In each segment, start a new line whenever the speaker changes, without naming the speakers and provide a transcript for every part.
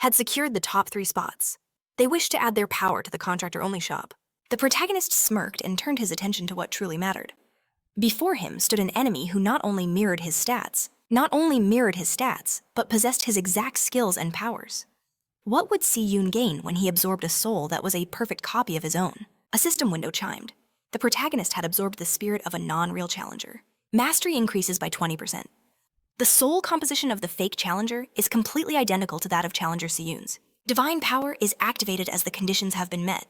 had secured the top 3 spots. They wished to add their power to the contractor-only shop. The protagonist smirked and turned his attention to what truly mattered. Before him stood an enemy who not only mirrored his stats, but possessed his exact skills and powers. What would Si-yoon gain when he absorbed a soul that was a perfect copy of his own? A system window chimed. The protagonist had absorbed the spirit of a non-real challenger. Mastery increases by 20%. The soul composition of the fake challenger is completely identical to that of Challenger Si-yoon's. Divine power is activated as the conditions have been met.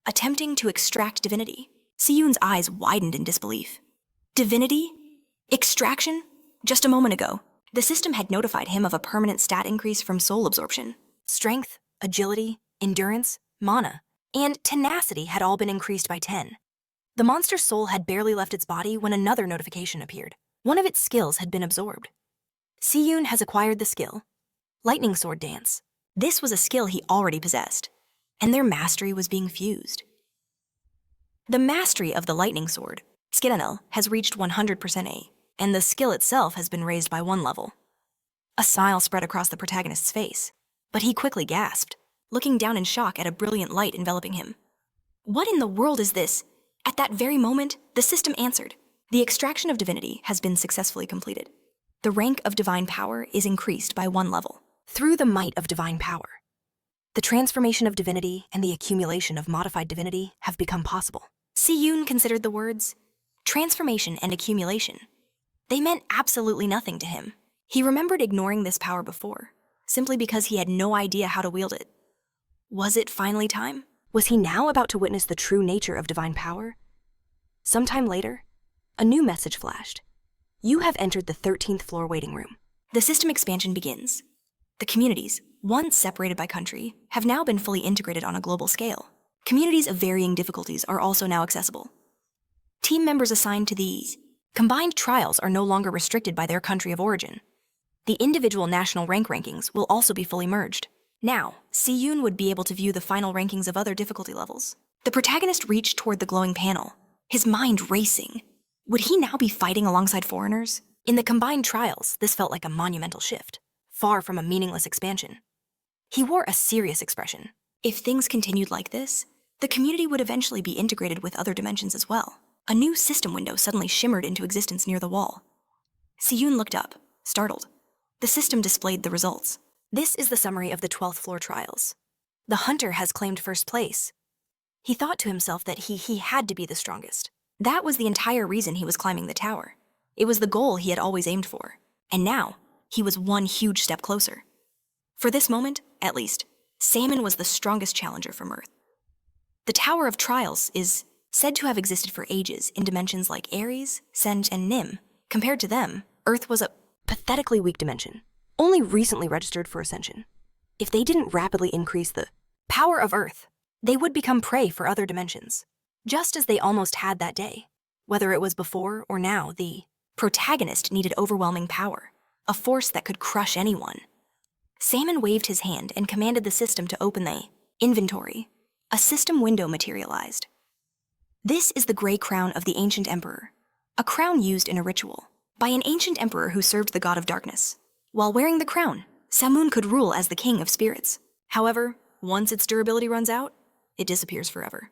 Attempting to extract divinity. Si-yoon's eyes widened in disbelief. Divinity? Extraction? Just a moment ago, the system had notified him of a permanent stat increase from soul absorption. Strength, agility, endurance, mana, and tenacity had all been increased by 10. The monster's soul had barely left its body when another notification appeared. One of its skills had been absorbed. Si-yoon has acquired the skill, Lightning Sword Dance. This was a skill he already possessed, and their mastery was being fused. The mastery of the Lightning Sword, Skidanel, has reached 100% A, and the skill itself has been raised by 1 level. A smile spread across the protagonist's face, but he quickly gasped, looking down in shock at a brilliant light enveloping him. What in the world is this? At that very moment, the system answered. The extraction of divinity has been successfully completed. The rank of divine power is increased by 1 level. Through the might of divine power, the transformation of divinity and the accumulation of modified divinity have become possible. Si-yoon considered the words, transformation and accumulation. They meant absolutely nothing to him. He remembered ignoring this power before, simply because he had no idea how to wield it. Was it finally time? Was he now about to witness the true nature of divine power? Sometime later, a new message flashed. You have entered the 13th floor waiting room. The system expansion begins. The communities, once separated by country, have now been fully integrated on a global scale. Communities of varying difficulties are also now accessible. Team members assigned to these combined trials are no longer restricted by their country of origin. The individual national rank rankings will also be fully merged. Now, Si-yoon would be able to view the final rankings of other difficulty levels. The protagonist reached toward the glowing panel, his mind racing. Would he now be fighting alongside foreigners? In the combined trials, this felt like a monumental shift, far from a meaningless expansion. He wore a serious expression. If things continued like this, the community would eventually be integrated with other dimensions as well. A new system window suddenly shimmered into existence near the wall. Si-yoon looked up, startled. The system displayed the results. This is the summary of the 12th floor trials. The hunter has claimed first place. He thought to himself that he had to be the strongest. That was the entire reason he was climbing the tower. It was the goal he had always aimed for. And now, he was one huge step closer. For this moment, at least, Salmon was the strongest challenger from Earth. The Tower of Trials is said to have existed for ages in dimensions like Ares, Senj, and Nim. Compared to them, Earth was a pathetically weak dimension, only recently registered for ascension. If they didn't rapidly increase the power of Earth, they would become prey for other dimensions, just as they almost had that day. Whether it was before or now, the protagonist needed overwhelming power, a force that could crush anyone. Salmon waved his hand and commanded the system to open the inventory. A system window materialized. This is the gray crown of the ancient emperor, a crown used in a ritual by an ancient emperor who served the god of darkness. While wearing the crown, Samun could rule as the king of spirits. However, once its durability runs out, it disappears forever.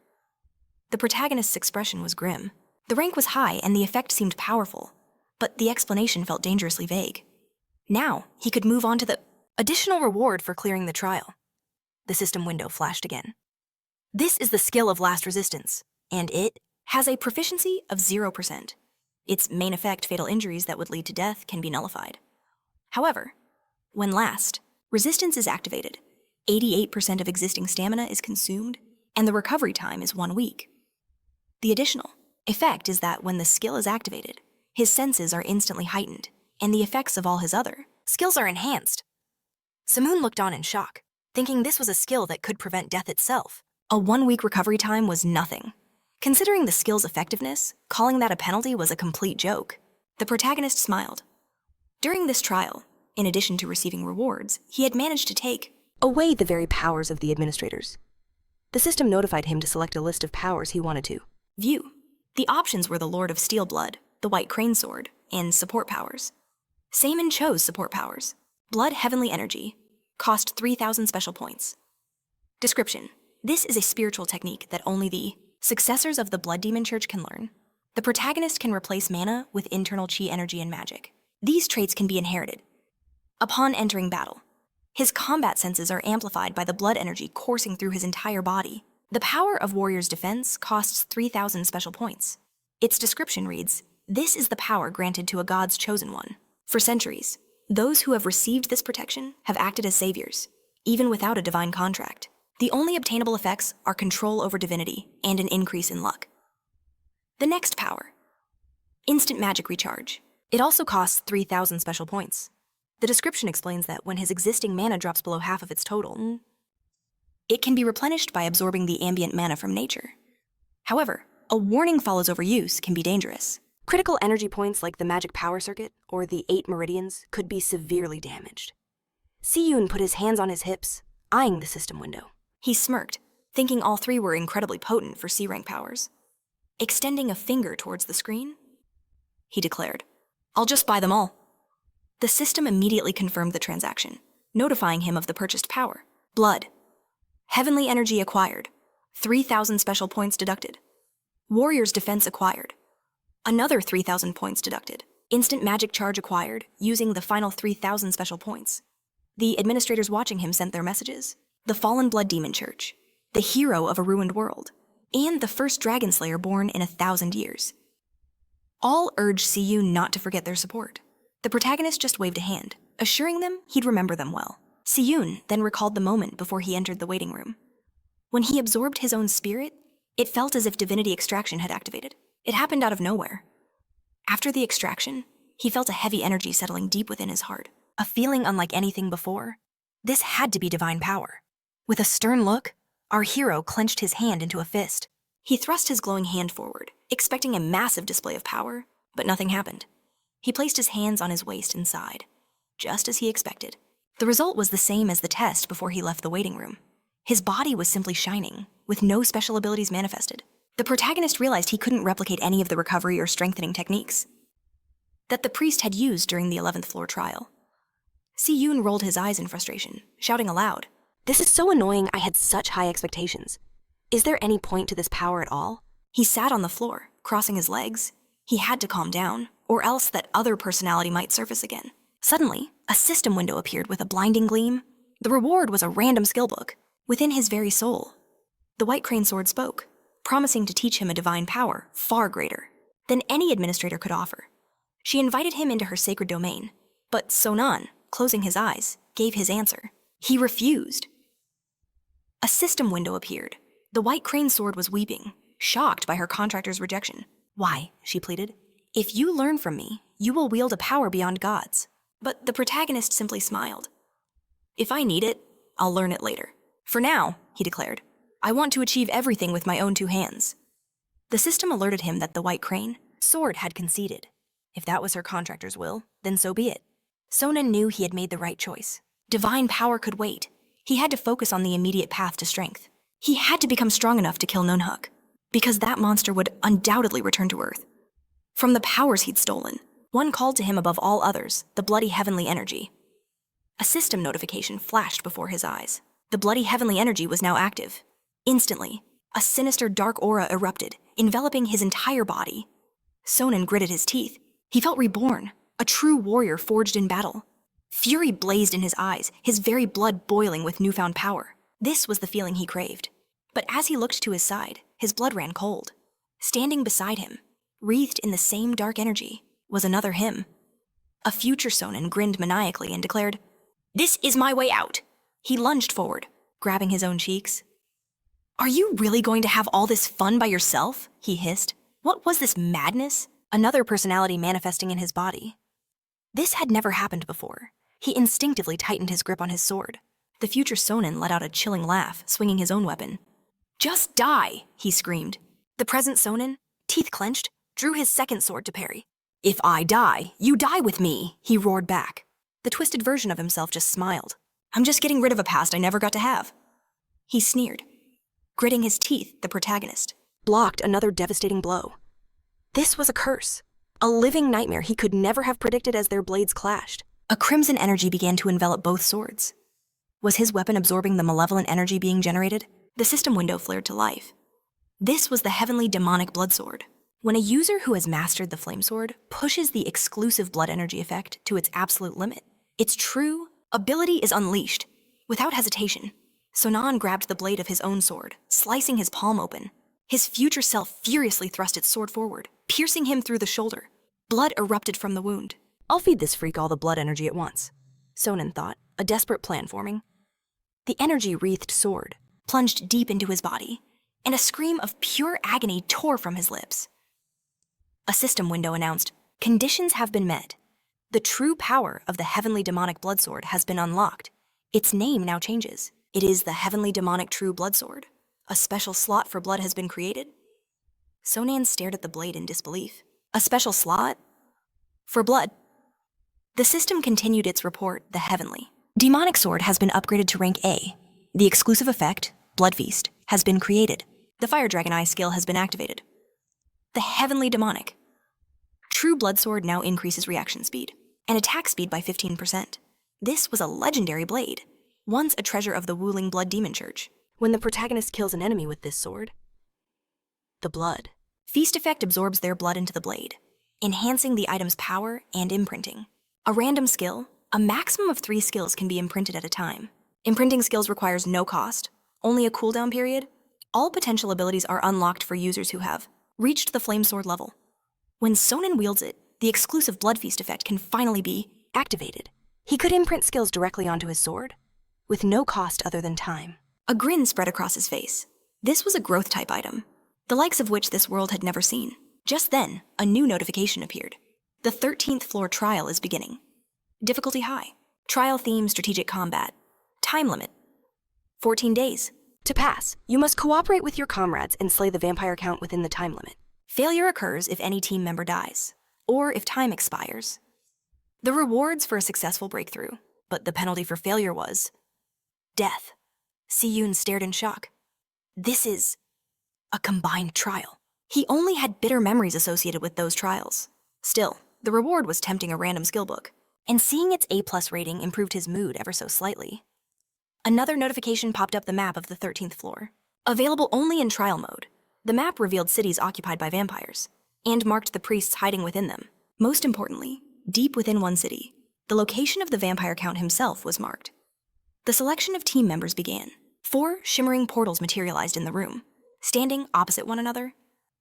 The protagonist's expression was grim. The rank was high and the effect seemed powerful, but the explanation felt dangerously vague. Now, he could move on to the additional reward for clearing the trial. The system window flashed again. This is the skill of last resistance, and it has a proficiency of 0%. Its main effect, fatal injuries that would lead to death, can be nullified. However, when last resistance is activated, 88% of existing stamina is consumed, and the recovery time is 1 week. The additional effect is that when the skill is activated, his senses are instantly heightened, and the effects of all his other skills are enhanced. Samun looked on in shock, thinking this was a skill that could prevent death itself. A 1-week recovery time was nothing. Considering the skill's effectiveness, calling that a penalty was a complete joke. The protagonist smiled. During this trial, in addition to receiving rewards, he had managed to take away the very powers of the administrators. The system notified him to select a list of powers he wanted to view. The options were the Lord of Steel Blood, the White Crane Sword, and support powers. Salmon chose support powers. Blood Heavenly Energy, cost 3,000 special points. Description: this is a spiritual technique that only the successors of the Blood Demon Church can learn. The protagonist can replace mana with internal chi energy and magic. These traits can be inherited. Upon entering battle, his combat senses are amplified by the blood energy coursing through his entire body. The power of Warrior's Defense costs 3,000 special points. Its description reads, "This is the power granted to a god's chosen one. For centuries, those who have received this protection have acted as saviors, even without a divine contract. The only obtainable effects are control over divinity and an increase in luck." The next power, Instant Magic Recharge. It also costs 3,000 special points. The description explains that when his existing mana drops below half of its total, it can be replenished by absorbing the ambient mana from nature. However, a warning follows overuse can be dangerous. Critical energy points like the magic power circuit or the 8 meridians could be severely damaged. Si-yoon put his hands on his hips, eyeing the system window. He smirked, thinking all three were incredibly potent for C-rank powers. Extending a finger towards the screen, he declared, "I'll just buy them all." The system immediately confirmed the transaction, notifying him of the purchased power. Blood. Heavenly energy acquired. 3,000 special points deducted. Warrior's Defense acquired. Another 3,000 points deducted. Instant Magic Charge acquired, using the final 3,000 special points. The administrators watching him sent their messages. The fallen Blood Demon Church. The hero of a ruined world. And the first Dragon Slayer born in 1,000 years. All urged Si-yoon not to forget their support. The protagonist just waved a hand, assuring them he'd remember them well. Si-yoon then recalled the moment before he entered the waiting room. When he absorbed his own spirit, it felt as if divinity extraction had activated. It happened out of nowhere. After the extraction, he felt a heavy energy settling deep within his heart, a feeling unlike anything before. This had to be divine power. With a stern look, our hero clenched his hand into a fist. He thrust his glowing hand forward, expecting a massive display of power, but nothing happened. He placed his hands on his waist and sighed, just as he expected. The result was the same as the test before he left the waiting room. His body was simply shining, with no special abilities manifested. The protagonist realized he couldn't replicate any of the recovery or strengthening techniques that the priest had used during the 11th floor trial. Si-yoon rolled his eyes in frustration, shouting aloud, "This is so annoying. I had such high expectations. Is there any point to this power at all?" He sat on the floor, crossing his legs. He had to calm down, or else that other personality might surface again. Suddenly, a system window appeared with a blinding gleam. The reward was a random skill book. Within his very soul, the White Crane Sword spoke, promising to teach him a divine power far greater than any administrator could offer. She invited him into her sacred domain, but Sonan, closing his eyes, gave his answer. He refused. A system window appeared. The White Crane Sword was weeping, shocked by her contractor's rejection. "Why?" she pleaded. "If you learn from me, you will wield a power beyond gods." But the protagonist simply smiled. "If I need it, I'll learn it later. For now," he declared, "I want to achieve everything with my own 2 hands." The system alerted him that the White Crane Sword had conceded. If that was her contractor's will, then so be it. Sonan knew he had made the right choice. Divine power could wait. He had to focus on the immediate path to strength. He had to become strong enough to kill Nunhuk, because that monster would undoubtedly return to Earth. From the powers he'd stolen, one called to him above all others, the bloody heavenly energy. A system notification flashed before his eyes. The bloody heavenly energy was now active. Instantly, a sinister dark aura erupted, enveloping his entire body. Sonan gritted his teeth. He felt reborn, a true warrior forged in battle. Fury blazed in his eyes, his very blood boiling with newfound power. This was the feeling he craved. But as he looked to his side, his blood ran cold. Standing beside him, wreathed in the same dark energy, was another him. A future Sonan grinned maniacally and declared, "This is my way out." He lunged forward, grabbing his own cheeks. "Are you really going to have all this fun by yourself?" he hissed. What was this madness? Another personality manifesting in his body. This had never happened before. He instinctively tightened his grip on his sword. The future Sonan let out a chilling laugh, swinging his own weapon. "Just die," he screamed. The present Sonan, teeth clenched, drew his second sword to parry. "If I die, you die with me," he roared back. The twisted version of himself just smiled. "I'm just getting rid of a past I never got to have." He sneered. Gritting his teeth, the protagonist blocked another devastating blow. This was a curse, a living nightmare he could never have predicted as their blades clashed. A crimson energy began to envelop both swords. Was his weapon absorbing the malevolent energy being generated? The system window flared to life. This was the heavenly demonic blood sword. When a user who has mastered the flame sword pushes the exclusive blood energy effect to its absolute limit, its true ability is unleashed. Without hesitation, Sonan grabbed the blade of his own sword, slicing his palm open. His future self furiously thrust its sword forward, piercing him through the shoulder. Blood erupted from the wound. I'll feed this freak all the blood energy at once, Sonan thought, a desperate plan forming. The energy-wreathed sword plunged deep into his body, and a scream of pure agony tore from his lips. A system window announced, "Conditions have been met. The true power of the heavenly demonic blood sword has been unlocked. Its name now changes. It is the heavenly demonic true blood sword. A special slot for blood has been created." Sonan stared at the blade in disbelief. A special slot? For blood? The system continued its report, the heavenly demonic sword has been upgraded to rank A. The exclusive effect, Blood Feast, has been created. The Fire Dragon Eye skill has been activated. The heavenly demonic true blood sword now increases reaction speed and attack speed by 15%. This was a legendary blade, once a treasure of the Wuling Blood Demon Church. When the protagonist kills an enemy with this sword, the Blood Feast effect absorbs their blood into the blade, enhancing the item's power and imprinting. A random skill, a maximum of 3 skills can be imprinted at a time. Imprinting skills requires no cost, only a cooldown period. All potential abilities are unlocked for users who have reached the flame sword level. When Sonan wields it, the exclusive Blood Feast effect can finally be activated. He could imprint skills directly onto his sword, with no cost other than time. A grin spread across his face. This was a growth-type item, the likes of which this world had never seen. Just then, a new notification appeared. The 13th floor trial is beginning. Difficulty high. Trial theme strategic combat. Time limit 14 days. To pass, you must cooperate with your comrades and slay the vampire count within the time limit. Failure occurs if any team member dies, or if time expires. The rewards for a successful breakthrough, but the penalty for failure was death. Si-yoon stared in shock. This is a combined trial. He only had bitter memories associated with those trials. Still, the reward was tempting a random skill book, and seeing its A+ rating improved his mood ever so slightly. Another notification popped up the map of the 13th floor. Available only in trial mode, the map revealed cities occupied by vampires, and marked the priests hiding within them. Most importantly, deep within one city, the location of the vampire count himself was marked. The selection of team members began. 4 shimmering portals materialized in the room. Standing opposite one another,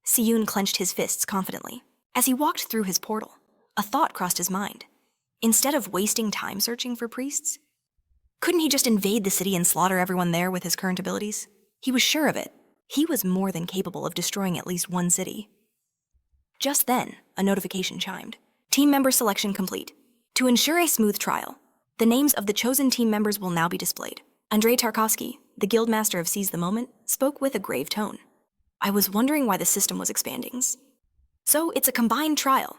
Si-yoon clenched his fists confidently. As he walked through his portal, a thought crossed his mind. Instead of wasting time searching for priests, couldn't he just invade the city and slaughter everyone there with his current abilities? He was sure of it. He was more than capable of destroying at least one city. Just then, a notification chimed. Team member selection complete. To ensure a smooth trial, the names of the chosen team members will now be displayed. Andrei Tarkovsky, the guildmaster of Seize the Moment, spoke with a grave tone. I was wondering why the system was expanding. So it's a combined trial.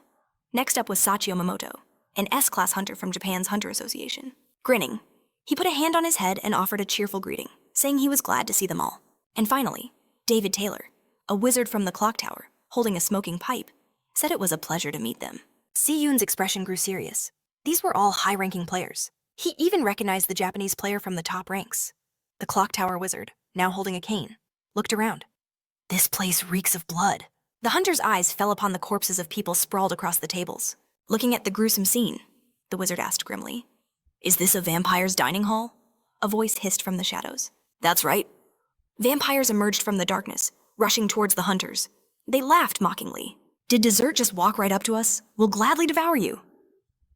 Next up was Sachio Momoto, an S-class hunter from Japan's Hunter Association. Grinning, he put a hand on his head and offered a cheerful greeting, saying he was glad to see them all. And finally, David Taylor, a wizard from the clock tower, holding a smoking pipe, said it was a pleasure to meet them. Si-yoon's expression grew serious. These were all high-ranking players. He even recognized the Japanese player from the top ranks. The clock tower wizard, now holding a cane, looked around. This place reeks of blood. The hunter's eyes fell upon the corpses of people sprawled across the tables. Looking at the gruesome scene, the wizard asked grimly, Is this a vampire's dining hall? A voice hissed from the shadows. That's right. Vampires emerged from the darkness, rushing towards the hunters. They laughed mockingly. Did dessert just walk right up to us? We'll gladly devour you.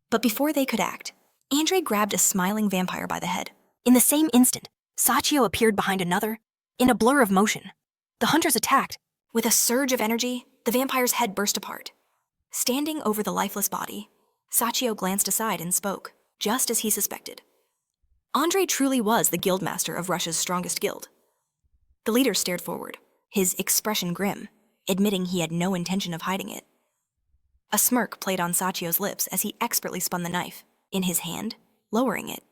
But before they could act, Andre grabbed a smiling vampire by the head. In the same instant, Sachio appeared behind another, in a blur of motion. The hunters attacked. With a surge of energy, the vampire's head burst apart. Standing over the lifeless body, Sachio glanced aside and spoke, just as he suspected. Andre truly was the guildmaster of Russia's strongest guild. The leader stared forward, his expression grim, admitting he had no intention of hiding it. A smirk played on Sachio's lips as he expertly spun the knife, in his hand, lowering it.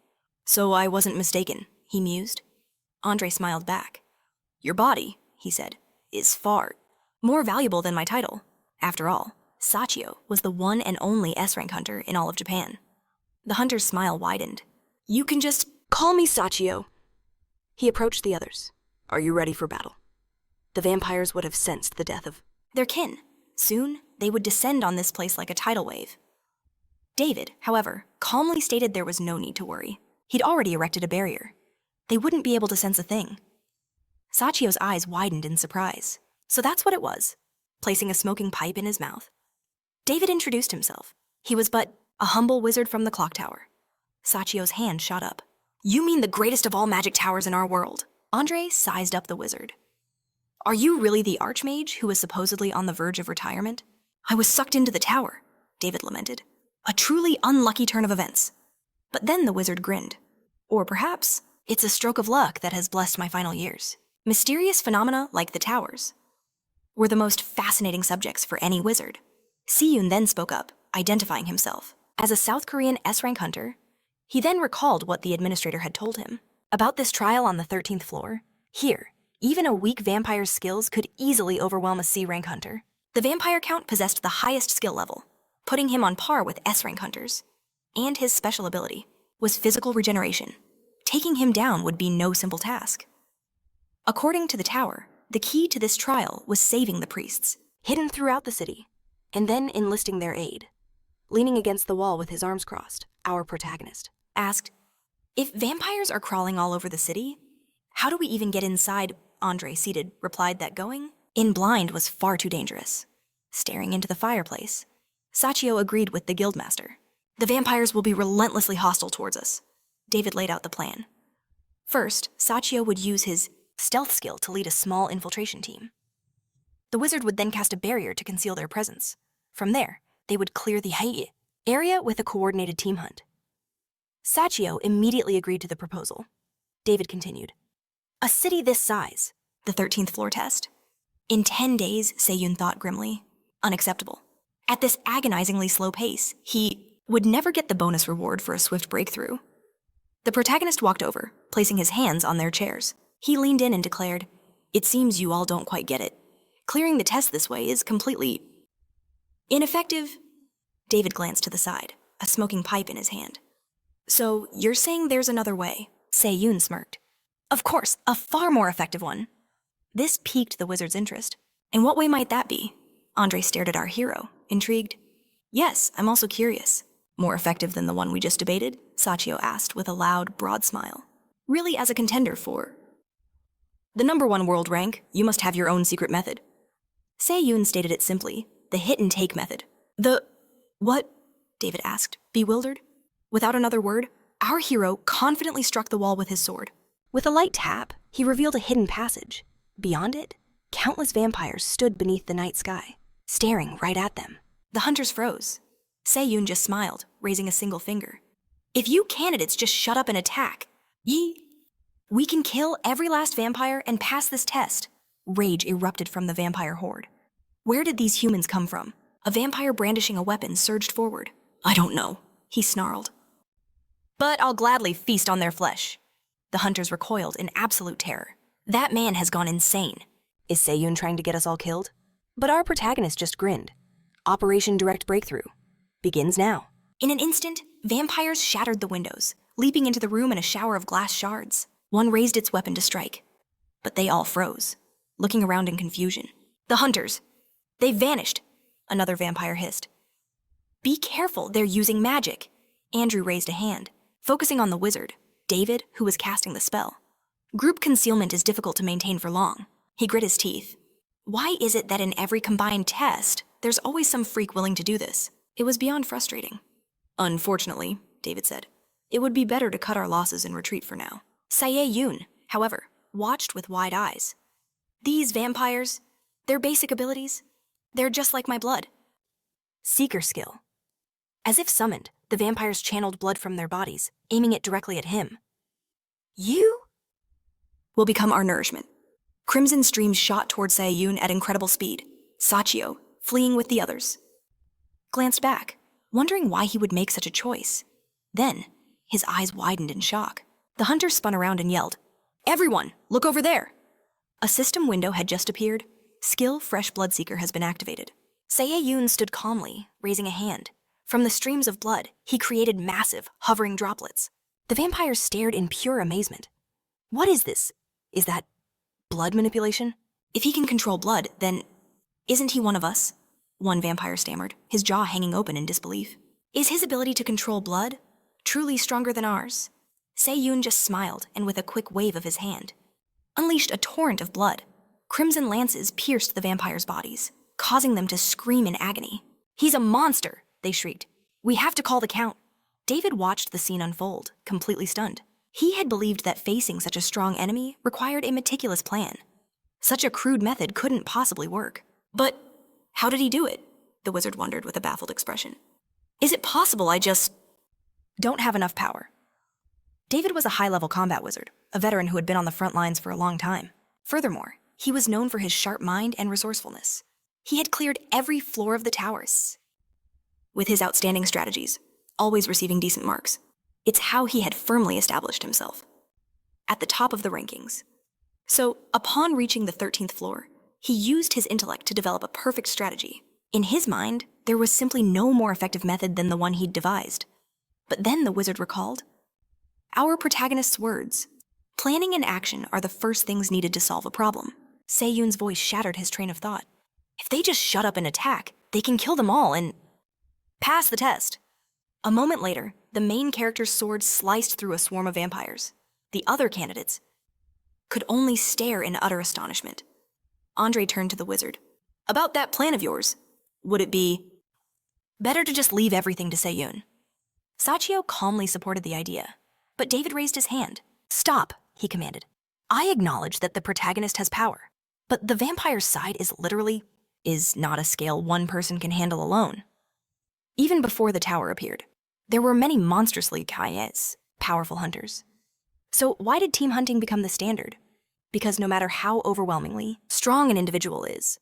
So I wasn't mistaken, he mused. Andre smiled back. Your body, he said, is far more valuable than my title. After all, Sachio was the one and only S-rank hunter in all of Japan. The hunter's smile widened. You can just
Call me Sachio. He approached the others. Are you ready for battle? The vampires would have sensed the death of
their kin. Soon, they would descend on this place like a tidal wave. David, however, calmly stated there was no need to worry. He'd already erected a barrier. They wouldn't be able to sense a thing. Sachio's eyes widened in surprise. So that's what it was. Placing a smoking pipe in his mouth, David introduced himself. He was but a humble wizard from the clock tower. Sachio's hand shot up. You mean the greatest of all magic towers in our world? Andre sized up the wizard. Are you really the archmage who was supposedly on the verge of retirement? I was sucked into the tower, David lamented. A truly unlucky turn of events. But then the wizard grinned. Or perhaps it's a stroke of luck that has blessed my final years. Mysterious phenomena like the towers were the most fascinating subjects for any wizard. Siyun then spoke up, identifying himself. As a South Korean S-rank hunter, he then recalled what the administrator had told him. About this trial on the 13th floor, here, even a weak vampire's skills could easily overwhelm a C-rank hunter. The vampire count possessed the highest skill level, putting him on par with S-rank hunters. And his special ability was physical regeneration. Taking him down would be no simple task. According to the tower, the key to this trial was saving the priests, hidden throughout the city, and then enlisting their aid. Leaning against the wall with his arms crossed, our protagonist asked, if vampires are crawling all over the city, how do we even get inside? Andre, seated, replied that going in blind was far too dangerous. Staring into the fireplace, Sachio agreed with the guildmaster. The vampires will be relentlessly hostile towards us. David laid out the plan. First, Sachio would use his stealth skill to lead a small infiltration team. The wizard would then cast a barrier to conceal their presence. From there, they would clear the area with a coordinated team hunt. Sachio immediately agreed to the proposal. David continued. A city this size, the 13th floor test. In 10 days, Seyun thought grimly. Unacceptable. At this agonizingly slow pace, he would never get the bonus reward for a swift breakthrough. The protagonist walked over, placing his hands on their chairs. He leaned in and declared, it seems you all don't quite get it. Clearing the test this way is completely ineffective. David glanced to the side, a smoking pipe in his hand. So you're saying there's another way? Seyun smirked. Of course, a far more effective one. This piqued the wizard's interest. And what way might that be? Andre stared at our hero, intrigued. Yes, I'm also curious. More effective than the one we just debated? Sachio asked with a loud, broad smile. Really, as a contender for the #1 world rank, you must have your own secret method. Seyun stated it simply, the hit-and-take method. The what? David asked, bewildered. Without another word, our hero confidently struck the wall with his sword. With a light tap, he revealed a hidden passage. Beyond it, countless vampires stood beneath the night sky, staring right at them. The hunters froze. Seyun just smiled, raising a single finger. If you candidates just shut up and attack, we can kill every last vampire and pass this test. Rage erupted from the vampire horde. Where did these humans come from? A vampire brandishing a weapon surged forward. I don't know, he snarled. But I'll gladly feast on their flesh. The hunters recoiled in absolute terror. That man has gone insane. Is Seyun trying to get us all killed? But our protagonist just grinned. Operation Direct Breakthrough begins now. In an instant, vampires shattered the windows, leaping into the room in a shower of glass shards. One raised its weapon to strike. But they all froze, looking around in confusion. The hunters! They vanished! Another vampire hissed. Be careful, they're using magic. Andrew raised a hand, focusing on the wizard, David, who was casting the spell. Group concealment is difficult to maintain for long. He grit his teeth. Why is it that in every combined test, there's always some freak willing to do this? It was beyond frustrating. Unfortunately, David said, it would be better to cut our losses and retreat for now. Seyun, however, watched with wide eyes. These vampires, their basic abilities, they're just like my blood. Seeker skill. As if summoned, the vampires channeled blood from their bodies, aiming it directly at him. You will become our nourishment. Crimson streams shot toward Seyun at incredible speed. Sachio, fleeing with the others, glanced back, wondering why he would make such a choice. Then, his eyes widened in shock. The hunter spun around and yelled, Everyone, look over there! A system window had just appeared. Skill Fresh Blood Seeker has been activated. Seyun stood calmly, raising a hand. From the streams of blood, he created massive, hovering droplets. The vampires stared in pure amazement. What is this? Is that blood manipulation? If he can control blood, then isn't he one of us? One vampire stammered, his jaw hanging open in disbelief. Is his ability to control blood truly stronger than ours? Se-yoon just smiled and with a quick wave of his hand, unleashed a torrent of blood. Crimson lances pierced the vampires' bodies, causing them to scream in agony. He's a monster, they shrieked. We have to call the count. David watched the scene unfold, completely stunned. He had believed that facing such a strong enemy required a meticulous plan. Such a crude method couldn't possibly work. But how did he do it? The wizard wondered with a baffled expression. Is it possible I just don't have enough power? David was a high-level combat wizard, a veteran who had been on the front lines for a long time. Furthermore, he was known for his sharp mind and resourcefulness. He had cleared every floor of the towers with his outstanding strategies, always receiving decent marks. It's how he had firmly established himself at the top of the rankings. So, upon reaching the 13th floor, he used his intellect to develop a perfect strategy. In his mind, there was simply no more effective method than the one he'd devised. But then the wizard recalled our protagonist's words. Planning and action are the first things needed to solve a problem. Se-yoon's voice shattered his train of thought. If they just shut up and attack, they can kill them all and pass the test. A moment later, the main character's sword sliced through a swarm of vampires. The other candidates could only stare in utter astonishment. Andre turned to the wizard. About that plan of yours, would it be better to just leave everything to Se-yoon? Sachio calmly supported the idea, but David raised his hand. Stop, he commanded. I acknowledge that the protagonist has power, but the vampire's side is not a scale one person can handle alone. Even before the tower appeared, there were many monstrously powerful hunters. So why did team hunting become the standard? Because no matter how overwhelmingly strong an individual is,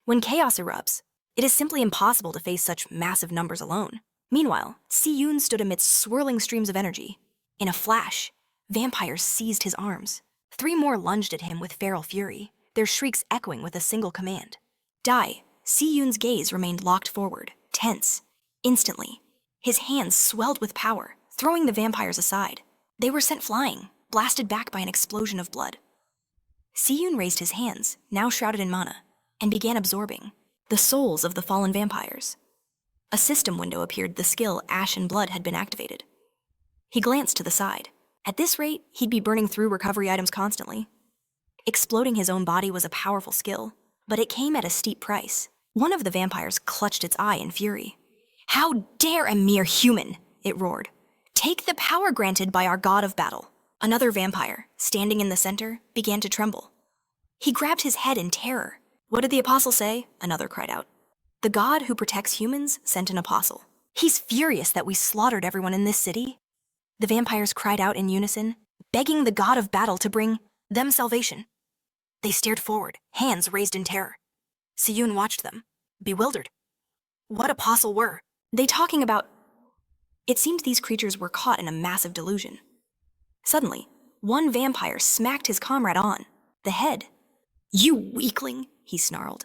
when chaos erupts, it is simply impossible to face such massive numbers alone. Meanwhile, Se-yoon stood amidst swirling streams of energy. In a flash, vampires seized his arms. 3 more lunged at him with feral fury, their shrieks echoing with a single command. Die. Se-yoon's gaze remained locked forward, tense. Instantly, his hands swelled with power, throwing the vampires aside. They were sent flying, blasted back by an explosion of blood. Se-yoon raised his hands, now shrouded in mana, and began absorbing the souls of the fallen vampires. A system window appeared. The skill Ash and Blood had been activated. He glanced to the side. At this rate, he'd be burning through recovery items constantly. Exploding his own body was a powerful skill, but it came at a steep price. One of the vampires clutched its eye in fury. How dare a mere human, it roared. Take the power granted by our god of battle. Another vampire, standing in the center, began to tremble. He grabbed his head in terror. What did the apostle say? Another cried out. The god who protects humans sent an apostle. He's furious that we slaughtered everyone in this city. The vampires cried out in unison, begging the god of battle to bring them salvation. They stared forward, hands raised in terror. Se-yoon watched them, bewildered. What apostle were they talking about? It seemed these creatures were caught in a massive delusion. Suddenly, one vampire smacked his comrade on the head. You weakling, he snarled.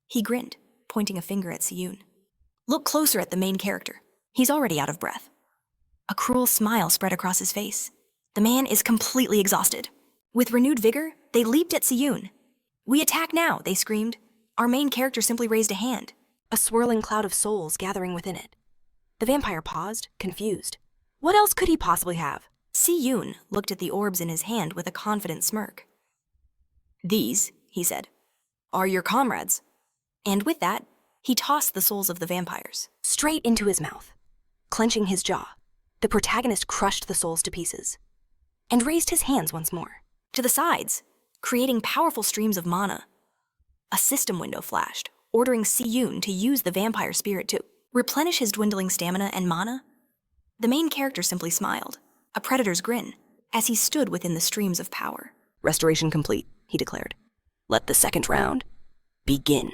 He grinned, pointing a finger at Se-yoon. Look closer at the main character. He's already out of breath. A cruel smile spread across his face. The man is completely exhausted. With renewed vigor, they leaped at Se-yoon. We attack now, they screamed. Our main character simply raised a hand, a swirling cloud of souls gathering within it. The vampire paused, confused. What else could he possibly have? Se-yoon looked at the orbs in his hand with a confident smirk. These, he said, are your comrades. And with that, he tossed the souls of the vampires straight into his mouth. Clenching his jaw, the protagonist crushed the souls to pieces and raised his hands once more to the sides, creating powerful streams of mana. A system window flashed, ordering Se-yoon to use the vampire spirit to replenish his dwindling stamina and mana. The main character simply smiled, a predator's grin, as he stood within the streams of power. Restoration complete, he declared. Let the second round begin.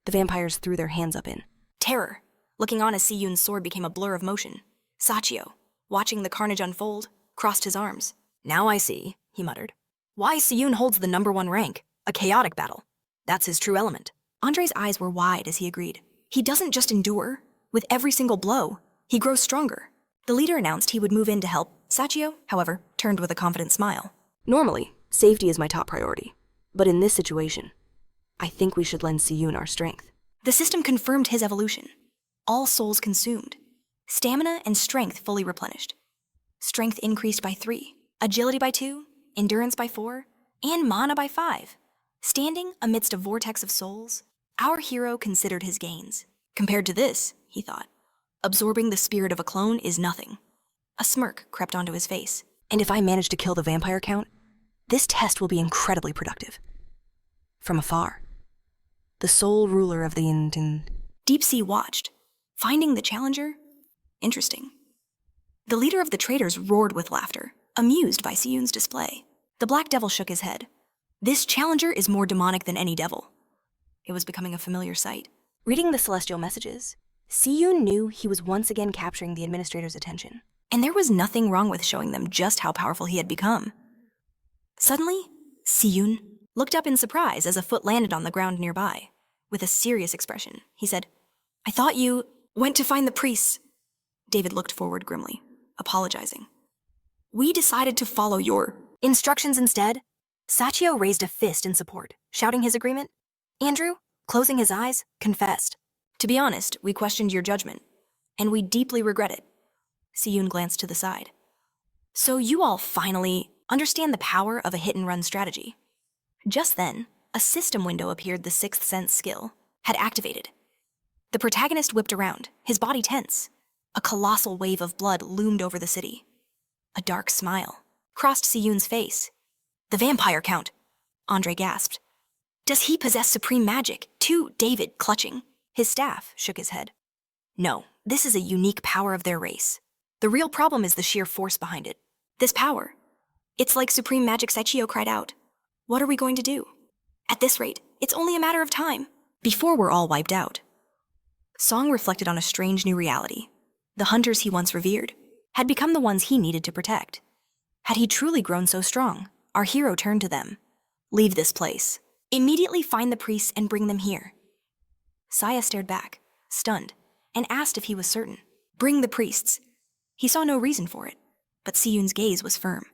The vampires threw their hands up in terror, looking on as Se-yoon's sword became a blur of motion. Sachio, watching the carnage unfold, crossed his arms. Now I see, he muttered, why Se-yoon holds the #1 rank, a chaotic battle. That's his true element. Andre's eyes were wide as he agreed. He doesn't just endure. With every single blow, he grows stronger. The leader announced he would move in to help Sachio, however, turned with a confident smile.
Normally, safety is my top priority. But in this situation, I think we should lend Siyun our strength.
The system confirmed his evolution. All souls consumed. Stamina and strength fully replenished. Strength increased by 3, agility by 2, endurance by 4, and mana by 5. Standing amidst a vortex of souls, our hero considered his gains. Compared to this, he thought, absorbing the spirit of a clone is nothing. A smirk crept onto his face.
And if I manage to kill the vampire count, this test will be incredibly productive. From afar, the sole ruler of the
Deep Sea watched, finding the challenger interesting. The leader of the traders roared with laughter, amused by Siyun's display. The Black Devil shook his head. This challenger is more demonic than any devil. It was becoming a familiar sight.
Reading the celestial messages, Siyun knew he was once again capturing the administrator's attention.
And there was nothing wrong with showing them just how powerful he had become. Suddenly, Siyun looked up in surprise as a foot landed on the ground nearby. With a serious expression, he said, "I thought you went to find the priests." David looked forward grimly, apologizing. "We decided to follow your instructions instead." Sachio raised a fist in support, shouting his agreement. Andrew, closing his eyes, confessed. "To be honest, we questioned your judgment, and we deeply regret it." Siyun glanced to the side. "So you all finally understand the power of a hit-and-run strategy." Just then, a system window appeared. The sixth sense skill had activated. The protagonist whipped around, his body tense. A colossal wave of blood loomed over the city. A dark smile crossed Siyun's face. "The vampire count," Andre gasped. "Does he possess supreme magic?" too, David, clutching. His staff, shook his head. "No, this is a unique power of their race. The real problem is the sheer force behind it. This power. It's like supreme magic." Sachio cried out. "What are we going to do? At this rate, it's only a matter of time, before we're all wiped out." Song reflected on a strange new reality. The hunters he once revered had become the ones he needed to protect. Had he truly grown so strong, our hero turned to them. "Leave this place. Immediately find the priests and bring them here." Saya stared back, stunned, and asked if he was certain. Bring the priests. He saw no reason for it, but Siyun's gaze was firm.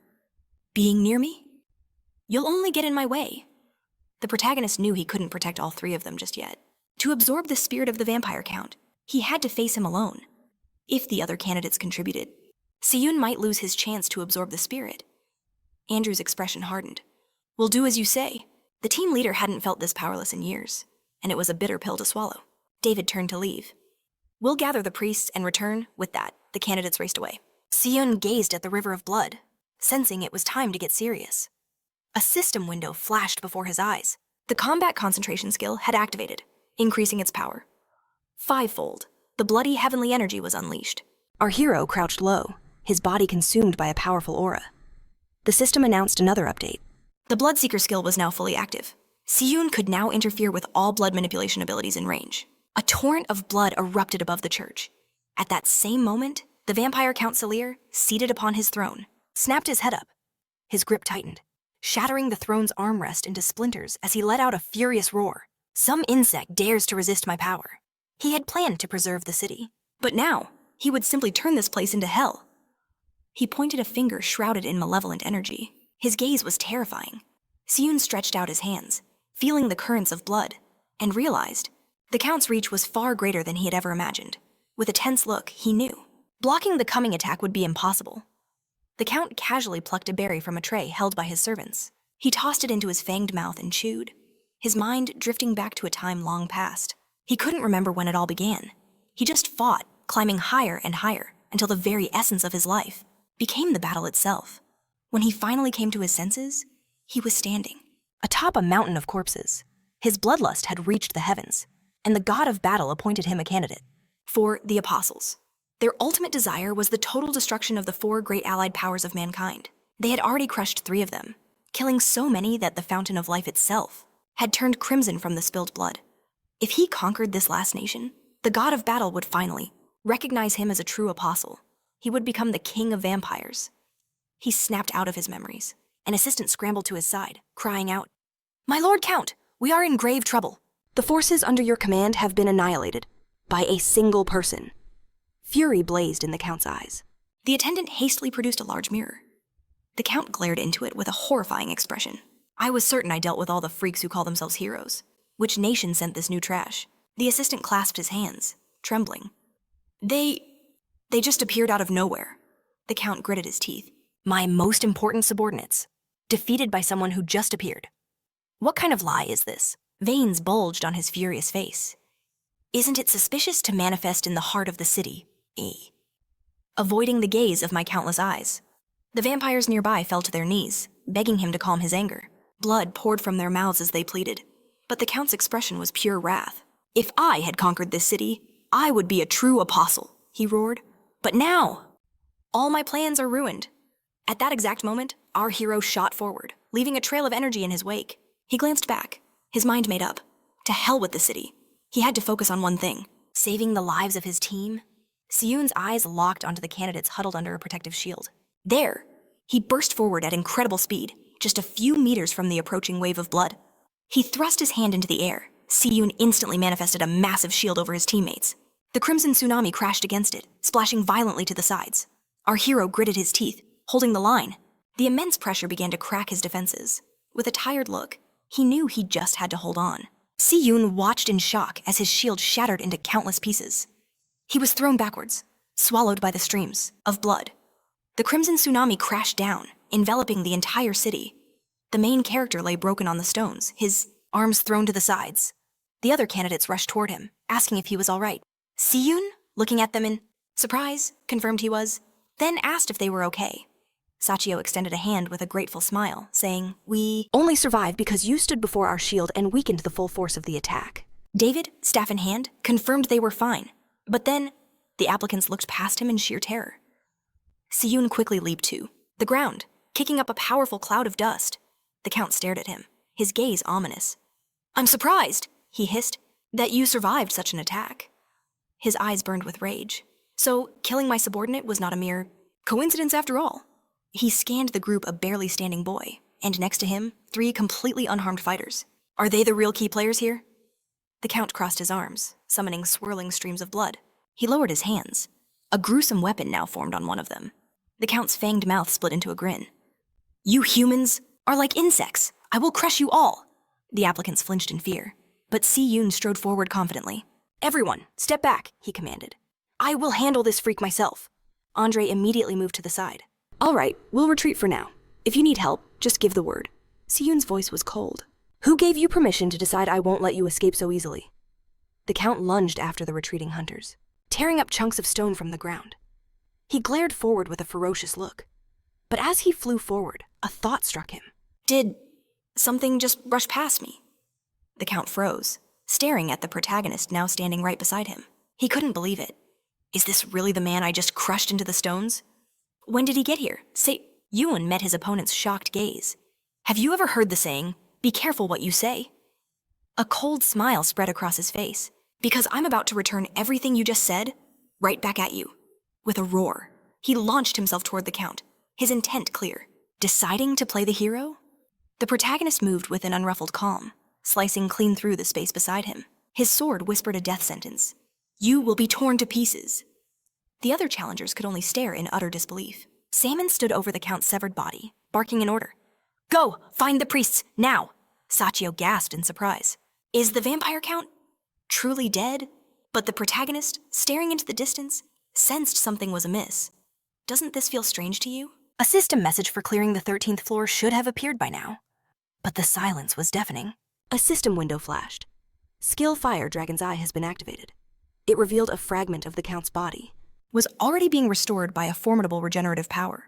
"Being near me? You'll only get in my way." The protagonist knew he couldn't protect all 3 of them just yet. To absorb the spirit of the vampire count, he had to face him alone. If the other candidates contributed, Siyun might lose his chance to absorb the spirit. Andrew's expression hardened. "We'll do as you say." The team leader hadn't felt this powerless in years, and it was a bitter pill to swallow. David turned to leave. "We'll gather the priests and return." With that, the candidates raced away. Siyun gazed at the river of blood, sensing it was time to get serious. A system window flashed before his eyes. The combat concentration skill had activated, increasing its power. 5-fold, the bloody heavenly energy was unleashed. Our hero crouched low, his body consumed by a powerful aura. The system announced another update. The Bloodseeker skill was now fully active. Siyun could now interfere with all blood manipulation abilities in range. A torrent of blood erupted above the church. At that same moment, the vampire Count Salir, seated upon his throne, snapped his head up. His grip tightened, shattering the throne's armrest into splinters as he let out a furious roar. "Some insect dares to resist my power." He had planned to preserve the city, but now he would simply turn this place into hell. He pointed a finger shrouded in malevolent energy. His gaze was terrifying. Siyun stretched out his hands, feeling the currents of blood, and realized the Count's reach was far greater than he had ever imagined. With a tense look, he knew blocking the coming attack would be impossible. The Count casually plucked a berry from a tray held by his servants. He tossed it into his fanged mouth and chewed, his mind drifting back to a time long past. He couldn't remember when it all began. He just fought, climbing higher and higher, until the very essence of his life became the battle itself. When he finally came to his senses, he was standing atop a mountain of corpses. His bloodlust had reached the heavens, and the god of battle appointed him a candidate for the Apostles. Their ultimate desire was the total destruction of the 4 great allied powers of mankind. They had already crushed 3 of them, killing so many that the fountain of life itself had turned crimson from the spilled blood. If he conquered this last nation, the god of battle would finally recognize him as a true apostle. He would become the king of vampires. He snapped out of his memories. An assistant scrambled to his side, crying out, "My Lord Count, we are in grave trouble. The forces under your command have been annihilated by a single person." Fury blazed in the Count's eyes. The attendant hastily produced a large mirror. The Count glared into it with a horrifying expression. I was certain I dealt with all the freaks who call themselves heroes. Which nation sent this new trash? The assistant clasped his hands, trembling. They just appeared out of nowhere. The Count gritted his teeth. My most important subordinates, defeated by someone who just appeared. What kind of lie is this? Veins bulged on his furious face. Isn't it suspicious to manifest in the heart of the city? Avoiding the gaze of my countless eyes. The vampires nearby fell to their knees, begging him to calm his anger. Blood poured from their mouths as they pleaded. But the Count's expression was pure wrath. If I had conquered this city, I would be a true apostle, he roared. But now, all my plans are ruined. At that exact moment, our hero shot forward, leaving a trail of energy in his wake. He glanced back, his mind made up. To hell with the city. He had to focus on one thing, saving the lives of his team. Siyun's eyes locked onto the candidates huddled under a protective shield. There, he burst forward at incredible speed, just a few meters from the approaching wave of blood. He thrust his hand into the air. Siyun instantly manifested a massive shield over his teammates. The crimson tsunami crashed against it, splashing violently to the sides. Our hero gritted his teeth, holding the line. The immense pressure began to crack his defenses. With a tired look, he knew he just had to hold on. Siyun watched in shock as his shield shattered into countless pieces. He was thrown backwards, swallowed by the streams of blood. The crimson tsunami crashed down, enveloping the entire city. The main character lay broken on the stones, his arms thrown to the sides. The other candidates rushed toward him, asking if he was all right. Siyun, looking at them in surprise, confirmed he was, then asked if they were okay. Sachio extended a hand with a grateful smile, saying, We
Only survived because you stood before our shield and weakened the full force of the attack.
David, staff in hand, confirmed they were fine. But then, the applicants looked past him in sheer terror. Siyun quickly leaped to the ground, kicking up a powerful cloud of dust. The Count stared at him, his gaze ominous. I'm surprised, he hissed, that you survived such an attack. His eyes burned with rage. So, killing my subordinate was not a mere coincidence after all. He scanned the group a barely standing boy, and next to him, 3 completely unharmed fighters. Are they the real key players here? The Count crossed his arms, summoning swirling streams of blood. He lowered his hands. A gruesome weapon now formed on one of them. The Count's fanged mouth split into a grin. You humans are like insects. I will crush you all. The applicants flinched in fear, but Siyun strode forward confidently. Everyone, step back, he commanded. I will handle this freak myself. Andre immediately moved to the side.
All right, we'll retreat for now. If you need help, just give the word. Siyun's voice was cold. Who gave you permission to decide I won't let you escape so easily? The Count lunged after the retreating hunters, tearing up chunks of stone from the ground. He glared forward with a ferocious look. But as he flew forward, a thought struck him.
Did something just brush past me? The Count froze, staring at the protagonist now standing right beside him. He couldn't believe it. Is this really the man I just crushed into the stones? When did he get here? Ewan met his opponent's shocked gaze. Have you ever heard the saying, be careful what you say? A cold smile spread across his face, because I'm about to return everything you just said right back at you. With a roar, he launched himself toward the Count, his intent clear. Deciding to play the hero? The protagonist moved with an unruffled calm, slicing clean through the space beside him. His sword whispered a death sentence. You will be torn to pieces. The other challengers could only stare in utter disbelief. Salmon stood over the Count's severed body, barking an order. Go! Find the priests, now! Sachio gasped in surprise. Is the vampire Count truly dead? But the protagonist, staring into the distance, sensed something was amiss. Doesn't this feel strange to you? A system message for clearing the 13th floor should have appeared by now. But the silence was deafening.
A system window flashed. Skill Fire Dragon's Eye has been activated. It revealed a fragment of the Count's body.
Was already being restored by a formidable regenerative power.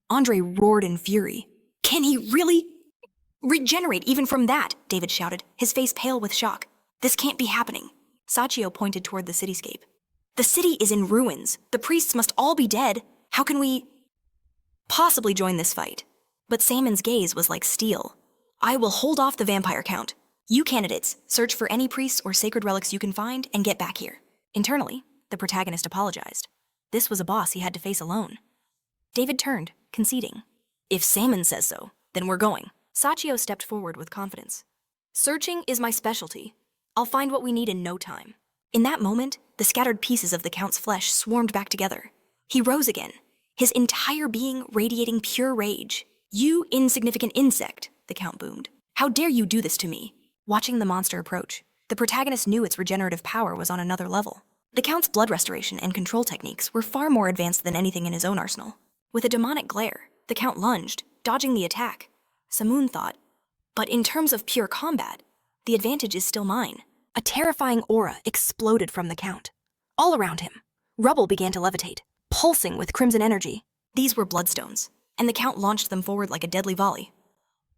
Andre roared in fury. Can he really regenerate even from that? David shouted, his face pale with shock. This can't be happening. Sachio pointed toward the cityscape. The city is in ruins. The priests must all be dead. How can we possibly join this fight? But Salmon's gaze was like steel. I will hold off the vampire Count. You candidates, search for any priests or sacred relics you can find and get back here. Internally, the protagonist apologized. This was a boss he had to face alone. David turned, conceding. If Salmon says so, then we're going. Sachio stepped forward with confidence. Searching is my specialty. I'll find what we need in no time. In that moment, the scattered pieces of the Count's flesh swarmed back together. He rose again, his entire being radiating pure rage. "You insignificant insect," the Count boomed. "How dare you do this to me?" Watching the monster approach, the protagonist knew its regenerative power was on another level. The Count's blood restoration and control techniques were far more advanced than anything in his own arsenal. With a demonic glare, the Count lunged, dodging the attack. Samoon thought, "But in terms of pure combat, the advantage is still mine." A terrifying aura exploded from the Count. All around him, rubble began to levitate, pulsing with crimson energy. These were bloodstones, and the Count launched them forward like a deadly volley.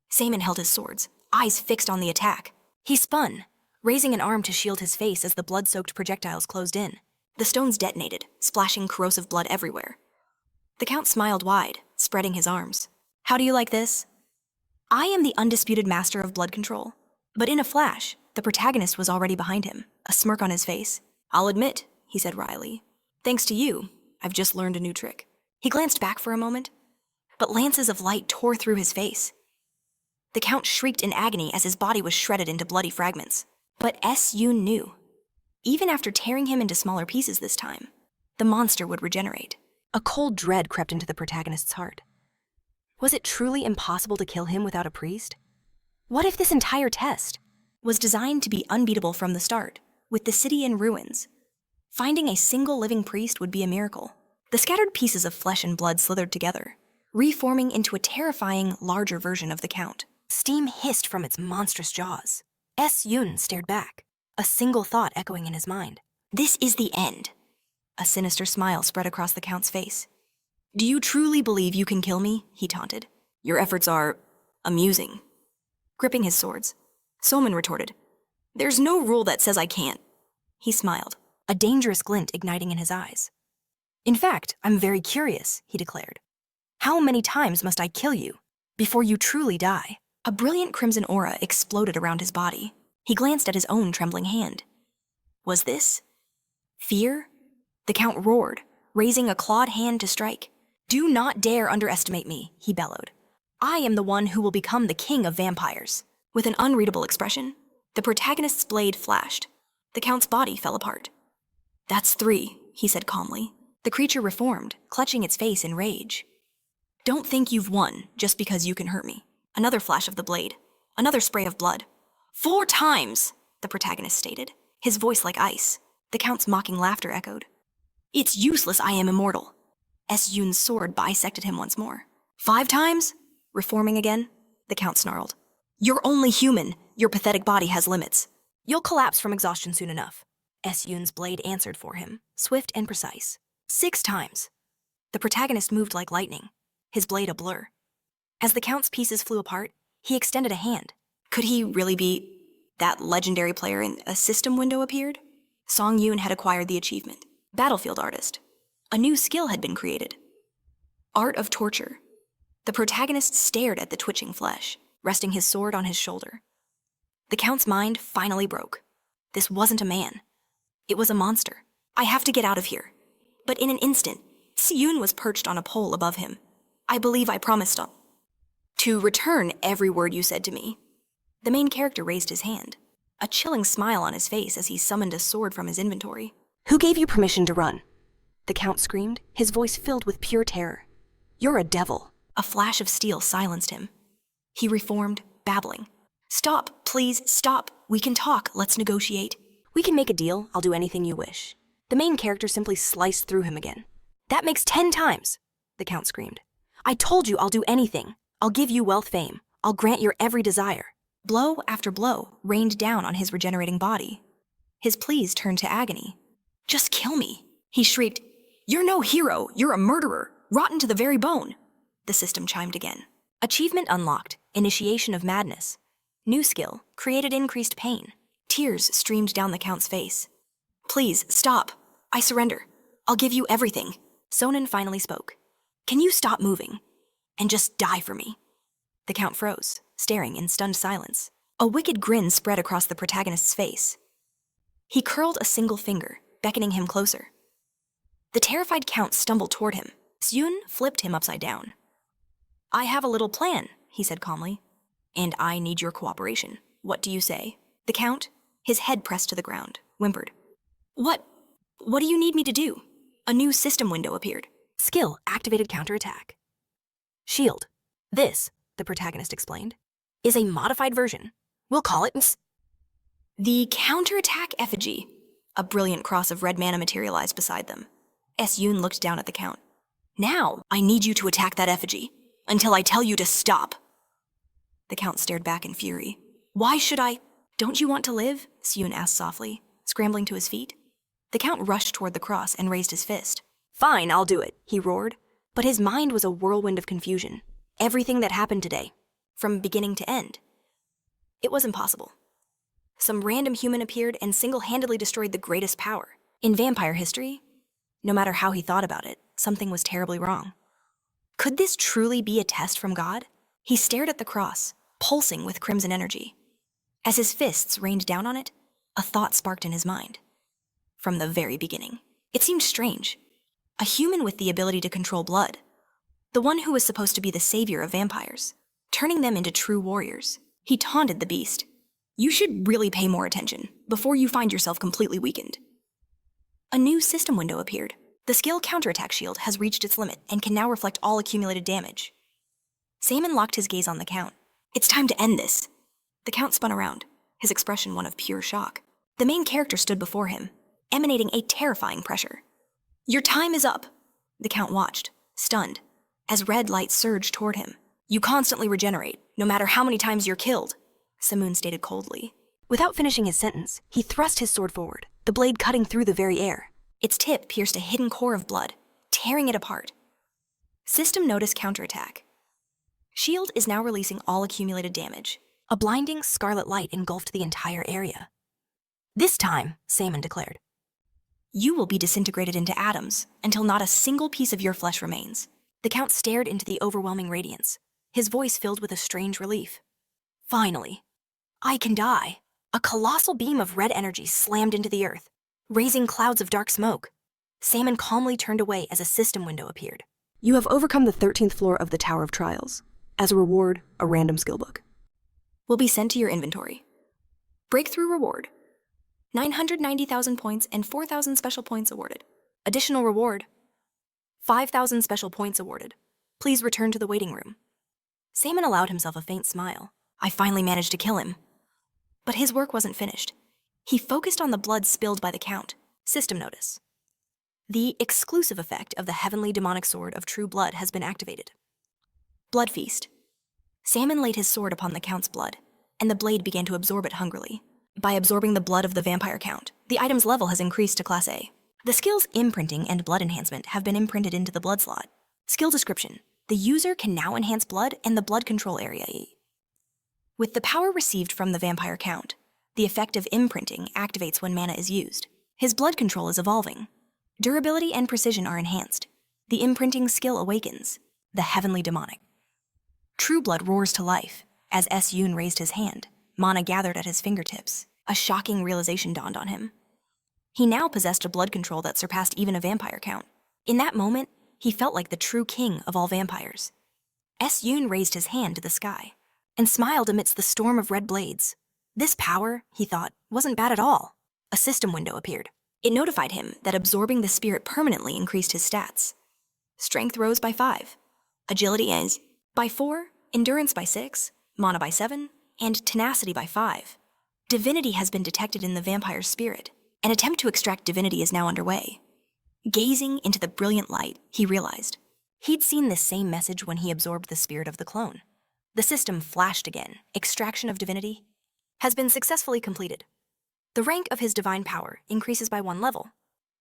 Saman held his swords, eyes fixed on the attack. He spun, raising an arm to shield his face as the blood-soaked projectiles closed in. The stones detonated, splashing corrosive blood everywhere. The Count smiled wide, spreading his arms. "How do you like this? I am the undisputed master of blood control." But in a flash, the protagonist was already behind him, a smirk on his face. "I'll admit," he said wryly, "thanks to you, I've just learned a new trick." He glanced back for a moment, but lances of light tore through his face. The Count shrieked in agony as his body was shredded into bloody fragments. But Yoon knew. Even after tearing him into smaller pieces this time, the monster would regenerate. A cold dread crept into the protagonist's heart. Was it truly impossible to kill him without a priest? What if this entire test was designed to be unbeatable from the start, with the city in ruins? Finding a single living priest would be a miracle. The scattered pieces of flesh and blood slithered together, reforming into a terrifying, larger version of the Count. Steam hissed from its monstrous jaws. Yoon stared back, a single thought echoing in his mind. "This is the end." A sinister smile spread across the Count's face. "Do you truly believe you can kill me?" he taunted. "Your efforts are amusing." Gripping his swords, Soman retorted, "There's no rule that says I can't." He smiled, a dangerous glint igniting in his eyes. "In fact, I'm very curious," he declared. "How many times must I kill you before you truly die?" A brilliant crimson aura exploded around his body. He glanced at his own trembling hand. Was this fear? The Count roared, raising a clawed hand to strike. "Do not dare underestimate me," he bellowed. "I am the one who will become the king of vampires." With an unreadable expression, the protagonist's blade flashed. The Count's body fell apart. "That's 3, he said calmly. The creature reformed, clutching its face in rage. "Don't think you've won just because you can hurt me." Another flash of the blade, another spray of blood. 4 times, the protagonist stated, his voice like ice. The Count's mocking laughter echoed. "It's useless I am immortal." Yoon's sword bisected him once more. 5 times? Reforming again? The Count snarled. "You're only human. Your pathetic body has limits. You'll collapse from exhaustion soon enough." Yoon's blade answered for him, swift and precise. 6 times. The protagonist moved like lightning, his blade a blur. As the Count's pieces flew apart, he extended a hand. Could he really be that legendary player in a system window appeared? Song Yoon had acquired the achievement, Battlefield Artist. A new skill had been created. Art of Torture. The protagonist stared at the twitching flesh, resting his sword on his shoulder. The Count's mind finally broke. This wasn't a man. It was a monster. "I have to get out of here." But in an instant, Yoon was perched on a pole above him. "I believe I promised to return every word you said to me." The main character raised his hand, a chilling smile on his face as he summoned a sword from his inventory.
"Who gave you permission to run?" The Count screamed, his voice filled with pure terror. "You're a devil."
A flash of steel silenced him. He reformed, babbling. "Stop, please, stop. We can talk. Let's negotiate."
"We can make a deal. I'll do anything you wish." The main character simply sliced through him again. "That makes 10 times," the Count screamed. "I told you I'll do anything. I'll give you wealth, fame. I'll grant your every desire."
Blow after blow rained down on his regenerating body. His pleas turned to agony. "Just kill me," he shrieked. "You're no hero. You're a murderer, rotten to the very bone." The system chimed again. Achievement unlocked, initiation of madness. New skill, created increased pain. Tears streamed down the Count's face. "Please, stop. I surrender. I'll give you everything." Sonan finally spoke. "Can you stop moving and just die for me?" The Count froze, staring in stunned silence. A wicked grin spread across the protagonist's face. He curled a single finger, beckoning him closer. The terrified Count stumbled toward him. Yoon flipped him upside down. "I have a little plan," he said calmly, "and I need your cooperation. What do you say?" The Count, his head pressed to the ground, whimpered. What do you need me to do?" A new system window appeared.
Skill, activated counterattack. Shield. This, the protagonist explained, is a modified version. We'll call it
The counterattack effigy. A brilliant cross of red mana materialized beside them. Yoon looked down at the Count. Now, I need you to attack that effigy, until I tell you to stop. The Count stared back in fury. Why should I? Don't you want to live? Yoon asked softly, scrambling to his feet. The Count rushed toward the cross and raised his fist. Fine, I'll do it, he roared. But his mind was a whirlwind of confusion. Everything that happened today, from beginning to end. It was impossible. Some random human appeared and single-handedly destroyed the greatest power. In vampire history, no matter how he thought about it, something was terribly wrong. Could this truly be a test from God? He stared at the cross, pulsing with crimson energy. As his fists rained down on it, a thought sparked in his mind. From the very beginning, it seemed strange. A human with the ability to control blood, the one who was supposed to be the savior of vampires, turning them into true warriors. He taunted the beast. You should really pay more attention before you find yourself completely weakened. A new system window appeared. The skill counterattack shield has reached its limit and can now reflect all accumulated damage. Saman locked his gaze on the Count. It's time to end this. The Count spun around, his expression one of pure shock. The main character stood before him, emanating a terrifying pressure. Your time is up. The Count watched, stunned, as red light surged toward him. You constantly regenerate, no matter how many times you're killed, Samun stated coldly. Without finishing his sentence, he thrust his sword forward, the blade cutting through the very air. Its tip pierced a hidden core of blood, tearing it apart. System notice counterattack. Shield is now releasing all accumulated damage. A blinding scarlet light engulfed the entire area. This time, Saman declared, you will be disintegrated into atoms until not a single piece of your flesh remains. The Count stared into the overwhelming radiance, his voice filled with a strange relief. Finally, I can die. A colossal beam of red energy slammed into the earth, raising clouds of dark smoke. Saman calmly turned away as a system window appeared. You have overcome the 13th floor of the Tower of Trials. As a reward, a random skill book will be sent to your inventory. Breakthrough reward. 990,000 points and 4,000 special points awarded. Additional reward. 5,000 special points awarded. Please return to the waiting room. Saman allowed himself a faint smile. I finally managed to kill him. But his work wasn't finished. He focused on the blood spilled by the Count. System notice. The exclusive effect of the heavenly demonic sword of true blood has been activated. Blood feast. Saman laid his sword upon the Count's blood, and the blade began to absorb it hungrily. By absorbing the blood of the vampire Count, the item's level has increased to Class A. The skills imprinting and blood enhancement have been imprinted into the blood slot. Skill description. The user can now enhance blood and the blood control area. With the power received from the vampire Count, the effect of imprinting activates when mana is used. His blood control is evolving. Durability and precision are enhanced. The imprinting skill awakens. The heavenly demonic. True blood roars to life. As Yoon raised his hand, mana gathered at his fingertips. A shocking realization dawned on him. He now possessed a blood control that surpassed even a vampire Count. In that moment, he felt like the true king of all vampires. Yoon raised his hand to the sky and smiled amidst the storm of red blades. This power, he thought, wasn't bad at all. A system window appeared. It notified him that absorbing the spirit permanently increased his stats. Strength rose by 5, agility is by 4, endurance by 6, mana by 7, and tenacity by 5. Divinity has been detected in the vampire's spirit. An attempt to extract divinity is now underway. Gazing into the brilliant light, he realized he'd seen this same message when he absorbed the spirit of the clone. The system flashed again. Extraction of divinity has been successfully completed. The rank of his divine power increases by 1 level.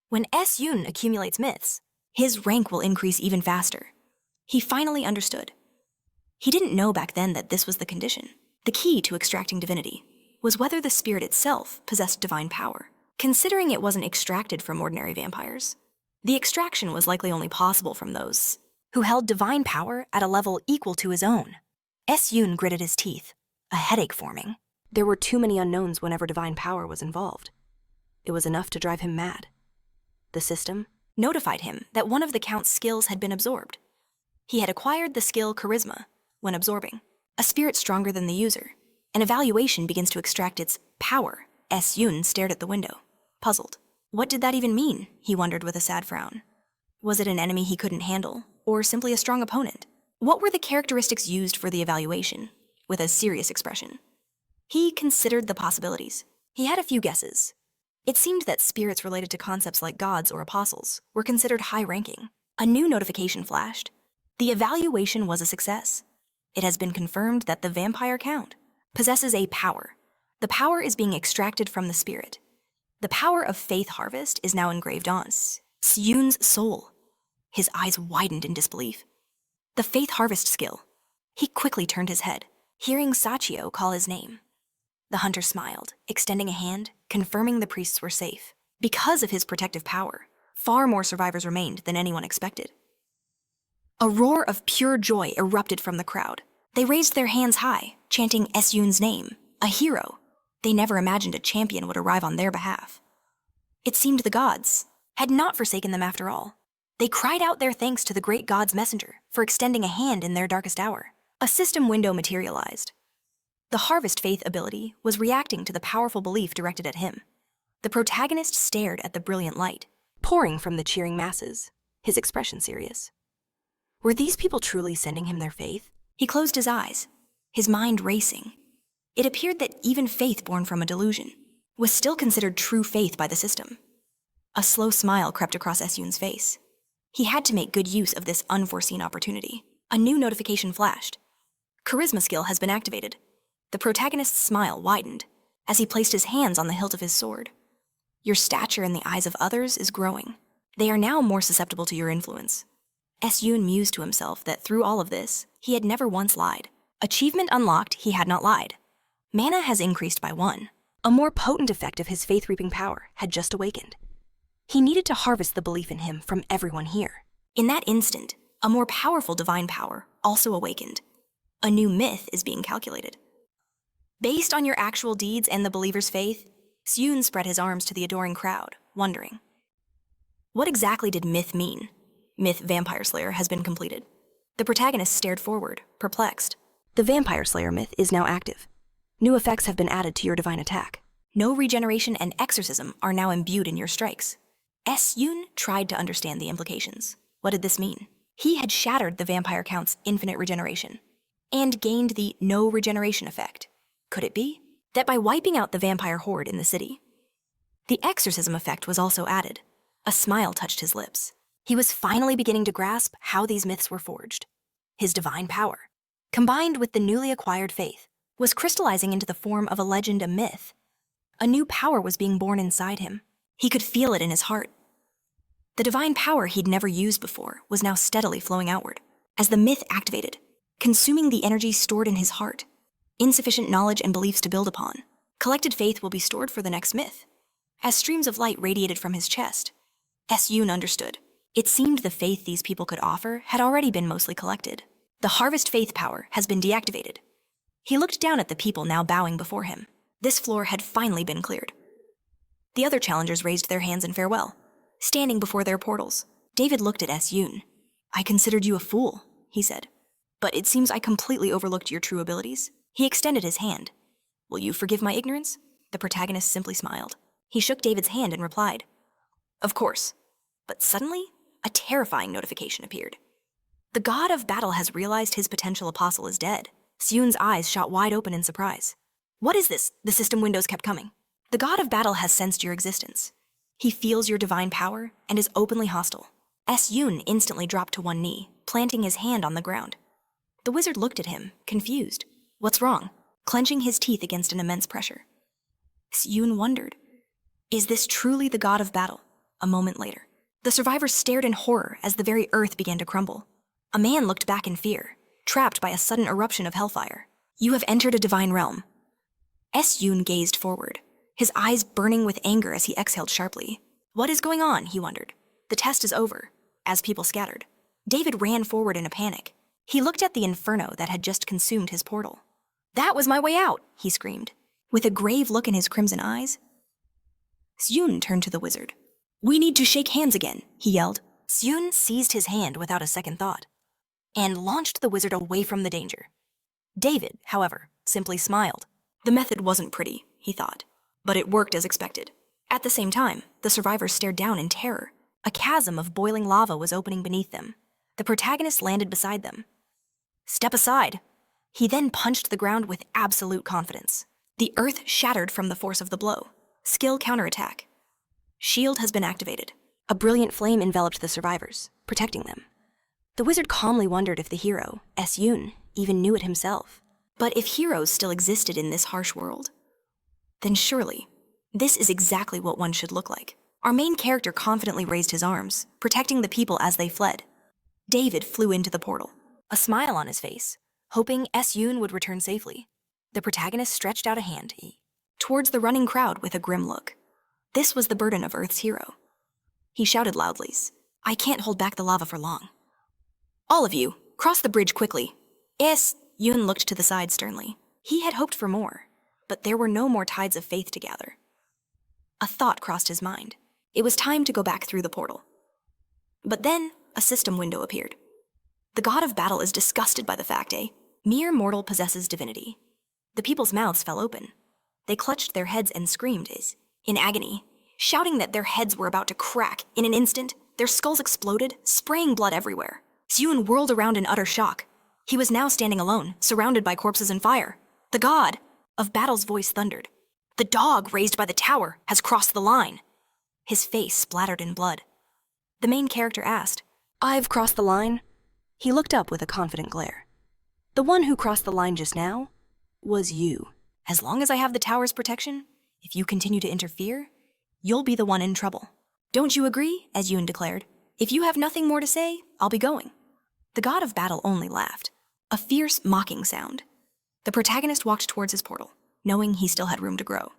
When Yoon accumulates myths, his rank will increase even faster. He finally understood. He didn't know back then that this was the condition. The key to extracting divinity was whether the spirit itself possessed divine power. Considering it wasn't extracted from ordinary vampires, the extraction was likely only possible from those who held divine power at a level equal to his own. Yoon gritted his teeth, a headache forming. There were too many unknowns whenever divine power was involved. It was enough to drive him mad. The system notified him that one of the Count's skills had been absorbed. He had acquired the skill Charisma when absorbing, a spirit stronger than the user. An evaluation begins to extract its power. Yoon stared at the window, puzzled. What did that even mean? He wondered with a sad frown. Was it an enemy he couldn't handle, or simply a strong opponent? What were the characteristics used for the evaluation, with a serious expression? He considered the possibilities. He had a few guesses. It seemed that spirits related to concepts like gods or apostles were considered high-ranking. A new notification flashed. The evaluation was a success. It has been confirmed that the vampire count possesses a power. The power is being extracted from the spirit. The power of faith harvest is now engraved on Yoon's soul. His eyes widened in disbelief. The faith harvest skill. He quickly turned his head, hearing Sachio call his name. The hunter smiled, extending a hand, confirming the priests were safe. Because of his protective power, far more survivors remained than anyone expected. A roar of pure joy erupted from the crowd. They raised their hands high, chanting Yoon's name, a hero. They never imagined a champion would arrive on their behalf. It seemed the gods had not forsaken them after all. They cried out their thanks to the great god's messenger for extending a hand in their darkest hour. A system window materialized. The harvest faith ability was reacting to the powerful belief directed at him. The protagonist stared at the brilliant light, pouring from the cheering masses, his expression serious. Were these people truly sending him their faith? He closed his eyes, his mind racing. It appeared that even faith born from a delusion was still considered true faith by the system. A slow smile crept across Yoon's face. He had to make good use of this unforeseen opportunity. A new notification flashed. Charisma skill has been activated. The protagonist's smile widened as he placed his hands on the hilt of his sword. Your stature in the eyes of others is growing. They are now more susceptible to your influence. Yoon mused to himself that through all of this, he had never once lied. Achievement unlocked, he had not lied. Mana has increased by 1. A more potent effect of his faith-reaping power had just awakened. He needed to harvest the belief in him from everyone here. In that instant, a more powerful divine power also awakened. A new myth is being calculated. Based on your actual deeds and the believer's faith, Yoon spread his arms to the adoring crowd, wondering. What exactly did myth mean? Myth Vampire Slayer has been completed. The protagonist stared forward, perplexed. The Vampire Slayer myth is now active. New effects have been added to your divine attack. No regeneration and exorcism are now imbued in your strikes. Yoon tried to understand the implications. What did this mean? He had shattered the vampire count's infinite regeneration and gained the no regeneration effect. Could it be that by wiping out the vampire horde in the city, the exorcism effect was also added? A smile touched his lips. He was finally beginning to grasp how these myths were forged. His divine power, combined with the newly acquired faith, was crystallizing into the form of a legend, a myth. A new power was being born inside him. He could feel it in his heart. The divine power he'd never used before was now steadily flowing outward. As the myth activated, consuming the energy stored in his heart, insufficient knowledge and beliefs to build upon, collected faith will be stored for the next myth. As streams of light radiated from his chest, Yoon understood. It seemed the faith these people could offer had already been mostly collected. The harvest faith power has been deactivated. He looked down at the people now bowing before him. This floor had finally been cleared. The other challengers raised their hands in farewell, standing before their portals. David looked at Yoon. I considered you a fool, he said. But it seems I completely overlooked your true abilities. He extended his hand. Will you forgive my ignorance? The protagonist simply smiled. He shook David's hand and replied, Of course. But suddenly, a terrifying notification appeared. The god of battle has realized his potential apostle is dead. Yoon's eyes shot wide open in surprise. What is this? The system windows kept coming. The god of battle has sensed your existence. He feels your divine power and is openly hostile. Yoon instantly dropped to one knee, planting his hand on the ground. The wizard looked at him, confused. What's wrong? Clenching his teeth against an immense pressure. Yoon wondered. Is this truly the god of battle? A moment later, the survivors stared in horror as the very earth began to crumble. A man looked back in fear, trapped by a sudden eruption of hellfire. You have entered a divine realm. Yoon gazed forward, his eyes burning with anger as he exhaled sharply. What is going on? He wondered. The test is over, as people scattered. David ran forward in a panic. He looked at the inferno that had just consumed his portal. That was my way out, he screamed. With a grave look in his crimson eyes, Yoon turned to the wizard. We need to shake hands again, he yelled. Yoon seized his hand without a second thought and launched the wizard away from the danger. David, however, simply smiled. The method wasn't pretty, he thought, but it worked as expected. At the same time, the survivors stared down in terror. A chasm of boiling lava was opening beneath them. The protagonist landed beside them. "Step aside." He then punched the ground with absolute confidence. The earth shattered from the force of the blow. Skill counterattack. Shield has been activated.
A brilliant flame enveloped the survivors, protecting them. The wizard calmly wondered if the hero, Yoon, even knew it himself.
But if heroes still existed in this harsh world, then surely this is exactly what one should look like. Our main character confidently raised his arms, protecting the people as they fled. David flew into the portal, a smile on his face, hoping Yoon would return safely. The protagonist stretched out a hand towards the running crowd with a grim look. This was the burden of Earth's hero. He shouted loudly, "I can't hold back the lava for long. All of you, cross the bridge quickly." Yoon looked to the side sternly. He had hoped for more, but there were no more tides of faith to gather. A thought crossed his mind. It was time to go back through the portal. But then, a system window appeared. The god of battle is disgusted by the fact a mere mortal possesses divinity. The people's mouths fell open. They clutched their heads and screamed in agony, shouting that their heads were about to crack. In an instant, their skulls exploded, spraying blood everywhere. Yoon whirled around in utter shock. He was now standing alone, surrounded by corpses and fire. The god of battle's voice thundered. "The dog raised by the tower has crossed the line." His face splattered in blood. The main character asked,
"I've crossed the line?" He looked up with a confident glare. "The one who crossed the line just now was you."
"As long as I have the tower's protection, if you continue to interfere, you'll be the one in trouble." "Don't you agree?" as Yoon declared. "If you have nothing more to say, I'll be going." The god of battle only laughed, a fierce, mocking sound. The protagonist walked towards his portal, knowing he still had room to grow.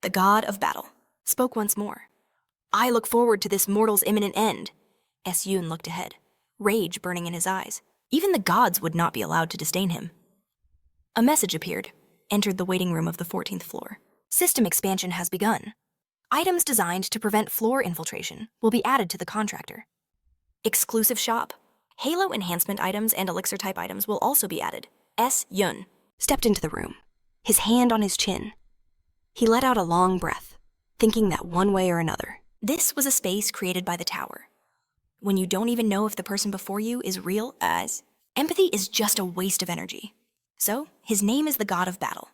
The god of battle spoke once more. "I look forward to this mortal's imminent end." Yoon looked ahead, rage burning in his eyes. Even the gods would not be allowed to disdain him. A message appeared, entered the waiting room of the 14th floor. "System expansion has begun. Items designed to prevent floor infiltration will be added to the contractor. Exclusive shop. Halo enhancement items and elixir-type items will also be added. Yoon
Stepped into the room, his hand on his chin. He let out a long breath, thinking that one way or another.
This was a space created by the tower. When you don't even know if the person before you is real, as empathy is just a waste of energy. So, his name is the god of battle.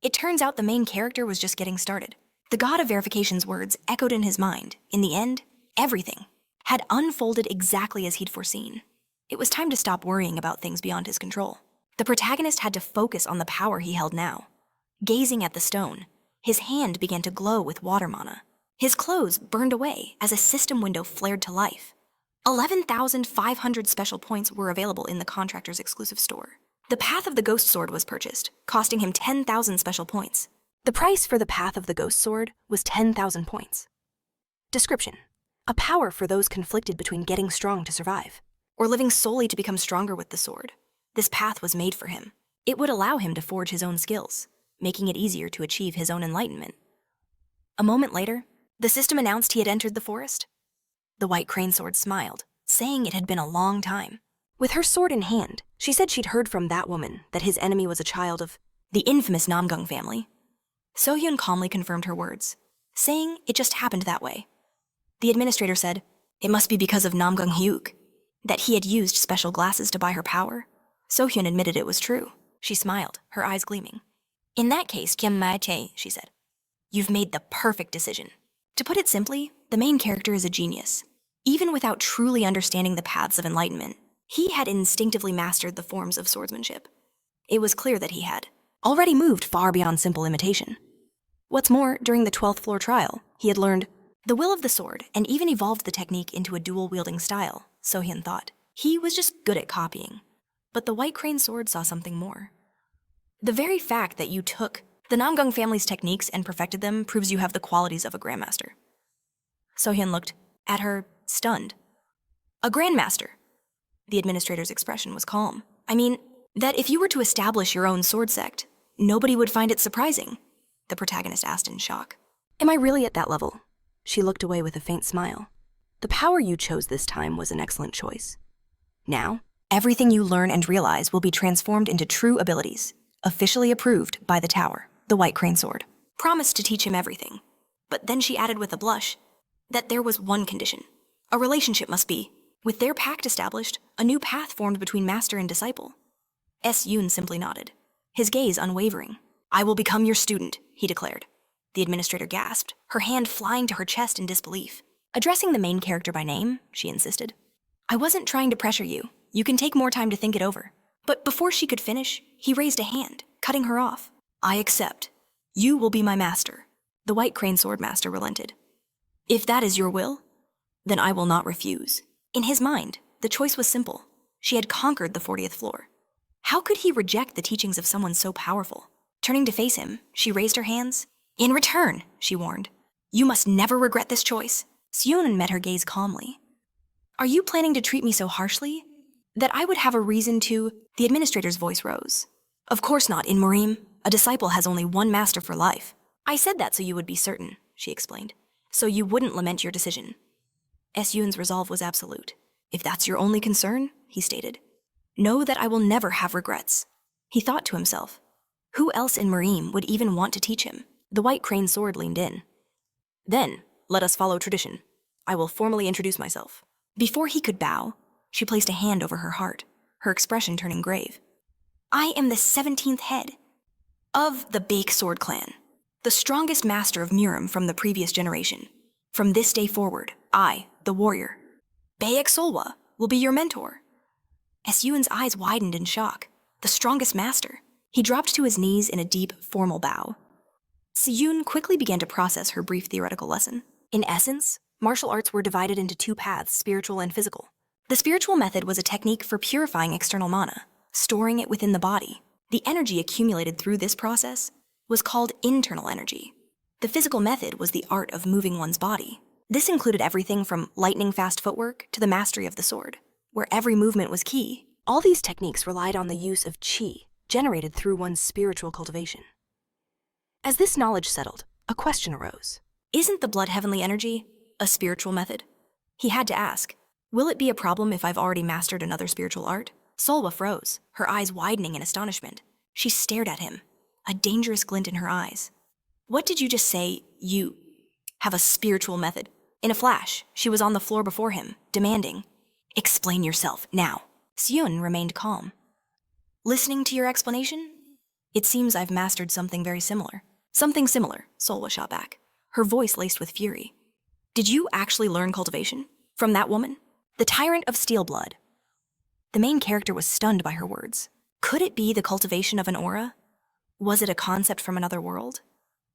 It turns out the main character was just getting started. The god of verification's words echoed in his mind. In the end, everything had unfolded exactly as he'd foreseen. It was time to stop worrying about things beyond his control. The protagonist had to focus on the power he held now. Gazing at the stone, his hand began to glow with water mana. His clothes burned away as a system window flared to life. 11,500 special points were available in the contractor's exclusive store. The Path of the Ghost Sword was purchased, costing him 10,000 special points.
The price for the Path of the Ghost Sword was 10,000 points. Description: a power for those conflicted between getting strong to survive
or living solely to become stronger with the sword. This path was made for him. It would allow him to forge his own skills, making it easier to achieve his own enlightenment. A moment later, the system announced he had entered the forest. The white crane sword smiled, saying it had been a long time.
With her sword in hand, she said she'd heard from that woman that his enemy was a child of
the infamous Namgung family. Sohyun calmly confirmed her words, saying it just happened that way. The administrator said, "It must be because of Namgung Hyuk, that he had used special glasses to buy her power." Sohyun admitted it was true. She smiled, her eyes gleaming. "In that case, Kim Mae-che," she said, "you've made the perfect decision." To put it simply, the main character is a genius. Even without truly understanding the paths of enlightenment, he had instinctively mastered the forms of swordsmanship. It was clear that he had already moved far beyond simple imitation. What's more, during the 12th floor trial, he had learned the will of the sword and even evolved the technique into a dual-wielding style, Sohyun thought. He was just good at copying. But the White Crane sword saw something more. The very fact that you took the Namgung family's techniques and perfected them proves you have the qualities of a grandmaster. Sohyun looked at her, stunned. A grandmaster? The administrator's expression was calm. "I mean, that if you were to establish your own sword sect, nobody would find it surprising?" the protagonist asked in shock.
"Am I really at that level?" She looked away with a faint smile. "The power you chose this time was an excellent choice. Now,
everything you learn and realize will be transformed into true abilities, officially approved by the tower," the White Crane sword promised to teach him everything. But then she added with a blush that there was one condition. A relationship must be. With their pact established, a new path formed between master and disciple. Yoon simply nodded, his gaze unwavering. I will become your student, he declared. The administrator gasped, her hand flying to her chest in disbelief. Addressing the main character by name, she insisted. I wasn't trying to pressure you. You can take more time to think it over. But before she could finish, he raised a hand, cutting her off. I accept. You will be my master. The White Crane Sword Master relented. If that is your will, then I will not refuse. In his mind, the choice was simple. She had conquered the 40th floor. How could he reject the teachings of someone so powerful? Turning to face him, she raised her hands. In return, she warned, you must never regret this choice. Sonan met her gaze calmly. Are you planning to treat me so harshly? That I would have a reason to... The administrator's voice rose. Of course not, in Morim. A disciple has only one master for life. I said that so you would be certain, she explained. So you wouldn't lament your decision. Yoon's resolve was absolute. If that's your only concern, he stated, know that I will never have regrets. He thought to himself, who else in Morim would even want to teach him? The White Crane Sword leaned in. Then, let us follow tradition. I will formally introduce myself. Before he could bow, she placed a hand over her heart, her expression turning grave. I am the 17th head of the Bake Sword Clan, the strongest master of Murim from the previous generation. From this day forward, I, the warrior, Baek Solwa, will be your mentor. Yoon's eyes widened in shock. The strongest master. He dropped to his knees in a deep, formal bow. Yoon quickly began to process her brief theoretical lesson. In essence, martial arts were divided into two paths, spiritual and physical. The spiritual method was a technique for purifying external mana, storing it within the body. The energy accumulated through this process was called internal energy. The physical method was the art of moving one's body. This included everything from lightning-fast footwork to the mastery of the sword, where every movement was key.
All these techniques relied on the use of qi, generated through one's spiritual cultivation. As this knowledge settled, a question arose.
Isn't the blood heavenly energy a spiritual method? He had to ask, will it be a problem if I've already mastered another spiritual art? Solwa froze, her eyes widening in astonishment. She stared at him, a dangerous glint in her eyes. What did you just say, you have a spiritual method? In a flash, she was on the floor before him, demanding, explain yourself, now. Yoon remained calm. Listening to your explanation, it seems I've mastered something very similar. Something similar, Solwa shot back, her voice laced with fury. Did you actually learn cultivation? From that woman? The tyrant of steel blood. The main character was stunned by her words. Could it be the cultivation of an aura? Was it a concept from another world?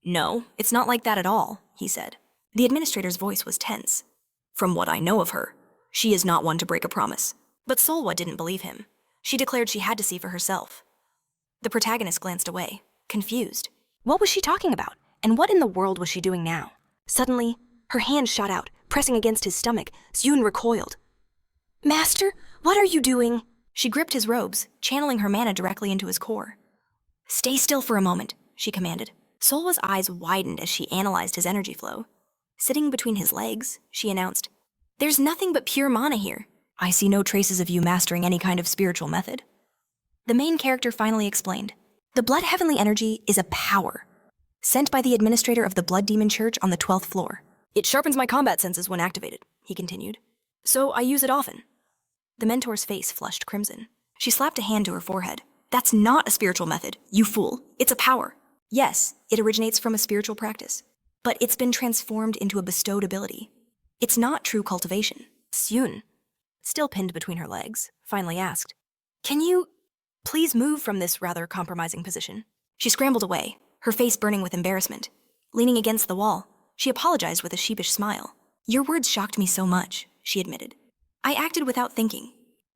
No, it's not like that at all, he said. The administrator's voice was tense. From what I know of her, she is not one to break a promise. But Solwa didn't believe him. She declared she had to see for herself. The protagonist glanced away, confused.
What was she talking about? And what in the world was she doing now? Suddenly, her hand shot out, pressing against his stomach. Yoon recoiled. Master, what are you doing?
She gripped his robes, channeling her mana directly into his core. Stay still for a moment, she commanded. Solwa's eyes widened as she analyzed his energy flow. Sitting between his legs, she announced, there's nothing but pure mana here. I see no traces of you mastering any kind of spiritual method. The main character finally explained, the blood heavenly energy is a power, sent by the administrator of the Blood Demon Church on the 12th floor. It sharpens my combat senses when activated, he continued. So I use it often. The mentor's face flushed crimson. She slapped a hand to her forehead. That's not a spiritual method, you fool. It's a power. Yes, it originates from a spiritual practice, but it's been transformed into a bestowed ability. It's not true cultivation. Yoon, still pinned between her legs, finally asked, can you please move from this rather compromising position? She scrambled away, her face burning with embarrassment. Leaning against the wall, she apologized with a sheepish smile. Your words shocked me so much, she admitted. I acted without thinking.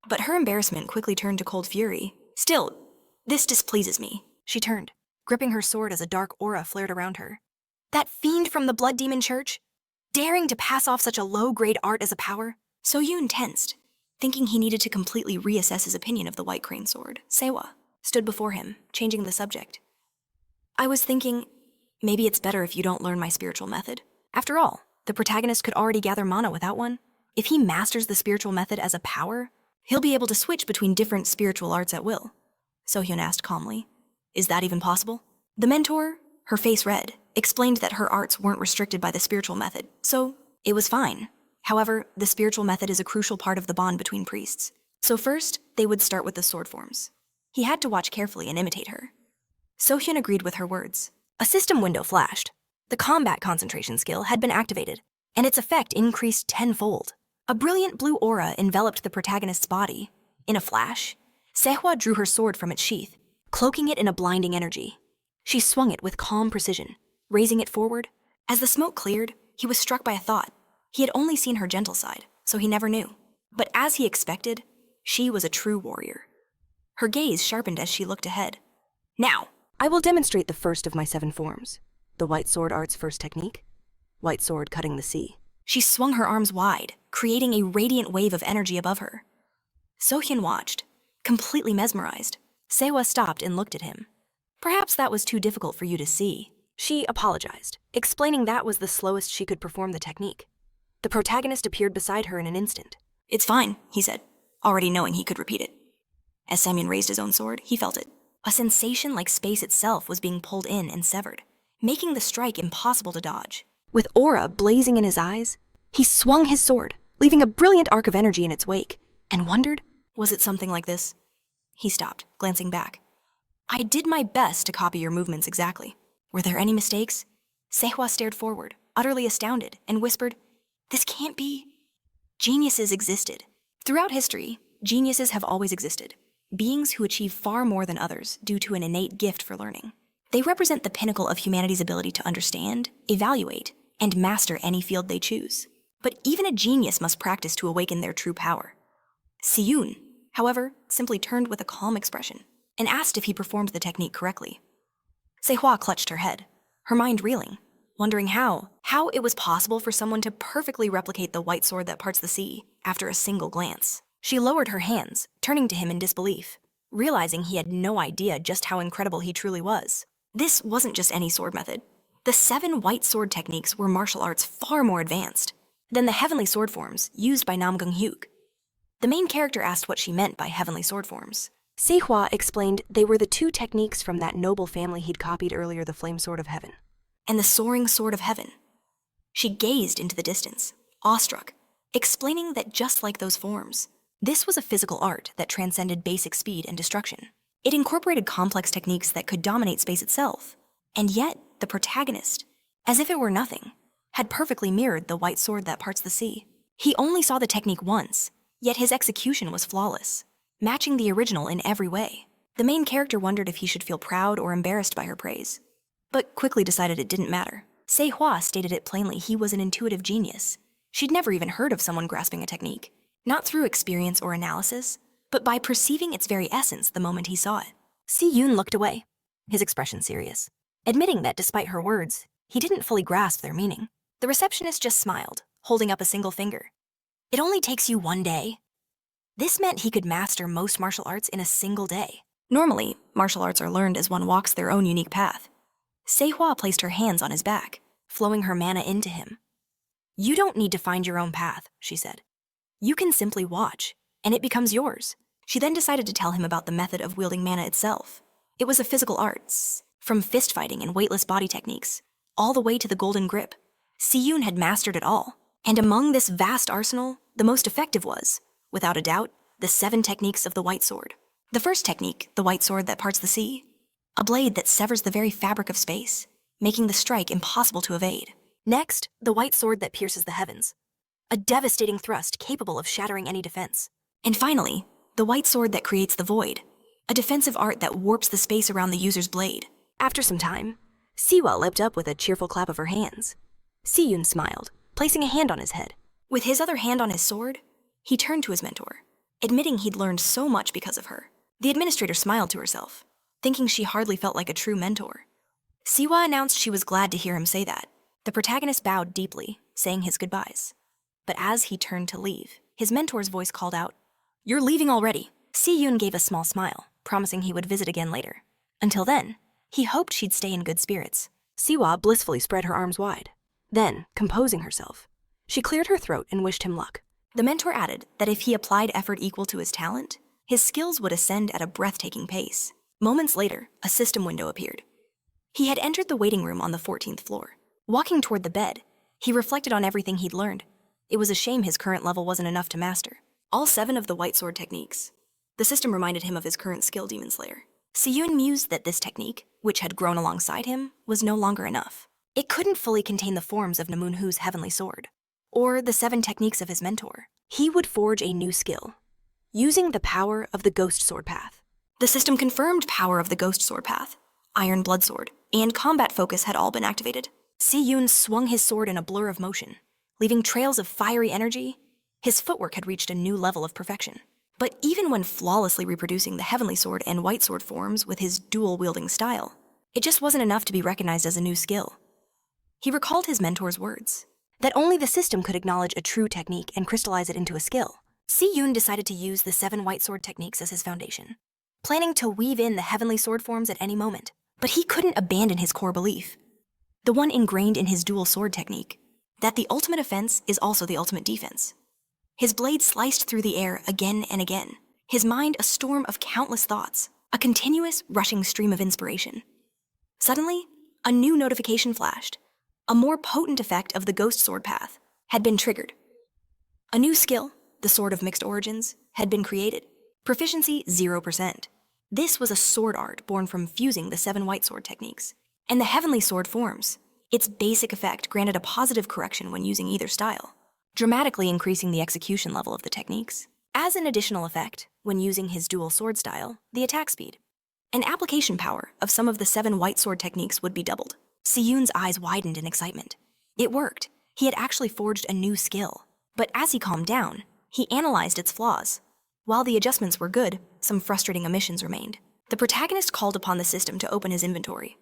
But her embarrassment quickly turned to cold fury. Still, this displeases me. She turned, gripping her sword as a dark aura flared around her. That fiend from the Blood Demon Church? Daring to pass off such a low-grade art as a power? So Yoon tensed, thinking he needed to completely reassess his opinion of the White Crane Sword. Sewa stood before him, changing the subject. I was thinking, maybe it's better if you don't learn my spiritual method. After all, the protagonist could already gather mana without one. If he masters the spiritual method as a power, he'll be able to switch between different spiritual arts at will. Sohyun asked calmly, is that even possible? The mentor, her face red, explained that her arts weren't restricted by the spiritual method, so it was fine. However, the spiritual method is a crucial part of the bond between priests. So first, they would start with the sword forms. He had to watch carefully and imitate her. Sohyun agreed with her words. A system window flashed. The combat concentration skill had been activated, and its effect increased tenfold. A brilliant blue aura enveloped the protagonist's body. In a flash, Sehwa drew her sword from its sheath, cloaking it in a blinding energy. She swung it with calm precision, raising it forward. As the smoke cleared, he was struck by a thought. He had only seen her gentle side, so he never knew. But as he expected, she was a true warrior. Her gaze sharpened as she looked ahead. Now!
I will demonstrate the first of my 7 forms. The white sword art's first technique. White sword cutting the sea.
She swung her arms wide, creating a radiant wave of energy above her. Sohyun watched, completely mesmerized. Sehwa stopped and looked at him. Perhaps that was too difficult for you to see. She apologized, explaining that was the slowest she could perform the technique. The protagonist appeared beside her in an instant. It's fine, he said, already knowing he could repeat it. As Samyun raised his own sword, he felt it. A sensation like space itself was being pulled in and severed, making the strike impossible to dodge. With aura blazing in his eyes, he swung his sword, leaving a brilliant arc of energy in its wake, and wondered, was it something like this? He stopped, glancing back. I did my best to copy your movements exactly. Were there any mistakes? Sehwa stared forward, utterly astounded, and whispered, this can't be. Geniuses existed. Throughout history, geniuses have always existed. Beings who achieve far more than others due to an innate gift for learning. They represent the pinnacle of humanity's ability to understand, evaluate, and master any field they choose. But even a genius must practice to awaken their true power. Siyun, however, simply turned with a calm expression and asked if he performed the technique correctly. Sehwa clutched her head, her mind reeling, wondering how it was possible for someone to perfectly replicate the white sword that parts the sea after a single glance. She lowered her hands, turning to him in disbelief, realizing he had no idea just how incredible he truly was. This wasn't just any sword method. The 7 white sword techniques were martial arts far more advanced than the heavenly sword forms used by Nam Gung-hyuk. The main character asked what she meant by heavenly sword forms. Sehwa explained they were the 2 techniques from that noble family he'd copied earlier, the flame sword of heaven and the soaring sword of heaven. She gazed into the distance, awestruck, explaining that just like those forms, this was a physical art that transcended basic speed and destruction. It incorporated complex techniques that could dominate space itself. And yet, the protagonist, as if it were nothing, had perfectly mirrored the white sword that parts the sea. He only saw the technique once, yet his execution was flawless, matching the original in every way. The main character wondered if he should feel proud or embarrassed by her praise, but quickly decided it didn't matter. Sehwa stated it plainly he was an intuitive genius. She'd never even heard of someone grasping a technique, not through experience or analysis, but by perceiving its very essence the moment he saw it. Si-yoon looked away, his expression serious, admitting that despite her words, he didn't fully grasp their meaning. The receptionist just smiled, holding up a single finger. It only takes you 1 day. This meant he could master most martial arts in a single day. Normally, martial arts are learned as one walks their own unique path. Sehwa placed her hands on his back, flowing her mana into him. You don't need to find your own path, she said. You can simply watch, and it becomes yours. She then decided to tell him about the method of wielding mana itself. It was a physical art, from fist fighting and weightless body techniques, all the way to the golden grip. Si-yoon had mastered it all. And among this vast arsenal, the most effective was, without a doubt, the 7 techniques of the white sword. The first technique, the white sword that parts the sea, a blade that severs the very fabric of space, making the strike impossible to evade. Next, the white sword that pierces the heavens, a devastating thrust capable of shattering any defense. And finally, the white sword that creates the void, a defensive art that warps the space around the user's blade. After some time, Siwa leapt up with a cheerful clap of her hands. Si-yoon smiled, placing a hand on his head. With his other hand on his sword, he turned to his mentor, admitting he'd learned so much because of her. The administrator smiled to herself, thinking she hardly felt like a true mentor. Siwa announced she was glad to hear him say that. The protagonist bowed deeply, saying his goodbyes. But as he turned to leave, his mentor's voice called out, "You're leaving already." Si-yoon gave a small smile, promising he would visit again later. Until then, he hoped she'd stay in good spirits. Siwa blissfully spread her arms wide. Then, composing herself, she cleared her throat and wished him luck. The mentor added that if he applied effort equal to his talent, his skills would ascend at a breathtaking pace. Moments later, a system window appeared. He had entered the waiting room on the 14th floor. Walking toward the bed, he reflected on everything he'd learned. It was a shame his current level wasn't enough to master all 7 of the white sword techniques. The system reminded him of his current skill, Demon Slayer. Siyun mused that this technique, which had grown alongside him, was no longer enough. It couldn't fully contain the forms of Namunhu's heavenly sword, or the 7 techniques of his mentor. He would forge a new skill, using the power of the Ghost Sword Path. The system confirmed power of the Ghost Sword Path. Iron Blood Sword and Combat Focus had all been activated. Siyun swung his sword in a blur of motion, leaving trails of fiery energy. His footwork had reached a new level of perfection. But even when flawlessly reproducing the Heavenly Sword and White Sword forms with his dual-wielding style, it just wasn't enough to be recognized as a new skill. He recalled his mentor's words, that only the system could acknowledge a true technique and crystallize it into a skill. Siyun decided to use the 7 white sword techniques as his foundation, planning to weave in the heavenly sword forms at any moment. But he couldn't abandon his core belief, the one ingrained in his dual sword technique, that the ultimate offense is also the ultimate defense. His blade sliced through the air again and again, his mind a storm of countless thoughts, a continuous rushing stream of inspiration. Suddenly, a new notification flashed. A more potent effect of the Ghost Sword Path had been triggered. A new skill, the Sword of Mixed Origins, had been created. Proficiency 0%. This was a sword art born from fusing the 7 white sword techniques and the heavenly sword forms. Its basic effect granted a positive correction when using either style, dramatically increasing the execution level of the techniques. As an additional effect, when using his dual sword style, the attack speed and application power of some of the 7 white sword techniques would be doubled. Siyun's eyes widened in excitement. It worked. He had actually forged a new skill. But as he calmed down, he analyzed its flaws. While the adjustments were good, some frustrating omissions remained. The protagonist called upon the system to open his inventory.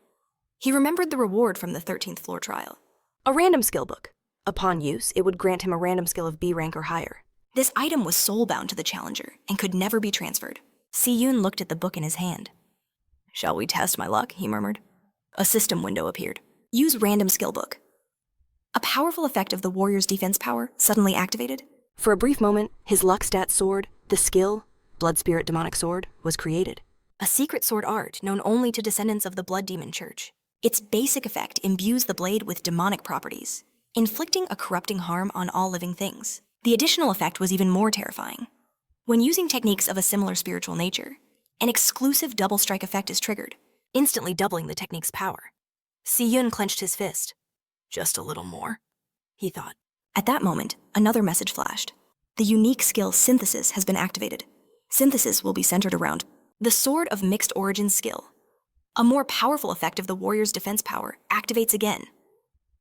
He remembered the reward from the 13th floor trial.
A random skill book. Upon use, it would grant him a random skill of B rank or higher.
This item was soul-bound to the challenger and could never be transferred. Siyun looked at the book in his hand. "Shall we test my luck?" he murmured. A system window appeared. Use random skill book. A powerful effect of the warrior's defense power suddenly activated.
For a brief moment, his luck stat sword, the skill, Blood Spirit Demonic Sword, was created.
A secret sword art known only to descendants of the Blood Demon Church. Its basic effect imbues the blade with demonic properties, inflicting a corrupting harm on all living things. The additional effect was even more terrifying. When using techniques of a similar spiritual nature, an exclusive double strike effect is triggered, instantly doubling the technique's power. Siyun clenched his fist. "Just a little more," he thought. At that moment, another message flashed. The unique skill Synthesis has been activated. Synthesis will be centered around the Sword of Mixed Origins skill. A more powerful effect of the warrior's defense power activates again.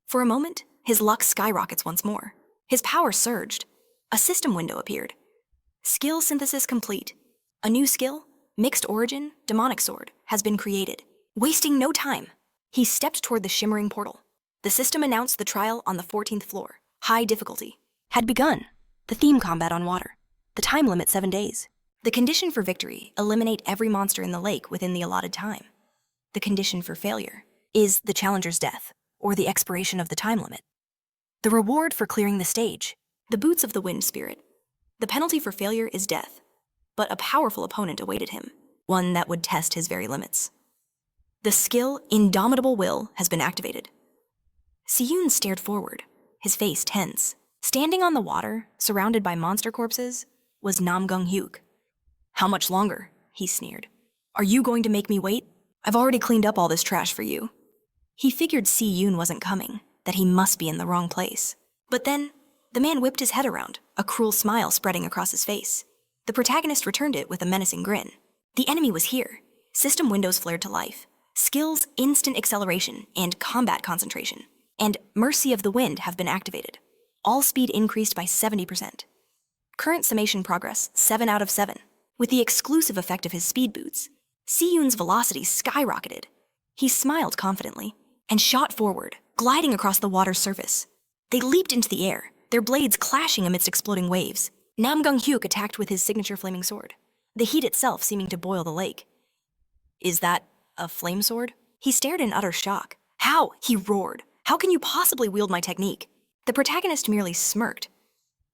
For a moment, his luck skyrockets once more. His power surged. A system window appeared. Skill synthesis complete. A new skill, Mixed Origin, Demonic Sword, has been created. Wasting no time, he stepped toward the shimmering portal. The system announced the trial on the 14th floor, high difficulty, had begun. The theme combat on water. The time limit 7 days. The condition for victory, eliminate every monster in the lake within the allotted time. The condition for failure is the challenger's death, or the expiration of the time limit. The reward for clearing the stage, the boots of the wind spirit. The penalty for failure is death, but a powerful opponent awaited him, one that would test his very limits. The skill Indomitable Will has been activated. Siyun stared forward, his face tense. Standing on the water, surrounded by monster corpses, was Namgung Hyuk. "How much longer?" he sneered. "Are you going to make me wait? I've already cleaned up all this trash for you." He figured Siyun wasn't coming, that he must be in the wrong place. But then, the man whipped his head around, a cruel smile spreading across his face. The protagonist returned it with a menacing grin. The enemy was here. System windows flared to life. Skills Instant Acceleration and Combat Concentration, and Mercy of the Wind have been activated. All speed increased by 70%. Current summation progress, 7 out of 7. With the exclusive effect of his speed boots, Siyun's velocity skyrocketed. He smiled confidently and shot forward, gliding across the water's surface. They leaped into the air, their blades clashing amidst exploding waves. Namgung Hyuk attacked with his signature flaming sword, the heat itself seeming to boil the lake. "Is that a flame sword?" He stared in utter shock. "How?" he roared. "How can you possibly wield my technique?" The protagonist merely smirked.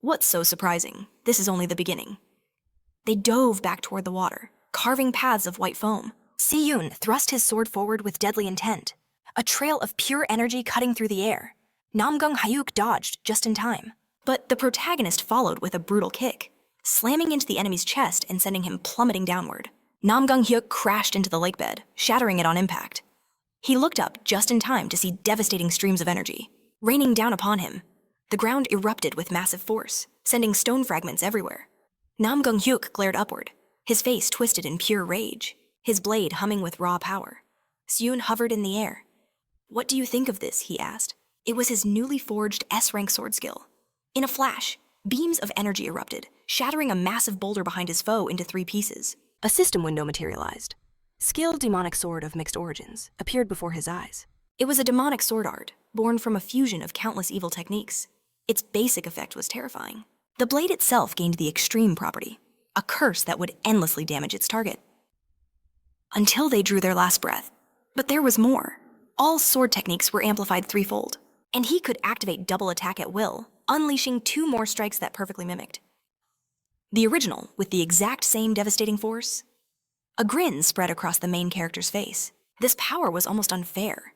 "What's so surprising? This is only the beginning." They dove back toward the water, carving paths of white foam. Siyun thrust his sword forward with deadly intent, a trail of pure energy cutting through the air. Namgung Hyuk dodged just in time. But the protagonist followed with a brutal kick, slamming into the enemy's chest and sending him plummeting downward. Nam Gung-hyuk crashed into the lake bed, shattering it on impact. He looked up just in time to see devastating streams of energy, raining down upon him. The ground erupted with massive force, sending stone fragments everywhere. Nam Gung-hyuk glared upward, his face twisted in pure rage, his blade humming with raw power. Seon hovered in the air. "What do you think of this?" he asked. It was his newly forged S-rank sword skill. In a flash, beams of energy erupted, shattering a massive boulder behind his foe into 3 pieces.
A system window materialized. Skilled demonic sword of mixed origins appeared before his eyes.
It was a demonic sword art, born from a fusion of countless evil techniques. Its basic effect was terrifying. The blade itself gained the extreme property, a curse that would endlessly damage its target. Until they drew their last breath. But there was more. All sword techniques were amplified 3-fold, and he could activate double attack at will, unleashing 2 more strikes that perfectly mimicked the original with the exact same devastating force. A grin spread across the main character's face. This power was almost unfair.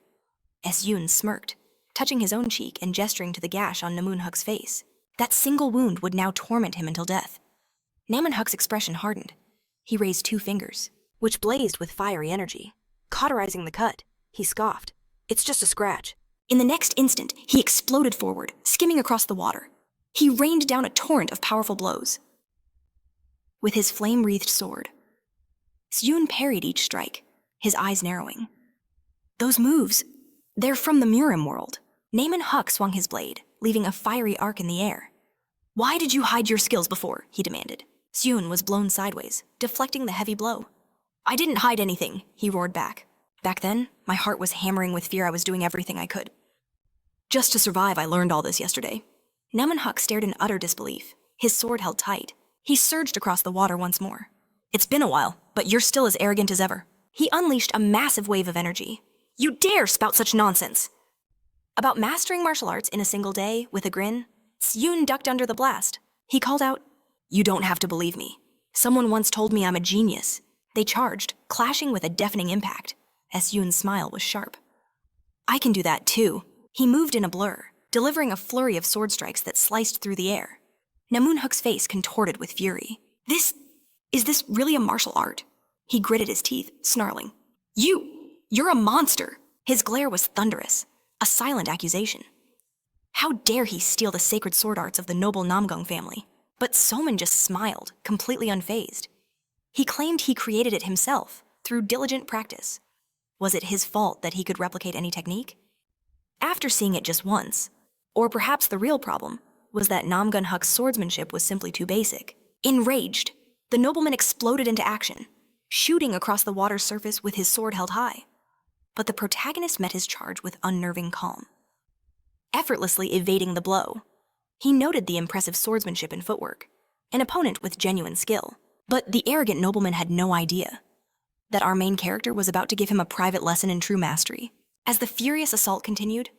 Yoon smirked, touching his own cheek and gesturing to the gash on Namun-huk's face. That single wound would now torment him until death. Namun-huk's expression hardened. He raised 2 fingers,
which blazed with fiery energy. Cauterizing the cut, he scoffed. "It's just a scratch."
In the next instant, he exploded forward, skimming across the water. He rained down a torrent of powerful blows. With his flame-wreathed sword, Seon parried each strike, his eyes narrowing. Those moves, they're from the Murim world. Namun-huk swung his blade, leaving a fiery arc in the air. "Why did you hide your skills before?" he demanded. Seon was blown sideways, deflecting the heavy blow. "I didn't hide anything," he roared back. "Back then, my heart was hammering with fear I was doing everything I could. Just to survive, I learned all this yesterday." Namun-huk stared in utter disbelief, his sword held tight. He surged across the water once more. "It's been a while, but you're still as arrogant as ever." He unleashed a massive wave of energy. "You dare spout such nonsense!" About mastering martial arts in a single day, with a grin, Seon ducked under the blast. He called out, "You don't have to believe me. Someone once told me I'm a genius." They charged, clashing with a deafening impact. Seon's smile was sharp. "I can do that too." He moved in a blur, delivering a flurry of sword strikes that sliced through the air. Namun-huk's face contorted with fury. Is this really a martial art?" He gritted his teeth, snarling. You're a monster!" His glare was thunderous, a silent accusation. How dare he steal the sacred sword arts of the noble Namgung family? But Soman just smiled, completely unfazed. He claimed he created it himself, through diligent practice. Was it his fault that he could replicate any technique? After seeing it just once, or perhaps the real problem, was that Nam Gun-huk's swordsmanship was simply too basic. Enraged, the nobleman exploded into action, shooting across the water's surface with his sword held high. But the protagonist met his charge with unnerving calm, effortlessly evading the blow. He noted the impressive swordsmanship and footwork, an opponent with genuine skill. But the arrogant nobleman had no idea that our main character was about to give him a private lesson in true mastery. As the furious assault continued,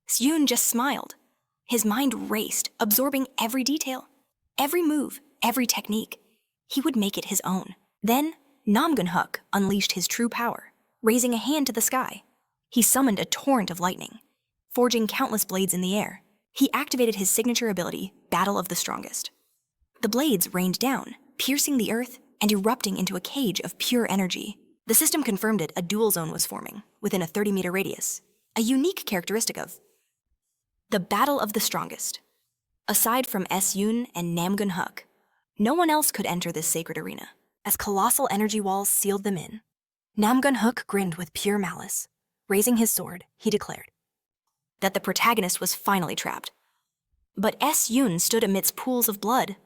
Seon just smiled. His mind raced, absorbing every detail, every move, every technique. He would make it his own. Then, Nam Gun-huk unleashed his true power, raising a hand to the sky. He summoned a torrent of lightning, forging countless blades in the air. He activated his signature ability, Battle of the Strongest. The blades rained down, piercing the earth and erupting into a cage of pure energy. The system confirmed it, a dual zone was forming, within a 30-meter radius, a unique characteristic of the Battle of the Strongest. Aside from Yoon and Nam Gun-huk, no one else could enter this sacred arena, as colossal energy walls sealed them in. Nam Gun-huk grinned with pure malice. Raising his sword, he declared that the protagonist was finally trapped. But Yoon stood amidst pools of blood,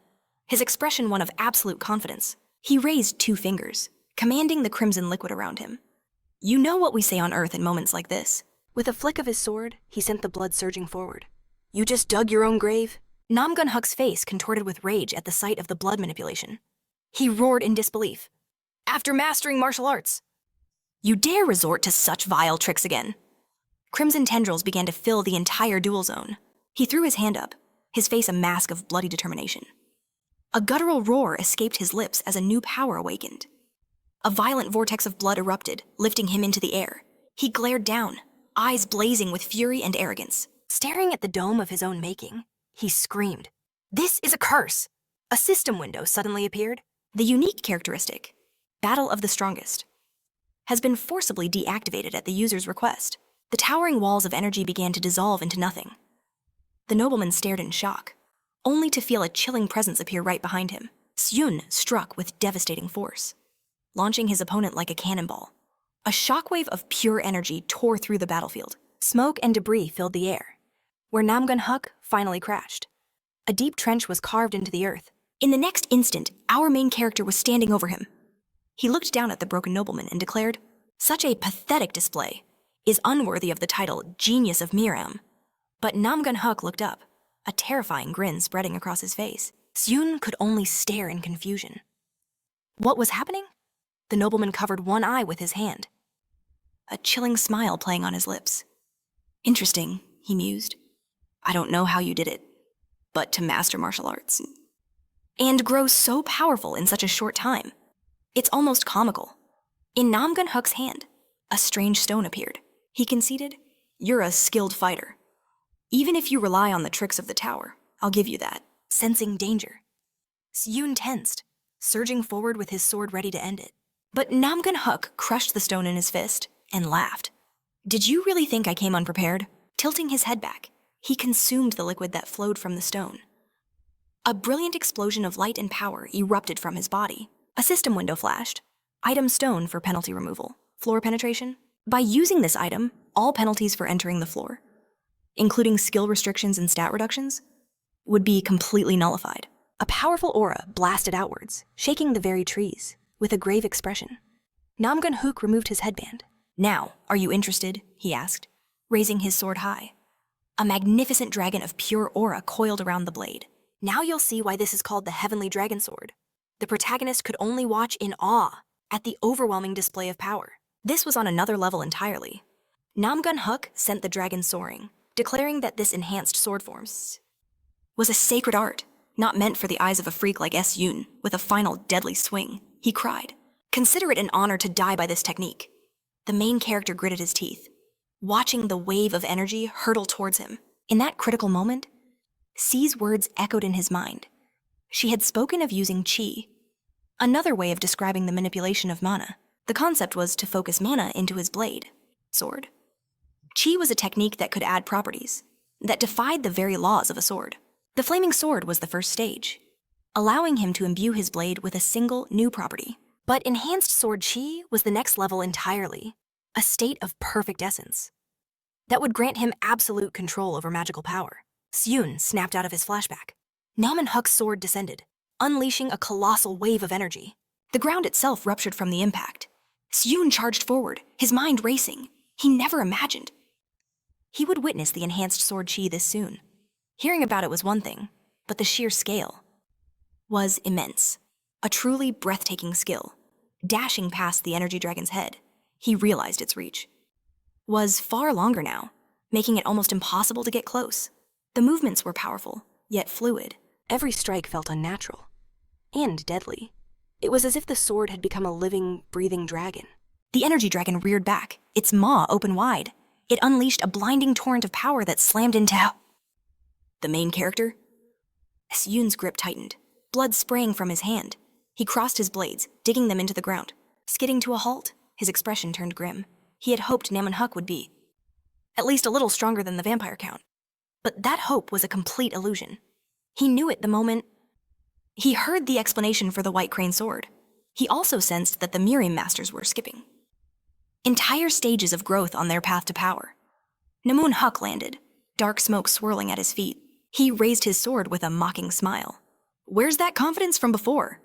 his expression one of absolute confidence. He raised 2 fingers, commanding the crimson liquid around him. You know what we say on Earth in moments like this. With a flick of his sword, he sent the blood surging forward. You just dug your own grave? Nam Gun-huk's face contorted with rage at the sight of the blood manipulation. He roared in disbelief. After mastering martial arts, you dare resort to such vile tricks again? Crimson tendrils began to fill the entire dual zone. He threw his hand up, his face a mask of bloody determination. A guttural roar escaped his lips as a new power awakened. A violent vortex of blood erupted, lifting him into the air. He glared down, eyes blazing with fury and arrogance. Staring at the dome of his own making, He screamed. This is a curse! A system window suddenly appeared. The unique characteristic, Battle of the Strongest, has been forcibly deactivated at the user's request. The towering walls of energy began to dissolve into nothing. The nobleman stared in shock, only to feel a chilling presence appear right behind him. Seon struck with devastating force, launching his opponent like a cannonball. A shockwave of pure energy tore through the battlefield. Smoke and debris filled the air, where Namgun-huk finally crashed. A deep trench was carved into the earth. In the next instant, our main character was standing over him. He looked down at the broken nobleman and declared, "Such a pathetic display is unworthy of the title Genius of Miram." But Namgun-huk looked up, a terrifying grin spreading across his face. Seon could only stare in confusion. What was happening? The nobleman covered one eye with his hand, a chilling smile playing on his lips. Interesting, he mused. I don't know how you did it, but to master martial arts and grow so powerful in such a short time, it's almost comical. In Namgun-huk's hand, a strange stone appeared. He conceded, "You're a skilled fighter. Even if you rely on the tricks of the tower, I'll give you that." Sensing danger, Seon tensed, surging forward with his sword ready to end it. But Namgun-huk crushed the stone in his fist and laughed. "Did you really think I came unprepared?" Tilting his head back, he consumed the liquid that flowed from the stone. A brilliant explosion of light and power erupted from his body. A system window flashed. Item stone for penalty removal. Floor penetration. By using this item, all penalties for entering the floor, including skill restrictions and stat reductions, would be completely nullified. A powerful aura blasted outwards, shaking the very trees, with a grave expression. Namgun-huk removed his headband. "Now, are you interested?" he asked, raising his sword high. A magnificent dragon of pure aura coiled around the blade. Now you'll see why this is called the Heavenly Dragon Sword. The protagonist could only watch in awe at the overwhelming display of power. This was on another level entirely. Namgun-huk sent the dragon soaring, declaring that this enhanced sword forms was a sacred art, not meant for the eyes of a freak like Seon with a final deadly swing. He cried, "Consider it an honor to die by this technique." The main character gritted his teeth, watching the wave of energy hurtle towards him. In that critical moment, C's words echoed in his mind. She had spoken of using chi, another way of describing the manipulation of mana. The concept was to focus mana into his blade, sword. Chi was a technique that could add properties that defied the very laws of a sword. The flaming sword was the first stage, allowing him to imbue his blade with a single new property. But enhanced sword chi was the next level entirely, a state of perfect essence that would grant him absolute control over magical power. Seon snapped out of his flashback. Namgun-huk's sword descended, unleashing a colossal wave of energy. The ground itself ruptured from the impact. Seon charged forward, his mind racing. He never imagined he would witness the enhanced sword chi this soon. Hearing about it was one thing, but the sheer scale was immense. A truly breathtaking skill. Dashing past the energy dragon's head, he realized its reach was far longer now, making it almost impossible to get close. The movements were powerful, yet fluid. Every strike felt unnatural and deadly. It was as if the sword had become a living, breathing dragon. The energy dragon reared back, its maw open wide. It unleashed a blinding torrent of power that slammed into the main character. Seon's grip tightened, blood spraying from his hand. He crossed his blades, digging them into the ground. Skidding to a halt, his expression turned grim. He had hoped Namgun-huk would be at least a little stronger than the vampire count. But that hope was a complete illusion. He knew it the moment he heard the explanation for the White Crane sword. He also sensed that the Mirim masters were skipping entire stages of growth on their path to power. Namgun-huk landed, dark smoke swirling at his feet. He raised his sword with a mocking smile. "Where's that confidence from before?"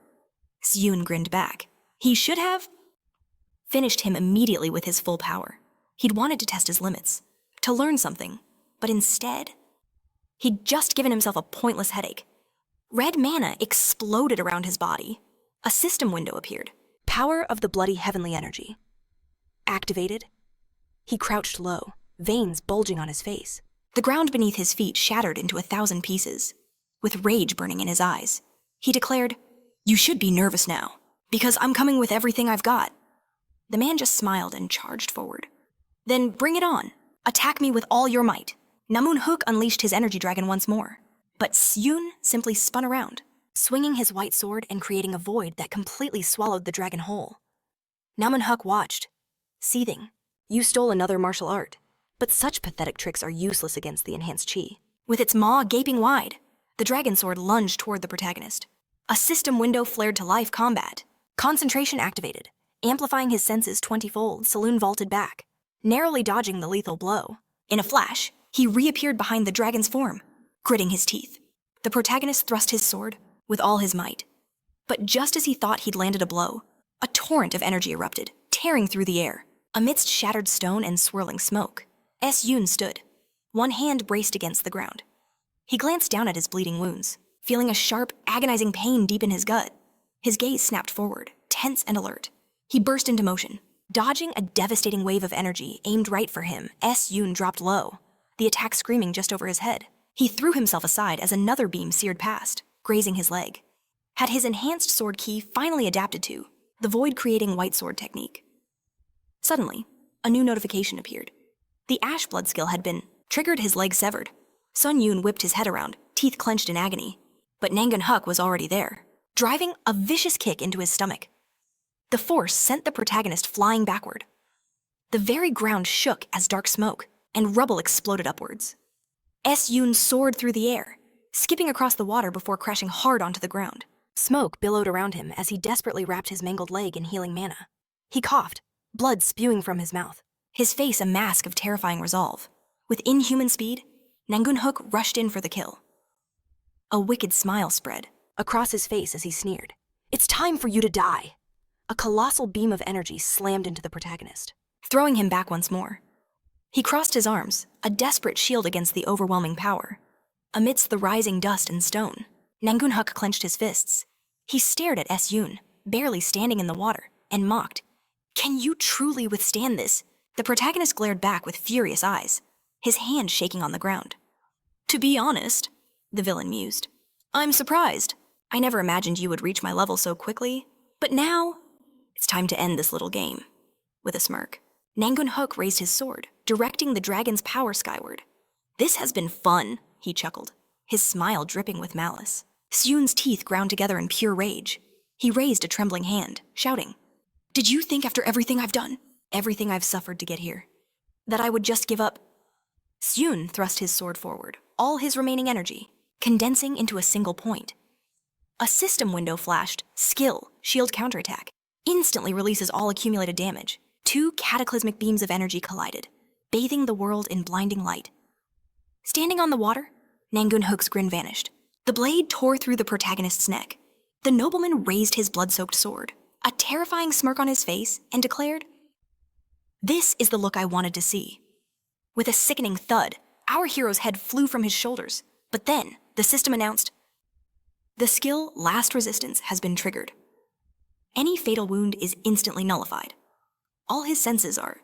Seon grinned back. He should have finished him immediately with his full power. He'd wanted to test his limits, to learn something, but instead, he'd just given himself a pointless headache. Red mana exploded around his body. A system window appeared. Power of the bloody heavenly energy. Activated. He crouched low, veins bulging on his face. The ground beneath his feet shattered into 1,000 pieces, with rage burning in his eyes. He declared, "You should be nervous now, because I'm coming with everything I've got." The man just smiled and charged forward. "Then bring it on. Attack me with all your might." Namgun-huk unleashed his energy dragon once more. But Yoon simply spun around, swinging his white sword and creating a void that completely swallowed the dragon whole. Namunhuk watched, seething.
You stole another martial art, but such pathetic tricks are useless against the enhanced chi.
With its maw gaping wide, the dragon sword lunged toward the protagonist. A system window flared to life combat. Concentration activated. Amplifying his senses 20-fold, Saloon vaulted back, narrowly dodging the lethal blow. In a flash, he reappeared behind the dragon's form, gritting his teeth. The protagonist thrust his sword with all his might. But just as he thought he'd landed a blow, a torrent of energy erupted, tearing through the air. Amidst shattered stone and swirling smoke, Yoon stood, one hand braced against the ground. He glanced down at his bleeding wounds, feeling a sharp, agonizing pain deep in his gut. His gaze snapped forward, tense and alert. He burst into motion, dodging a devastating wave of energy aimed right for him. Yoon dropped low, the attack screaming just over his head. He threw himself aside as another beam seared past, grazing his leg. Had his enhanced sword ki finally adapted to the void-creating white sword technique? Suddenly, a new notification appeared. The ash blood skill had been triggered, his leg severed. Sun Yoon whipped his head around, teeth clenched in agony. But Nangunhuk was already there, driving a vicious kick into his stomach. The force sent the protagonist flying backward. The very ground shook as dark smoke and rubble exploded upwards. Yoon soared through the air, skipping across the water before crashing hard onto the ground. Smoke billowed around him as he desperately wrapped his mangled leg in healing mana. He coughed, blood spewing from his mouth, his face a mask of terrifying resolve. With inhuman speed, Nangunhuk rushed in for the kill. A wicked smile spread across his face as he sneered. "It's time for you to die." A colossal beam of energy slammed into the protagonist, throwing him back once more. He crossed his arms, a desperate shield against the overwhelming power. Amidst the rising dust and stone, Nangunhuk clenched his fists. He stared at Yoon, barely standing in the water, and mocked. "Can you truly withstand this?" The protagonist glared back with furious eyes, his hand shaking on the ground. "To be honest," the villain mused, "I'm surprised. I never imagined you would reach my level so quickly. But now, it's time to end this little game." With a smirk, Nangunhuk raised his sword, directing the dragon's power skyward. "This has been fun," he chuckled, his smile dripping with malice. Yoon's teeth ground together in pure rage. He raised a trembling hand, shouting, "Did you think after everything I've done, everything I've suffered to get here, that I would just give up?" Yoon thrust his sword forward, all his remaining energy, condensing into a single point. A system window flashed, skill, shield counterattack, instantly releases all accumulated damage. Two cataclysmic beams of energy collided, bathing the world in blinding light. Standing on the water, Nangunhuk's grin vanished. The blade tore through the protagonist's neck. The nobleman raised his blood-soaked sword, a terrifying smirk on his face, and declared, "This is the look I wanted to see." With a sickening thud, our hero's head flew from his shoulders, but then the system announced, "The skill Last Resistance has been triggered." Any fatal wound is instantly nullified. All his senses are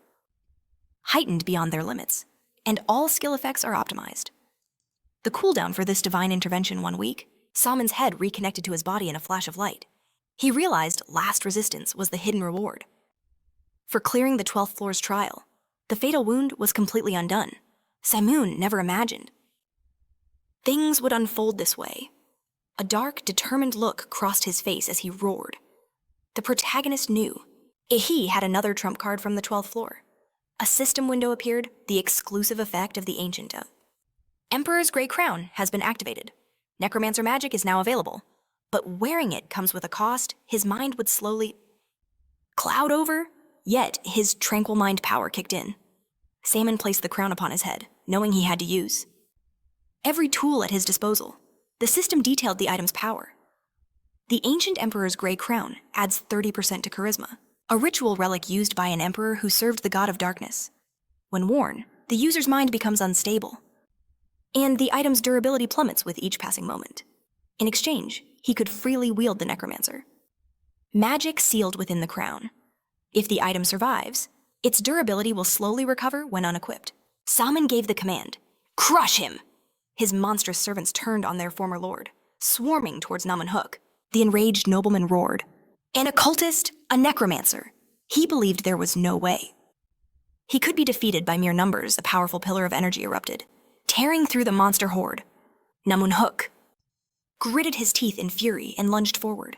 heightened beyond their limits, and all skill effects are optimized. The cooldown for this divine intervention 1 week, Salmon's head reconnected to his body in a flash of light. He realized Last Resistance was the hidden reward. For clearing the 12th floor's trial, the fatal wound was completely undone. Samoon never imagined things would unfold this way. A dark, determined look crossed his face as he roared. The protagonist knew he had another trump card from the 12th floor. A system window appeared, the exclusive effect of the ancient Emperor's Grey Crown has been activated. Necromancer magic is now available, but wearing it comes with a cost. His mind would slowly cloud over, yet his tranquil mind power kicked in. Salmon placed the crown upon his head, knowing he had to use every tool at his disposal. The system detailed the item's power. The ancient Emperor's Grey Crown adds 30% to charisma, a ritual relic used by an emperor who served the god of darkness. When worn, the user's mind becomes unstable, and the item's durability plummets with each passing moment. In exchange, he could freely wield the necromancer. Magic sealed within the crown. If the item survives, its durability will slowly recover when unequipped. Salmon gave the command, "Crush him!" His monstrous servants turned on their former lord, swarming towards Namunhuk. The enraged nobleman roared, "An occultist, a necromancer." He believed there was no way he could be defeated by mere numbers. A powerful pillar of energy erupted, tearing through the monster horde. Namunhook gritted his teeth in fury and lunged forward.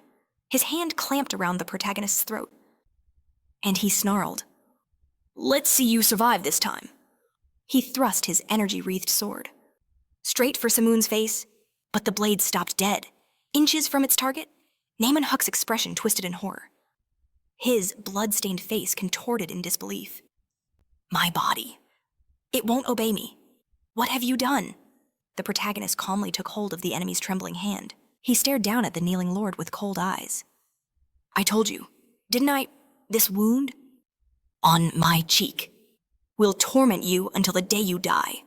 His hand clamped around the protagonist's throat. And he snarled, "Let's see you survive this time." He thrust his energy-wreathed sword straight for Samoon's face, but the blade stopped dead. Inches from its target, Namunhook's expression twisted in horror. His blood-stained face contorted in disbelief. "My body. It won't obey me. What have you done?" The protagonist calmly took hold of the enemy's trembling hand. He stared down at the kneeling lord with cold eyes. "I told you, didn't I? This wound on my cheek will torment you until the day you die."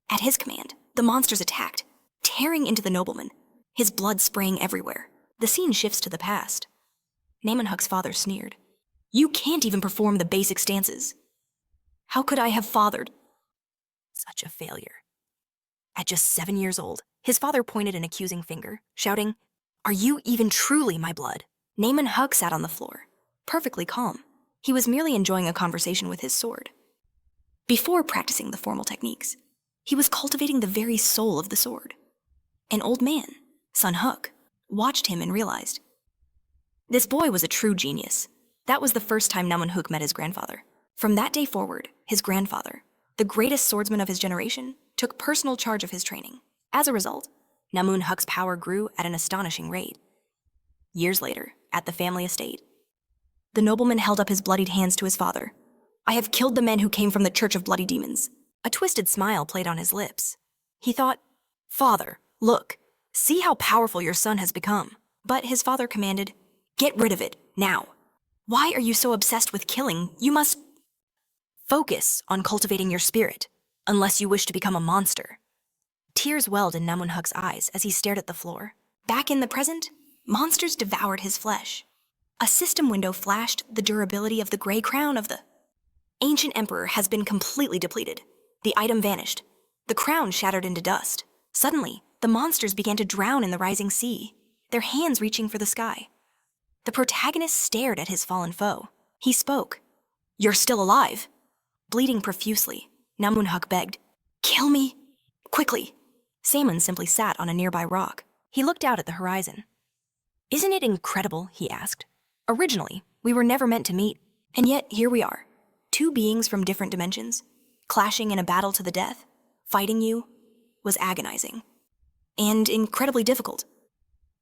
At his command, the monsters attacked, tearing into the nobleman, his blood spraying everywhere. The scene shifts to the past. Namunhook's father sneered. "You can't even perform the basic stances. How could I have fathered?" Such a failure. At just 7 years old, his father pointed an accusing finger, shouting, "Are you even truly my blood?" Namunhook sat on the floor, perfectly calm. He was merely enjoying a conversation with his sword. Before practicing the formal techniques, he was cultivating the very soul of the sword. An old man, Sun Hook, watched him and realized, this boy was a true genius. That was the first time Namunhook met his grandfather. From that day forward, his grandfather, the greatest swordsman of his generation, took personal charge of his training. As a result, Namunhook's power grew at an astonishing rate. Years later, at the family estate, the nobleman held up his bloodied hands to his father. "I have killed the men who came from the Church of Bloody Demons." A twisted smile played on his lips. He thought, "Father, look, see how powerful your son has become." But his father commanded, "Get rid of it, now. Why are you so obsessed with killing? You must focus on cultivating your spirit, unless you wish to become a monster." Tears welled in Namunhook's eyes as he stared at the floor. Back in the present, monsters devoured his flesh. A system window flashed the durability of the gray crown of the ancient emperor has been completely depleted. The item vanished. The crown shattered into dust. Suddenly, the monsters began to drown in the rising sea, their hands reaching for the sky. The protagonist stared at his fallen foe. He spoke. "You're still alive." Bleeding profusely, Namunhook begged, "Kill me, quickly." Saman simply sat on a nearby rock. He looked out at the horizon. "Isn't it incredible?" he asked. "Originally, we were never meant to meet, and yet here we are, two beings from different dimensions, clashing in a battle to the death. Fighting you was agonizing and incredibly difficult.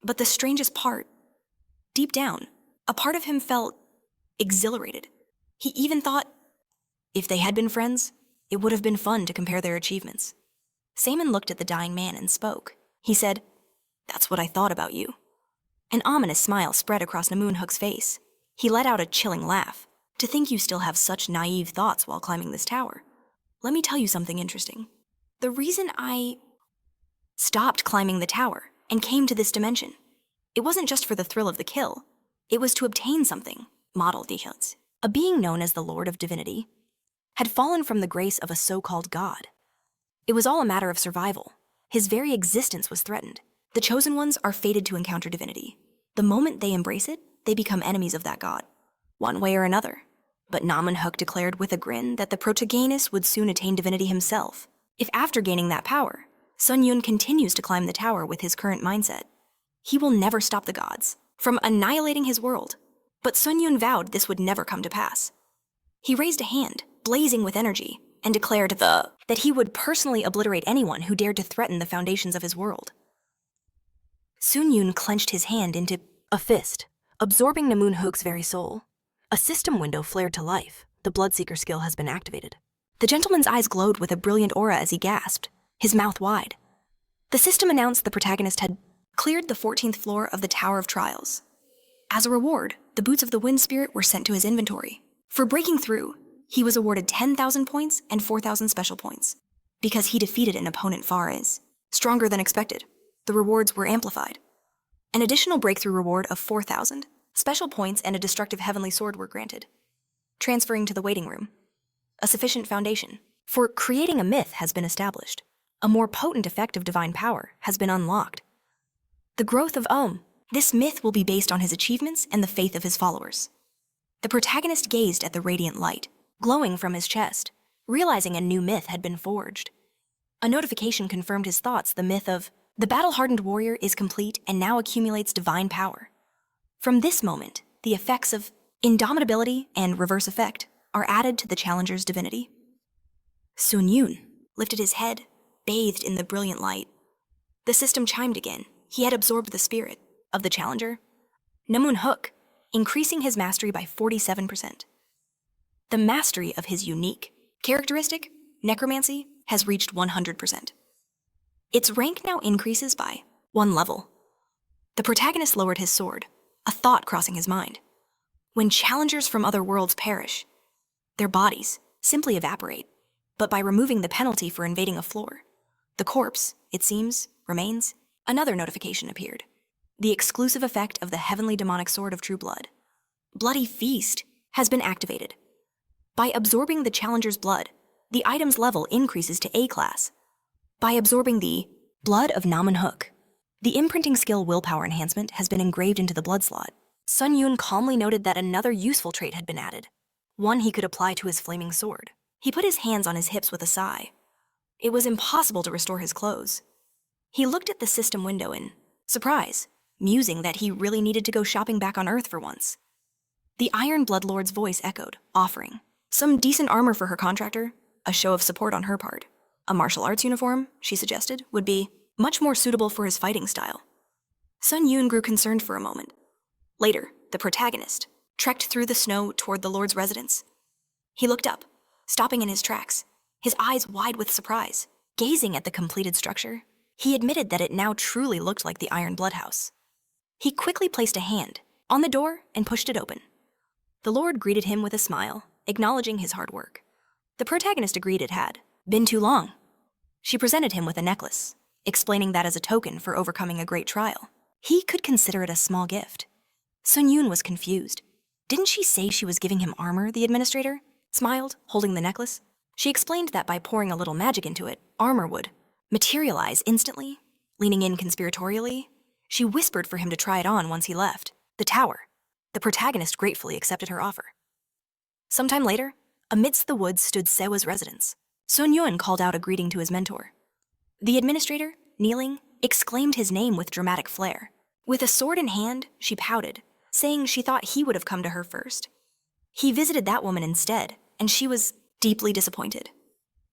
But the strangest part, deep down, a part of him felt exhilarated. He even thought, if they had been friends, it would have been fun to compare their achievements." Saman looked at the dying man and spoke. He said, "That's what I thought about you." An ominous smile spread across Namunhook's face. He let out a chilling laugh. "To think you still have such naive thoughts while climbing this tower. Let me tell you something interesting. The reason I stopped climbing the tower and came to this dimension, it wasn't just for the thrill of the kill. It was to obtain something, model details. A being known as the Lord of Divinity had fallen from the grace of a so-called god. It was all a matter of survival. His very existence was threatened. The chosen ones are fated to encounter divinity. The moment they embrace it, they become enemies of that god, one way or another. But Namunhook declared with a grin that the protagonist would soon attain divinity himself. If after gaining that power, Sun Yun continues to climb the tower with his current mindset, he will never stop the gods from annihilating his world. But Sun Yun vowed this would never come to pass. He raised a hand, blazing with energy, and declared that he would personally obliterate anyone who dared to threaten the foundations of his world. Sun Yun clenched his hand into a fist, absorbing Namunhook's very soul. A system window flared to life. The Bloodseeker skill has been activated. The gentleman's eyes glowed with a brilliant aura as he gasped, his mouth wide. The system announced the protagonist had cleared the 14th floor of the Tower of Trials. As a reward, the boots of the Wind Spirit were sent to his inventory. For breaking through, he was awarded 10,000 points and 4,000 special points. Because he defeated an opponent far as stronger than expected, the rewards were amplified. An additional breakthrough reward of 4,000, special points and a destructive heavenly sword were granted. Transferring to the waiting room. A sufficient foundation for creating a myth has been established. A more potent effect of divine power has been unlocked. The growth of this myth will be based on his achievements and the faith of his followers. The protagonist gazed at the radiant light, glowing from his chest, realizing a new myth had been forged. A notification confirmed his thoughts. The myth of The battle-hardened warrior is complete and now accumulates divine power. From this moment, the effects of indomitability and reverse effect are added to the challenger's divinity. Sun Yun lifted his head, bathed in the brilliant light. The system chimed again. He had absorbed the spirit of the challenger. Namun Hook, increasing his mastery by 47%. The mastery of his unique characteristic, necromancy, has reached 100%. Its rank now increases by 1 level. The protagonist lowered his sword, a thought crossing his mind. When challengers from other worlds perish, their bodies simply evaporate, but by removing the penalty for invading a floor, the corpse, it seems, remains. Another notification appeared. The exclusive effect of the heavenly demonic sword of true blood, Bloody Feast, has been activated. By absorbing the challenger's blood, the item's level increases to A class. By absorbing the blood of Namun Hook, the imprinting skill willpower enhancement has been engraved into the blood slot. Sun Yun calmly noted that another useful trait had been added, one he could apply to his flaming sword. He put his hands on his hips with a sigh. It was impossible to restore his clothes. He looked at the system window in surprise, musing that he really needed to go shopping back on Earth for once. The Iron Bloodlord's voice echoed, offering some decent armor for her contractor, a show of support on her part. A martial arts uniform, she suggested, would be much more suitable for his fighting style. Sun Yun grew concerned for a moment. Later, the protagonist trekked through the snow toward the Lord's residence. He looked up, stopping in his tracks, his eyes wide with surprise. Gazing at the completed structure, he admitted that it now truly looked like the Iron Bloodhouse. He quickly placed a hand on the door and pushed it open. The Lord greeted him with a smile, acknowledging his hard work. The protagonist agreed it had been too long. She presented him with a necklace, explaining that as a token for overcoming a great trial. He could consider it a small gift. Sun Yun was confused. Didn't she say she was giving him armor, the administrator smiled, holding the necklace. She explained that by pouring a little magic into it, armor would materialize instantly. Leaning in conspiratorially, she whispered for him to try it on once he left the tower. The protagonist gratefully accepted her offer. Sometime later, amidst the woods stood Sewa's residence. Sun Yun called out a greeting to his mentor. The administrator, kneeling, exclaimed his name with dramatic flair. With a sword in hand, she pouted, saying she thought he would have come to her first. He visited that woman instead, and she was deeply disappointed.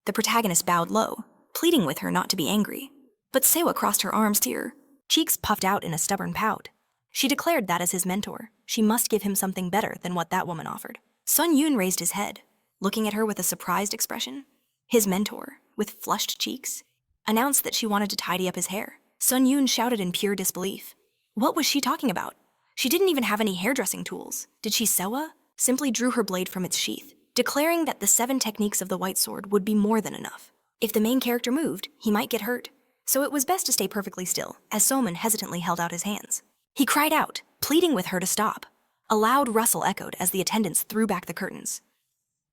The protagonist bowed low, pleading with her not to be angry. But Sewa crossed her arms to her cheeks puffed out in a stubborn pout. She declared that as his mentor, she must give him something better than what that woman offered. Sun Yun raised his head, looking at her with a surprised expression. His mentor, with flushed cheeks, announced that she wanted to tidy up his hair. Sun Yun shouted in pure disbelief. What was she talking about? She didn't even have any hairdressing tools. Did she Sewa? Simply drew her blade from its sheath, declaring that the 7 techniques of the white sword would be more than enough. If the main character moved, he might get hurt, so it was best to stay perfectly still, as Sonan hesitantly held out his hands. He cried out, pleading with her to stop. A loud rustle echoed as the attendants threw back the curtains.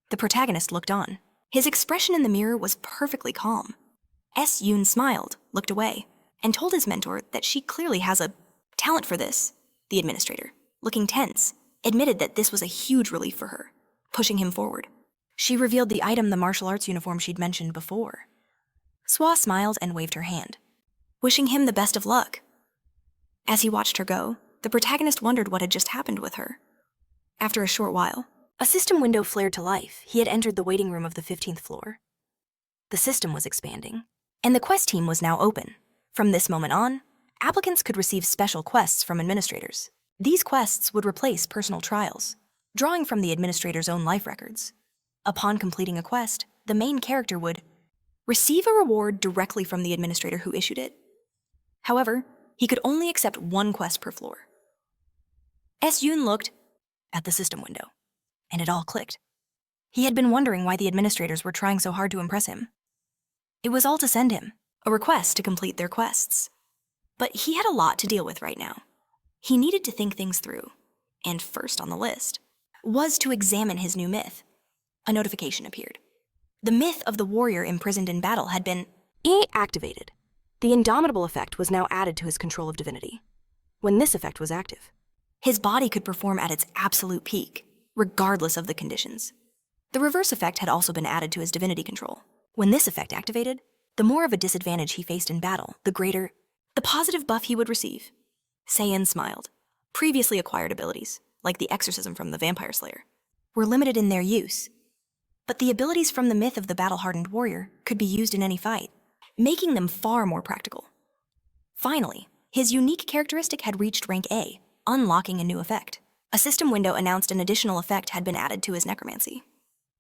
The protagonist looked on. His expression in the mirror was perfectly calm. S. Yoon smiled, looked away, and told his mentor that she clearly has a talent for this. The administrator, looking tense, admitted that this was a huge relief for her, pushing him forward. She revealed the item, the martial arts uniform she'd mentioned before. Swa smiled and waved her hand, wishing him the best of luck. As he watched her go, the protagonist wondered what had just happened with her. After a short while, a system window flared to life. He had entered the waiting room of the 15th floor. The system was expanding, and the quest team was now open. From this moment on, applicants could receive special quests from administrators. These quests would replace personal trials, drawing from the administrator's own life records. Upon completing a quest, the main character would receive a reward directly from the administrator who issued it. However, he could only accept 1 quest per floor. S. Yoon looked at the system window, and it all clicked. He had been wondering why the administrators were trying so hard to impress him. It was all to send him a request to complete their quests. But he had a lot to deal with right now. He needed to think things through, and first on the list was to examine his new myth. A notification appeared. The myth of the warrior imprisoned in battle had been activated. The indomitable effect was now added to his control of divinity. When this effect was active, his body could perform at its absolute peak, regardless of the conditions. The reverse effect had also been added to his divinity control. When this effect activated, the more of a disadvantage he faced in battle, the greater the positive buff he would receive. Seiyan smiled. Previously acquired abilities, like the exorcism from the Vampire Slayer, were limited in their use. But the abilities from the myth of the battle-hardened warrior could be used in any fight, making them far more practical. Finally, his unique characteristic had reached rank A, unlocking a new effect. A system window announced an additional effect had been added to his necromancy.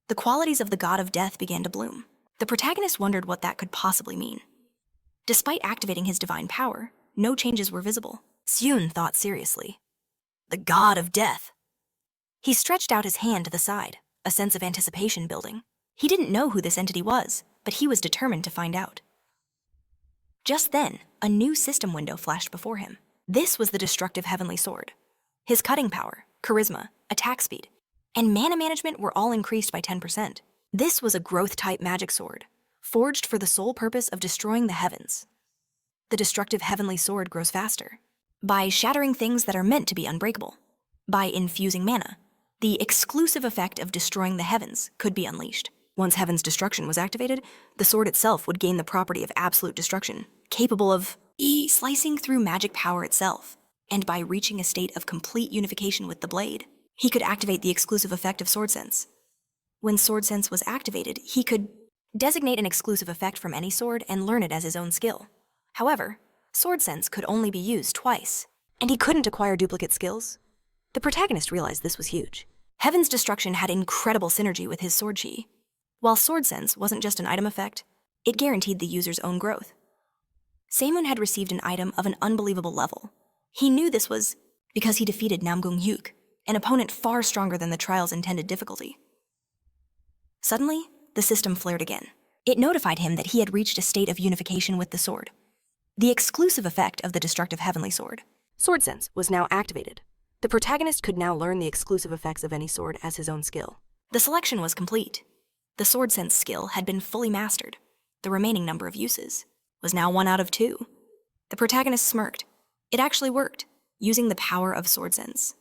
The qualities of the god of death began to bloom. The protagonist wondered what that could possibly mean. Despite activating his divine power, no changes were visible. Sonan thought seriously. The god of death. He stretched out his hand to the side, a sense of anticipation building. He didn't know who this entity was, but he was determined to find out. Just then, a new system window flashed before him. This was the destructive heavenly sword. His cutting power, charisma, attack speed, and mana management were all increased by 10%. This was a growth-type magic sword, forged for the sole purpose of destroying the heavens. The destructive heavenly sword grows faster, by shattering things that are meant to be unbreakable. By infusing mana, the exclusive effect of destroying the heavens could be unleashed. Once heaven's destruction was activated, the sword itself would gain the property of absolute destruction, capable of slicing through magic power itself. And by reaching a state of complete unification with the blade, he could activate the exclusive effect of Sword Sense. When Sword Sense was activated, he could designate an exclusive effect from any sword and learn it as his own skill. However, Sword Sense could only be used twice, and he couldn't acquire duplicate skills. The protagonist realized this was huge. Heaven's destruction had incredible synergy with his sword chi. While Sword Sense wasn't just an item effect, it guaranteed the user's own growth. Sonan had received an item of an unbelievable level. He knew this was because he defeated Namgung Hyuk, an opponent far stronger than the trial's intended difficulty. Suddenly, the system flared again. It notified him that he had reached a state of unification with the sword. The exclusive effect of the destructive heavenly sword.
Sword Sense was now activated. The protagonist could now learn the exclusive effects of any sword as his own skill.
The selection was complete. The Sword Sense skill had been fully mastered. The remaining number of uses was now 1 out of 2. The protagonist smirked. It actually worked, using the power of Sword Sense.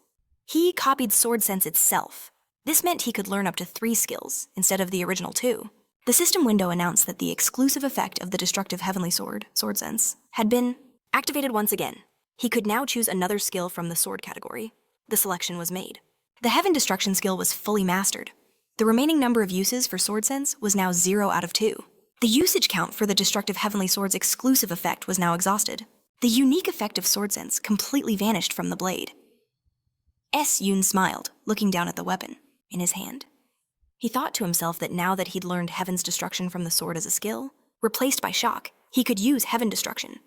He copied Sword Sense itself. This meant he could learn up to 3 skills instead of the original 2. The system window announced that the exclusive effect of the destructive heavenly sword, Sword Sense, had been activated once again. He could now choose another skill from the sword category. The selection was made. The Heaven Destruction skill was fully mastered. The remaining number of uses for Sword Sense was now 0 out of 2. The usage count for the destructive heavenly sword's exclusive effect was now exhausted. The unique effect of Sword Sense completely vanished from the blade. Sonan smiled, looking down at the weapon in his hand. He thought to himself that now that he'd learned Heaven's Destruction from the sword as a skill, replaced by shock, he could use Heaven Destruction.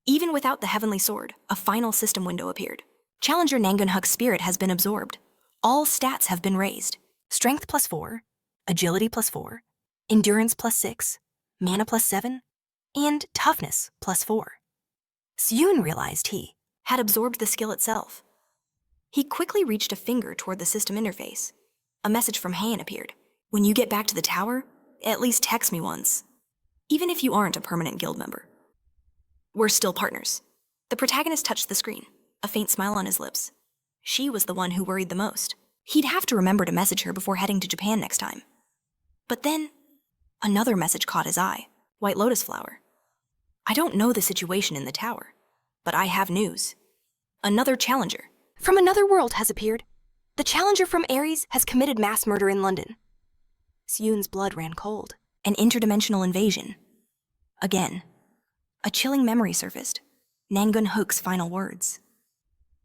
Even without the heavenly sword, a final system window appeared. Challenger Nangun Hyuk's spirit has been absorbed. All stats have been raised. Strength +4, agility +4, endurance +6, mana +7, and toughness +4. Sonan realized he had absorbed the skill itself. He quickly reached a finger toward the system interface. A message from Hayan appeared. When you get back to the tower, at least text me once. Even if you aren't a permanent guild member. We're still partners. The protagonist touched the screen, a faint smile on his lips. She was the one who worried the most. He'd have to remember to message her before heading to Japan next time. But then, another message caught his eye. White Lotus Flower. I don't know the situation in the tower, but I have news. Another challenger from another world has appeared. The challenger from Ares has committed mass murder in London. Soon's blood ran cold. An interdimensional invasion. Again. A chilling memory surfaced. Nangun Hyuk's final words.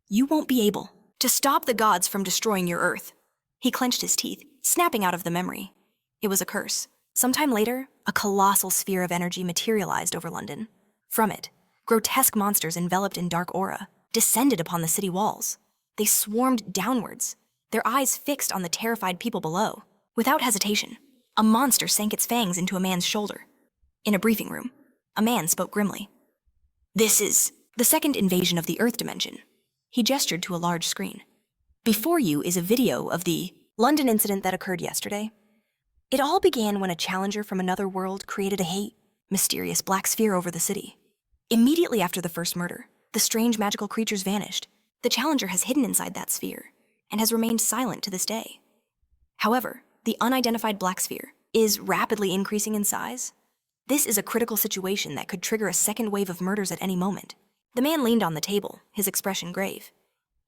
You won't be able to stop the gods from destroying your Earth. He clenched his teeth, snapping out of the memory. It was a curse. Sometime later, a colossal sphere of energy materialized over London. From it, grotesque monsters enveloped in dark aura descended upon the city walls. They swarmed downwards, their eyes fixed on the terrified people below. Without hesitation, a monster sank its fangs into a man's shoulder. In a briefing room, a man spoke grimly. This is the second invasion of the Earth dimension. He gestured to a large screen. Before you is a video of the London incident that occurred yesterday. It all began when a challenger from another world created a mysterious black sphere over the city. Immediately after the first murder, the strange magical creatures vanished. The challenger has hidden inside that sphere and has remained silent to this day. However, the unidentified black sphere is rapidly increasing in size. This is a critical situation that could trigger a second wave of murders at any moment. The man leaned on the table, his expression grave.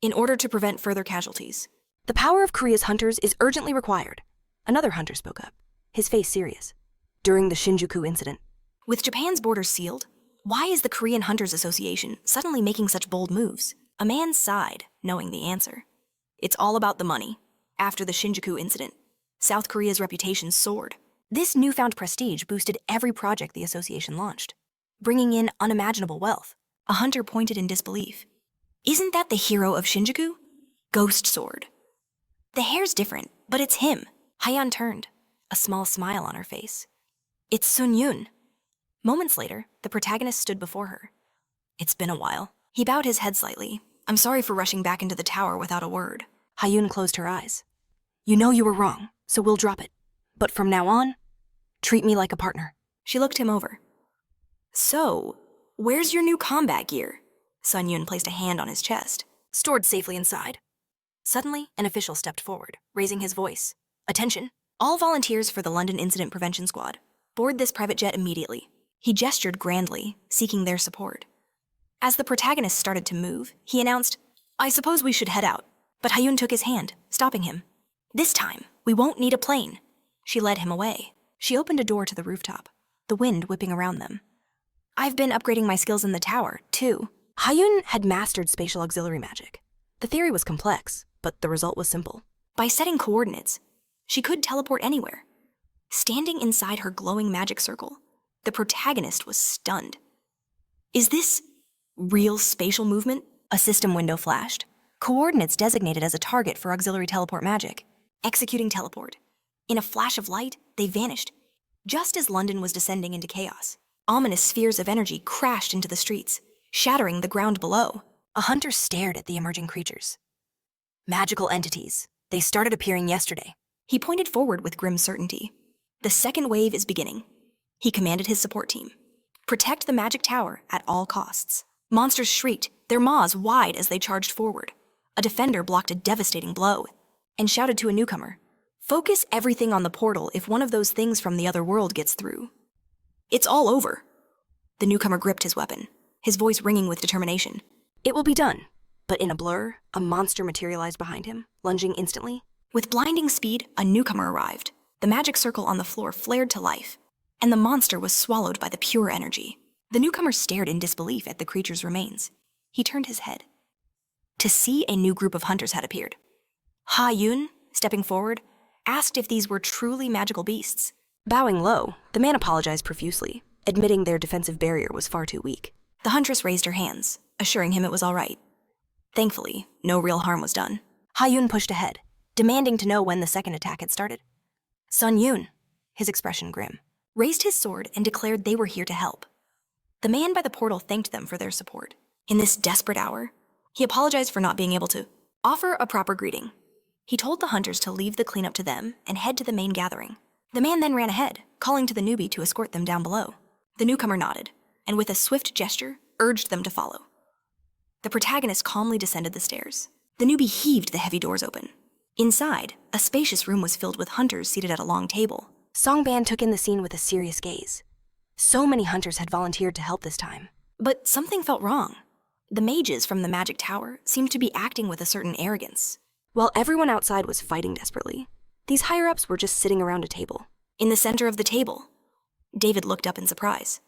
In order to prevent further casualties.
The power of Korea's hunters is urgently required. Another hunter spoke up, his face serious. During the Shinjuku incident.
With Japan's borders sealed, why is the Korean Hunters Association suddenly making such bold moves? A man sighed, knowing the answer. It's all about the money. After the Shinjuku incident, South Korea's reputation soared. This newfound prestige boosted every project the association launched, bringing in unimaginable wealth. A hunter pointed in disbelief. Isn't that the hero of Shinjuku? Ghost Sword. The hair's different, but it's him. Hayan turned, a small smile on her face. It's Sun Yun. Moments later, the protagonist stood before her. It's been a while. He bowed his head slightly. I'm sorry for rushing back into the tower without a word.
Hayun closed her eyes. You know you were wrong, so we'll drop it. But from now on, treat me like a partner.
She looked him over. So, where's your new combat gear? Sun Yun placed a hand on his chest.
Stored safely inside.
Suddenly, an official stepped forward, raising his voice. Attention! All volunteers for the London Incident Prevention Squad. Board this private jet immediately. He gestured grandly, seeking their support. As the protagonist started to move, he announced, I suppose we should head out. But Hayun took his hand, stopping him. This time, we won't need a plane. She led him away. She opened a door to the rooftop, the wind whipping around them. I've been upgrading my skills in the tower, too.
Hayun had mastered spatial auxiliary magic. The theory was complex, but the result was simple.
By setting coordinates, she could teleport anywhere. Standing inside her glowing magic circle, the protagonist was stunned. Is this real spatial movement? A system window flashed. Coordinates designated as a target for auxiliary teleport magic. Executing teleport. In a flash of light, they vanished. Just as London was descending into chaos, ominous spheres of energy crashed into the streets, shattering the ground below. A hunter stared at the emerging creatures. Magical entities. They started appearing yesterday. He pointed forward with grim certainty. The second wave is beginning. He commanded his support team. Protect the magic tower at all costs. Monsters shrieked, their maws wide as they charged forward. A defender blocked a devastating blow and shouted to a newcomer, focus everything on the portal if one of those things from the other world gets through. It's all over. The newcomer gripped his weapon, his voice ringing with determination.
It will be done. But in a blur, a monster materialized behind him, lunging instantly.
With blinding speed, a newcomer arrived. The magic circle on the floor flared to life, and the monster was swallowed by the pure energy. The newcomer stared in disbelief at the creature's remains. He turned his head to see a new group of hunters had appeared. Ha Yun, stepping forward, asked if these were truly magical beasts.
Bowing low, the man apologized profusely, admitting their defensive barrier was far too weak.
The huntress raised her hands, assuring him it was all right. Thankfully, no real harm was done. Ha Yun pushed ahead, demanding to know when the second attack had started. Sun Yun, his expression grim, raised his sword and declared they were here to help. The man by the portal thanked them for their support. In this desperate hour, he apologized for not being able to offer a proper greeting. He told the hunters to leave the cleanup to them and head to the main gathering. The man then ran ahead, calling to the newbie to escort them down below. The newcomer nodded, and with a swift gesture, urged them to follow. The protagonist calmly descended the stairs. The newbie heaved the heavy doors open. Inside, a spacious room was filled with hunters seated at a long table.
Songban took in the scene with a serious gaze. So many hunters had volunteered to help this time.
But something felt wrong. The mages from the magic tower seemed to be acting with a certain arrogance.
While everyone outside was fighting desperately, these higher-ups were just sitting around a table.
In the center of the table, David looked up in surprise.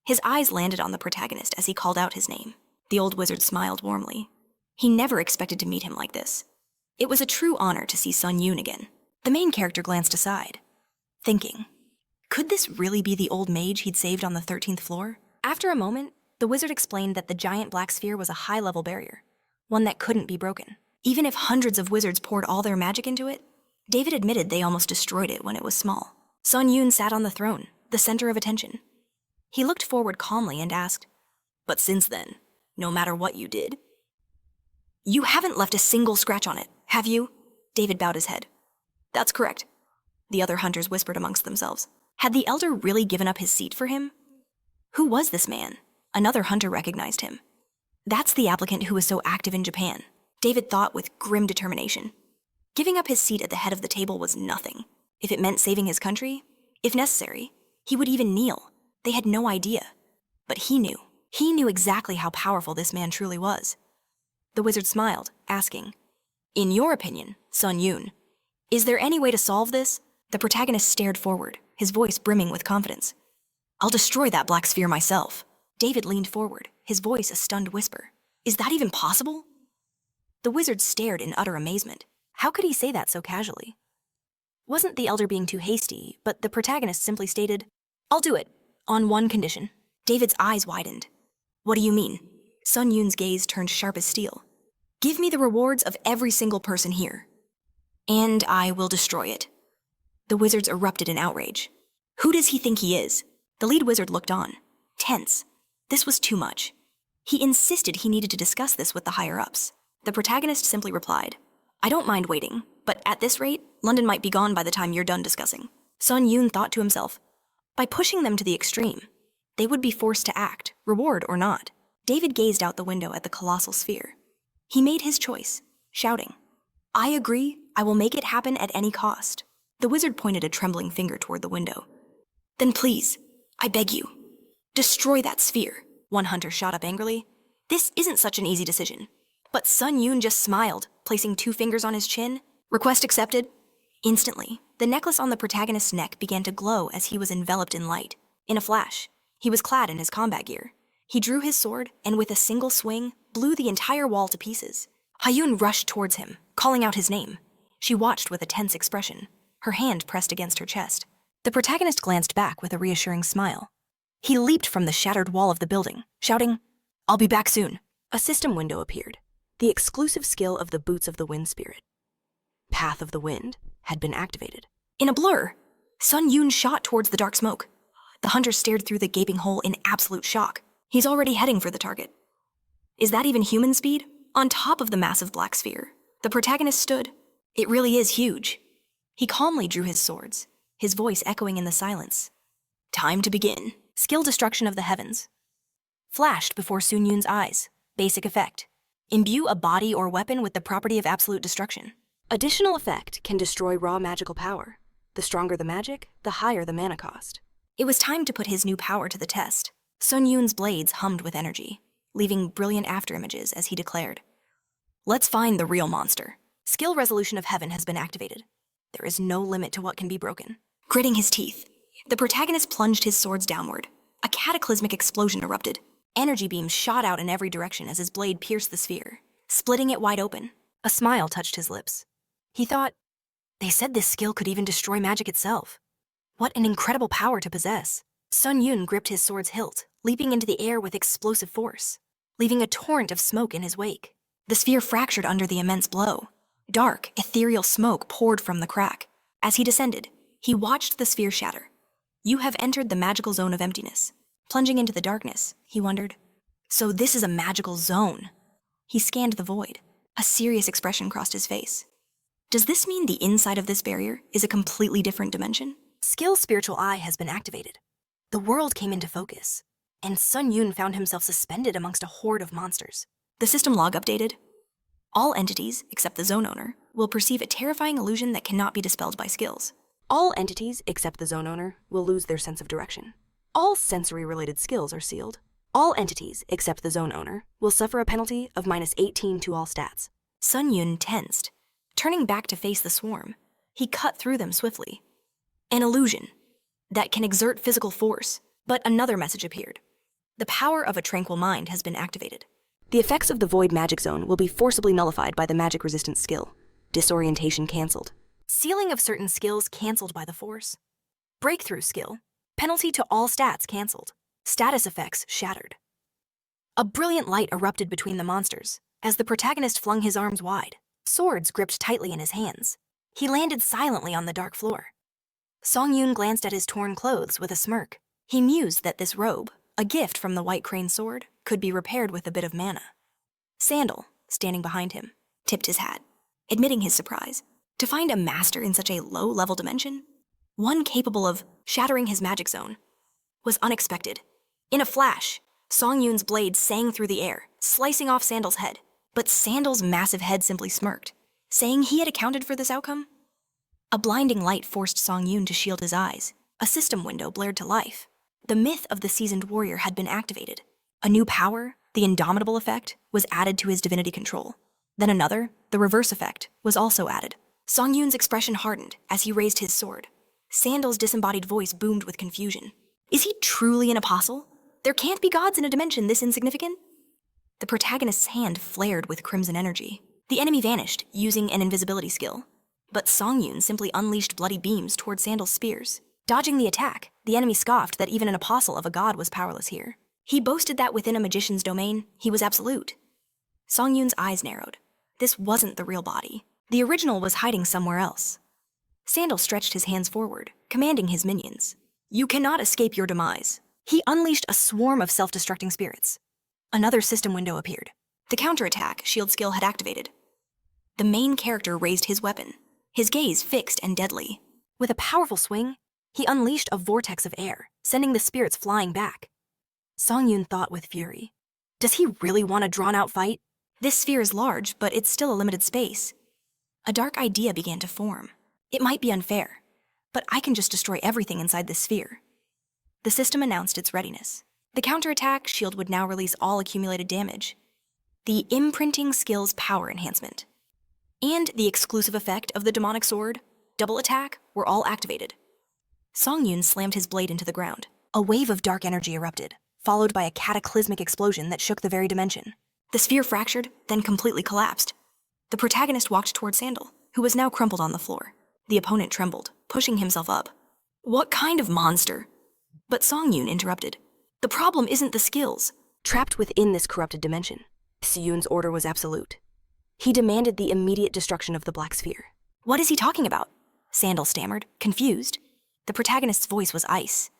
His eyes landed on the protagonist as he called out his name. The old wizard smiled warmly. He never expected to meet him like this. It was a true honor to see Sun Yun again. The main character glanced aside, thinking, could this really be the old mage he'd saved on the 13th floor? After a moment, the wizard explained that the giant black sphere was a high-level barrier, one that couldn't be broken. Even if hundreds of wizards poured all their magic into it, David admitted they almost destroyed it when it was small. Sun Yun sat on the throne, the center of attention. He looked forward calmly and asked, but since then, no matter what you did, you haven't left a single scratch on it, have you? David bowed his head. That's correct. The other hunters whispered amongst themselves. Had the elder really given up his seat for him? Who was this man? Another hunter recognized him. That's the applicant who was so active in Japan, David thought with grim determination. Giving up his seat at the head of the table was nothing. If it meant saving his country, if necessary, he would even kneel. They had no idea. But he knew. He knew exactly how powerful this man truly was. The wizard smiled, asking, "In your opinion, Sun Yun, is there any way to solve this?" The protagonist stared forward, his voice brimming with confidence. "I'll destroy that black sphere myself." David leaned forward, his voice a stunned whisper. "Is that even possible?" The wizard stared in utter amazement. How could he say that so casually? Wasn't the elder being too hasty, but the protagonist simply stated, "I'll do it, on one condition." David's eyes widened. "What do you mean?" Sun Yun's gaze turned sharp as steel. "Give me the rewards of every single person here, and I will destroy it." The wizards erupted in outrage. Who does he think he is? The lead wizard looked on, tense. This was too much. He insisted he needed to discuss this with the higher-ups. The protagonist simply replied, "I don't mind waiting, but at this rate, London might be gone by the time you're done discussing." Sun Yun thought to himself, by pushing them to the extreme, they would be forced to act, reward or not. David gazed out the window at the colossal sphere. He made his choice, shouting, "I agree, I will make it happen at any cost." The wizard pointed a trembling finger toward the window. "Then please, I beg you, destroy that sphere," one hunter shot up angrily. This isn't such an easy decision. But Sun Yun just smiled, placing 2 fingers on his chin. Request accepted. Instantly, the necklace on the protagonist's neck began to glow as he was enveloped in light. In a flash, he was clad in his combat gear. He drew his sword and with a single swing, blew the entire wall to pieces. Hayun rushed towards him, calling out his name. She watched with a tense expression, her hand pressed against her chest. The protagonist glanced back with a reassuring smile. He leaped from the shattered wall of the building, shouting, "I'll be back soon." A system window appeared, the exclusive skill of the Boots of the Wind spirit. Path of the Wind had been activated. In a blur, Sun Yun shot towards the dark smoke. The hunter stared through the gaping hole in absolute shock. He's already heading for the target. Is that even human speed? On top of the massive black sphere, the protagonist stood. It really is huge. He calmly drew his swords, his voice echoing in the silence. Time to begin. Skill Destruction of the Heavens. Flashed before Sun Yun's eyes. Basic effect. Imbue a body or weapon with the property of absolute destruction. Additional effect can destroy raw magical power. The stronger the magic, the higher the mana cost. It was time to put his new power to the test. Sun Yun's blades hummed with energy, leaving brilliant afterimages as he declared, "Let's find the real monster." Skill Resolution of Heaven has been activated. There is no limit to what can be broken. Gritting his teeth, the protagonist plunged his swords downward. A cataclysmic explosion erupted. Energy beams shot out in every direction as his blade pierced the sphere, splitting it wide open. A smile touched his lips. He thought, they said this skill could even destroy magic itself. What an incredible power to possess. Sun Yun gripped his sword's hilt, leaping into the air with explosive force, leaving a torrent of smoke in his wake. The sphere fractured under the immense blow. Dark, ethereal smoke poured from the crack. As he descended, he watched the sphere shatter. You have entered the magical zone of emptiness. Plunging into the darkness, he wondered, so this is a magical zone. He scanned the void. A serious expression crossed his face. Does this mean the inside of this barrier is a completely different dimension? Skill Spiritual Eye has been activated. The world came into focus, and Sun Yun found himself suspended amongst a horde of monsters. The system log updated. All entities, except the zone owner, will perceive a terrifying illusion that cannot be dispelled by skills. All entities, except the zone owner, will lose their sense of direction. All sensory-related skills are sealed. All entities, except the zone owner, will suffer a penalty of -18 to all stats. Sun Yun tensed. Turning back to face the swarm, he cut through them swiftly. An illusion that can exert physical force, but another message appeared. The power of a tranquil mind has been activated. The effects of the Void Magic Zone will be forcibly nullified by the magic resistance skill. Disorientation cancelled. Sealing of certain skills cancelled by the Force. Breakthrough skill. Penalty to all stats cancelled. Status effects shattered. A brilliant light erupted between the monsters as the protagonist flung his arms wide, swords gripped tightly in his hands. He landed silently on the dark floor. Song Yun glanced at his torn clothes with a smirk. He mused that this robe, a gift from the White Crane sword, could be repaired with a bit of mana. Sandal, standing behind him, tipped his hat, admitting his surprise. To find a master in such a low-level dimension, one capable of shattering his magic zone, was unexpected. In a flash, Song Yun's blade sang through the air, slicing off Sandal's head. But Sandal's massive head simply smirked, saying he had accounted for this outcome. A blinding light forced Song Yun to shield his eyes. A system window blared to life. The myth of the seasoned warrior had been activated. A new power, the indomitable effect, was added to his divinity control. Then another, the reverse effect, was also added. Songyun's expression hardened as he raised his sword. Sandal's disembodied voice boomed with confusion. Is he truly an apostle? There can't be gods in a dimension this insignificant? The protagonist's hand flared with crimson energy. The enemy vanished, using an invisibility skill. But Songyun simply unleashed bloody beams toward Sandal's spears. Dodging the attack, the enemy scoffed that even an apostle of a god was powerless here. He boasted that within a magician's domain, he was absolute. Songyun's eyes narrowed. This wasn't the real body. The original was hiding somewhere else. Sandal stretched his hands forward, commanding his minions. You cannot escape your demise. He unleashed a swarm of self-destructing spirits. Another system window appeared. The counterattack shield skill had activated. The main character raised his weapon, his gaze fixed and deadly. With a powerful swing, he unleashed a vortex of air, sending the spirits flying back. Songyun thought with fury. Does he really want a drawn-out fight? This sphere is large, but it's still a limited space. A dark idea began to form. It might be unfair, but I can just destroy everything inside this sphere. The system announced its readiness. The counterattack shield would now release all accumulated damage. The imprinting skill's power enhancement and the exclusive effect of the demonic sword, double attack, were all activated. Songyun slammed his blade into the ground. A wave of dark energy erupted, followed by a cataclysmic explosion that shook the very dimension. The sphere fractured, then completely collapsed. The protagonist walked toward Sandal, who was now crumpled on the floor. The opponent trembled, pushing himself up. What kind of monster? But Songyun interrupted. The problem isn't the skills.
Trapped within this corrupted dimension, Siyun's order was absolute. He demanded the immediate destruction of the black sphere.
What is he talking about? Sandal stammered, confused. The protagonist's voice was ice.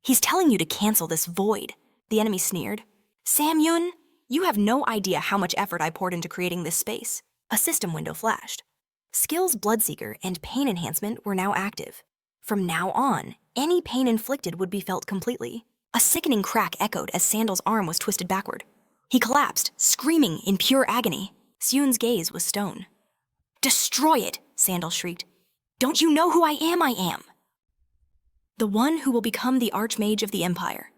He's telling you to cancel this void, the enemy sneered. Samyun, you have no idea how much effort I poured into creating this space. A system window flashed. Skills Bloodseeker and Pain Enhancement were now active. From now on, any pain inflicted would be felt completely. A sickening crack echoed as Sandal's arm was twisted backward. He collapsed, screaming in pure agony. Siyun's gaze was stone. Destroy it, Sandal shrieked. Don't you know who I am? I am. The one who will become the Archmage of the Empire.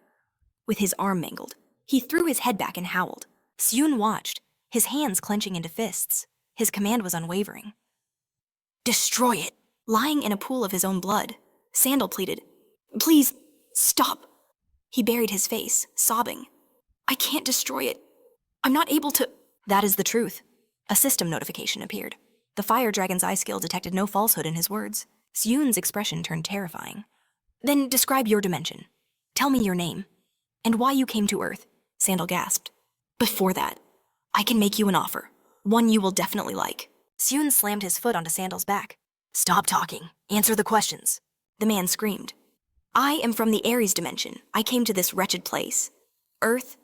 With his arm mangled, he threw his head back and howled. Siyun watched, his hands clenching into fists. His command was unwavering. Destroy it. Lying in a pool of his own blood, Sandal pleaded, Please, stop. He buried his face, sobbing. I can't destroy it. I'm not able to. That is the truth. A system notification appeared. The Fire Dragon's eye skill detected no falsehood in his words. Siyun's expression turned terrifying. Then describe your dimension. Tell me your name. And why you came to Earth, Sandal gasped. Before that, I can make you an offer. One you will definitely like. Siyun slammed his foot onto Sandal's back. Stop talking. Answer the questions. The man screamed. I am from the Ares dimension. I came to this wretched place, Earth,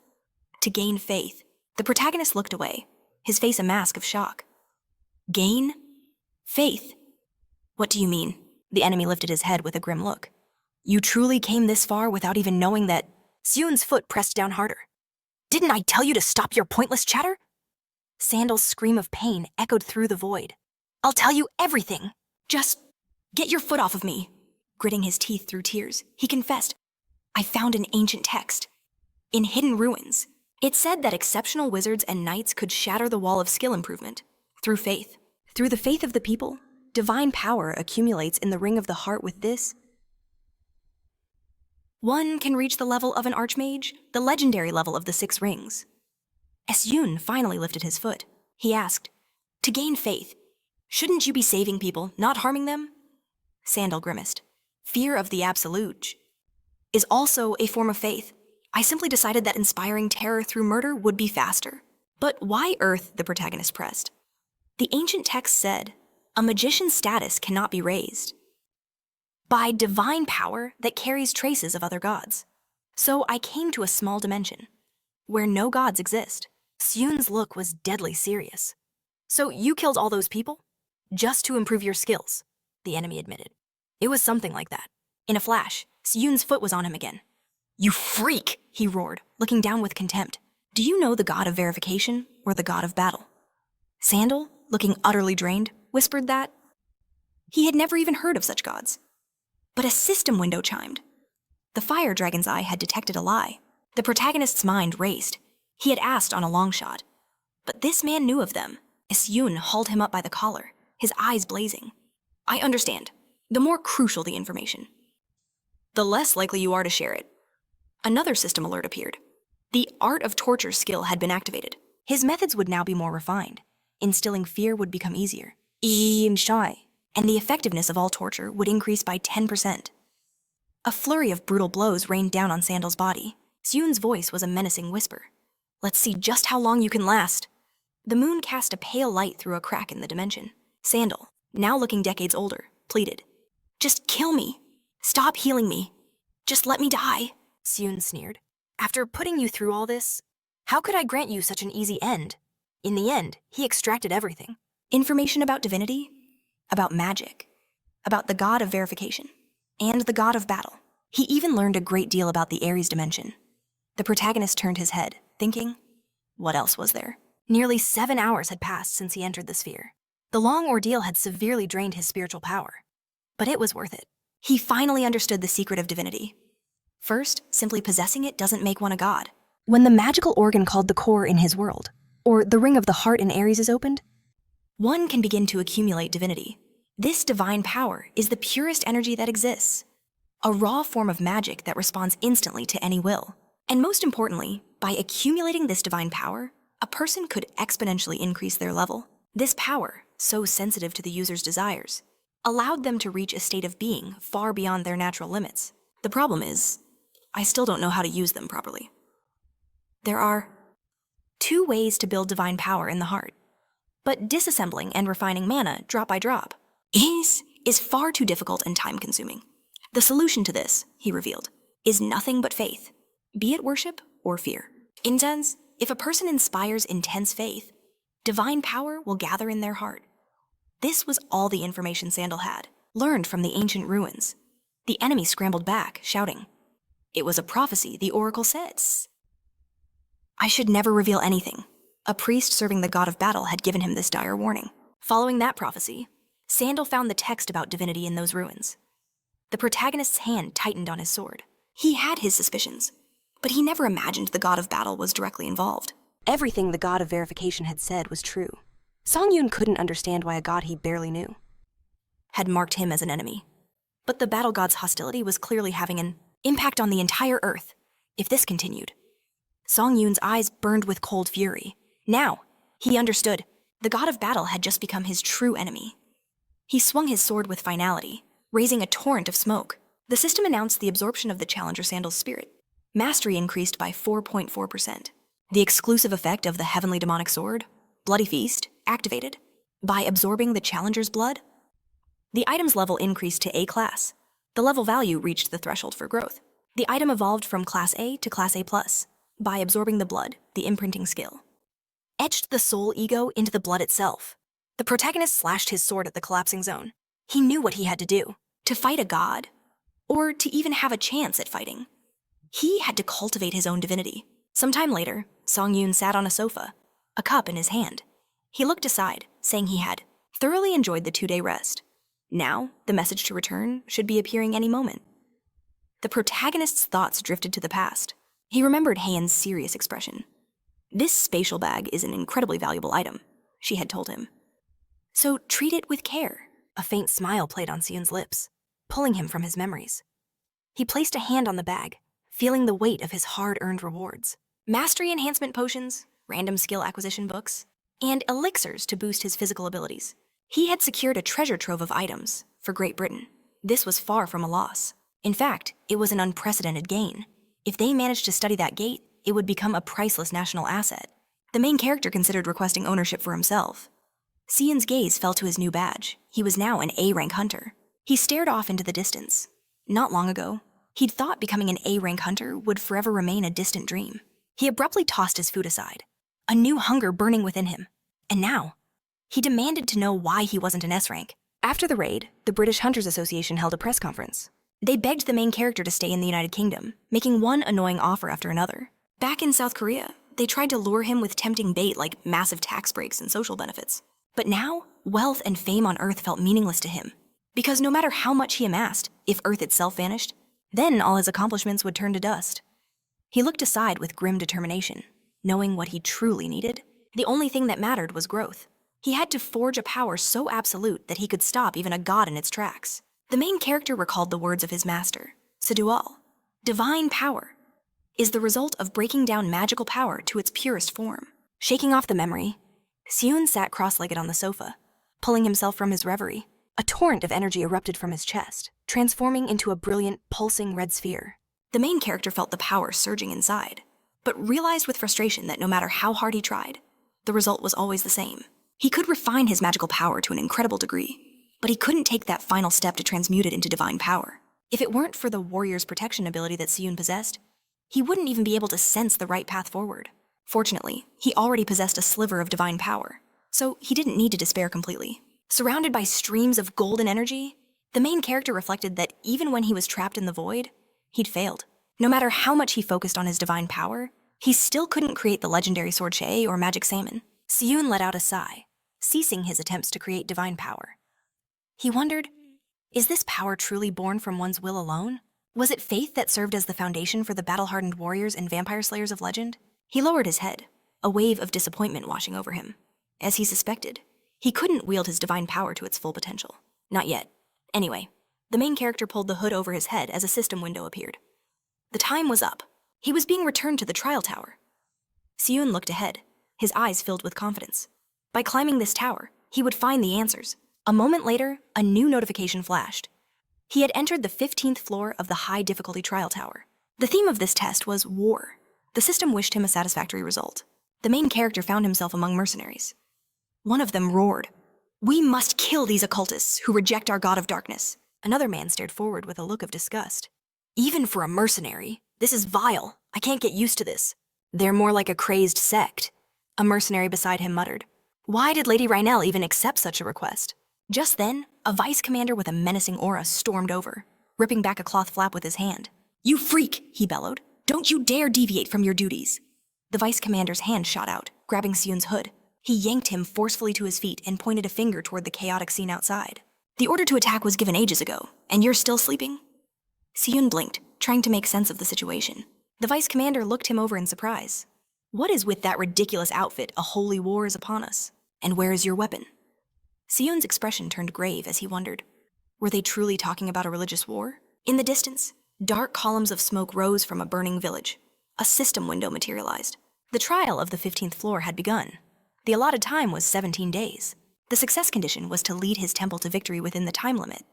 to gain faith. The protagonist looked away, his face a mask of shock. Gain? Faith? What do you mean? The enemy lifted his head with a grim look. You truly came this far without even knowing that? Siyun's foot pressed down harder. Didn't I tell you to stop your pointless chatter? Sandal's scream of pain echoed through the void. I'll tell you everything. Just get your foot off of me. Gritting his teeth through tears, he confessed, I found an ancient text. In hidden ruins, it said that exceptional wizards and knights could shatter the wall of skill improvement through faith. Through the faith of the people, divine power accumulates in the ring of the heart with this. One can reach the level of an archmage, the legendary level of the 6 rings. As Yun finally lifted his foot, he asked, To gain faith, shouldn't you be saving people, not harming them? Sandal grimaced. Fear of the absolute is also a form of faith. I simply decided that inspiring terror through murder would be faster. But why Earth, the protagonist pressed? The ancient text said, a magician's status cannot be raised by divine power that carries traces of other gods. So I came to a small dimension, where no gods exist. Siyun's look was deadly serious. So you killed all those people? Just to improve your skills, the enemy admitted. It was something like that. In a flash, Siyun's foot was on him again. You freak, he roared, looking down with contempt. Do you know the god of verification or the god of battle? Sandal, looking utterly drained, whispered that. He had never even heard of such gods. But a system window chimed. The fire dragon's eye had detected a lie. The protagonist's mind raced. He had asked on a long shot. But this man knew of them. Isyun hauled him up by the collar, his eyes blazing. I understand. The more crucial the information, the less likely you are to share it. Another system alert appeared. The art of torture skill had been activated. His methods would now be more refined. Instilling fear would become easier. And the effectiveness of all torture would increase by 10%. A flurry of brutal blows rained down on Sandal's body. Syun's voice was a menacing whisper. Let's see just how long you can last. The moon cast a pale light through a crack in the dimension. Sandal, now looking decades older, pleaded. Just kill me. Stop healing me. Just let me die.
Syun sneered. After putting you through all this, how could I grant you such an easy end? In the end, he extracted everything.
Information about divinity, about magic, about the god of verification, and the god of battle. He even learned a great deal about the Ares dimension. The protagonist turned his head, thinking, what else was there? Nearly 7 hours had passed since he entered the sphere. The long ordeal had severely drained his spiritual power. But it was worth it. He finally understood the secret of divinity. First, simply possessing it doesn't make one a god. When the magical organ called the core in his world, or the ring of the heart in Ares is opened, one can begin to accumulate divinity. This divine power is the purest energy that exists, a raw form of magic that responds instantly to any will. And most importantly, by accumulating this divine power, a person could exponentially increase their level. This power, so sensitive to the user's desires, allowed them to reach a state of being far beyond their natural limits. The problem is, I still don't know how to use them properly. There are 2 ways to build divine power in the heart, but disassembling and refining mana drop by drop is far too difficult and time-consuming. The solution to this, he revealed, is nothing but faith, be it worship or fear. Intense, if a person inspires intense faith, divine power will gather in their heart. This was all the information Sandal had, learned from the ancient ruins. The enemy scrambled back, shouting. It was a prophecy, the oracle says. I should never reveal anything. A priest serving the god of battle had given him this dire warning. Following that prophecy, Sandal found the text about divinity in those ruins. The protagonist's hand tightened on his sword. He had his suspicions, but he never imagined the god of battle was directly involved.
Everything the god of verification had said was true. Songyun couldn't understand why a god he barely knew
had marked him as an enemy. But the battle god's hostility was clearly having an impact on the entire Earth. If this continued, Songyun's eyes burned with cold fury. Now, he understood. The god of battle had just become his true enemy. He swung his sword with finality, raising a torrent of smoke. The system announced the absorption of the challenger Sandal's spirit. Mastery increased by 4.4%. The exclusive effect of the heavenly demonic sword, Bloody Feast, activated. By absorbing the challenger's blood, the item's level increased to A class. The level value reached the threshold for growth. The item evolved from Class A to Class A+. By absorbing the blood, the imprinting skill etched the soul ego into the blood itself. The protagonist slashed his sword at the collapsing zone. He knew what he had to do. To fight a god, or to even have a chance at fighting, he had to cultivate his own divinity. Sometime later, Songyun sat on a sofa, a cup in his hand. He looked aside, saying he had thoroughly enjoyed the 2-day rest. Now, the message to return should be appearing any moment. The protagonist's thoughts drifted to the past. He remembered Heian's serious expression. This spatial bag is an incredibly valuable item, she had told him. So treat it with care. A faint smile played on Seon's lips, pulling him from his memories. He placed a hand on the bag, feeling the weight of his hard-earned rewards. Mastery enhancement potions, random skill acquisition books, and elixirs to boost his physical abilities. He had secured a treasure trove of items for Great Britain. This was far from a loss. In fact, it was an unprecedented gain. If they managed to study that gate, it would become a priceless national asset. The main character considered requesting ownership for himself. Sion's gaze fell to his new badge. He was now an A-rank hunter. He stared off into the distance. Not long ago, he'd thought becoming an A-rank hunter would forever remain a distant dream. He abruptly tossed his food aside, a new hunger burning within him. And now, he demanded to know why he wasn't an S-rank. After the raid, the British Hunters Association held a press conference. They begged the main character to stay in the United Kingdom, making one annoying offer after another. Back in South Korea, they tried to lure him with tempting bait like massive tax breaks and social benefits. But now, wealth and fame on Earth felt meaningless to him. Because no matter how much he amassed, if Earth itself vanished, then all his accomplishments would turn to dust. He looked aside with grim determination, knowing what he truly needed. The only thing that mattered was growth. He had to forge a power so absolute that he could stop even a god in its tracks. The main character recalled the words of his master, Sedual. Divine power is the result of breaking down magical power to its purest form. Shaking off the memory, Seon sat cross-legged on the sofa, pulling himself from his reverie. A torrent of energy erupted from his chest, transforming into a brilliant, pulsing red sphere. The main character felt the power surging inside, but realized with frustration that no matter how hard he tried, the result was always the same. He could refine his magical power to an incredible degree, but he couldn't take that final step to transmute it into divine power. If it weren't for the warrior's protection ability that Seon possessed, he wouldn't even be able to sense the right path forward. Fortunately, he already possessed a sliver of divine power, so he didn't need to despair completely. Surrounded by streams of golden energy, the main character reflected that even when he was trapped in the void, he'd failed. No matter how much he focused on his divine power, he still couldn't create the legendary sword Shei or magic salmon. Seon let out a sigh, ceasing his attempts to create divine power. He wondered, is this power truly born from one's will alone? Was it faith that served as the foundation for the battle-hardened warriors and vampire slayers of legend? He lowered his head, a wave of disappointment washing over him. As he suspected, he couldn't wield his divine power to its full potential. Not yet. Anyway, the main character pulled the hood over his head as a system window appeared. The time was up. He was being returned to the trial tower. Seon looked ahead, his eyes filled with confidence. By climbing this tower, he would find the answers. A moment later, a new notification flashed. He had entered the 15th floor of the high-difficulty trial tower. The theme of this test was war. The system wished him a satisfactory result. The main character found himself among mercenaries. One of them roared, "We must kill these occultists who reject our god of darkness." Another man stared forward with a look of disgust. "Even for a mercenary, this is vile. I can't get used to this." "They're more like a crazed sect," a mercenary beside him muttered. Why did Lady Rhynell even accept such a request? Just then, a vice commander with a menacing aura stormed over, ripping back a cloth flap with his hand. "You freak!" he bellowed. "Don't you dare deviate from your duties!" The vice commander's hand shot out, grabbing Seon's hood. He yanked him forcefully to his feet and pointed a finger toward the chaotic scene outside. "The order to attack was given ages ago, and you're still sleeping?" Seon blinked, trying to make sense of the situation. The vice commander looked him over in surprise. "What is with that ridiculous outfit? A holy war is upon us. And where is your weapon?" Seon's expression turned grave as he wondered, were they truly talking about a religious war? In the distance, dark columns of smoke rose from a burning village. A system window materialized. The trial of the 15th floor had begun. The allotted time was 17 days. The success condition was to lead his temple to victory within the time limit.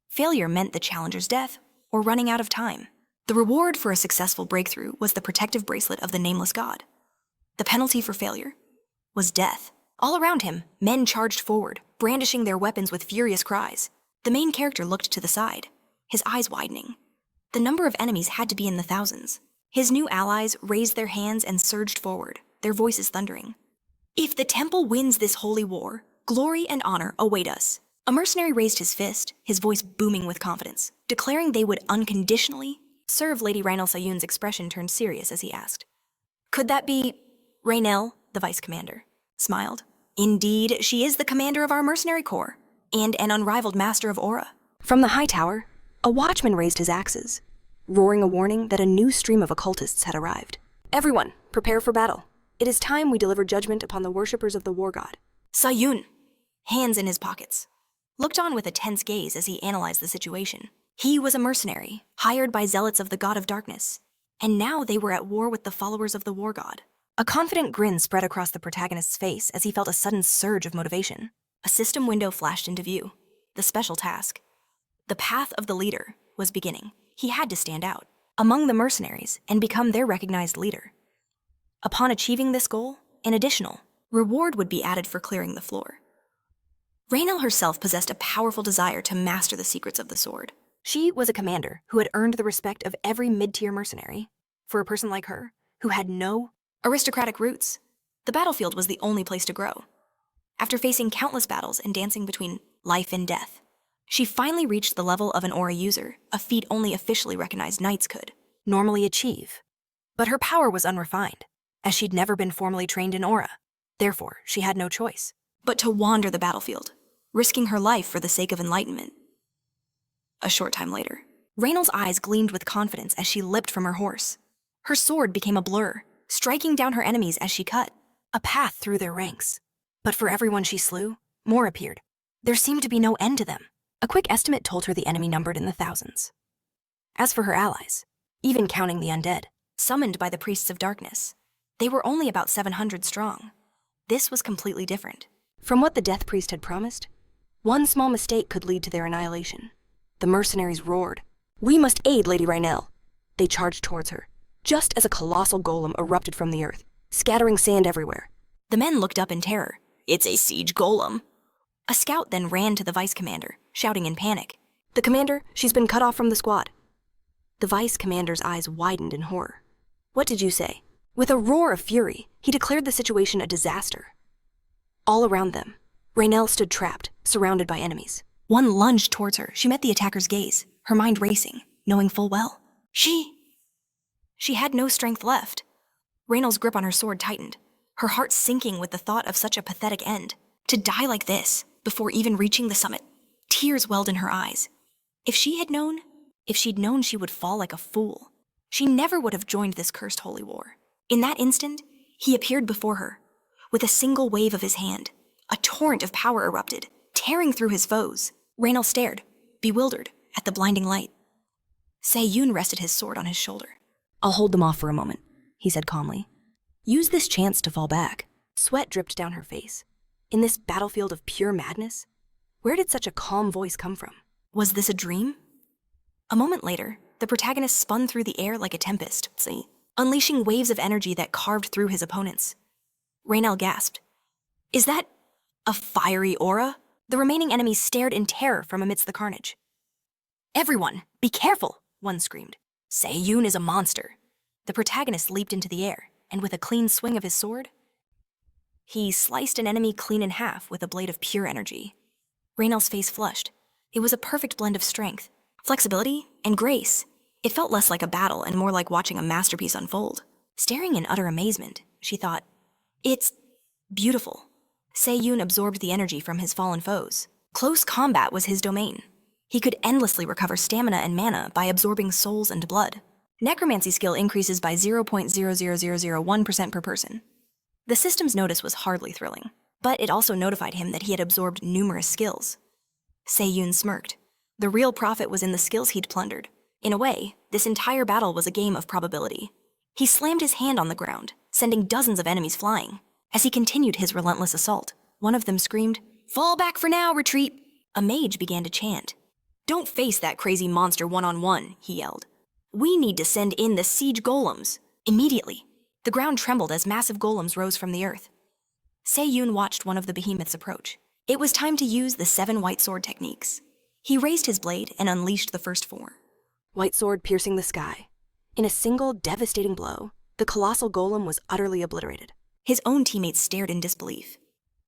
Failure meant the challenger's death or running out of time. The reward for a successful breakthrough was the protective bracelet of the nameless god. The penalty for failure was death. All around him, men charged forward, brandishing their weapons with furious cries. The main character looked to the side, his eyes widening. The number of enemies had to be in the thousands. His new allies raised their hands and surged forward, their voices thundering. "If the temple wins this holy war, glory and honor await us." A mercenary raised his fist, his voice booming with confidence, declaring they would unconditionally serve Lady Rhynell Sayun's expression turned serious as he asked. "Could that be Rhynell?" The vice commander smiled. "Indeed, she is the commander of our mercenary corps, and an unrivaled master of aura." From the high tower, a watchman raised his axes, roaring a warning that a new stream of occultists had arrived. "Everyone, prepare for battle. It is time we deliver judgment upon the worshippers of the war god." Sayun, hands in his pockets, looked on with a tense gaze as he analyzed the situation. He was a mercenary, hired by zealots of the god of darkness, and now they were at war with the followers of the war god. A confident grin spread across the protagonist's face as he felt a sudden surge of motivation. A system window flashed into view. The special task, the path of the leader, was beginning. He had to stand out among the mercenaries and become their recognized leader. Upon achieving this goal, an additional reward would be added for clearing the floor. Rhynell herself possessed a powerful desire to master the secrets of the sword. She was a commander who had earned the respect of every mid-tier mercenary. For a person like her, who had no aristocratic roots, the battlefield was the only place to grow. After facing countless battles and dancing between life and death, she finally reached the level of an aura user, a feat only officially recognized knights could normally achieve. But her power was unrefined, as she'd never been formally trained in aura. Therefore, she had no choice but to wander the battlefield, risking her life for the sake of enlightenment. A short time later, Rhaynell's eyes gleamed with confidence as she leapt from her horse. Her sword became a blur, striking down her enemies as she cut, a path through their ranks. But for everyone she slew, more appeared. There seemed to be no end to them. A quick estimate told her the enemy numbered in the thousands. As for her allies, even counting the undead, summoned by the priests of darkness, they were only about 700 strong. This was completely different. From what the Death Priest had promised, one small mistake could lead to their annihilation. The mercenaries roared, "We must aid Lady Rhaenel!" They charged towards her, just as a colossal golem erupted from the earth, scattering sand everywhere. The men looked up in terror. "It's a siege golem." A scout then ran to the vice commander, shouting in panic, "The commander, she's been cut off from the squad." The vice commander's eyes widened in horror. "What did you say?" With a roar of fury, he declared the situation a disaster. All around them, Rhaenel stood trapped, surrounded by enemies. One lunged towards her. She met the attacker's gaze, her mind racing, knowing full well. She had no strength left. Rhaenel's grip on her sword tightened, her heart sinking with the thought of such a pathetic end. To die like this, before even reaching the summit. Tears welled in her eyes. If she'd known she would fall like a fool, she never would have joined this cursed holy war. In that instant, he appeared before her. With a single wave of his hand, a torrent of power erupted, tearing through his foes. Rhaenel stared, bewildered, at the blinding light. Se-Yun rested his sword on his shoulder. "I'll hold them off for a moment," he said calmly. "Use this chance to fall back." Sweat dripped down her face. In this battlefield of pure madness, where did such a calm voice come from? Was this a dream? A moment later, the protagonist spun through the air like a tempest, unleashing waves of energy that carved through his opponents. Rhaenel gasped. "Is that a fiery aura?" The remaining enemies stared in terror from amidst the carnage. "Everyone, be careful!" one screamed. "Se-Yun is a monster." The protagonist leaped into the air, and with a clean swing of his sword, he sliced an enemy clean in half with a blade of pure energy. Rhaenel's face flushed. It was a perfect blend of strength, flexibility, and grace. It felt less like a battle and more like watching a masterpiece unfold. Staring in utter amazement, she thought, "It's beautiful." Se-Yun absorbed the energy from his fallen foes. Close combat was his domain. He could endlessly recover stamina and mana by absorbing souls and blood. Necromancy skill increases by 0.00001% per person. The system's notice was hardly thrilling, but it also notified him that he had absorbed numerous skills. Se-Yun smirked. The real profit was in the skills he'd plundered. In a way, this entire battle was a game of probability. He slammed his hand on the ground, sending dozens of enemies flying. As he continued his relentless assault, one of them screamed, "Fall back for now, retreat!" A mage began to chant. "Don't face that crazy monster one-on-one," he yelled. "We need to send in the siege golems." Immediately, the ground trembled as massive golems rose from the earth. Se-Yun watched one of the behemoths approach. It was time to use the 7 white sword techniques. He raised his blade and unleashed the first 4. White sword piercing the sky. In a single devastating blow, the colossal golem was utterly obliterated. His own teammates stared in disbelief.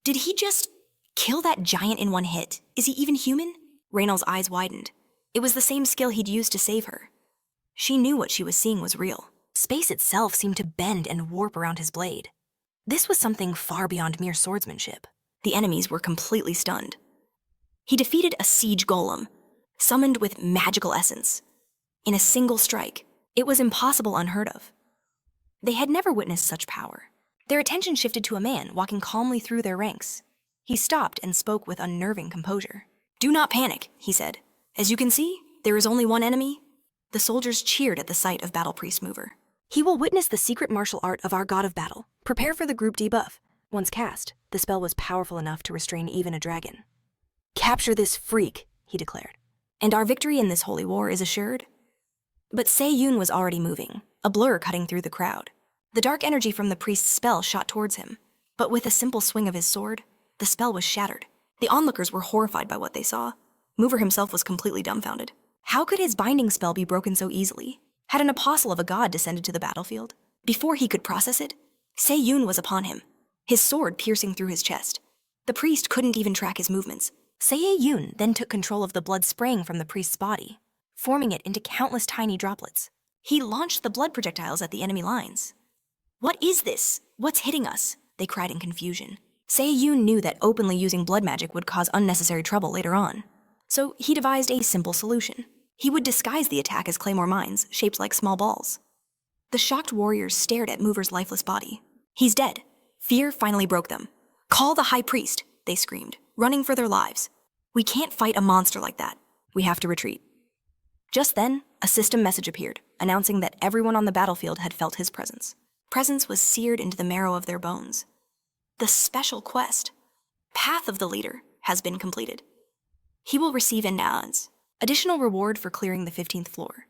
Did he just kill that giant in one hit? Is he even human? Rhaenel's eyes widened. It was the same skill he'd used to save her. She knew what she was seeing was real. Space itself seemed to bend and warp around his blade. This was something far beyond mere swordsmanship. The enemies were completely stunned. He defeated a siege golem, summoned with magical essence. In a single strike, it was impossible unheard of. They had never witnessed such power. Their attention shifted to a man walking calmly through their ranks. He stopped and spoke with unnerving composure. "Do not panic," he said. "As you can see, there is only one enemy." The soldiers cheered at the sight of Battle Priest Mover. "He will witness the secret martial art of our god of battle. Prepare for the group debuff." Once cast, the spell was powerful enough to restrain even a dragon. "Capture this freak," he declared. "And our victory in this holy war is assured." But Se-Yun was already moving, a blur cutting through the crowd. The dark energy from the priest's spell shot towards him, but with a simple swing of his sword, the spell was shattered. The onlookers were horrified by what they saw. Mover himself was completely dumbfounded. How could his binding spell be broken so easily? Had an apostle of a god descended to the battlefield? Before he could process it, Se-Yun was upon him, his sword piercing through his chest. The priest couldn't even track his movements. Se-Yun then took control of the blood spraying from the priest's body, forming it into countless tiny droplets. He launched the blood projectiles at the enemy lines. "What is this? What's hitting us?" they cried in confusion. Se-Yun knew that openly using blood magic would cause unnecessary trouble later on. So he devised a simple solution. He would disguise the attack as claymore mines, shaped like small balls. The shocked warriors stared at Mover's lifeless body. He's dead. Fear finally broke them. Call the High Priest, they screamed, running for their lives. We can't fight a monster like that. We have to retreat. Just then, a system message appeared, announcing that everyone on the battlefield had felt his presence. Presence was seared into the marrow of their bones. The special quest, Path of the Leader, has been completed. He will receive an additional reward for clearing the 15th floor.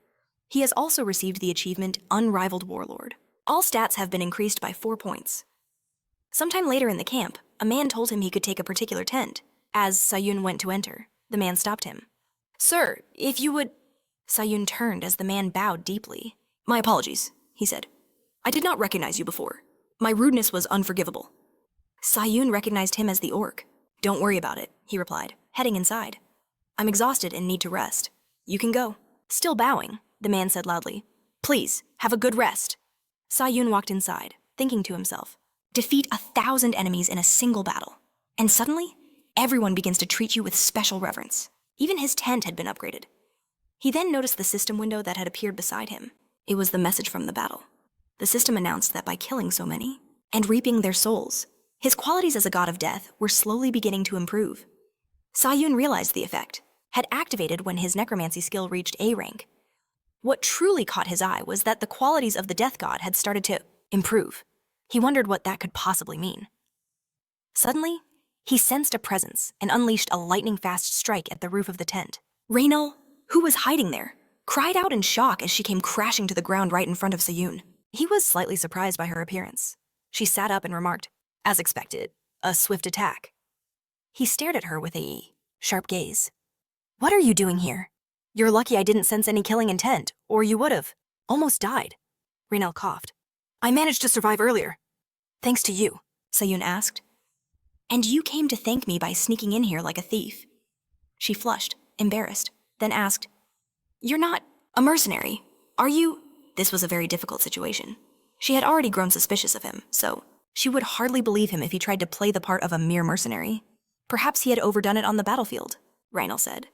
He has also received the achievement Unrivaled Warlord. All stats have been increased by 4 points. Sometime later in the camp, a man told him he could take a particular tent. As Sayun went to enter, the man stopped him. Sir, if you would... Sayun turned as the man bowed deeply. My apologies, he said. I did not recognize you before. My rudeness was unforgivable. Sayun recognized him as the orc. Don't worry about it, he replied, heading inside. I'm exhausted and need to rest. You can go. Still bowing, the man said loudly. Please, have a good rest. Sayun walked inside, thinking to himself. Defeat 1,000 enemies in a single battle. And suddenly, everyone begins to treat you with special reverence. Even his tent had been upgraded. He then noticed the system window that had appeared beside him. It was the message from the battle. The system announced that by killing so many, and reaping their souls, his qualities as a god of death were slowly beginning to improve. Sayun realized the effect, had activated when his necromancy skill reached A rank. What truly caught his eye was that the qualities of the death god had started to improve. He wondered what that could possibly mean. Suddenly, he sensed a presence and unleashed a lightning-fast strike at the roof of the tent. Raynal, who was hiding there, cried out in shock as she came crashing to the ground right in front of Sayun. He was slightly surprised by her appearance. She sat up and remarked, as expected, a swift attack. He stared at her with a sharp gaze. What are you doing here? You're lucky I didn't sense any killing intent, or you would've almost died. Raynal coughed. I managed to survive earlier. Thanks to you, Sayun asked. And you came to thank me by sneaking in here like a thief. She flushed, embarrassed, then asked, You're not a mercenary, are you? This was a very difficult situation. She had already grown suspicious of him, so she would hardly believe him if he tried to play the part of a mere mercenary. Perhaps he had overdone it on the battlefield, Raynal said.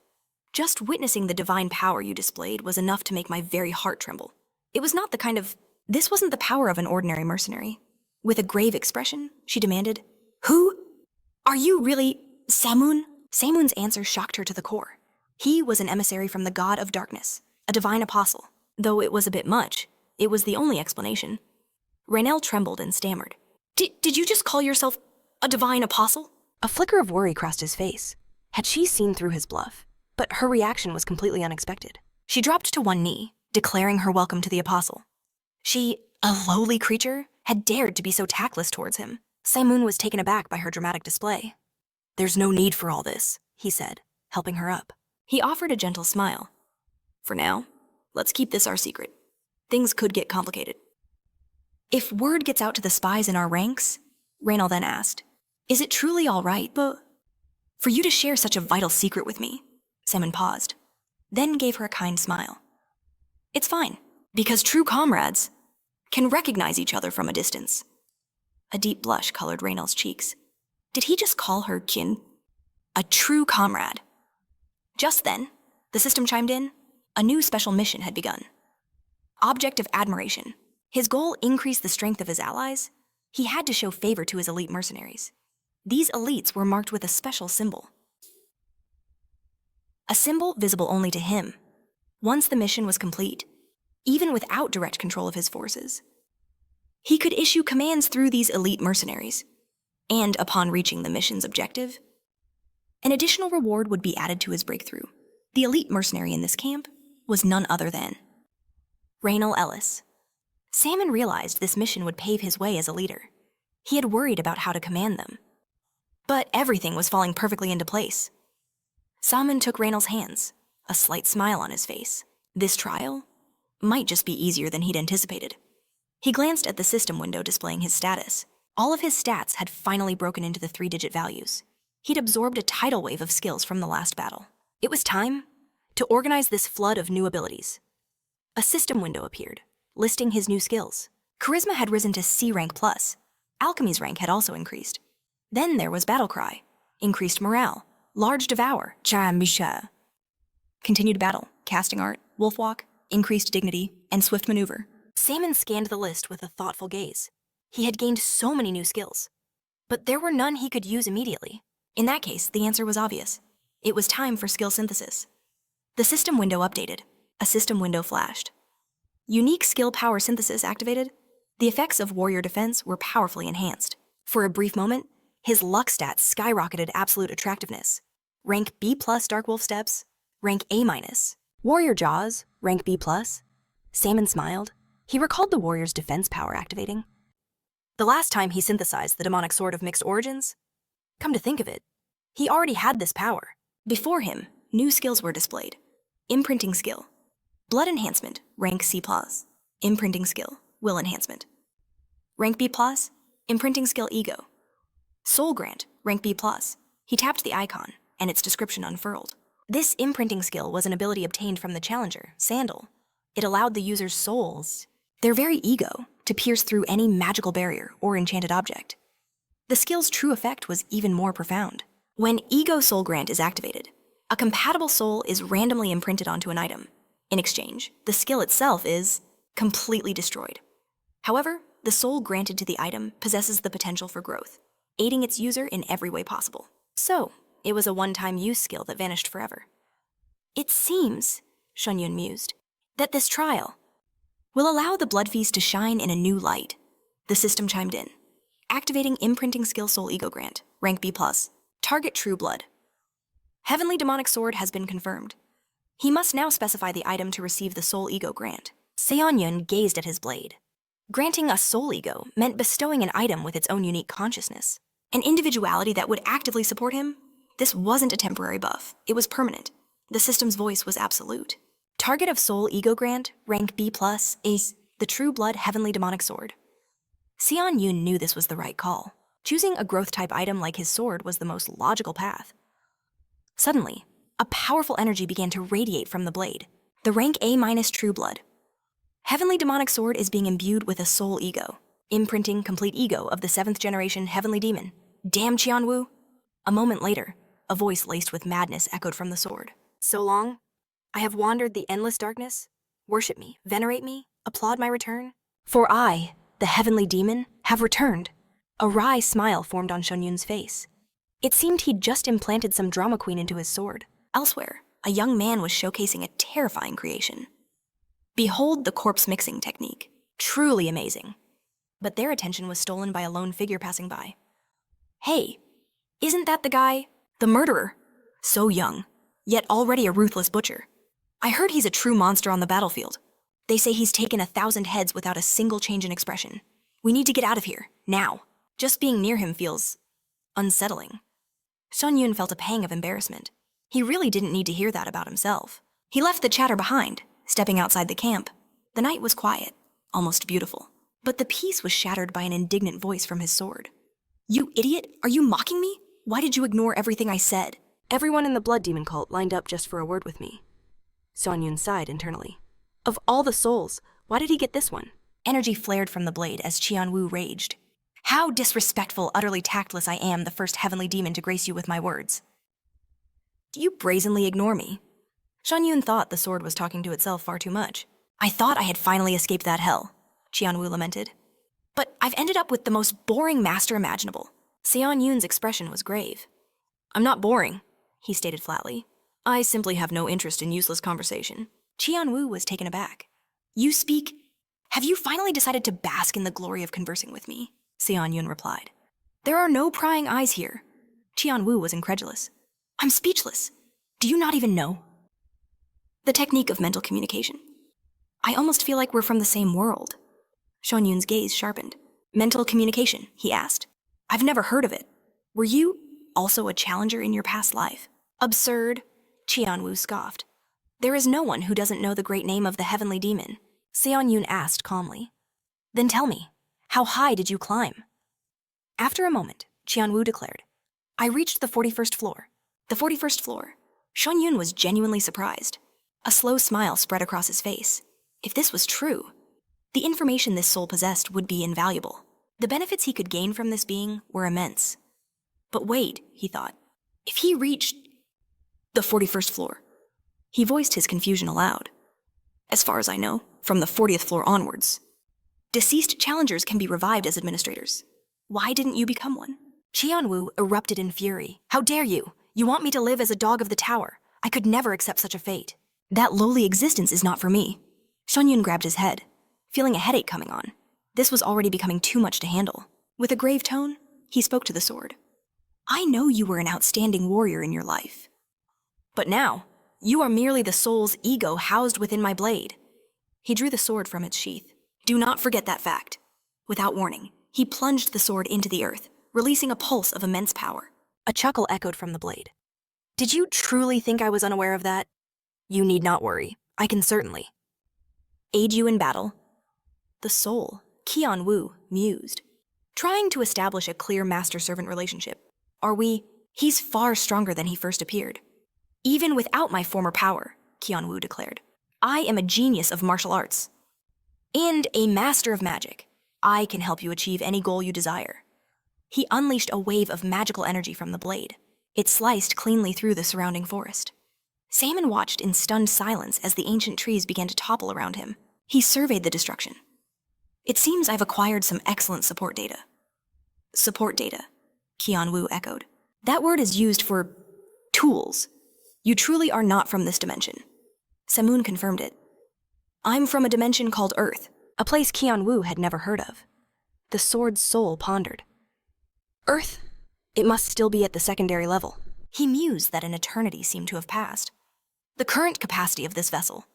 Just witnessing the divine power you displayed was enough to make my very heart tremble. It was not the kind of... This wasn't the power of an ordinary mercenary. With a grave expression, she demanded, Who? Are you really Samun? Samun's answer shocked her to the core. He was an emissary from the god of darkness, a divine apostle. Though it was a bit much, it was the only explanation. Raynal trembled and stammered. Did you just call yourself a divine apostle? A flicker of worry crossed his face. Had she seen through his bluff? But her reaction was completely unexpected. She dropped to one knee, declaring her welcome to the apostle. She, a lowly creature, had dared to be so tactless towards him. Samun was taken aback by her dramatic display. There's no need for all this, he said, helping her up. He offered a gentle smile. For now, let's keep this our secret. Things could get complicated. If word gets out to the spies in our ranks, Raynal then asked, is it truly all right, but for you to share such a vital secret with me? Samun paused, then gave her a kind smile. It's fine, because true comrades can recognize each other from a distance. A deep blush colored Raynal's cheeks. Did he just call her kin? A true comrade. Just then, the system chimed in. A new special mission had begun. Object of admiration. His goal increased the strength of his allies. He had to show favor to his elite mercenaries. These elites were marked with a special symbol. A symbol visible only to him. Once the mission was complete, even without direct control of his forces, he could issue commands through these elite mercenaries. And upon reaching the mission's objective, an additional reward would be added to his breakthrough. The elite mercenary in this camp was none other than Raynal Ellis. Samun realized this mission would pave his way as a leader. He had worried about how to command them. But everything was falling perfectly into place. Samun took Raynal's hands, a slight smile on his face. This trial might just be easier than he'd anticipated. He glanced at the system window displaying his status. All of his stats had finally broken into the 3-digit values. He'd absorbed a tidal wave of skills from the last battle. It was time to organize this flood of new abilities. A system window appeared, listing his new skills. Charisma had risen to C rank plus. Alchemy's rank had also increased. Then there was Battle Cry, increased morale, Large Devour, continued battle, casting art, wolf walk, increased dignity, and swift maneuver. Salmon scanned the list with a thoughtful gaze. He had gained so many new skills, but there were none he could use immediately. In that case, the answer was obvious. It was time for skill synthesis. The system window updated. A system window flashed. Unique skill power synthesis activated. The effects of warrior defense were powerfully enhanced. For a brief moment, his luck stats skyrocketed absolute attractiveness. Rank B+ Dark Wolf Steps, rank A-. Warrior Jaws, rank B+. Salmon smiled. He recalled the warrior's defense power activating. The last time he synthesized the demonic sword of mixed origins? Come to think of it, he already had this power. Before him, new skills were displayed. Imprinting skill. Blood enhancement, rank C+. Imprinting skill, will enhancement. Rank B+, imprinting skill ego. Soul grant, rank B+. He tapped the icon, and its description unfurled. This imprinting skill was an ability obtained from the challenger, Sandal. It allowed the user's souls, their very ego, to pierce through any magical barrier or enchanted object. The skill's true effect was even more profound. When Ego Soul Grant is activated, a compatible soul is randomly imprinted onto an item. In exchange, the skill itself is completely destroyed. However, the soul granted to the item possesses the potential for growth, aiding its user in every way possible. So, it was a one-time use skill that vanished forever. It seems, Shunyun mused, that this trial will allow the Blood Feast to shine in a new light. The system chimed in. Activating imprinting skill Soul Ego Grant, rank B+. Target True Blood. Heavenly Demonic Sword has been confirmed. He must now specify the item to receive the Soul Ego Grant. Seonyun gazed at his blade. Granting a Soul Ego meant bestowing an item with its own unique consciousness. An individuality that would actively support him? This wasn't a temporary buff. It was permanent. The system's voice was absolute. Target of Soul Ego Grant, rank B+, is the True Blood Heavenly Demonic Sword. Seonyun knew this was the right call. Choosing a growth-type item like his sword was the most logical path. Suddenly, a powerful energy began to radiate from the blade. The rank A- True Blood. Heavenly Demonic Sword is being imbued with a Soul Ego, imprinting complete ego of the 7th generation Heavenly Demon. Damn Qianwu! A moment later, a voice laced with madness echoed from the sword. So long, I have wandered the endless darkness. Worship me, venerate me, applaud my return. For I, the Heavenly Demon, have returned. A wry smile formed on Shunyun's face. It seemed he'd just implanted some drama queen into his sword. Elsewhere, a young man was showcasing a terrifying creation. Behold the corpse mixing technique. Truly amazing. But their attention was stolen by a lone figure passing by. Hey, isn't that the guy? The murderer? So young, yet already a ruthless butcher. I heard he's a true monster on the battlefield. They say he's taken 1,000 heads without a single change in expression. We need to get out of here, now. Just being near him feels unsettling. Shunyun felt a pang of embarrassment. He really didn't need to hear that about himself. He left the chatter behind, stepping outside the camp. The night was quiet, almost beautiful. But the peace was shattered by an indignant voice from his sword. You idiot, are you mocking me? Why did you ignore everything I said?
Everyone in the Blood Demon cult lined up just for a word with me. Sonyun sighed internally. Of all the souls, why did he get this one?
Energy flared from the blade as Qianwu raged. How disrespectful, utterly tactless I am, the first heavenly demon to grace you with my words. Do you brazenly ignore me? Shunyun thought the sword was talking to itself far too much. I thought I had finally escaped that hell, Qianwu lamented. But I've ended up with the most boring master imaginable. Seonyun's expression was grave. I'm not boring, he stated flatly. I simply have no interest in useless conversation. Qianwu was taken aback. You speak... Have you finally decided to bask in the glory of conversing with me? Seonyun replied. There are no prying eyes here. Qianwu was incredulous. I'm speechless. Do you not even know? The technique of mental communication. I almost feel like we're from the same world. Shunyun's gaze sharpened. Mental communication, he asked. I've never heard of it. Were you also a challenger in your past life? Absurd, Qianwu scoffed. There is no one who doesn't know the great name of the heavenly demon. Seonyun asked calmly. Then tell me, how high did you climb? After a moment, Qianwu declared. I reached the 41st floor. The 41st floor. Shunyun was genuinely surprised. A slow smile spread across his face. If this was true, the information this soul possessed would be invaluable. The benefits he could gain from this being were immense. But wait, he thought. If he reached the 41st floor, he voiced his confusion aloud. As far as I know, from the 40th floor onwards. Deceased challengers can be revived as administrators. Why didn't you become one? Qianwu erupted in fury. How dare you? You want me to live as a dog of the tower. I could never accept such a fate. That lowly existence is not for me. Shunyun grabbed his head, feeling a headache coming on. This was already becoming too much to handle. With a grave tone, he spoke to the sword. I know you were an outstanding warrior in your life. But now, you are merely the soul's ego housed within my blade. He drew the sword from its sheath. Do not forget that fact. Without warning, he plunged the sword into the earth, releasing a pulse of immense power. A chuckle echoed from the blade. Did you truly think I was unaware of that? You need not worry. I can certainly aid you in battle. The soul, Qianwu, mused, trying to establish a clear master-servant relationship. Are we? He's far stronger than he first appeared. Even without my former power, Qianwu declared, I am a genius of martial arts. And a master of magic. I can help you achieve any goal you desire. He unleashed a wave of magical energy from the blade. It sliced cleanly through the surrounding forest. Salmon watched in stunned silence as the ancient trees began to topple around him. He surveyed the destruction. It seems I've acquired some excellent support data. Support data, Qianwu echoed. That word is used for tools. You truly are not from this dimension. Samun confirmed it. I'm from a dimension called Earth, a place Qianwu had never heard of. The sword's soul pondered. Earth? It must still be at the secondary level. He mused that an eternity seemed to have passed. The current capacity of this vessel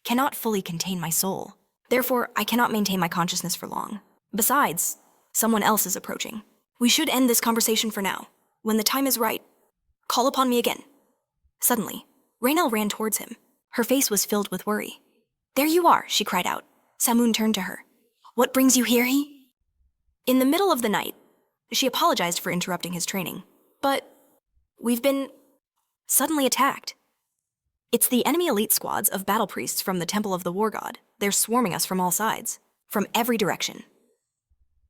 cannot fully contain my soul. Therefore, I cannot maintain my consciousness for long. Besides, someone else is approaching. We should end this conversation for now. When the time is right, call upon me again. Suddenly, Raynell ran towards him. Her face was filled with worry. There you are, she cried out. Samun turned to her. What brings you here, he? In the middle of the night, she apologized for interrupting his training. But we've been suddenly attacked. It's the enemy elite squads of battle priests from the Temple of the War God. They're swarming us from all sides, from every direction.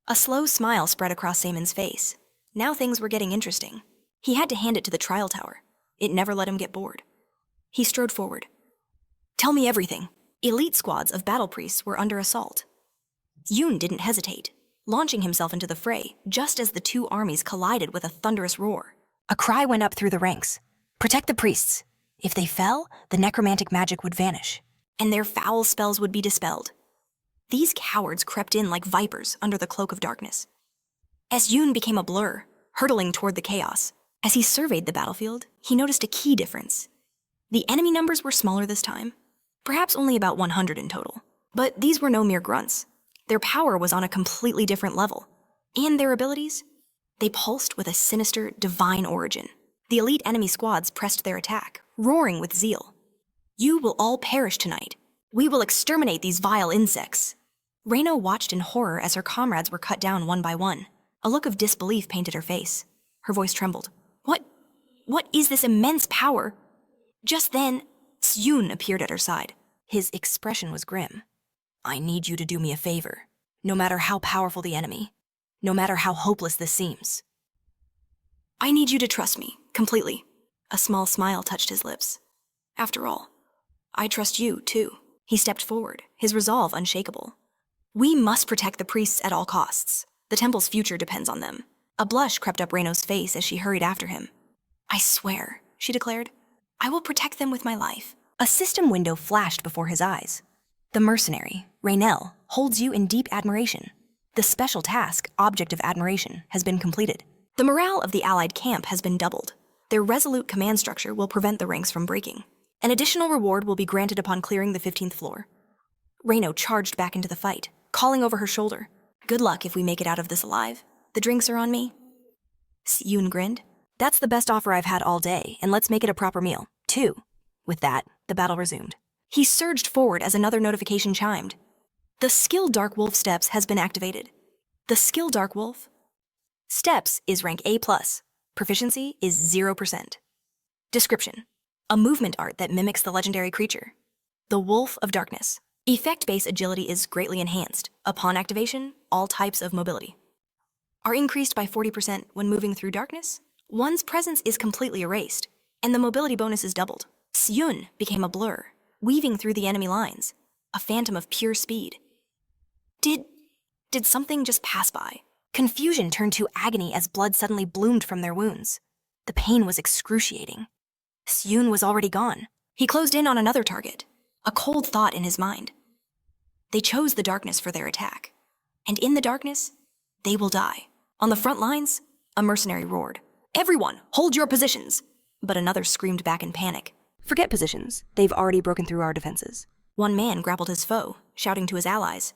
A slow smile spread across Samon's face. Now things were getting interesting. He had to hand it to the trial tower. It never let him get bored. He strode forward. Tell me everything. Elite squads of battle priests were under assault. Yoon didn't hesitate, launching himself into the fray just as the two armies collided with a thunderous roar. A cry went up through the ranks. Protect the priests. If they fell, the necromantic magic would vanish, and their foul spells would be dispelled. These cowards crept in like vipers under the cloak of darkness. As Yoon became a blur, hurtling toward the chaos, as he surveyed the battlefield, he noticed a key difference. The enemy numbers were smaller this time, perhaps only about 100 in total. But these were no mere grunts. Their power was on a completely different level. And their abilities? They pulsed with a sinister, divine origin. The elite enemy squads pressed their attack, roaring with zeal. You will all perish tonight. We will exterminate these vile insects. Reino watched in horror as her comrades were cut down one by one. A look of disbelief painted her face. Her voice trembled. What is this immense power? Just then, Yoon appeared at her side. His expression was grim. I need you to do me a favor, no matter how powerful the enemy, no matter how hopeless this seems. I need you to trust me, completely. A small smile touched his lips. After all, I trust you, too. He stepped forward, his resolve unshakable. We must protect the priests at all costs. The temple's future depends on them. A blush crept up Reino's face as she hurried after him. I swear, she declared, I will protect them with my life. A system window flashed before his eyes. The mercenary, Raynell, holds you in deep admiration. The special task, Object of Admiration, has been completed. The morale of the Allied camp has been doubled. Their resolute command structure will prevent the ranks from breaking. An additional reward will be granted upon clearing the 15th floor. Reino charged back into the fight, calling over her shoulder. Good luck if we make it out of this alive. The drinks are on me. Yoon grinned. That's the best offer I've had all day, and let's make it a proper meal, too. With that, the battle resumed. He surged forward as another notification chimed. The skill Dark Wolf Steps has been activated. The skill Dark Wolf Steps is rank A+. Proficiency is 0%. Description. A movement art that mimics the legendary creature. The Wolf of Darkness. Effect-based agility is greatly enhanced. Upon activation, all types of mobility are increased by 40% when moving through darkness. One's presence is completely erased, and the mobility bonus is doubled. Yoon became a blur, weaving through the enemy lines. a phantom of pure speed. Did something just pass by? Confusion turned to agony as blood suddenly bloomed from their wounds. The pain was excruciating. Yoon was already gone. He closed in on another target, a cold thought in his mind. They chose the darkness for their attack. And in the darkness, they will die. On the front lines, a mercenary roared. "Everyone, hold your positions!" But another screamed back in panic.
Forget positions. They've already broken through our defenses.
One man grappled his foe, shouting to his allies,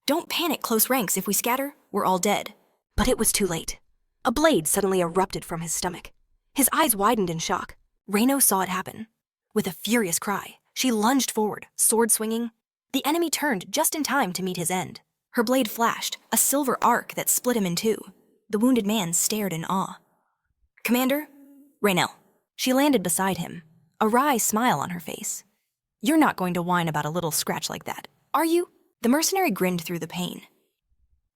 "Don't panic, close ranks. If we scatter, we're all dead."
But it was too late. A blade suddenly erupted from his stomach. His eyes widened in shock.
Reno saw it happen. With a furious cry, she lunged forward, sword swinging. The enemy turned just in time to meet his end. Her blade flashed, a silver arc that split him in two. The wounded man stared in awe. "Commander?" "Raynell." She landed beside him, a wry smile on her face. "You're not going to whine about a little scratch like that, are you?" The mercenary grinned through the pain.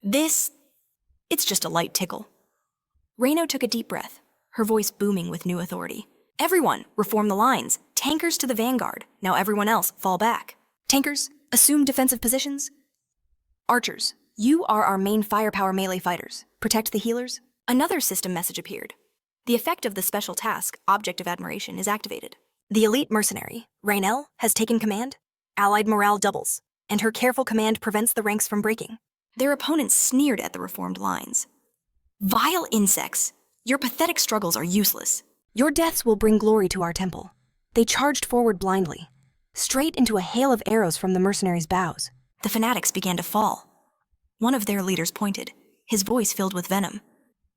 It's just a light tickle." Reno took a deep breath, her voice booming with new authority. "Everyone, reform the lines. Tankers to the vanguard. Now everyone else, fall back. Tankers, assume defensive positions. Archers, you are our main firepower melee fighters. Protect the healers." Another system message appeared. The effect of the special task, Object of Admiration, is activated. The elite mercenary, Raynell, has taken command. Allied morale doubles, and her careful command prevents the ranks from breaking. Their opponents sneered at the reformed lines. "Vile insects, your pathetic struggles are useless."
Your deaths will bring glory to our temple. They charged forward blindly, straight into a hail of arrows from the mercenaries' bows.
The fanatics began to fall. One of their leaders pointed, his voice filled with venom.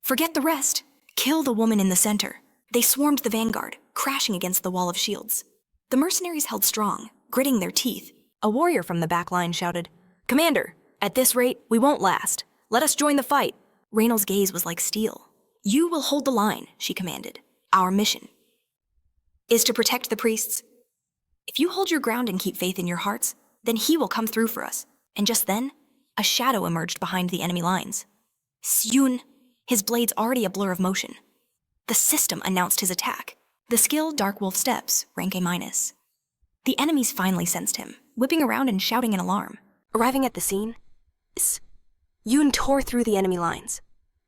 "Forget the rest. Kill the woman in the center." They swarmed the vanguard, crashing against the wall of shields. The mercenaries held strong, gritting their teeth. A warrior from the back line shouted, "Commander, at this rate, we won't last. Let us join the fight." Raynell's gaze was like steel. "You will hold the line," she commanded. "Our mission is to protect the priests. If you hold your ground and keep faith in your hearts, then he will come through for us." And just then, a shadow emerged behind the enemy lines. Yoon, his blades already a blur of motion. The system announced his attack. The skill Dark Wolf Steps, rank A-. The enemies finally sensed him, whipping around and shouting in alarm.
Arriving at the scene, Yoon tore through the enemy lines,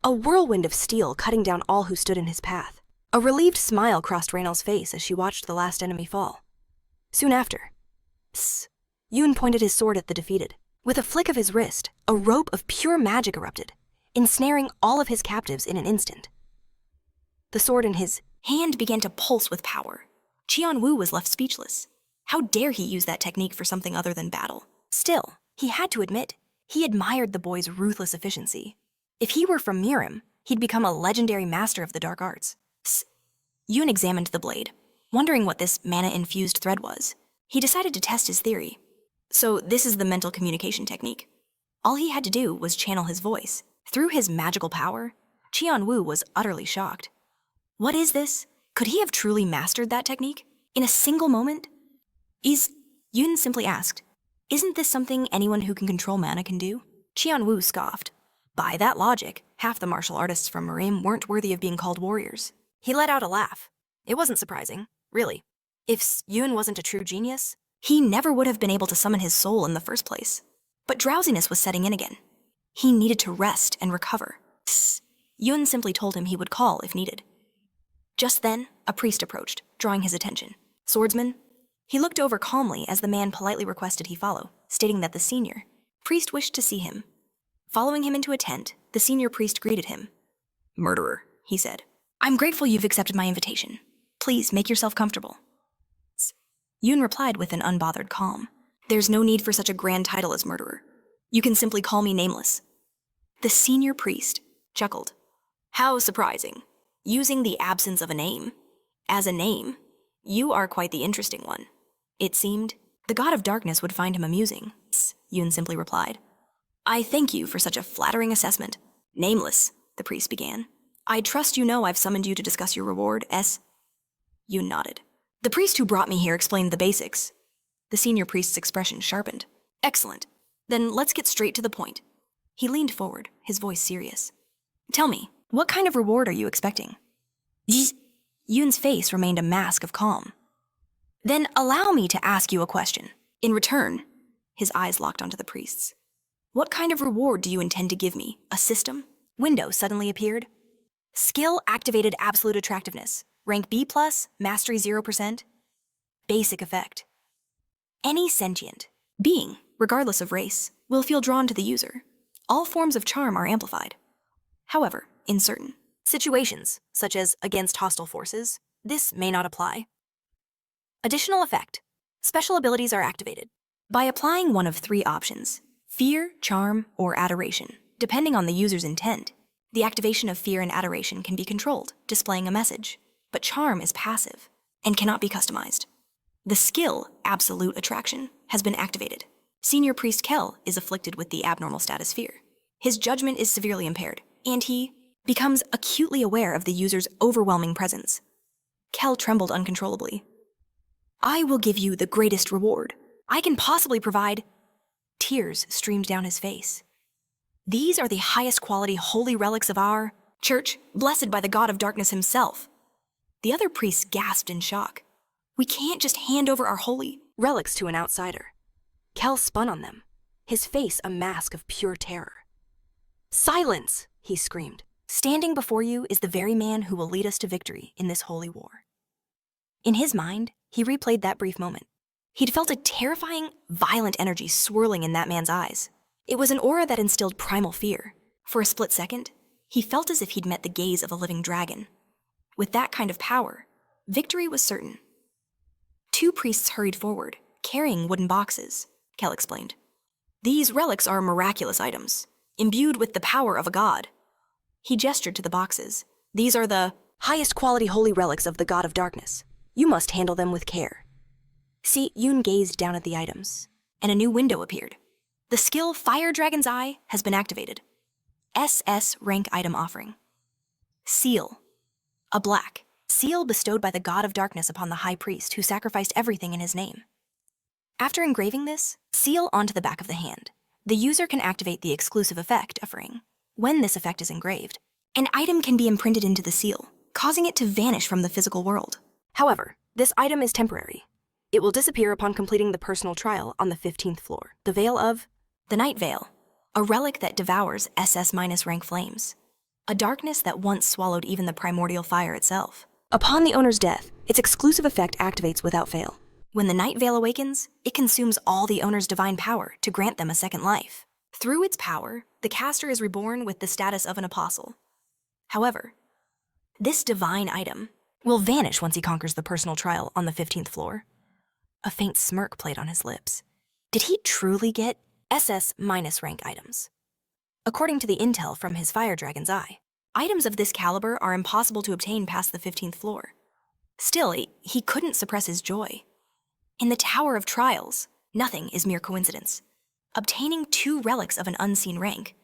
a whirlwind of steel cutting down all who stood in his path. A relieved smile crossed Raynell's face as she watched the last enemy fall. Soon after, Yoon pointed his sword at the defeated. With a flick of his wrist, a rope of pure magic erupted, ensnaring all of his captives in an instant. The sword in his hand began to pulse with power. Cheon-woo was left speechless. How dare he use that technique for something other than battle? Still, he had to admit, he admired the boy's ruthless efficiency. If he were from Mirim, he'd become a legendary master of the dark arts. Yoon examined the blade, wondering what this mana-infused thread was. He decided to test his theory. So this is the mental communication technique. All he had to do was channel his voice. Through his magical power, Cheon-woo was utterly shocked. What is this? Could he have truly mastered that technique? In a single moment? Yoon simply asked, "Isn't this something anyone who can control mana can do?" Cheon-woo scoffed. By that logic, half the martial artists from Mirim weren't worthy of being called warriors. He let out a laugh. It wasn't surprising, really. If Yoon wasn't a true genius, he never would have been able to summon his soul in the first place. But drowsiness was setting in again. He needed to rest and recover. Yoon simply told him he would call if needed. Just then, a priest approached, drawing his attention. "Swordsman?" He looked over calmly as the man politely requested he follow, stating that the senior priest wished to see him. Following him into a tent, the senior priest greeted him. "Murderer," he said. "I'm grateful you've accepted my invitation. Please make yourself comfortable." Yoon replied with an unbothered calm. "There's no need for such a grand title as murderer. You can simply call me Nameless." The senior priest chuckled. "How surprising. Using the absence of a name. As a name, you are quite the interesting one." It seemed the god of darkness would find him amusing. Yoon simply replied. "I thank you for such a flattering assessment. Nameless," the priest began. "I trust you know I've summoned you to discuss your reward, S." Yoon nodded. "The priest who brought me here explained the basics." The senior priest's expression sharpened. "Excellent. Then let's get straight to the point." He leaned forward, his voice serious. "Tell me, what kind of reward are you expecting?" Yoon's face remained a mask of calm. "Then allow me to ask you a question. In return,"
His eyes locked onto the priest's. What kind of reward do you intend to give me? A system? Window suddenly appeared. Skill activated absolute attractiveness. Rank B+, mastery 0%. Basic effect. Any sentient being, regardless of race, will feel drawn to the user. All forms of charm are amplified. However, in certain situations, such as against hostile forces, this may not apply. Additional effect. Special abilities are activated by applying one of three options: fear, charm, or adoration, depending on the user's intent. The activation of fear and adoration can be controlled, displaying a message, but charm is passive and cannot be customized. The skill, absolute attraction, has been activated. Senior Priest Kel is afflicted with the abnormal status fear. His judgment is severely impaired, and he becomes acutely aware of the user's overwhelming presence. Kel trembled uncontrollably. I will give you the greatest reward I can possibly provide. Tears streamed down his face. These are the highest quality holy relics of our church, blessed by the god of darkness himself. The other priests gasped in shock. We can't just hand over our holy
Relics to an outsider. Kel spun on them, his face a mask of pure terror. Silence, he screamed.
Standing before you is the very man who will lead us to victory in this holy war. In his mind, he replayed that brief moment. He'd felt a terrifying, violent energy swirling in that man's eyes. It was an aura that instilled primal fear. For a split second, he felt as if he'd met the gaze of a living dragon. With that kind of power, victory was certain. Two priests hurried forward, carrying wooden boxes, Kel explained. These relics are miraculous items, imbued with the power of a god. He gestured to the boxes. These are the
highest quality holy relics of the god of darkness. You must handle them with care.
See, Yoon gazed down at the items, and a new window appeared. The skill Fire Dragon's Eye has been activated. SS rank item offering. Seal. A black seal bestowed by the god of darkness upon the high priest who sacrificed everything in his name. After engraving this seal onto the back of the hand, the user can activate the exclusive effect offering. When this effect is engraved, an item can be imprinted into the seal, causing it to vanish from the physical world.
However, this item is temporary. It will disappear upon completing the personal trial on the 15th floor. The Veil of
the Night Veil, a relic that devours SS- rank flames, a darkness that once swallowed even the primordial fire itself.
Upon the owner's death, its exclusive effect activates without fail.
When the Night Veil awakens, it consumes all the owner's divine power to grant them a second life. Through its power, the caster is reborn with the status of an apostle. However, this divine item will vanish once he conquers the personal trial on the 15th floor. A faint smirk played on his lips. Did he truly get SS- rank items? According to the intel from his Fire Dragon's Eye, items of this caliber are impossible to obtain past the 15th floor. Still, he couldn't suppress his joy. In the Tower of Trials, nothing is mere coincidence. Obtaining 2 relics of an unseen rank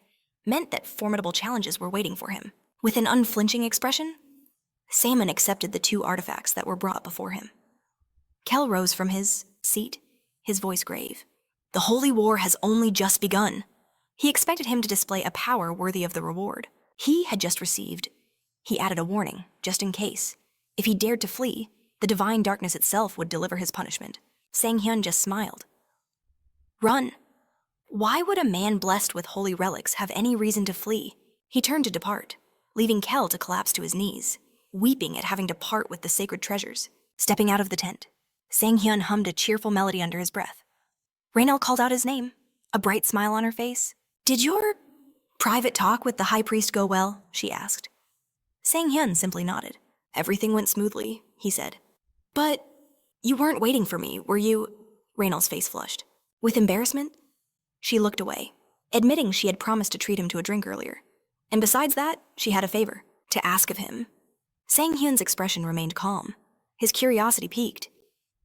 meant that formidable challenges were waiting for him. With an unflinching expression, Salmon accepted the 2 artifacts that were brought before him. Kel rose from his seat, his voice grave. The Holy War has only just begun. He expected him to display a power worthy of the reward he had just received. He added a warning, just in case. If he dared to flee, the divine darkness itself would deliver his punishment. Sang-hyun just smiled. Run. Why would a man blessed with holy relics have any reason to flee? He turned to depart, leaving Kel to collapse to his knees, weeping at having to part with the sacred treasures. Stepping out of the tent, Sang-hyun hummed a cheerful melody under his breath. Raynell called out his name, a bright smile on her face. Did your private talk with the high priest go well? She asked. Sang-hyun simply nodded. Everything went smoothly, he said. But you weren't waiting for me, were you? Raynell's face flushed. With embarrassment, she looked away, admitting she had promised to treat him to a drink earlier. And besides that, she had a favor to ask of him. Sang-hyun's expression remained calm. His curiosity piqued.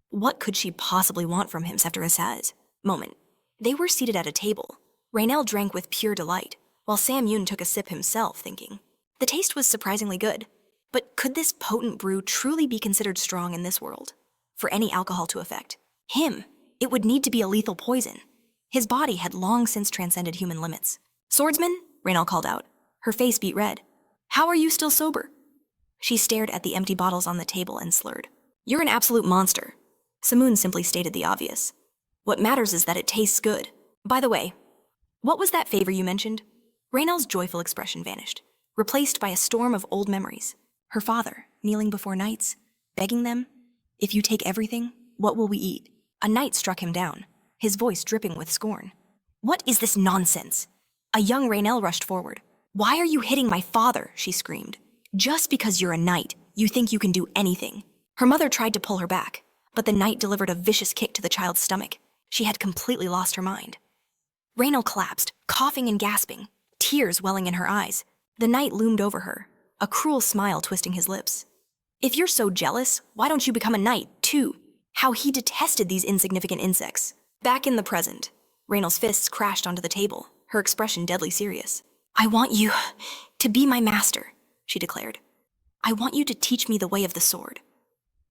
What could she possibly want from him after a sad moment? They were seated at a table. Raynell drank with pure delight, while Sam-yoon took a sip himself, thinking. The taste was surprisingly good, but could this potent brew truly be considered strong in this world? For any alcohol to affect him, it would need to be a lethal poison. His body had long since transcended human limits. Swordsman, Raynell called out. Her face beat red. How are you still sober? She stared at the empty bottles on the table and slurred. You're an absolute monster. Samoon simply stated the obvious. What matters is that it tastes good. By the way, what was that favor you mentioned? Raynell's joyful expression vanished, replaced by a storm of old memories. Her father, kneeling before knights, begging them, "If you take everything, what will we eat?" A knight struck him down, his voice dripping with scorn. "What is this nonsense?" A young Raynell rushed forward. "Why are you hitting my father?" she screamed. "Just because you're a knight, you think you can do anything." Her mother tried to pull her back, but the knight delivered a vicious kick to the child's stomach. She had completely lost her mind. Raynell collapsed, coughing and gasping, tears welling in her eyes. The knight loomed over her, a cruel smile twisting his lips. "If you're so jealous, why don't you become a knight, too?" How he detested these insignificant insects. Back in the present, Raynell's fists crashed onto the table, her expression deadly serious. "I want you to be my master," she declared. "I want you to teach me the way of the sword."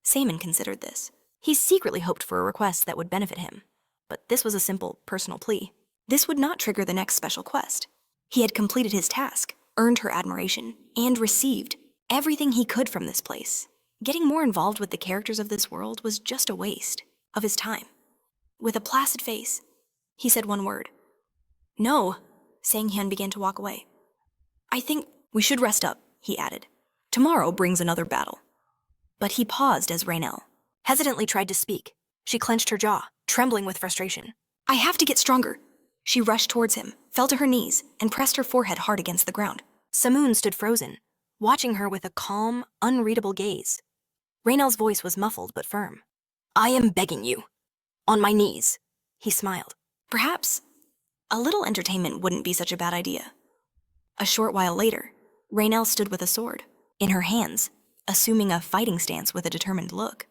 Sonan considered this. He secretly hoped for a request that would benefit him. But this was a simple, personal plea. This would not trigger the next special quest. He had completed his task, earned her admiration, and received everything he could from this place. Getting more involved with the characters of this world was just a waste of his time. With a placid face, he said one word. "No," Sang-hyun began to walk away. "I think we should rest up," he added. "Tomorrow brings another battle." But he paused as Raynell hesitantly tried to speak. She clenched her jaw, trembling with frustration. "I have to get stronger." She rushed towards him, fell to her knees, and pressed her forehead hard against the ground. Samoon stood frozen, watching her with a calm, unreadable gaze. Raynell's voice was muffled but firm. "I am begging you. On my knees." He smiled. Perhaps a little entertainment wouldn't be such a bad idea. A short while later, Raynell stood with a sword in her hands, assuming a fighting stance with a determined look.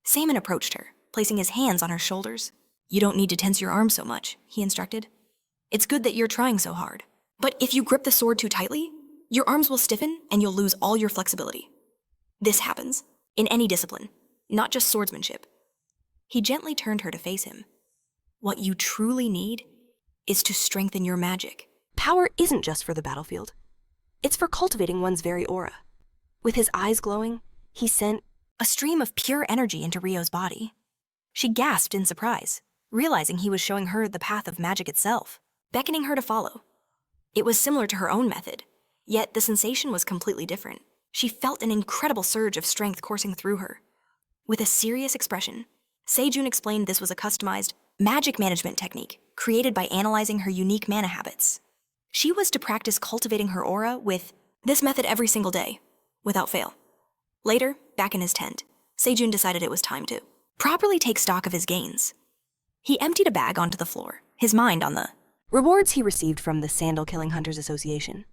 Sonan approached her, placing his hands on her shoulders. "You don't need to tense your arms so much," he instructed. "It's good that you're trying so hard. But if you grip the sword too tightly, your arms will stiffen and you'll lose all your flexibility. This happens in any discipline, not just swordsmanship." He gently turned her to face him. "What you truly need is to strengthen your magic."
Power isn't just for the battlefield. It's for cultivating one's very aura. With his eyes glowing, he sent
a stream of pure energy into Rio's body. She gasped in surprise, realizing he was showing her the path of magic itself, beckoning her to follow. It was similar to her own method, yet the sensation was completely different. She felt an incredible surge of strength coursing through her. With a serious expression, Sejun explained this was a customized magic management technique created by analyzing her unique mana habits. She was to practice cultivating her aura with this method every single day, without fail. Later, back in his tent, Sejun decided it was time to properly take stock of his gains. He emptied a bag onto the floor, his mind on the
rewards he received from the Sandal Killing Hunters Association.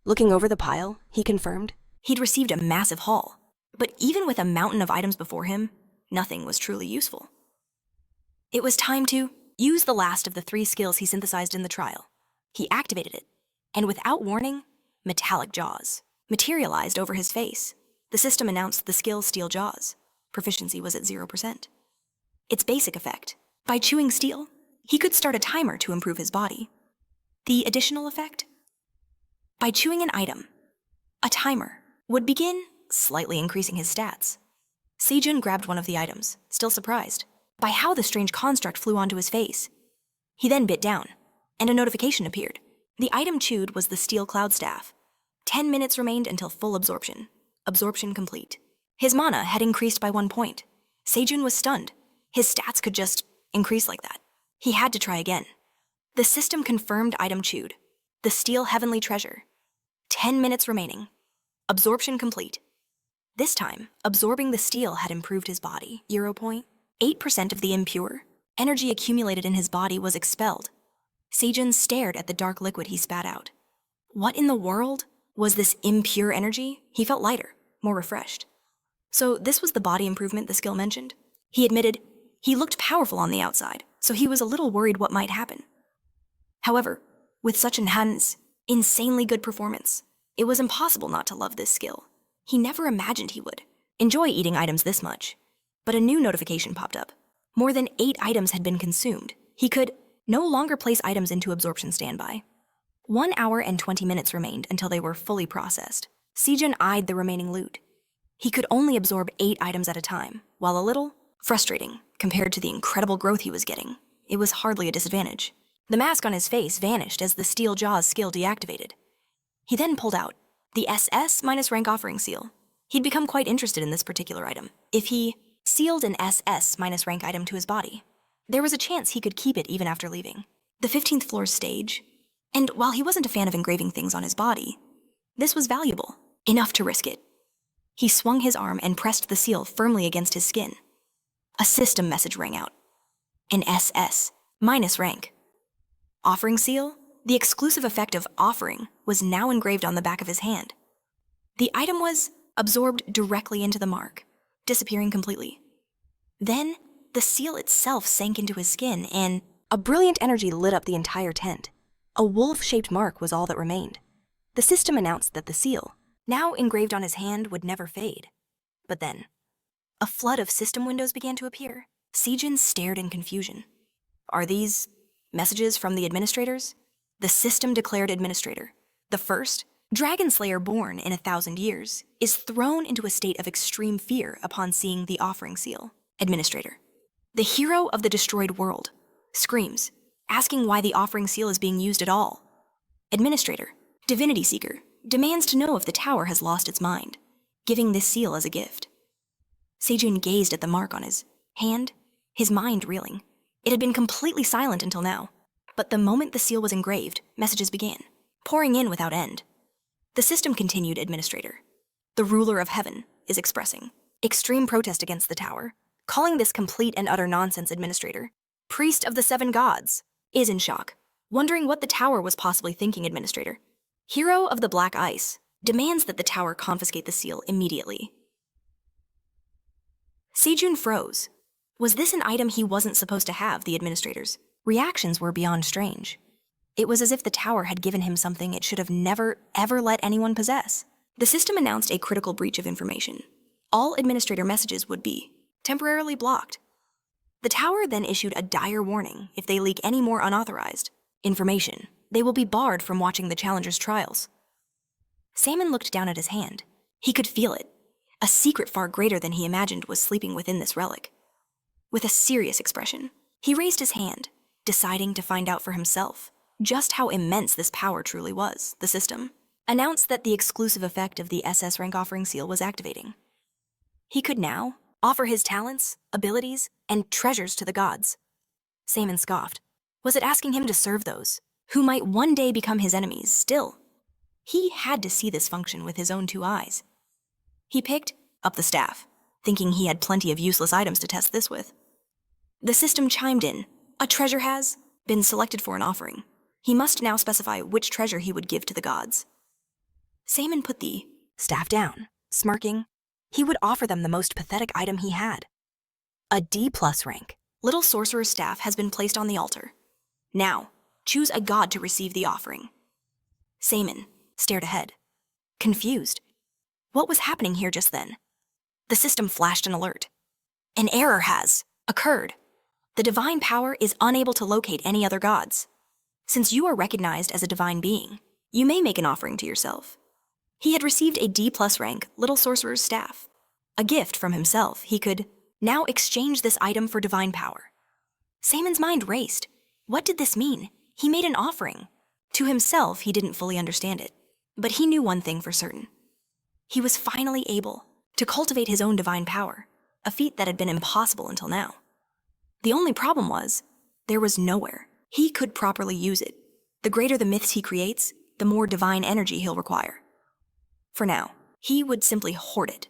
Looking over the pile, he confirmed
he'd received a massive haul, but even with a mountain of items before him, nothing was truly useful. It was time to use the last of the 3 skills he synthesized in the trial. He activated it, and without warning, metallic jaws materialized over his face. The system announced the skill Steel Jaws. Proficiency was at 0%. Its basic effect: by chewing steel, he could start a timer to improve his body. The additional effect: by chewing an item, a timer would begin slightly increasing his stats. Sejun grabbed one of the items, still surprised by how the strange construct flew onto his face. He then bit down, and a notification appeared. The item chewed was the steel cloud staff. 10 minutes remained until full absorption. Absorption complete. His mana had increased by 1 point. Sejun was stunned. His stats could just increase like that. He had to try again. The system confirmed item chewed. The steel heavenly treasure. 10 minutes remaining. Absorption complete. This time, absorbing the steel had improved his body. 0.8% of the impure energy accumulated in his body was expelled. Sejun stared at the dark liquid he spat out. What in the world was this impure energy? He felt lighter, more refreshed. So this was the body improvement the skill mentioned? He admitted he looked powerful on the outside, so he was a little worried what might happen. However, with such enhanced, insanely good performance, it was impossible not to love this skill. He never imagined he would enjoy eating items this much. But a new notification popped up. More than 8 items had been consumed. He could no longer place items into absorption standby. 1 hour and 20 minutes remained until they were fully processed. Sejun eyed the remaining loot. He could only absorb 8 items at a time, while a little Frustrating, compared to the incredible growth he was getting, it was hardly a disadvantage. The mask on his face vanished as the Steel Jaws skill deactivated. He then pulled out the SS minus rank offering seal. He'd become quite interested in this particular item. If he sealed an SS minus rank item to his body, there was a chance he could keep it even after leaving the 15th floor stage. And while he wasn't a fan of engraving things on his body, this was valuable, enough to risk it. He swung his arm and pressed the seal firmly against his skin. A system message rang out. An SS minus rank. Offering seal? The exclusive effect of offering was now engraved on the back of his hand. The item was absorbed directly into the mark, disappearing completely. Then, the seal itself sank into his skin and
a brilliant energy lit up the entire tent. A wolf-shaped mark was all that remained. The system announced that the seal,
now engraved on his hand, would never fade. But then, a flood of system windows began to appear. Sejun stared in confusion. Are these messages from the administrators? The system-declared administrator, the first dragon slayer born in 1,000 years, is thrown into a state of extreme fear upon seeing the offering seal. Administrator, the hero of the destroyed world, screams, asking why the offering seal is being used at all. Administrator, divinity seeker, demands to know if the tower has lost its mind, giving this seal as a gift. Sejun gazed at the mark on his hand, his mind reeling. It had been completely silent until now. But the moment the seal was engraved, messages began, pouring in without end. The system continued, Administrator. The ruler of heaven is expressing extreme protest against the tower, calling this complete and utter nonsense, Administrator. Priest of the 7 gods is in shock, wondering what the tower was possibly thinking, Administrator. Hero of the black ice demands that the tower confiscate the seal immediately. Sejun froze. Was this an item he wasn't supposed to have, the administrators? Reactions were beyond strange. It was as if the tower had given him something it should have never, ever let anyone possess. The system announced a critical breach of information. All administrator messages would be temporarily blocked. The tower then issued a dire warning: if they leak any more unauthorized information, they will be barred from watching the challengers' trials. Salmon looked down at his hand. He could feel it. A secret far greater than he imagined was sleeping within this relic. With a serious expression, he raised his hand, deciding to find out for himself just how immense this power truly was. The system announced that the exclusive effect of the SS rank offering seal was activating. He could now offer his talents, abilities, and treasures to the gods. Salmon scoffed. Was it asking him to serve those who might one day become his enemies? Still, he had to see this function with his own 2 eyes. He picked up the staff, thinking he had plenty of useless items to test this with. The system chimed in. A treasure has been selected for an offering. He must now specify which treasure he would give to the gods. Salmon put the staff down, smirking. He would offer them the most pathetic item he had. A D+ rank. Little sorcerer's staff has been placed on the altar. Now, choose a god to receive the offering. Salmon stared ahead, confused. What was happening here just then? The system flashed an alert. An error has occurred. The divine power is unable to locate any other gods. Since you are recognized as a divine being, you may make an offering to yourself. He had received a D+ rank Little Sorcerer's staff. A gift from himself. He could now exchange this item for divine power. Salmon's mind raced. What did this mean? He made an offering. To himself, he didn't fully understand it. But he knew one thing for certain. He was finally able to cultivate his own divine power, a feat that had been impossible until now. The only problem was, there was nowhere he could properly use it. The greater the myths he creates, the more divine energy he'll require. For now, he would simply hoard it.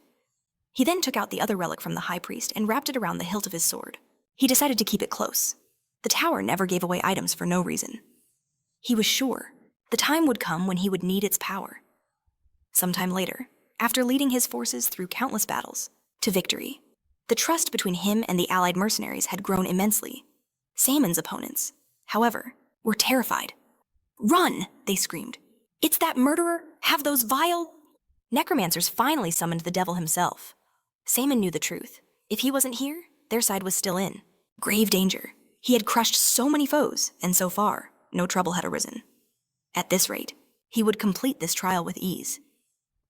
He then took out the other relic from the high priest and wrapped it around the hilt of his sword. He decided to keep it close. The tower never gave away items for no reason. He was sure the time would come when he would need its power. Sometime later, after leading his forces through countless battles to victory, the trust between him and the allied mercenaries had grown immensely. Salmon's opponents, however, were terrified. "Run!" they screamed. "It's that murderer! Have those vile..." Necromancers finally summoned the devil himself. Salmon knew the truth. If he wasn't here, their side was still in grave danger. He had crushed so many foes, and so far, no trouble had arisen. At this rate, he would complete this trial with ease.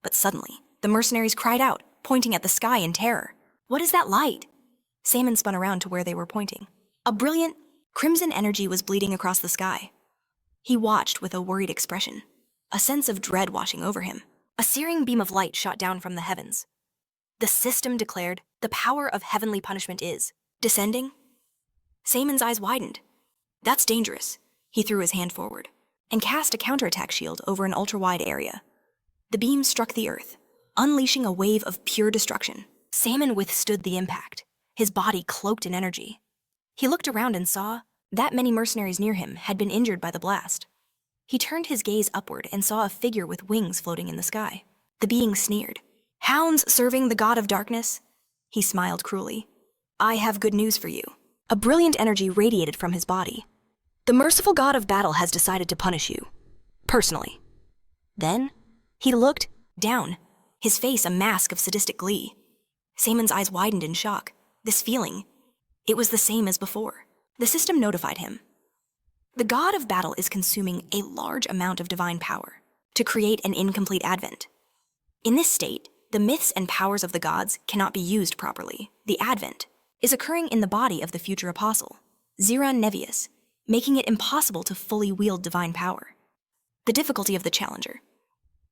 But suddenly, the mercenaries cried out, pointing at the sky in terror. "What is that light?" Sonan spun around to where they were pointing. A brilliant, crimson energy was bleeding across the sky. He watched with a worried expression, a sense of dread washing over him. A searing beam of light shot down from the heavens. The system declared the power of heavenly punishment is descending. Samon's eyes widened. That's dangerous. He threw his hand forward and cast a counterattack shield over an ultra-wide area. The beam struck the earth, unleashing a wave of pure destruction. Sonan withstood the impact, his body cloaked in energy. He looked around and saw that many mercenaries near him had been injured by the blast. He turned his gaze upward and saw a figure with wings floating in the sky. The being sneered. Hounds serving the god of darkness? He smiled cruelly. I have good news for you. A brilliant energy radiated from his body. The merciful god of battle has decided to punish you. Personally. Then, he looked down, his face a mask of sadistic glee. Samon's eyes widened in shock. This feeling, it was the same as before. The system notified him. The god of battle is consuming a large amount of divine power to create an incomplete advent. In this state, the myths and powers of the gods cannot be used properly. The advent is occurring in the body of the future apostle, Ziran Nevius, making it impossible to fully wield divine power. The difficulty of the challenger.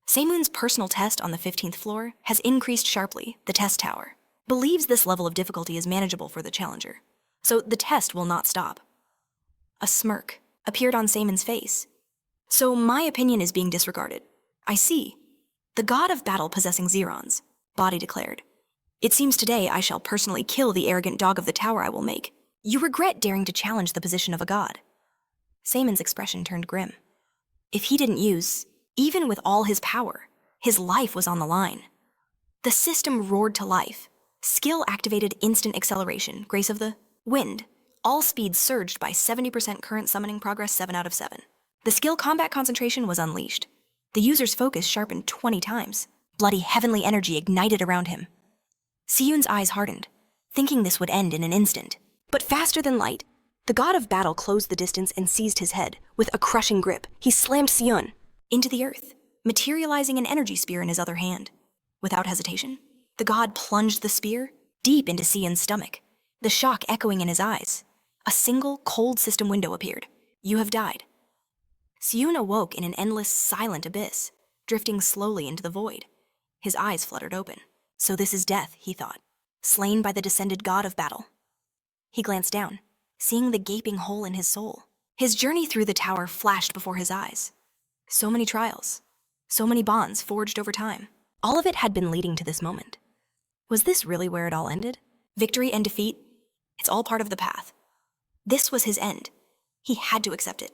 Samun's personal test on the 15th floor has increased sharply. The test tower believes this level of difficulty is manageable for the challenger, so the test will not stop. A smirk appeared on Samon's face. So my opinion is being disregarded. I see. The god of battle possessing Zirons, body declared. It seems today I shall personally kill the arrogant dog of the tower I will make. You regret daring to challenge the position of a god. Samon's expression turned grim. If he didn't use, even with all his power, his life was on the line. The system roared to life. Skill activated instant acceleration, grace of the wind. All speeds surged by 70% current summoning progress 7 out of 7. The skill combat concentration was unleashed. The user's focus sharpened 20 times. Bloody heavenly energy ignited around him. Siyun's eyes hardened, thinking this would end in an instant. But faster than light, the god of battle closed the distance and seized his head. With a crushing grip, he slammed Siyun into the earth, materializing an energy spear in his other hand. Without hesitation, the god plunged the spear deep into Siyun's stomach, the shock echoing in his eyes. A single, cold system window appeared. You have died. Siyun awoke in an endless, silent abyss, drifting slowly into the void. His eyes fluttered open. So this is death, he thought, slain by the descended god of battle. He glanced down, seeing the gaping hole in his soul. His journey through the tower flashed before his eyes. So many trials, so many bonds forged over time. All of it had been leading to this moment. Was this really where it all ended? Victory and defeat? It's all part of the path. This was his end. He had to accept it.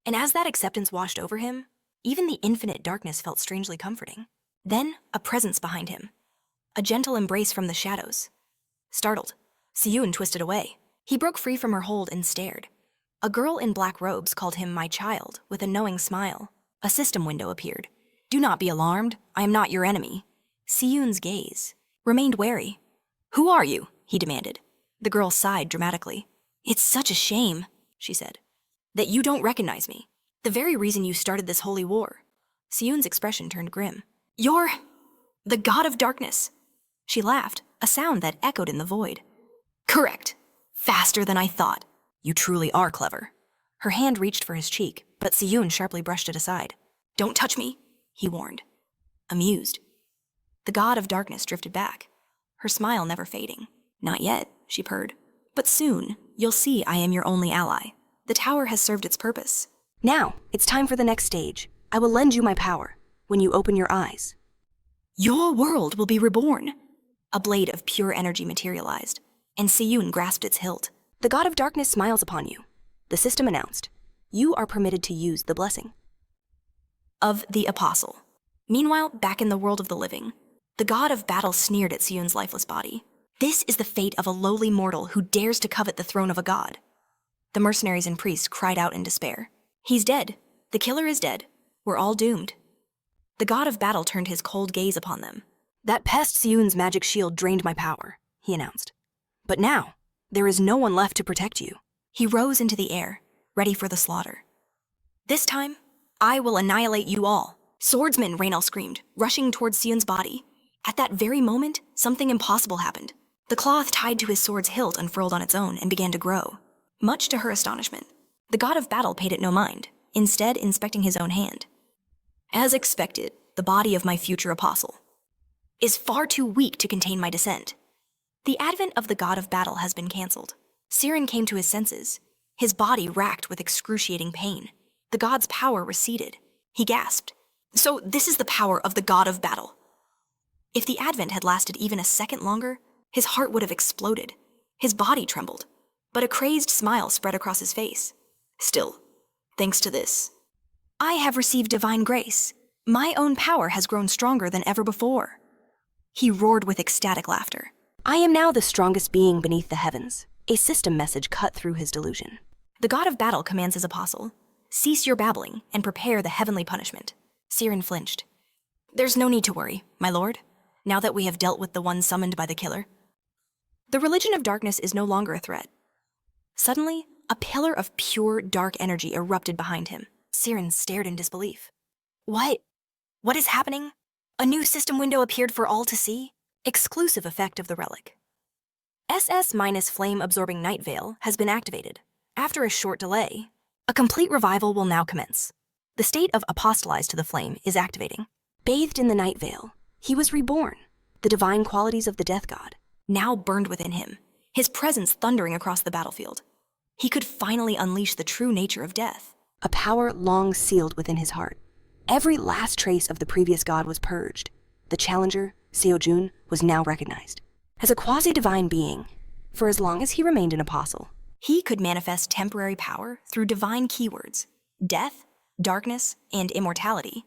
And as that acceptance washed over him, even the infinite darkness felt strangely comforting. Then, a presence behind him. A gentle embrace from the shadows. Startled, Siyun twisted away. He broke free from her hold and stared. A girl in black robes called him my child with a knowing smile. A system window appeared. Do not be alarmed. I am not your enemy. Siyun's gaze remained wary. Who are you? He demanded. The girl sighed dramatically. It's such a shame, she said, that you don't recognize me. The very reason you started this holy war. Siyun's expression turned grim. You're the god of darkness. She laughed, a sound that echoed in the void. Correct. Faster than I thought. You truly are clever. Her hand reached for his cheek, but Siyun sharply brushed it aside. Don't touch me, he warned. Amused. The god of darkness drifted back, her smile never fading. Not yet, she purred. But soon, you'll see I am your only ally. The tower has served its purpose. Now, it's time for the next stage. I will lend you my power when you open your eyes. Your world will be reborn. A blade of pure energy materialized, and Siyun grasped its hilt. The god of darkness smiles upon you. The system announced. You are permitted to use the blessing of the apostle. Meanwhile, back in the world of the living, the god of battle sneered at Siyun's lifeless body. This is the fate of a lowly mortal who dares to covet the throne of a god. The mercenaries and priests cried out in despair. He's dead. The killer is dead. We're all doomed. The god of battle turned his cold gaze upon them. That pest Siyun's magic shield drained my power, he announced. But now, there is no one left to protect you. He rose into the air, ready for the slaughter. This time, I will annihilate you all. Swordsman, Raynel screamed, rushing towards Siyun's body. At that very moment, something impossible happened. The cloth tied to his sword's hilt unfurled on its own and began to grow. Much to her astonishment, the god of battle paid it no mind, instead inspecting his own hand. As expected, the body of my future apostle is far too weak to contain my descent. The advent of the god of battle has been cancelled. Siren came to his senses, his body racked with excruciating pain. The god's power receded. He gasped. So this is the power of the god of battle. If the advent had lasted even a second longer, his heart would have exploded. His body trembled, but a crazed smile spread across his face. Still, thanks to this, I have received divine grace. My own power has grown stronger than ever before. He roared with ecstatic laughter.
I am now the strongest being beneath the heavens. A system message cut through his delusion.
The god of battle commands his apostle, cease your babbling and prepare the heavenly punishment. Siren flinched. There's no need to worry, my lord, now that we have dealt with the one summoned by the killer. The religion of darkness is no longer a threat. Suddenly, a pillar of pure dark energy erupted behind him. Siren stared in disbelief. What is happening? A new system window appeared for all to see? Exclusive effect of the relic. SS-flame-absorbing night veil has been activated. After a short delay, a complete revival will now commence. The state of apostolized to the flame is activating.
Bathed in the night veil, he was reborn. The divine qualities of the death god
now burned within him, his presence thundering across the battlefield. He could finally unleash the true nature of death.
a power long sealed within his heart. Every last trace of the previous god was purged. The challenger, Seojun, was now recognized as a quasi-divine being. For as long as he remained an apostle,
He could manifest temporary power through divine keywords: death, darkness, and immortality.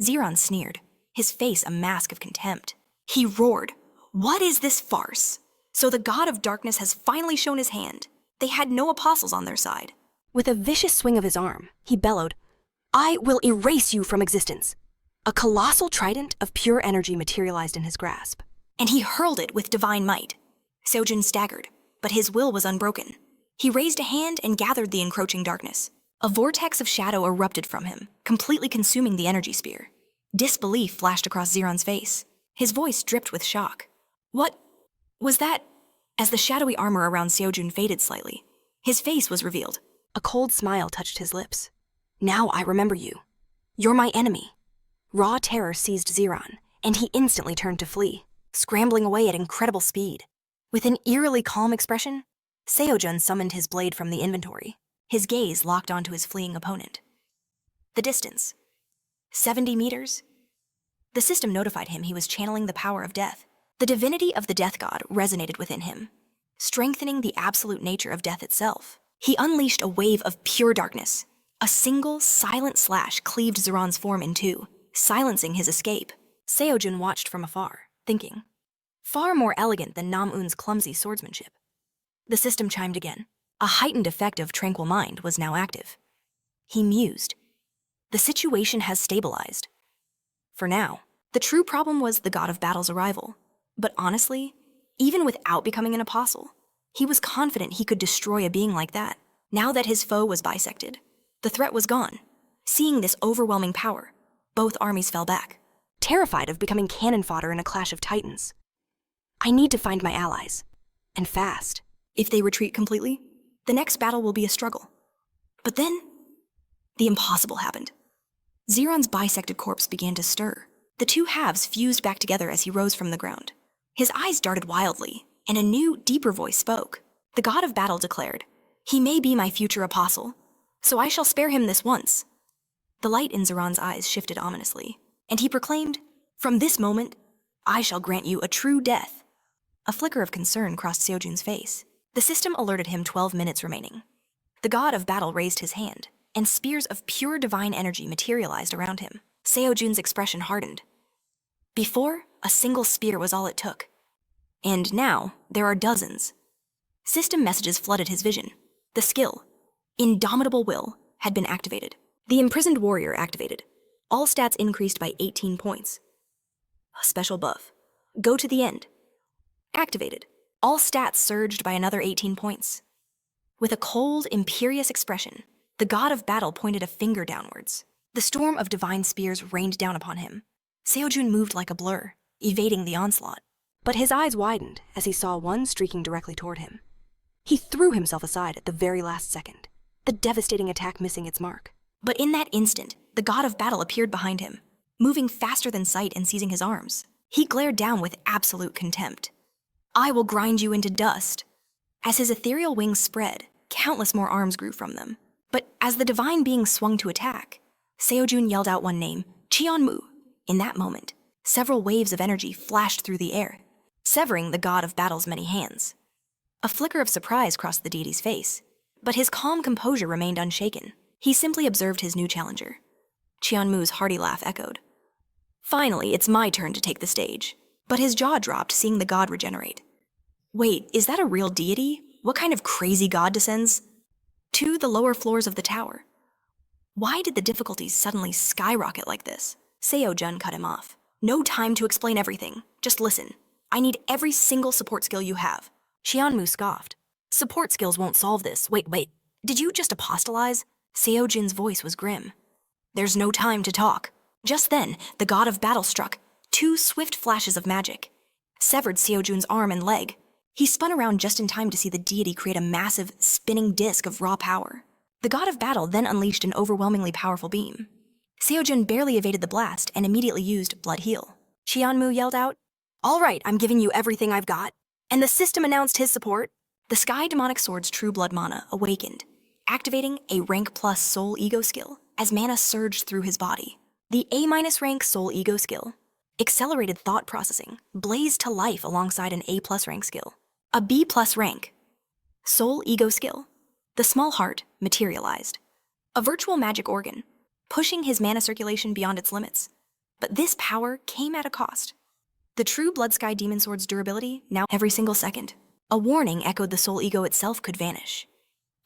Ziron sneered, his face a mask of contempt. He roared, "What is this farce? So the god of darkness has finally shown his hand. They had no apostles on their side."
with a vicious swing of his arm, he bellowed, "I will erase you from existence." A colossal trident of pure energy materialized in his grasp.
And he hurled it with divine might. Seojun staggered, but his will was unbroken. He raised a hand and gathered the encroaching darkness. A vortex of shadow erupted from him, completely consuming the energy spear. Disbelief flashed across Ziron's face. His voice dripped with shock. What was that? As the shadowy armor around Seojun faded slightly, his face was revealed.
A cold smile touched his lips. "Now I remember you. You're my enemy." Raw terror seized Ziron, and he instantly turned to flee, scrambling away at incredible speed. With an eerily calm expression, Seojun summoned his blade from the inventory, his gaze locked onto his fleeing opponent. The distance. 70 meters? The system notified him he was channeling the power of death. The divinity of the death god resonated within him, strengthening the absolute nature of death itself. He unleashed a wave of pure darkness. A single, silent slash cleaved Ziron's form in two, silencing his escape. Seojun watched from afar, thinking, far more elegant than Nam-un's clumsy swordsmanship. The system chimed again. A heightened effect of tranquil mind was now active. He mused. The situation has stabilized. For now, the true problem was the god of battle's arrival. But honestly, even without becoming an apostle, he was confident he could destroy a being like that. Now that his foe was bisected, the threat was gone. Seeing this overwhelming power, both armies fell back, terrified of becoming cannon fodder in a clash of titans. I need to find my allies, and fast. If they retreat completely, the next battle will be a struggle. But then, the impossible happened. Ziron's bisected corpse began to stir. The two halves fused back together as he rose from the ground. His eyes darted wildly, and a new, deeper voice spoke. The god of battle declared, "He may be my future apostle, so I shall spare him this once." The light in Ziron's eyes shifted ominously, and he proclaimed, "From this moment, I shall grant you a true death." A flicker of concern crossed Seojun's face. The system alerted him 12 minutes remaining. The god of battle raised his hand, and spears of pure divine energy materialized around him. Seojun's expression hardened. Before, a single spear was all it took. And now, there are dozens. System messages flooded his vision. The skill, Indomitable Will, had been activated. The Imprisoned Warrior activated. All stats increased by 18 points. A special buff, Go to the End, activated. All stats surged by another 18 points. With a cold, imperious expression, the god of battle pointed a finger downwards. The storm of divine spears rained down upon him. Seojun moved like a blur, evading the onslaught. But his eyes widened as he saw one streaking directly toward him. He threw himself aside at the very last second, the devastating attack missing its mark.
But in that instant, the god of battle appeared behind him, moving faster than sight and seizing his arms. He glared down with absolute contempt. "I will grind you into dust." As his ethereal wings spread, countless more arms grew from them. But as the divine being swung to attack, Seojun yelled out one name, Cheonmu. In that moment, several waves of energy flashed through the air, severing the god of battle's many hands. A flicker of surprise crossed the deity's face, but his calm composure remained unshaken. He simply observed his new challenger. Cheonmu's hearty laugh echoed. "Finally, it's my turn to take the stage." But his jaw dropped, seeing the god regenerate. Wait, is that a real deity? What kind of crazy god descends to the lower floors of the tower? Why did the difficulties suddenly skyrocket like this? Seo-jun cut him off. "No time to explain everything. Just listen. I need every single support skill you have." Cheonmu scoffed. "Support skills won't solve this. Wait. Did you just apostolize?" Seo-jun's voice was grim. "There's no time to talk." Just then, the god of battle struck. Two swift flashes of magic severed Seo-jun's arm and leg. He spun around just in time to see the deity create a massive, spinning disc of raw power. The god of battle then unleashed an overwhelmingly powerful beam. Seo-jun barely evaded the blast and immediately used Blood Heal. Cheonmu yelled out, "All right, I'm giving you everything I've got." And the system announced his support. The Sky Demonic Sword's True Blood mana awakened, activating a rank plus Soul Ego skill as mana surged through his body. The A- rank Soul Ego skill, Accelerated Thought Processing, blazed to life alongside an A+ rank skill. A B+ rank Soul Ego skill, the Small Heart, materialized. A virtual magic organ, pushing his mana circulation beyond its limits. But this power came at a cost. The True Blood Sky Demon Sword's durability now every single second. A warning echoed the Soul Ego itself could vanish.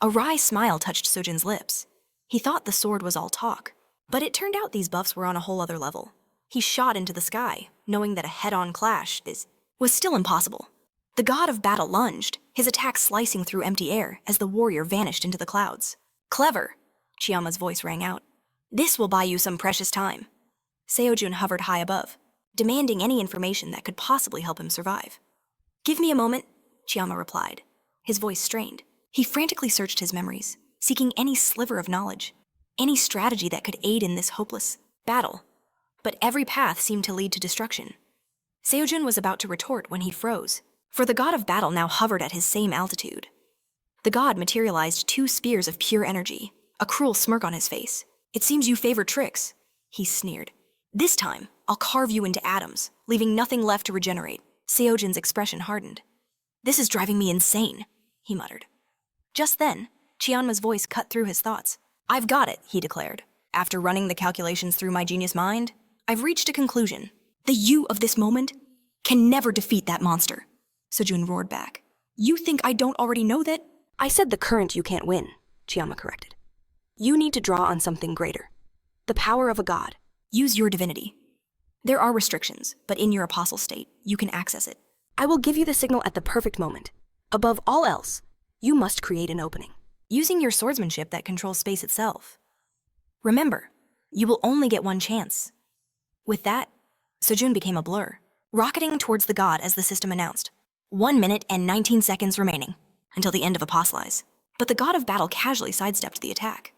A wry smile touched Sojin's lips. He thought the sword was all talk, but it turned out these buffs were on a whole other level. He shot into the sky, knowing that a head-on clash was still impossible. The god of battle lunged, his attack slicing through empty air as the warrior vanished into the clouds. "Clever," Chiama's voice rang out. "This will buy you some precious time." Seo-jun hovered high above, demanding any information that could possibly help him survive. "Give me a moment," Chiama replied, his voice strained. He frantically searched his memories, seeking any sliver of knowledge, any strategy that could aid in this hopeless battle. But every path seemed to lead to destruction. Seo-jun was about to retort when he froze, for the god of battle now hovered at his same altitude. The god materialized two spears of pure energy, a cruel smirk on his face. "It seems you favor tricks," he sneered. "This time, I'll carve you into atoms, leaving nothing left to regenerate." Seo-jun's expression hardened. "This is driving me insane," he muttered. Just then, Chianma's voice cut through his thoughts. "I've got it," he declared. "After running the calculations through my genius mind, I've reached a conclusion. The you of this moment can never defeat that monster." Seo-jun roared back. "You think I don't already know that?"
"I said the current you can't win," Chiama corrected. "You need to draw on something greater. The power of a god."
"Use your divinity. There are restrictions, but in your apostle state, you can access it."
"I will give you the signal at the perfect moment. Above all else, you must create an opening."
"Using your swordsmanship that controls space itself. Remember, you will only get one chance." With that, Seo-jun became a blur, rocketing towards the god as the system announced. 1 minute and 19 seconds remaining, until the end of Apostolize. But the god of battle casually sidestepped the attack.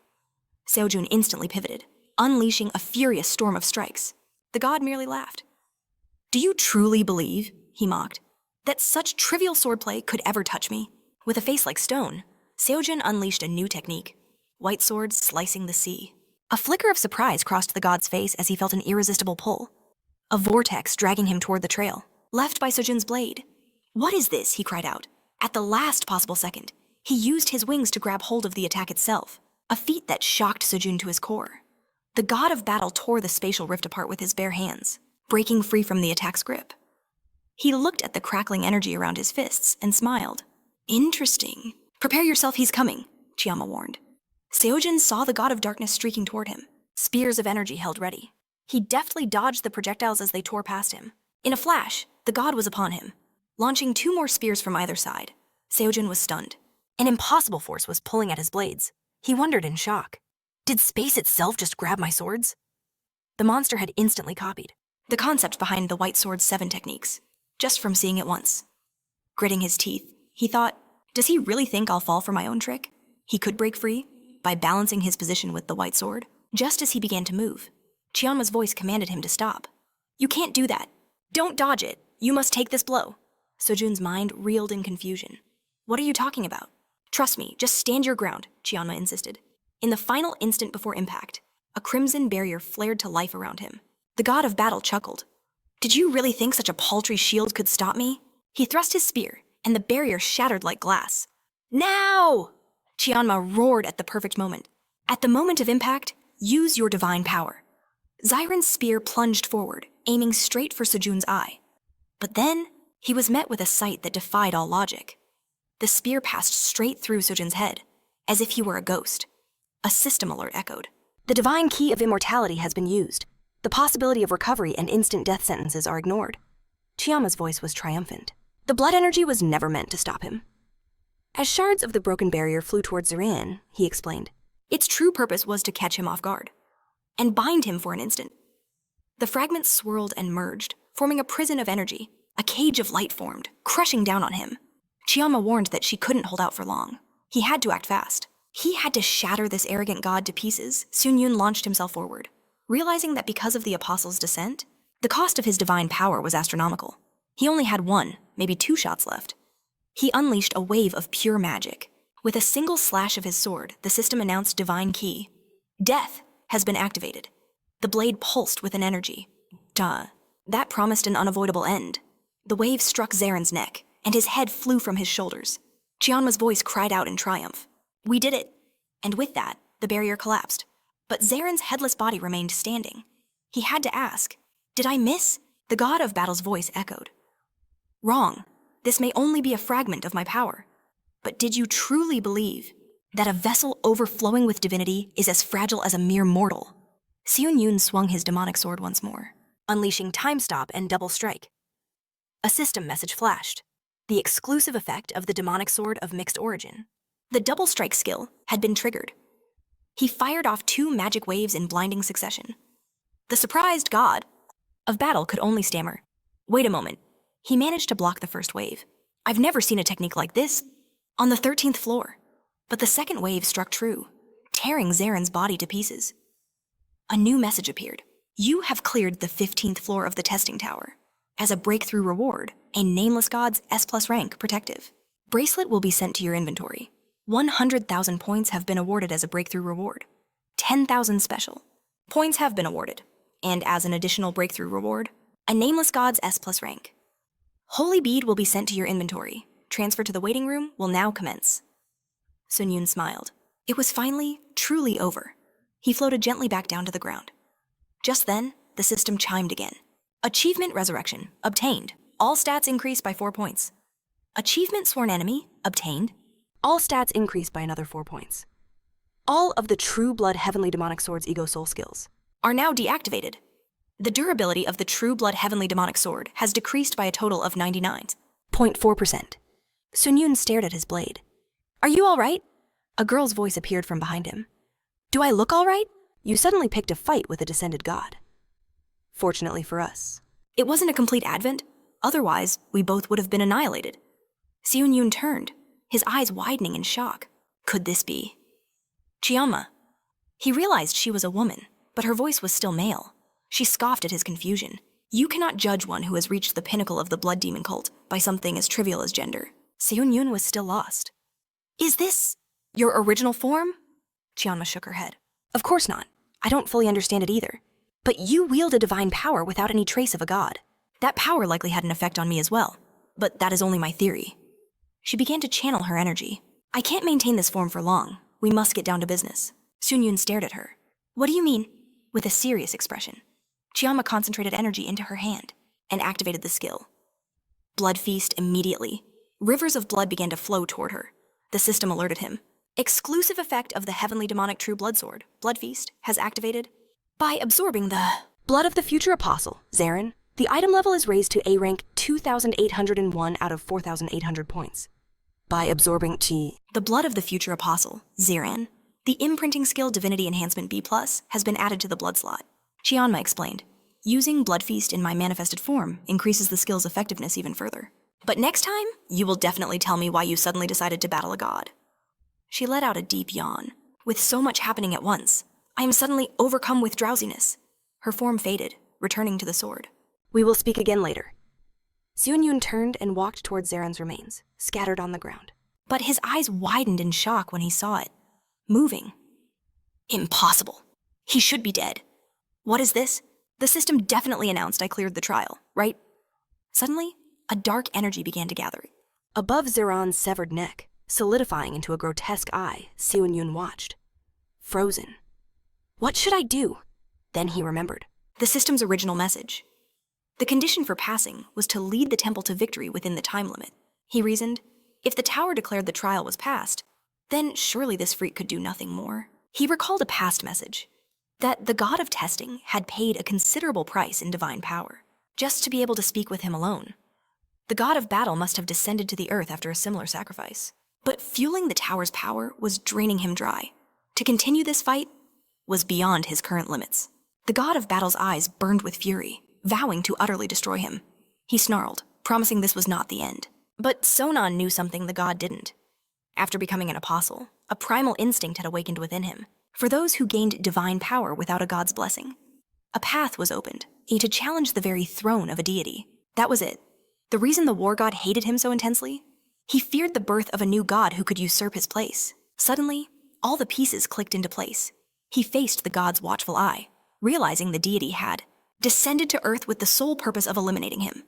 Seo-jun instantly pivoted, unleashing a furious storm of strikes. The god merely laughed. "Do you truly believe," he mocked, "that such trivial swordplay could ever touch me?" With a face like stone, Seo-jun unleashed a new technique, white sword slicing the sea. A flicker of surprise crossed the god's face as he felt an irresistible pull, a vortex dragging him toward the trail, left by Seo-jun's blade. "What is this?" he cried out. At the last possible second, he used his wings to grab hold of the attack itself, a feat that shocked Seo-jun to his core. The god of battle tore the spatial rift apart with his bare hands, breaking free from the attack's grip. He looked at the crackling energy around his fists and smiled. "Interesting. Prepare yourself, he's coming," Chiama warned. Seo-jun saw the god of darkness streaking toward him, spears of energy held ready. He deftly dodged the projectiles as they tore past him. In a flash, the god was upon him, launching 2 more spears from either side. Seo-jun was stunned. An impossible force was pulling at his blades. He wondered in shock. Did space itself just grab my swords? The monster had instantly copied the concept behind the white sword's 7 techniques. just from seeing it once. Gritting his teeth, he thought, does he really think I'll fall for my own trick? He could break free by balancing his position with the white sword. Just as he began to move, Chianma's voice commanded him to stop. You can't do that. Don't dodge it. You must take this blow. Sojun's mind reeled in confusion. What are you talking about? Trust me, just stand your ground, Chianma insisted. In the final instant before impact, a crimson barrier flared to life around him. The god of battle chuckled. Did you really think such a paltry shield could stop me? He thrust his spear, and the barrier shattered like glass. Now! Chianma roared at the perfect moment. At the moment of impact, use your divine power. Xiren's spear plunged forward, aiming straight for Sojun's eye. But then, he was met with a sight that defied all logic. The spear passed straight through Sojun's head, as if he were a ghost. A system alert echoed.
The divine key of immortality has been used. The possibility of recovery and instant death sentences are ignored. Chiama's voice was triumphant. The blood energy was never meant to stop him. As shards of the broken barrier flew towards Ziran, he explained,
its true purpose was to catch him off guard and bind him for an instant. The fragments swirled and merged, forming a prison of energy. A cage of light formed, crushing down on him. Chiama warned that she couldn't hold out for long. He had to act fast. He had to shatter this arrogant god to pieces. Sun-Yun launched himself forward, realizing that because of the apostle's descent, the cost of his divine power was astronomical. He only had one, maybe 2 shots left. He unleashed a wave of pure magic. With a single slash of his sword, the system announced divine key. Death has been activated. The blade pulsed with an energy. Duh. That promised an unavoidable end. The wave struck Zaren's neck, and his head flew from his shoulders. Chianma's voice cried out in triumph. We did it. And with that, the barrier collapsed. But Zaren's headless body remained standing. He had to ask, did I miss? The god of battle's voice echoed. Wrong. This may only be a fragment of my power. But did you truly believe that a vessel overflowing with divinity is as fragile as a mere mortal? Sun-Yun swung his demonic sword once more, unleashing time stop and double strike. A system message flashed, the exclusive effect of the demonic sword of mixed origin. The double strike skill had been triggered. He fired off 2 magic waves in blinding succession. The surprised god of battle could only stammer, wait a moment. He managed to block the first wave. I've never seen a technique like this. On the 13th floor. But the second wave struck true, tearing Zaren's body to pieces. A new message appeared. You have cleared the 15th floor of the testing tower. As a breakthrough reward, a nameless god's S+ rank protective. Bracelet will be sent to your inventory. 100,000 points have been awarded as a breakthrough reward. 10,000 special points have been awarded. And as an additional breakthrough reward, a nameless god's S+ rank. Holy bead will be sent to your inventory. Transfer to the waiting room will now commence. Sun-Yun smiled. It was finally, truly over. He floated gently back down to the ground. Just then, the system chimed again. Achievement Resurrection, obtained. All stats increased by 4 points. Achievement Sworn Enemy, obtained.
All stats increased by another 4 points. All of the True Blood Heavenly Demonic Sword's Ego Soul skills
are now deactivated. The durability of the True Blood Heavenly Demonic Sword has decreased by a total of 99.4%.
Sun-Yun stared at his blade. Are you all right? A girl's voice appeared from behind him. Do I look all right? You suddenly picked a fight with a descended god. Fortunately for us.
It wasn't a complete advent. Otherwise, we both would have been annihilated. Sun-Yun turned, his eyes widening in shock. Could this be Chiama? He realized she was a woman, but her voice was still male. She scoffed at his confusion. You cannot judge one who has reached the pinnacle of the blood demon cult by something as trivial as gender. Sun-Yun was still lost. Is this your original form? Chianma shook her head.
Of course not. I don't fully understand it either. But you wield a divine power without any trace of a god.
That power likely had an effect on me as well, but that is only my theory. She began to channel her energy. I can't maintain this form for long. We must get down to business. Sun-Yun stared at her. What do you mean? With a serious expression. Chiama concentrated energy into her hand and activated the skill. Blood Feast immediately. Rivers of blood began to flow toward her. The system alerted him. Exclusive effect of the Heavenly Demonic True Blood Sword, Blood Feast, has activated by absorbing the
blood of the future apostle, Zaren. The item level is raised to A rank 2,801 out of 4,800 points. By absorbing
the blood of the future apostle, Ziran. The imprinting skill Divinity Enhancement B+ has been added to the blood slot. Chianma explained. Using Blood Feast in my manifested form increases the skill's effectiveness even further. But next time, you will definitely tell me why you suddenly decided to battle a god." She let out a deep yawn. With so much happening at once, I am suddenly overcome with drowsiness. Her form faded, returning to the sword.
"We will speak again later." Seon-yoon turned and walked towards Zaren's remains, scattered on the ground.
But his eyes widened in shock when he saw it, moving. Impossible. He should be dead. What is this? The system definitely announced I cleared the trial, right? Suddenly, a dark energy began to gather.
Above Zaren's severed neck, solidifying into a grotesque eye, Seon-yoon watched. Frozen. What should I do? Then he remembered.
The system's original message. The condition for passing was to lead the temple to victory within the time limit. He reasoned, if the tower declared the trial was passed, then surely this freak could do nothing more. He recalled a past message, that the god of testing had paid a considerable price in divine power, just to be able to speak with him alone. The god of battle must have descended to the earth after a similar sacrifice. But fueling the tower's power was draining him dry. To continue this fight was beyond his current limits. The god of battle's eyes burned with fury, vowing to utterly destroy him. He snarled, promising this was not the end. But Sonan knew something the god didn't. After becoming an apostle, a primal instinct had awakened within him. For those who gained divine power without a god's blessing, a path was opened, to challenge the very throne of a deity. That was it. The reason the war god hated him so intensely? He feared the birth of a new god who could usurp his place. Suddenly, all the pieces clicked into place. He faced the god's watchful eye, realizing the deity had descended to earth with the sole purpose of eliminating him.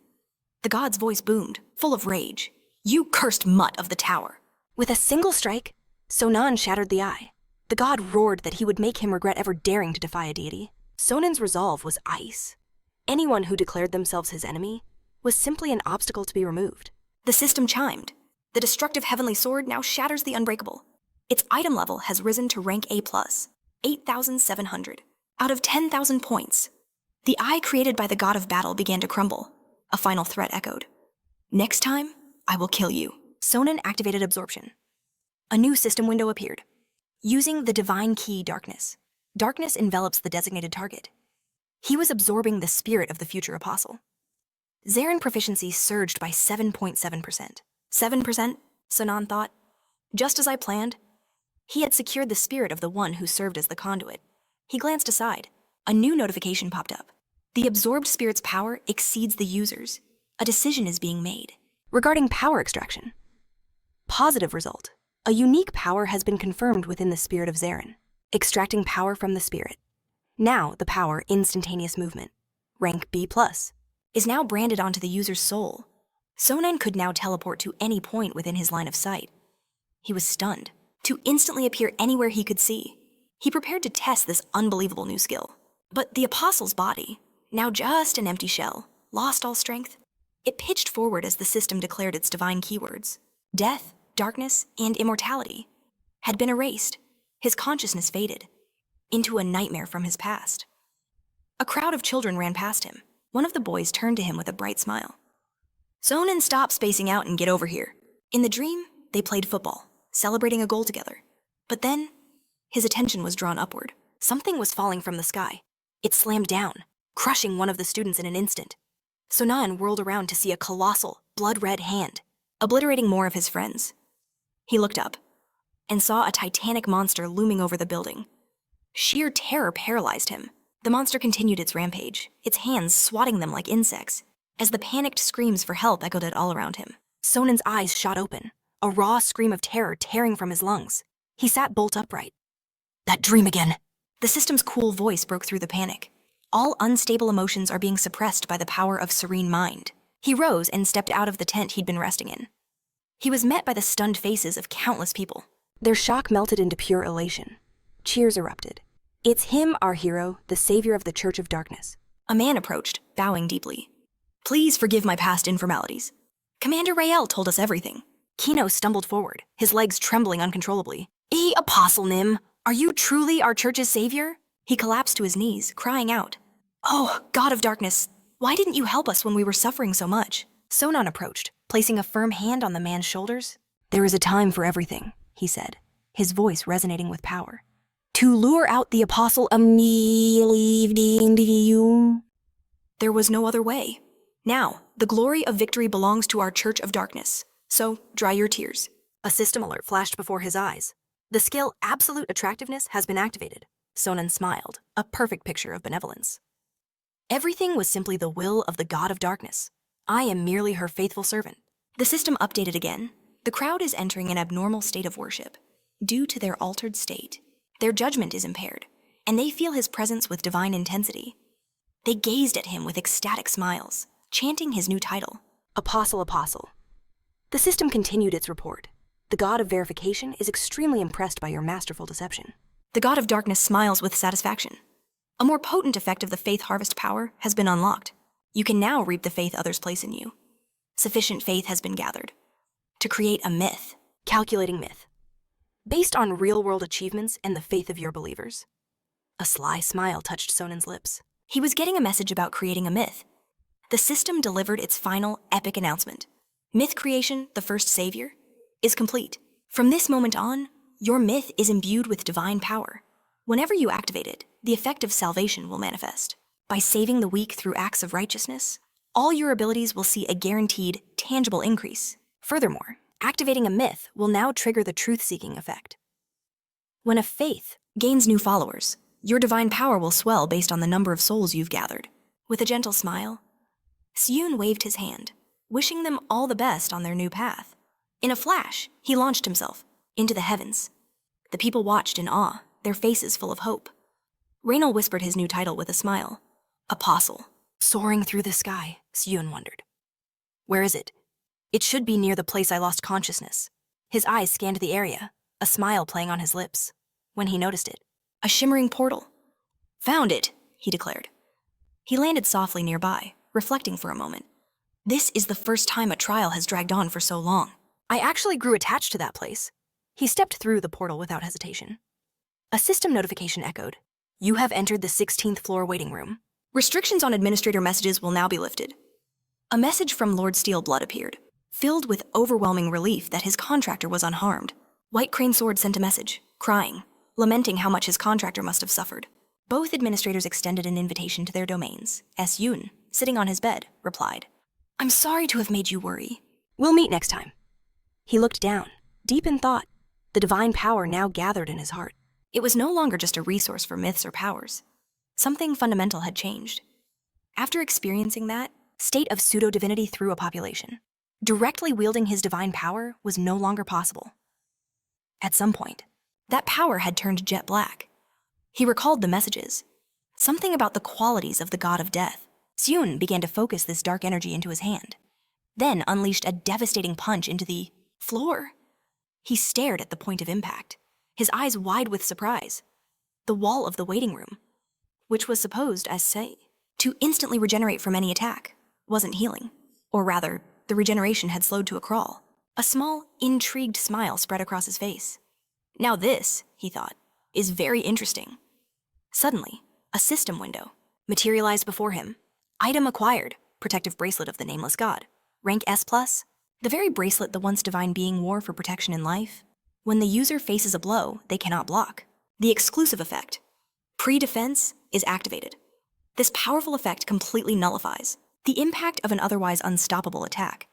The god's voice boomed, full of rage. "You cursed mutt of the tower."
With a single strike, Sonan shattered the eye. The god roared that he would make him regret ever daring to defy a deity. Sonan's resolve was ice. Anyone who declared themselves his enemy was simply an obstacle to be removed.
The system chimed. The destructive heavenly sword now shatters the unbreakable. Its item level has risen to rank A+, 8,700, out of 10,000 points. The eye created by the god of battle began to crumble. A final threat echoed. "Next time, I will kill you." Sonan activated absorption. A new system window appeared. Using the divine key darkness, darkness envelops the designated target. He was absorbing the spirit of the future apostle. Zaren proficiency surged by 7.7%. 7%, Sonan thought. Just as I planned. He had secured the spirit of the one who served as the conduit. He glanced aside. A new notification popped up. The absorbed spirit's power exceeds the user's. A decision is being made.
Regarding power extraction. Positive result. A unique power has been confirmed within the spirit of Zaren. Extracting power from the spirit. Now the power, instantaneous movement, rank B+, is now branded onto the user's soul. Sonan could now teleport to any point within his line of sight. He was stunned. To instantly appear anywhere he could see. He prepared to test this unbelievable new skill. But the apostle's body, now just an empty shell, lost all strength. It pitched forward as the system declared its divine keywords. Death, darkness, and immortality had been erased. His consciousness faded into a nightmare from his past. A crowd of children ran past him. One of the boys turned to him with a bright smile. "Sonan, stop spacing out and get over here." In the dream, they played football, celebrating a goal together. But then, his attention was drawn upward. Something was falling from the sky. It slammed down, crushing one of the students in an instant. Sonan whirled around to see a colossal, blood-red hand, obliterating more of his friends. He looked up and saw a titanic monster looming over the building. Sheer terror paralyzed him. The monster continued its rampage, its hands swatting them like insects, as the panicked screams for help echoed all around him. Sonan's eyes shot open, a raw scream of terror tearing from his lungs. He sat bolt upright. "That dream again." The system's cool voice broke through the panic. All unstable emotions are being suppressed by the power of serene mind. He rose and stepped out of the tent he'd been resting in. He was met by the stunned faces of countless people. Their shock melted into pure elation. Cheers erupted. "It's him, our hero, the savior of the Church of Darkness." A man approached, bowing deeply. "Please forgive my past informalities. Commander Rael told us everything." Kino stumbled forward, his legs trembling uncontrollably. Apostle Nim, are you truly our church's savior?" He collapsed to his knees, crying out. "Oh, God of Darkness, why didn't you help us when we were suffering so much?" Sonan approached, placing a firm hand on the man's shoulders. "There is a time for everything," he said, his voice resonating with power. "To lure out the apostle
There was no other way. Now, the glory of victory belongs to our Church of Darkness, so dry your tears.
A system alert flashed before his eyes. The skill Absolute Attractiveness has been activated. Sonan smiled, a perfect picture of benevolence. Everything was simply the will of the God of Darkness. I am merely her faithful servant.
The system updated again. The crowd is entering an abnormal state of worship. Due to their altered state, their judgment is impaired, and they feel his presence with divine intensity. They gazed at him with ecstatic smiles, chanting his new title.
Apostle, Apostle. The system continued its report. The God of Verification is extremely impressed by your masterful deception.
The God of Darkness smiles with satisfaction. A more potent effect of the faith harvest power has been unlocked. You can now reap the faith others place in you. Sufficient faith has been gathered to create a myth.
Calculating myth. Based on real-world achievements and the faith of your believers. A sly smile touched Sonan's lips.
He was getting a message about creating a myth. The system delivered its final epic announcement. Myth creation, the first savior, is complete. From this moment on, your myth is imbued with divine power. Whenever you activate it, the effect of salvation will manifest. By saving the weak through acts of righteousness, all your abilities will see a guaranteed, tangible increase. Furthermore, activating a myth will now trigger the truth-seeking effect. When a faith gains new followers, your divine power will swell based on the number of souls you've gathered. With a gentle smile, Sonan waved his hand, wishing them all the best on their new path. In a flash, he launched himself into the heavens. The people watched in awe, their faces full of hope. Raynal whispered his new title with a smile. Apostle.
Soaring through the sky, Sonan wondered. Where is it? It should be near the place I lost consciousness. His eyes scanned the area, a smile playing on his lips. When he noticed it,
A shimmering portal. Found it, he declared. He landed softly nearby, reflecting for a moment. This is the first time a trial has dragged on for so long.
I actually grew attached to that place. He stepped through the portal without hesitation. A system notification echoed. You have entered the 16th floor waiting room.
Restrictions on administrator messages will now be lifted. A message from Lord Steelblood appeared, filled with overwhelming relief that his contractor was unharmed. White Crane Sword sent a message, crying, lamenting how much his contractor must have suffered. Both administrators extended an invitation to their domains. Sonan, sitting on his bed, replied, I'm sorry to have made you worry.
We'll meet next time. He looked down, deep in thought, the divine power now gathered in his heart.
It was no longer just a resource for myths or powers. Something fundamental had changed. After experiencing that state of pseudo-divinity through a population, directly wielding his divine power was no longer possible. At some point, that power had turned jet black. He recalled the messages. Something about the qualities of the god of death. Sonan began to focus this dark energy into his hand, then unleashed a devastating punch into the floor. He stared at the point of impact, his eyes wide with surprise. The wall of the waiting room, which was supposed, as say, to instantly regenerate from any attack, wasn't healing. Or rather, the regeneration had slowed to a crawl. A small, intrigued smile spread across his face. Now this, he thought, is very interesting. Suddenly, a system window materialized before him. Item acquired, protective bracelet of the Nameless God. Rank S+, the very bracelet the once divine being wore for protection in life. When the user faces a blow, they cannot block. The exclusive effect, pre-defense, is activated. This powerful effect completely nullifies the impact of an otherwise unstoppable attack.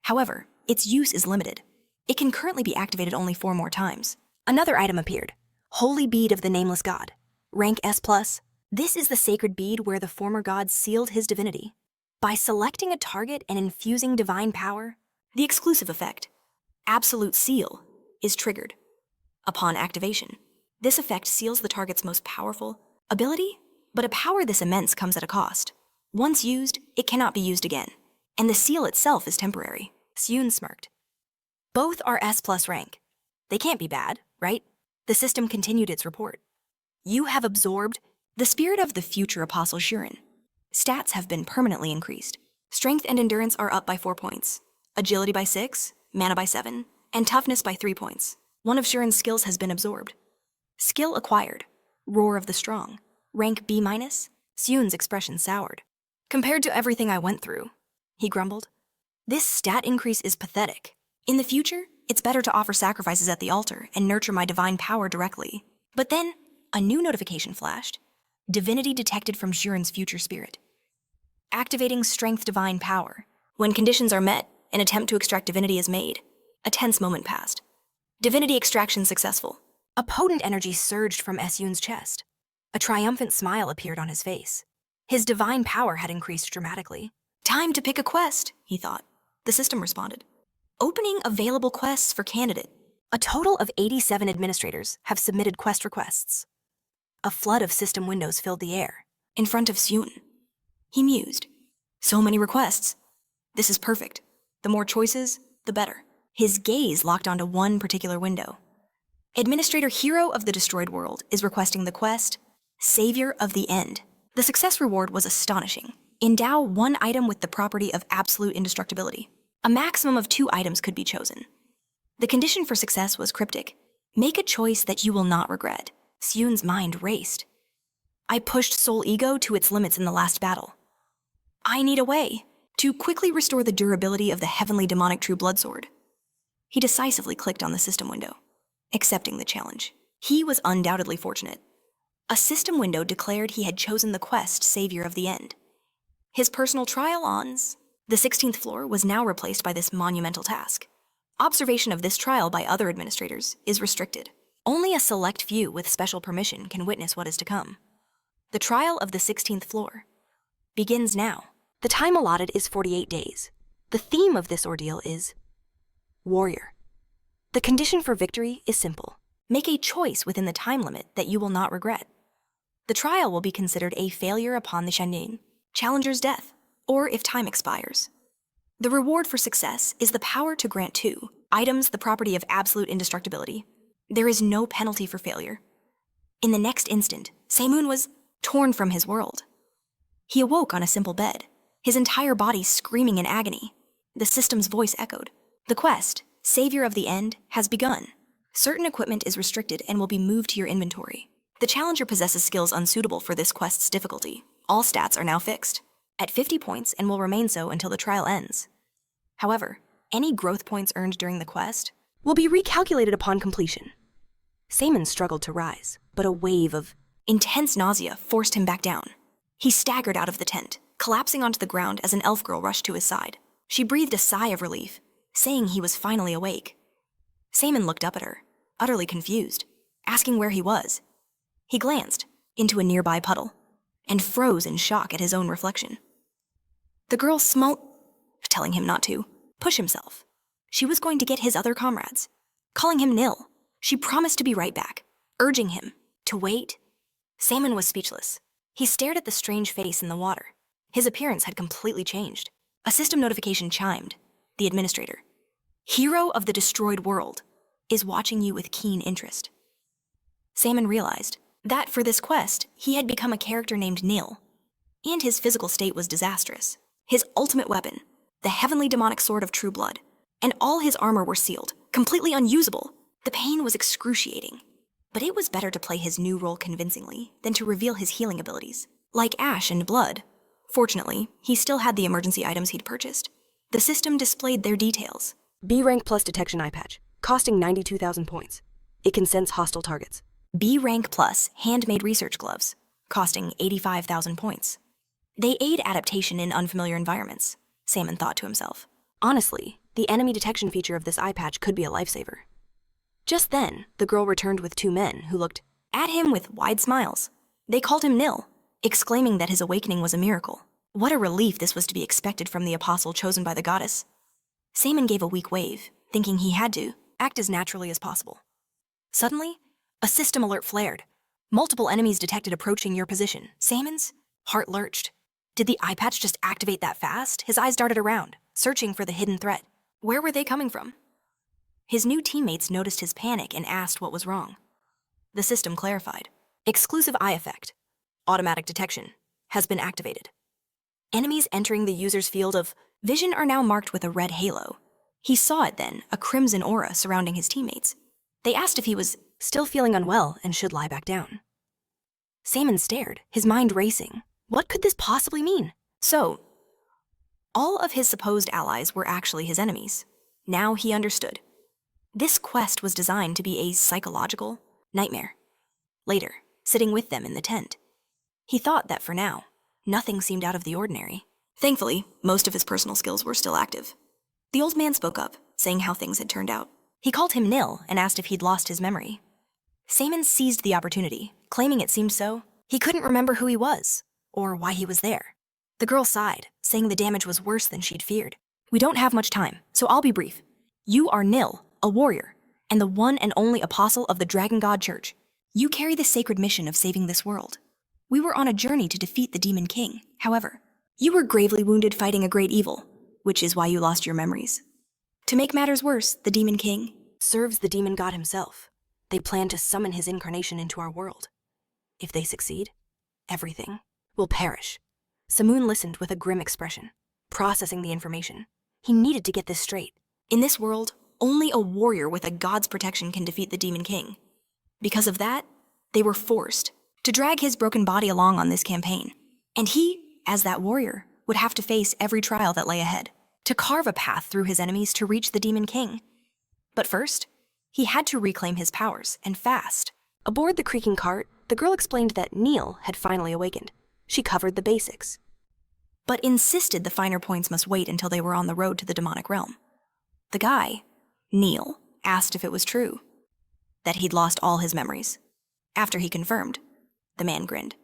However, its use is limited. It can currently be activated only 4 more times. Another item appeared. Holy Bead of the Nameless God. Rank S+. This is the sacred bead where the former god sealed his divinity. By selecting a target and infusing divine power, the exclusive effect, Absolute Seal, is triggered. Upon activation, this effect seals the target's most powerful ability, but a power this immense comes at a cost. Once used, it cannot be used again, and the seal itself is temporary. Sonan smirked. Both are S+ rank. They can't be bad, right? The system continued its report. You have absorbed the spirit of the future Apostle Shuren. Stats have been permanently increased. Strength and endurance are up by 4 points, agility by 6, mana by 7, and toughness by 3 points. One of Shuren's skills has been absorbed. Skill acquired, Roar of the Strong. Rank B-. Soon's expression soured. Compared to everything I went through, he grumbled. This stat increase is pathetic. In the future, it's better to offer sacrifices at the altar and nurture my divine power directly. But then, a new notification flashed. Divinity detected from Shuren's future spirit. activating strength divine power. When conditions are met, an attempt to extract divinity is made. A tense moment passed. Divinity extraction successful. A potent energy surged from Yoon's chest. A triumphant smile appeared on his face. His divine power had increased dramatically. Time to pick a quest, he thought. The system responded. Opening available quests for candidate. A total of 87 administrators have submitted quest requests. A flood of system windows filled the air, in front of Soon. He mused. So many requests. This is perfect. The more choices, the better. His gaze locked onto one particular window. Administrator Hero of the Destroyed World is requesting the quest, Savior of the End. The success reward was astonishing. Endow one item with the property of absolute indestructibility. A maximum of 2 items could be chosen. The condition for success was cryptic. Make a choice that you will not regret. Seun's mind raced. I pushed Soul Ego to its limits in the last battle. I need a way to quickly restore the durability of the heavenly demonic True Blood Sword. He decisively clicked on the system window, accepting the challenge. He was undoubtedly fortunate. A system window declared he had chosen the quest Savior of the End. His personal trial ons, the 16th floor, was now replaced by this monumental task. Observation of this trial by other administrators is restricted. Only a select few with special permission can witness what is to come. The trial of the 16th floor begins now.
The time allotted is 48 days. The theme of this ordeal is Warrior. The condition for victory is simple.
Make a choice within the time limit that you will not regret. The trial will be considered a failure upon the Shanyin, challenger's death, or if time expires. The reward for success is the power to grant 2 items the property of absolute indestructibility. There is no penalty for failure. In the next instant, Saemun was torn from his world. He awoke on a simple bed, his entire body screaming in agony. The system's voice echoed. The quest, Savior of the End, has begun. Certain equipment is restricted and will be moved to your inventory. The challenger possesses skills unsuitable for this quest's difficulty. All stats are now fixed, at 50 points, and will remain so until the trial ends. However, any growth points earned during the quest
will be recalculated upon completion. Saemun struggled to rise, but a wave of
intense nausea forced him back down. He staggered out of the tent, collapsing onto the ground as an elf girl rushed to his side. She breathed a sigh of relief, saying he was finally awake. Saemun looked up at her, utterly confused, asking where he was. He glanced into a nearby puddle and froze in shock at his own reflection. The girl telling him not to push himself. She was going to get his other comrades, calling him nil. She promised to be right back, urging him to wait. Saemun was speechless. He stared at the strange face in the water. His appearance had completely changed. A system notification chimed. The administrator, Hero of the Destroyed World, is watching you with keen interest. Saemun realized that for this quest, he had become a character named Nil, and his physical state was disastrous. His ultimate weapon, the heavenly demonic sword of True Blood, and all his armor were sealed, completely unusable. The pain was excruciating, but it was better to play his new role convincingly than to reveal his healing abilities. Like ash and blood, fortunately, he still had the emergency items he'd purchased. The system displayed their details.
B rank plus detection eye patch, costing 92,000 points. It can sense hostile targets.
B rank plus handmade research gloves, costing 85,000 points. They aid adaptation in unfamiliar environments, Saemun thought to himself.
Honestly, the enemy detection feature of this eye patch could be a lifesaver. Just then, the girl returned with 2 men who looked
at him with wide smiles. They called him Nil, exclaiming that his awakening was a miracle. What a relief this was to be expected from the apostle chosen by the goddess. Saemun gave a weak wave, thinking he had to act as naturally as possible. Suddenly, a system alert flared. Multiple enemies detected approaching your position. Saemun's heart lurched. Did the eye patch just activate that fast? His eyes darted around, searching for the hidden threat. Where were they coming from? His new teammates noticed his panic and asked what was wrong. The system clarified. Exclusive eye effect, automatic detection, has been activated. Enemies entering the user's field of vision are now marked with a red halo. He saw it then, a crimson aura surrounding his teammates. They asked if he was still feeling unwell and should lie back down. Saemun stared, his mind racing. What could this possibly mean? So, all of his supposed allies were actually his enemies. Now he understood. This quest was designed to be a psychological nightmare. Later, sitting with them in the tent, he thought that for now, nothing seemed out of the ordinary. Thankfully, most of his personal skills were still active. The old man spoke up, saying how things had turned out. He called him Nil and asked if he'd lost his memory. Saman seized the opportunity, claiming it seemed so. He couldn't remember who he was, or why he was there. The girl sighed, saying the damage was worse than she'd feared. We don't have much time, so I'll be brief. You are Nil, a warrior, and the one and only apostle of the Dragon God Church. You carry the sacred mission of saving this world. We were on a journey to defeat the Demon King, however. You were gravely wounded fighting a great evil, which is why you lost your memories. To make matters worse, the Demon King serves the demon god himself. They plan to summon his incarnation into our world. If they succeed, everything will perish. Samoon listened with a grim expression, processing the information. He needed to get this straight. In this world, only a warrior with a god's protection can defeat the Demon King. Because of that, they were forced to drag his broken body along on this campaign. And he, as that warrior, would have to face every trial that lay ahead, to carve a path through his enemies to reach the Demon King. But first, he had to reclaim his powers, and fast. Aboard the creaking cart, the girl explained that Neil had finally awakened. She covered the basics, but insisted the finer points must wait until they were on the road to the demonic realm. The guy, Neil, asked if it was true, that he'd lost all his memories. After he confirmed, the man grinned.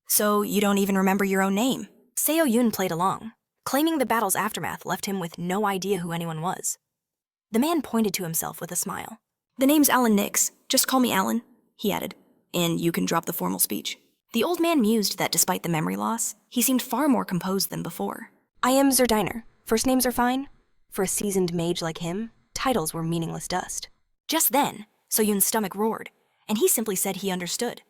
So you don't even remember your own name? Seo Yun played along, claiming the battle's aftermath left him with no idea who anyone was. The man pointed to himself with a smile. The name's Alan Nix. Just call me Alan, he added, and you can drop the formal speech. The old man mused that despite the memory loss, he seemed far more composed than before. I am Zerdiner. First names are fine. For a seasoned mage like him, titles were meaningless dust. Just then, Soyun's stomach roared, and he simply said he understood.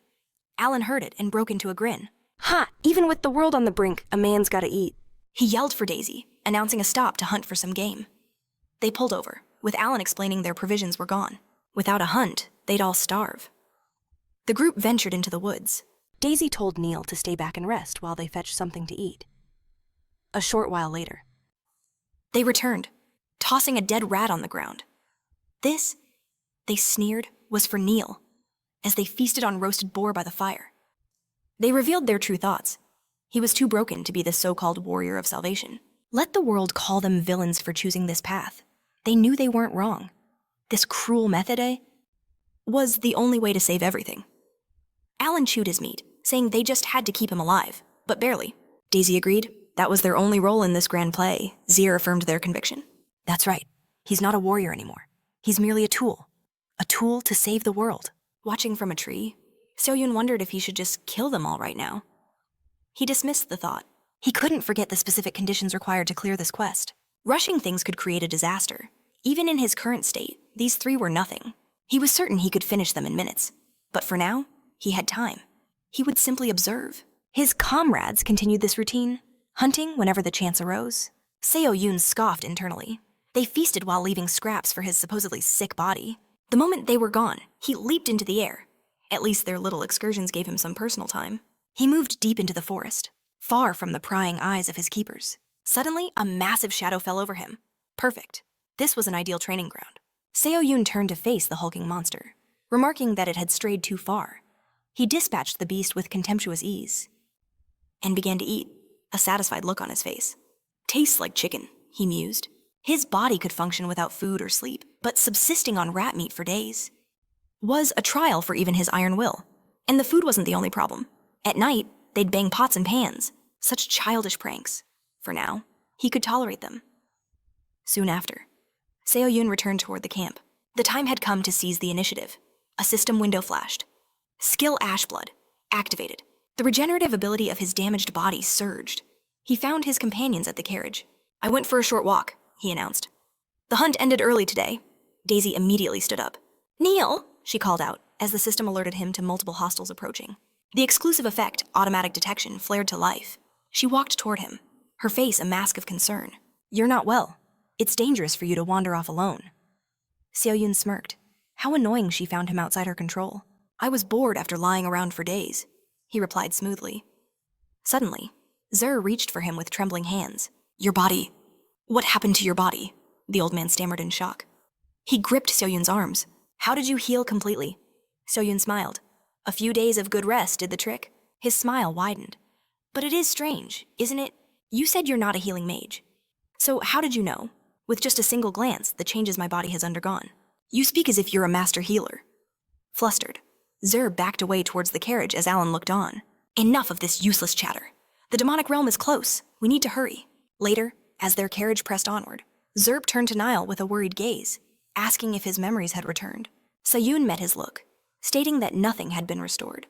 Alan heard it and broke into a grin. Ha! Even with the world on the brink, a man's gotta eat. He yelled for Daisy, announcing a stop to hunt for some game. They pulled over, with Alan explaining their provisions were gone. Without a hunt, they'd all starve. The group ventured into the woods. Daisy told Neil to stay back and rest while they fetched something to eat. A short while later, they returned, tossing a dead rat on the ground. This, they sneered, was for Neil, as they feasted on roasted boar by the fire. They revealed their true thoughts. He was too broken to be the so-called warrior of salvation. Let the world call them villains for choosing this path. They knew they weren't wrong. This cruel method, was the only way to save everything. Alan chewed his meat, saying they just had to keep him alive, but barely. Daisy agreed. That was their only role in this grand play. Zier affirmed their conviction. That's right. He's not a warrior anymore. He's merely a tool to save the world. Watching from a tree, Soyun wondered if he should just kill them all right now. He dismissed the thought. He couldn't forget the specific conditions required to clear this quest. Rushing things could create a disaster. Even in his current state, these three were nothing. He was certain he could finish them in minutes. But for now, he had time. He would simply observe. His comrades continued this routine, hunting whenever the chance arose. Seo Yun scoffed internally. They feasted while leaving scraps for his supposedly sick body. The moment they were gone, he leaped into the air. At least their little excursions gave him some personal time. He moved deep into the forest, far from the prying eyes of his keepers. Suddenly, a massive shadow fell over him. Perfect. This was an ideal training ground. Seo Yun turned to face the hulking monster, remarking that it had strayed too far. He dispatched the beast with contemptuous ease and began to eat, a satisfied look on his face. Tastes like chicken, he mused. His body could function without food or sleep, but subsisting on rat meat for days was a trial for even his iron will. And the food wasn't the only problem. At night, they'd bang pots and pans. Such childish pranks. For now, he could tolerate them. Soon after, Seo Yun returned toward the camp. The time had come to seize the initiative. A system window flashed. Skill Ashblood, activated. The regenerative ability of his damaged body surged. He found his companions at the carriage. I went for a short walk, he announced. The hunt ended early today. Daisy immediately stood up. Neil, she called out, as the system alerted him to multiple hostiles approaching. The exclusive effect, automatic detection, flared to life. She walked toward him, her face a mask of concern. You're not well. It's dangerous for you to wander off alone. Seo Yun smirked. How annoying she found him outside her control. I was bored after lying around for days, he replied smoothly. Suddenly, Zer reached for him with trembling hands. Your body. What happened to your body? The old man stammered in shock. He gripped Seo Yun's arms. How did you heal completely? Seo Yun smiled. A few days of good rest did the trick. His smile widened. But it is strange, isn't it? You said you're not a healing mage. So how did you know, with just a single glance, the changes my body has undergone? You speak as if you're a master healer. Flustered, Zer backed away towards the carriage as Alan looked on. Enough of this useless chatter. The demonic realm is close. We need to hurry. Later, as their carriage pressed onward, Zerb turned to Niall with a worried gaze, asking if his memories had returned. Sayun met his look, stating that nothing had been restored.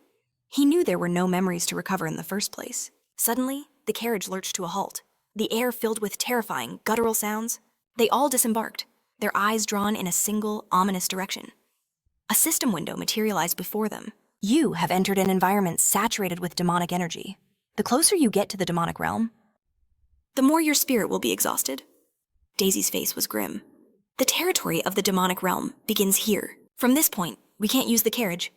He knew there were no memories to recover in the first place. Suddenly, the carriage lurched to a halt, the air filled with terrifying, guttural sounds. They all disembarked, their eyes drawn in a single, ominous direction. A system window materialized before them. You have entered an environment saturated with demonic energy. The closer you get to the demonic realm, the more your spirit will be exhausted. Daisy's face was grim. The territory of the demonic realm begins here. From this point, we can't use the carriage.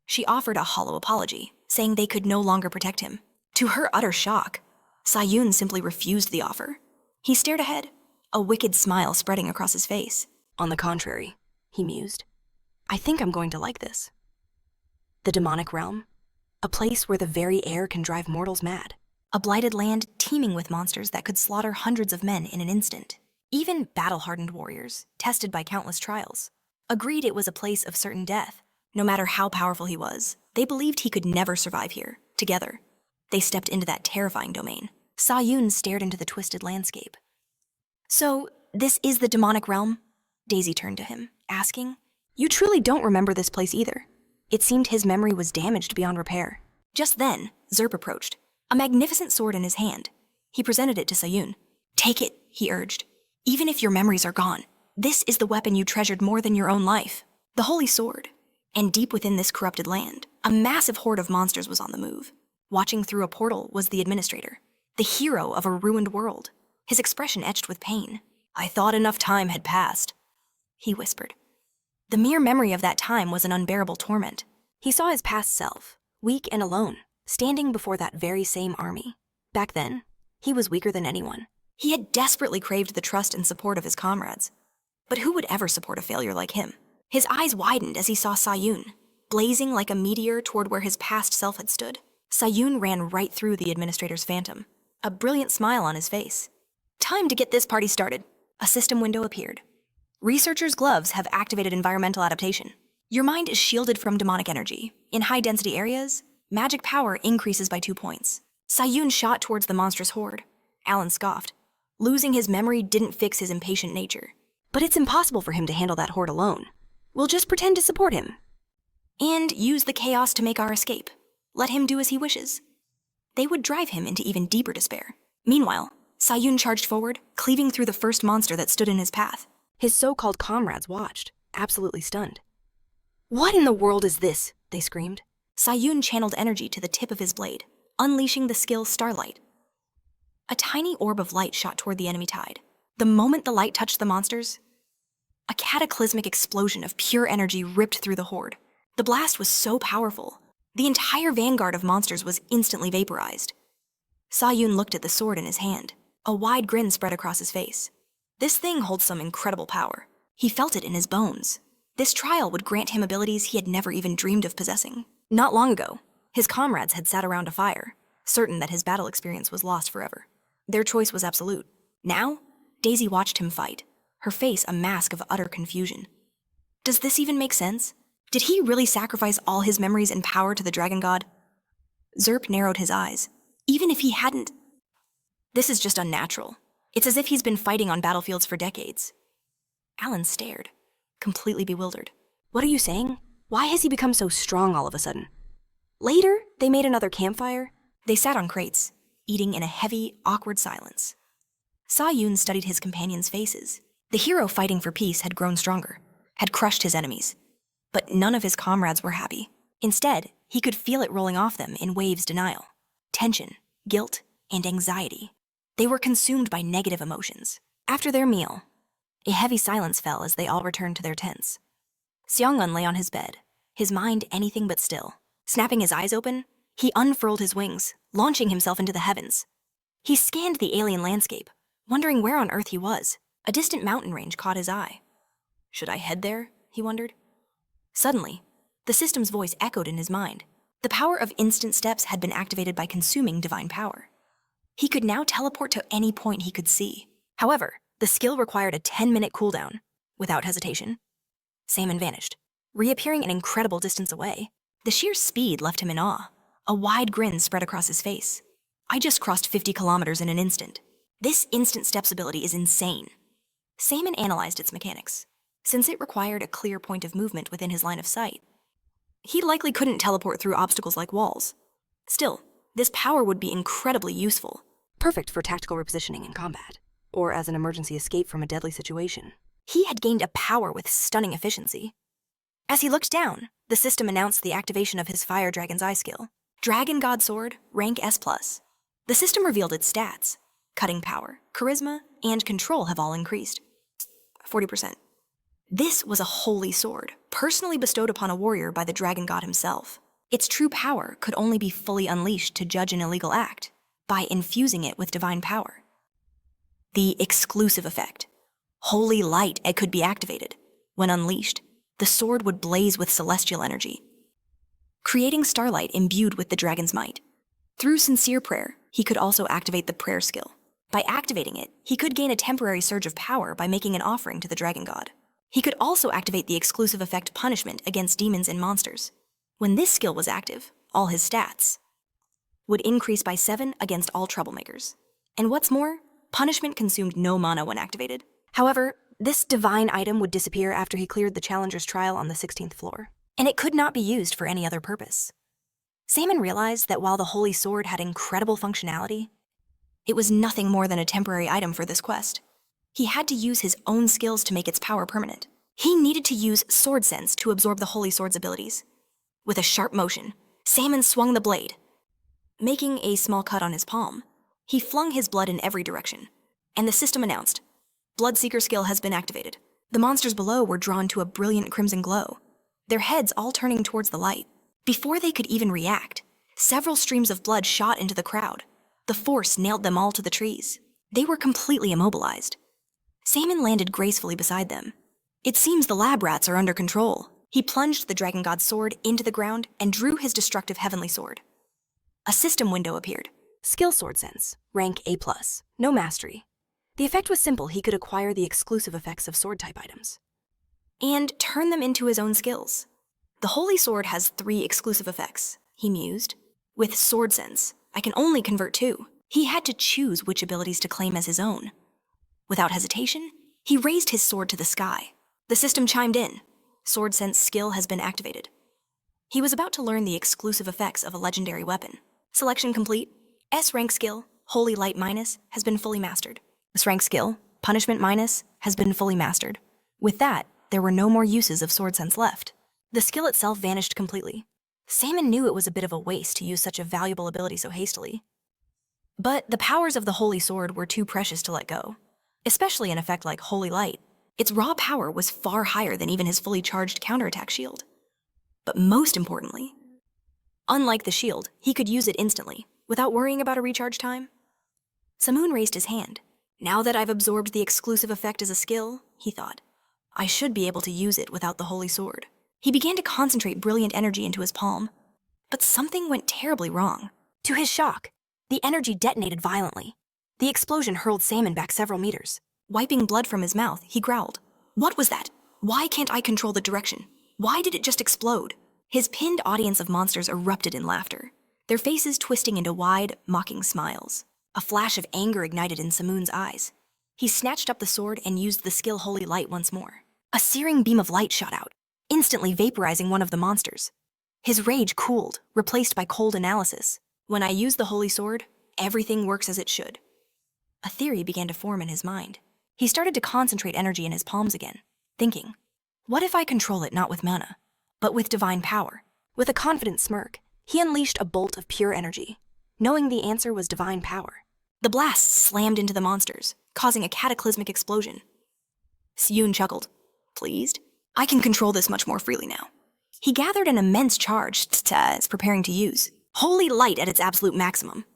She offered a hollow apology, saying they could no longer protect him. To her utter shock, Sayun simply refused the offer. He stared ahead, a wicked smile spreading across his face.
On the contrary, he mused, I think I'm going to like this. The demonic realm, a place where the very air can drive mortals mad.
A blighted land teeming with monsters that could slaughter hundreds of men in an instant. Even battle-hardened warriors, tested by countless trials, agreed it was a place of certain death. No matter how powerful he was, they believed he could never survive here, together. They stepped into that terrifying domain. Sayun stared into the twisted landscape. So, this is the demonic realm? Daisy turned to him, asking. You truly don't remember this place either. It seemed his memory was damaged beyond repair. Just then, Zerp approached, a magnificent sword in his hand. He presented it to Sayun. Take it, he urged. Even if your memories are gone, this is the weapon you treasured more than your own life. The holy sword. And deep within this corrupted land, a massive horde of monsters was on the move. Watching through a portal was the administrator, the hero of a ruined world, his expression etched with pain. I thought enough time had passed, he whispered. The mere memory of that time was an unbearable torment. He saw his past self, weak and alone, standing before that very same army. Back then, he was weaker than anyone. He had desperately craved the trust and support of his comrades. But who would ever support a failure like him? His eyes widened as he saw Sayun, blazing like a meteor toward where his past self had stood. Sayun ran right through the administrator's phantom, a brilliant smile on his face. Time to get this party started. A system window appeared. Researchers' gloves have activated environmental adaptation. Your mind is shielded from demonic energy. In high-density areas, magic power increases by 2 points. Sayun shot towards the monstrous horde. Alan scoffed. Losing his memory didn't fix his impatient nature. But it's impossible for him to handle that horde alone. We'll just pretend to support him. And use the chaos to make our escape. Let him do as he wishes. They would drive him into even deeper despair. Meanwhile, Sayun charged forward, cleaving through the first monster that stood in his path.
His so-called comrades watched, absolutely stunned. What in the world is this? They screamed.
Sayun channeled energy to the tip of his blade, unleashing the skill Starlight. A tiny orb of light shot toward the enemy tide. The moment the light touched the monsters, a cataclysmic explosion of pure energy ripped through the horde. The blast was so powerful, the entire vanguard of monsters was instantly vaporized. Sayun looked at the sword in his hand. A wide grin spread across his face. This thing holds some incredible power. He felt it in his bones. This trial would grant him abilities he had never even dreamed of possessing. Not long ago, his comrades had sat around a fire, certain that his battle experience was lost forever. Their choice was absolute. Now, Daisy watched him fight, her face a mask of utter confusion. Does this even make sense? Did he really sacrifice all his memories and power to the dragon god? Zerp narrowed his eyes. Even if he hadn't... This is just unnatural. It's as if he's been fighting on battlefields for decades. Alan stared, completely bewildered.
What are you saying? Why has he become so strong all of a sudden? Later, they made another campfire.
They sat on crates, eating in a heavy, awkward silence. Sayun studied his companions' faces. The hero fighting for peace had grown stronger, had crushed his enemies. But none of his comrades were happy. Instead, he could feel it rolling off them in waves denial. Tension, guilt, and anxiety. They were consumed by negative emotions. After their meal, a heavy silence fell as they all returned to their tents. Seong-un lay on his bed, his mind anything but still. Snapping his eyes open, he unfurled his wings, launching himself into the heavens. He scanned the alien landscape, wondering where on earth he was. A distant mountain range caught his eye. Should I head there? He wondered. Suddenly, the system's voice echoed in his mind. The power of instant steps had been activated by consuming divine power. He could now teleport to any point he could see. However, the skill required a 10-minute cooldown. Without hesitation, Sonan vanished, reappearing an incredible distance away. The sheer speed left him in awe. A wide grin spread across his face. I just crossed 50 kilometers in an instant. This instant steps ability is insane. Sonan analyzed its mechanics. Since it required a clear point of movement within his line of sight, he likely couldn't teleport through obstacles like walls. Still, this power would be incredibly useful.
Perfect for tactical repositioning in combat, or as an emergency escape from a deadly situation.
He had gained a power with stunning efficiency. As he looked down, the system announced the activation of his Fire Dragon's Eye skill. Dragon God Sword, rank S+. The system revealed its stats. Cutting power, charisma, and control have all increased. 40%. This was a holy sword, personally bestowed upon a warrior by the Dragon God himself. Its true power could only be fully unleashed to judge an illegal act, by infusing it with divine power. The exclusive effect. Holy light could be activated. When unleashed, the sword would blaze with celestial energy, creating starlight imbued with the dragon's might. Through sincere prayer, he could also activate the prayer skill. By activating it, he could gain a temporary surge of power by making an offering to the dragon god. He could also activate the exclusive effect punishment against demons and monsters. When this skill was active, all his stats would increase by 7 against all troublemakers. And what's more, punishment consumed no mana when activated. However, this divine item would disappear after he cleared the challenger's trial on the 16th floor, and it could not be used for any other purpose. Sonan realized that while the Holy Sword had incredible functionality, it was nothing more than a temporary item for this quest. He had to use his own skills to make its power permanent. He needed to use Sword Sense to absorb the Holy Sword's abilities. With a sharp motion, Sonan swung the blade, making a small cut on his palm. He flung his blood in every direction, and the system announced, Bloodseeker skill has been activated. The monsters below were drawn to a brilliant crimson glow, their heads all turning towards the light. Before they could even react, several streams of blood shot into the crowd. The force nailed them all to the trees. They were completely immobilized. Sonan landed gracefully beside them. It seems the lab rats are under control. He plunged the dragon god's sword into the ground and drew his destructive heavenly sword. A system window appeared.
Skill Sword Sense, rank A+, no mastery. The effect was simple. He could acquire the exclusive effects of sword-type items
and turn them into his own skills. The Holy Sword has 3 exclusive effects, he mused. With Sword Sense, I can only convert 2. He had to choose which abilities to claim as his own. Without hesitation, he raised his sword to the sky. The system chimed in. Sword Sense skill has been activated. He was about to learn the exclusive effects of a legendary weapon. Selection complete. S rank skill, Holy Light minus, has been fully mastered. S rank skill, Punishment minus, has been fully mastered. With that, there were no more uses of Sword Sense left. The skill itself vanished completely. Sonan knew it was a bit of a waste to use such a valuable ability so hastily. But the powers of the Holy Sword were too precious to let go, especially an effect like Holy Light. Its raw power was far higher than even his fully charged counterattack shield. But most importantly, unlike the shield, he could use it instantly, without worrying about a recharge time. Sonan raised his hand. Now that I've absorbed the exclusive effect as a skill, he thought, I should be able to use it without the Holy Sword. He began to concentrate brilliant energy into his palm, but something went terribly wrong. To his shock, the energy detonated violently. The explosion hurled Sonan back several meters. Wiping blood from his mouth, he growled, What was that? Why can't I control the direction? Why did it just explode? His pinned audience of monsters erupted in laughter, their faces twisting into wide, mocking smiles. A flash of anger ignited in Sonan's eyes. He snatched up the sword and used the skill Holy Light once more. A searing beam of light shot out, instantly vaporizing one of the monsters. His rage cooled, replaced by cold analysis. When I use the Holy Sword, everything works as it should. A theory began to form in his mind. He started to concentrate energy in his palms again, thinking, what if I control it not with mana, but with divine power? With a confident smirk, he unleashed a bolt of pure energy, knowing the answer was divine power. The blast slammed into the monsters, causing a cataclysmic explosion. Sonan chuckled. Pleased? I can control this much more freely now. He gathered an immense charge as preparing to use. Holy Light at its absolute maximum.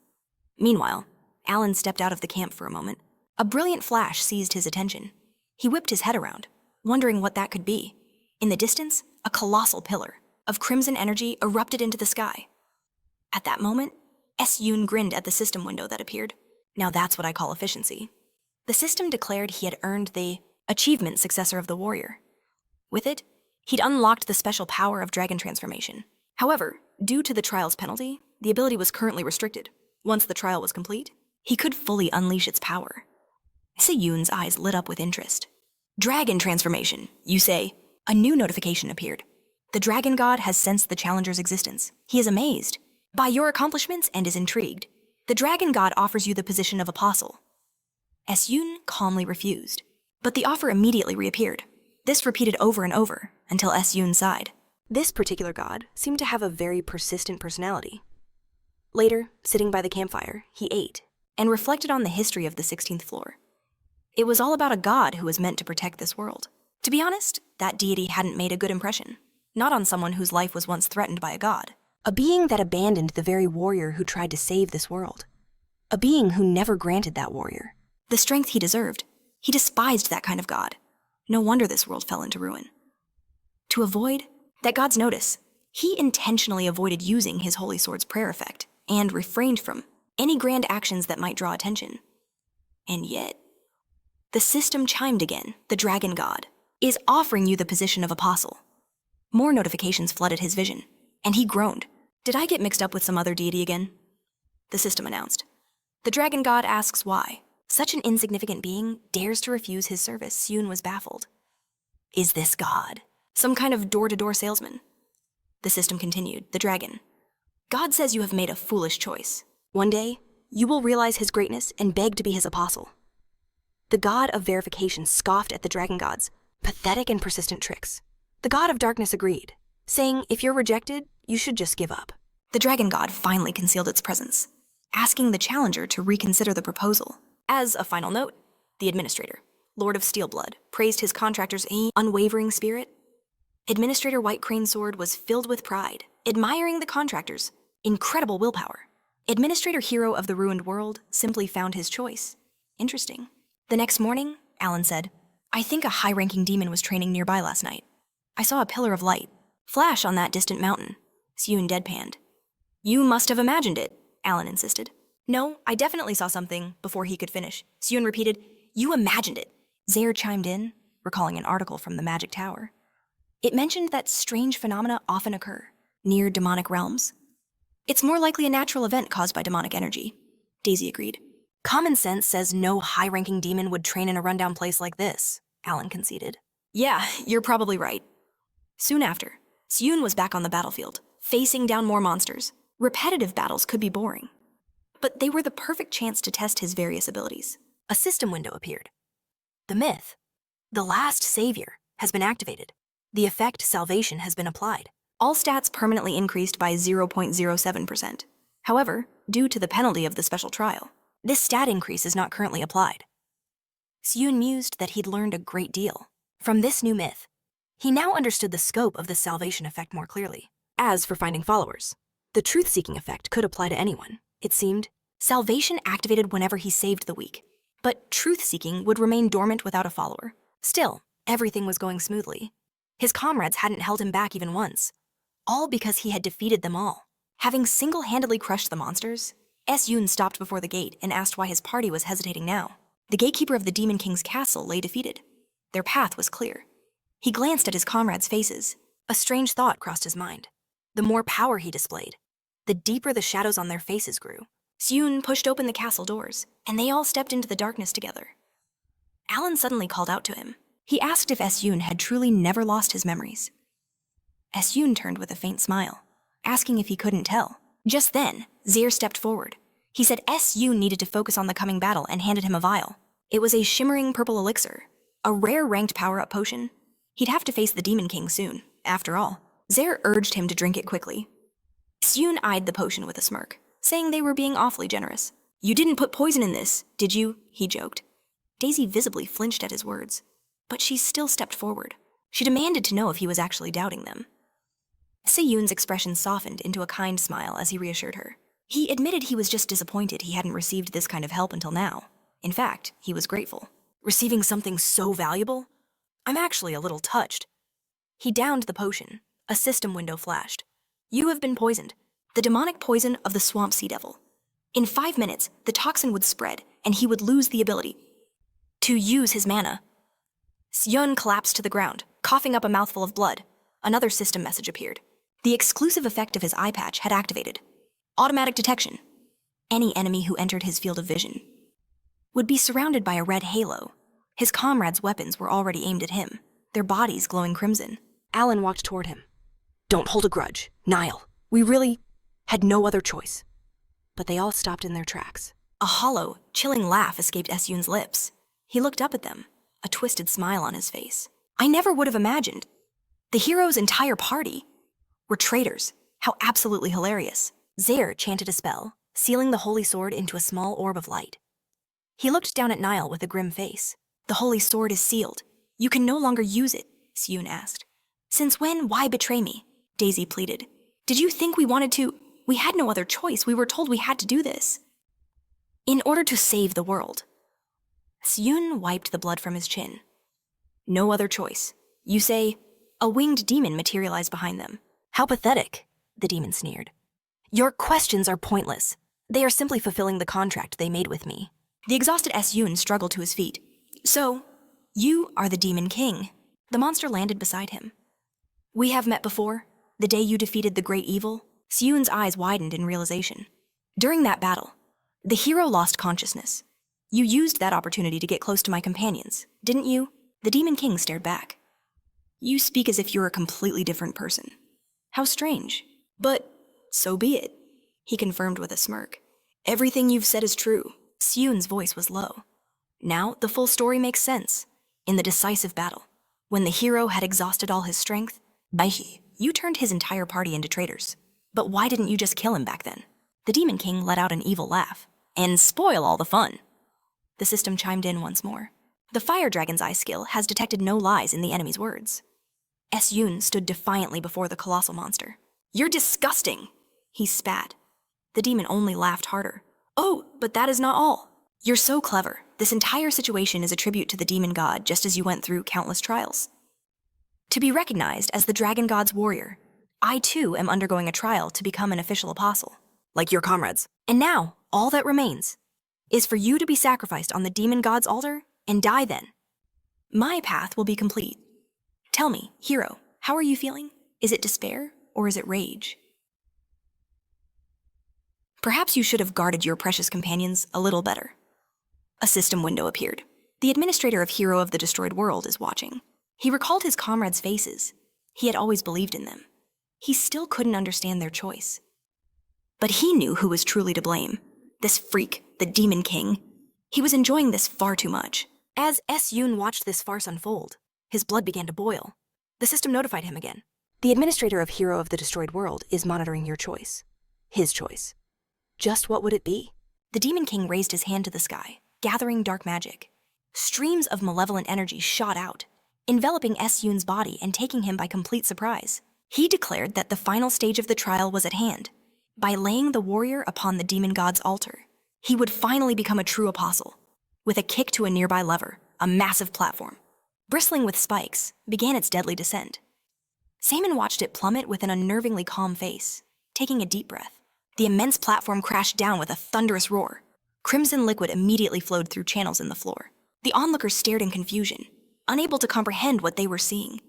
Meanwhile, Alan stepped out of the camp for a moment. A brilliant flash seized his attention. He whipped his head around, wondering what that could be. In the distance, a colossal pillar of crimson energy erupted into the sky. At that moment, Sonan grinned at the system window that appeared. Now that's what I call efficiency. The system declared he had earned the achievement successor of the warrior. With it, he'd unlocked the special power of dragon transformation. However, due to the trial's penalty, the ability was currently restricted. Once the trial was complete, he could fully unleash its power. Se-yoon's eyes lit up with interest. Dragon transformation, you say? A new notification appeared. The dragon god has sensed the challenger's existence. He is amazed by your accomplishments and is intrigued. The dragon god offers you the position of apostle. Se-yoon calmly refused, but the offer immediately reappeared. This repeated over and over until Se-yoon sighed.
This particular god seemed to have a very persistent personality. Later, sitting by the campfire, he ate
and reflected on the history of the 16th floor. It was all about a god who was meant to protect this world. To be honest, that deity hadn't made a good impression, not on someone whose life was once threatened by a god.
A being that abandoned the very warrior who tried to save this world. A being who never granted that warrior
the strength he deserved. He despised that kind of god. No wonder this world fell into ruin. To avoid that god's notice, he intentionally avoided using his holy sword's prayer effect and refrained from any grand actions that might draw attention. And yet, the system chimed again. The dragon god is offering you the position of apostle. More notifications flooded his vision, and he groaned. Did I get mixed up with some other deity again? The system announced. The dragon god asks why. Such an insignificant being dares to refuse his service. Se-yoon was baffled. Is this God some kind of door-to-door salesman? The system continued. The dragon. God says you have made a foolish choice.
One day, you will realize his greatness and beg to be his apostle. The god of verification scoffed at the dragon god's pathetic and persistent tricks. The god of darkness agreed, saying if you're rejected, you should just give up.
The dragon god finally concealed its presence, asking the challenger to reconsider the proposal. As a final note, the administrator, Lord of Steelblood, praised his contractor's unwavering spirit. Administrator White Crane's sword was filled with pride, admiring the contractor's incredible willpower. Administrator Hero of the Ruined World simply found his choice interesting. The next morning, Alan said, I think a high-ranking demon was training nearby last night. I saw a pillar of light flash on that distant mountain. Se-yoon deadpanned. You must have imagined it, Alan insisted. No, I definitely saw something before he could finish. Se-yoon repeated, You imagined it. Zaire chimed in, recalling an article from the Magic Tower. It mentioned that strange phenomena often occur near demonic realms. It's more likely a natural event caused by demonic energy, Daisy agreed. Common sense says no high-ranking demon would train in a rundown place like this, Alan conceded. Yeah, you're probably right. Soon after, Se-yoon was back on the battlefield, facing down more monsters. Repetitive battles could be boring, but they were the perfect chance to test his various abilities. A system window appeared. The myth, the last savior, has been activated. The effect salvation has been applied. All stats permanently increased by 0.07%. However, due to the penalty of the special trial, this stat increase is not currently applied. Se-yoon mused that he'd learned a great deal from this new myth. He now understood the scope of the salvation effect more clearly. As for finding followers, the truth-seeking effect could apply to anyone. It seemed salvation activated whenever he saved the weak, but truth-seeking would remain dormant without a follower. Still, everything was going smoothly. His comrades hadn't held him back even once, all because he had defeated them all. Having single-handedly crushed the monsters, Se-yoon stopped before the gate and asked why his party was hesitating now. The gatekeeper of the Demon King's castle lay defeated. Their path was clear. He glanced at his comrades' faces. A strange thought crossed his mind. The more power he displayed, the deeper the shadows on their faces grew. Se-yoon pushed open the castle doors, and they all stepped into the darkness together. Alan suddenly called out to him. He asked if Se-yoon had truly never lost his memories. Se-yoon turned with a faint smile, asking if he couldn't tell. Just then, Zaire stepped forward. He said Se-yoon needed to focus on the coming battle and handed him a vial. It was a shimmering purple elixir, a rare ranked power-up potion. He'd have to face the Demon King soon, after all. Zaire urged him to drink it quickly. Se-yoon eyed the potion with a smirk, saying they were being awfully generous. You didn't put poison in this, did you? He joked. Daisy visibly flinched at his words, but she still stepped forward. She demanded to know if he was actually doubting them. Se-yoon's expression softened into a kind smile as he reassured her. He admitted he was just disappointed he hadn't received this kind of help until now. In fact, he was grateful. Receiving something so valuable? I'm actually a little touched. He downed the potion. A system window flashed. You have been poisoned. The demonic poison of the swamp sea devil. In 5 minutes, the toxin would spread, and he would lose the ability to use his mana. Sonan collapsed to the ground, coughing up a mouthful of blood. Another system message appeared. The exclusive effect of his eye patch had activated. Automatic detection. Any enemy who entered his field of vision would be surrounded by a red halo. His comrades' weapons were already aimed at him, their bodies glowing crimson.
Alan walked toward him. Don't hold a grudge, Niall. We really had no other choice. But they all stopped in their tracks.
A hollow, chilling laugh escaped Esyun's lips. He looked up at them, a twisted smile on his face. I never would have imagined. The hero's entire party were traitors. How absolutely hilarious. Zaire chanted a spell, sealing the holy sword into a small orb of light. He looked down at Niall with a grim face. The holy sword is sealed. You can no longer use it, Sonan asked. Since when? Why betray me? Daisy pleaded. Did you think we wanted to? We had no other choice. We were told we had to do this. In order to save the world. Sonan wiped the blood from his chin. No other choice. You say, a winged demon materialized behind them. How pathetic, the demon sneered. Your questions are pointless. They are simply fulfilling the contract they made with me. The exhausted Sonan struggled to his feet. So, you are the Demon King. The monster landed beside him. We have met before, the day you defeated the great evil. Soon's eyes widened in realization. During that battle, the hero lost consciousness. You used that opportunity to get close to my companions, didn't you? The Demon King stared back. You speak as if you're a completely different person. How strange. But so be it, he confirmed with a smirk. Everything you've said is true. Soon's voice was low. Now the full story makes sense. In the decisive battle, when the hero had exhausted all his strength, you turned his entire party into traitors. But why didn't you just kill him back then? The Demon King let out an evil laugh. And spoil all the fun. The system chimed in once more. The Fire Dragon's Eye skill has detected no lies in the enemy's words. Sonan stood defiantly before the colossal monster. You're disgusting, he spat. The demon only laughed harder. Oh, but that is not all. You're so clever. This entire situation is a tribute to the demon god, just as you went through countless trials. To be recognized as the dragon god's warrior, I too am undergoing a trial to become an official apostle, like your comrades. And now, all that remains is for you to be sacrificed on the demon god's altar and die then. My path will be complete. Tell me, hero, how are you feeling? Is it despair or is it rage? Perhaps you should have guarded your precious companions a little better. A system window appeared. The administrator of Hero of the Destroyed World is watching. He recalled his comrades' faces. He had always believed in them. He still couldn't understand their choice. But he knew who was truly to blame. This freak, the Demon King. He was enjoying this far too much. As Sonan watched this farce unfold, his blood began to boil. The system notified him again. The administrator of Hero of the Destroyed World is monitoring your choice. His choice. Just what would it be? The Demon King raised his hand to the sky, gathering dark magic. Streams of malevolent energy shot out, enveloping Soon's body and taking him by complete surprise. He declared that the final stage of the trial was at hand. By laying the warrior upon the demon god's altar, he would finally become a true apostle. With a kick to a nearby lever, a massive platform, bristling with spikes, began its deadly descent. Sonan watched it plummet with an unnervingly calm face, taking a deep breath. The immense platform crashed down with a thunderous roar. Crimson liquid immediately flowed through channels in the floor. The onlookers stared in confusion, unable to comprehend what they were seeing.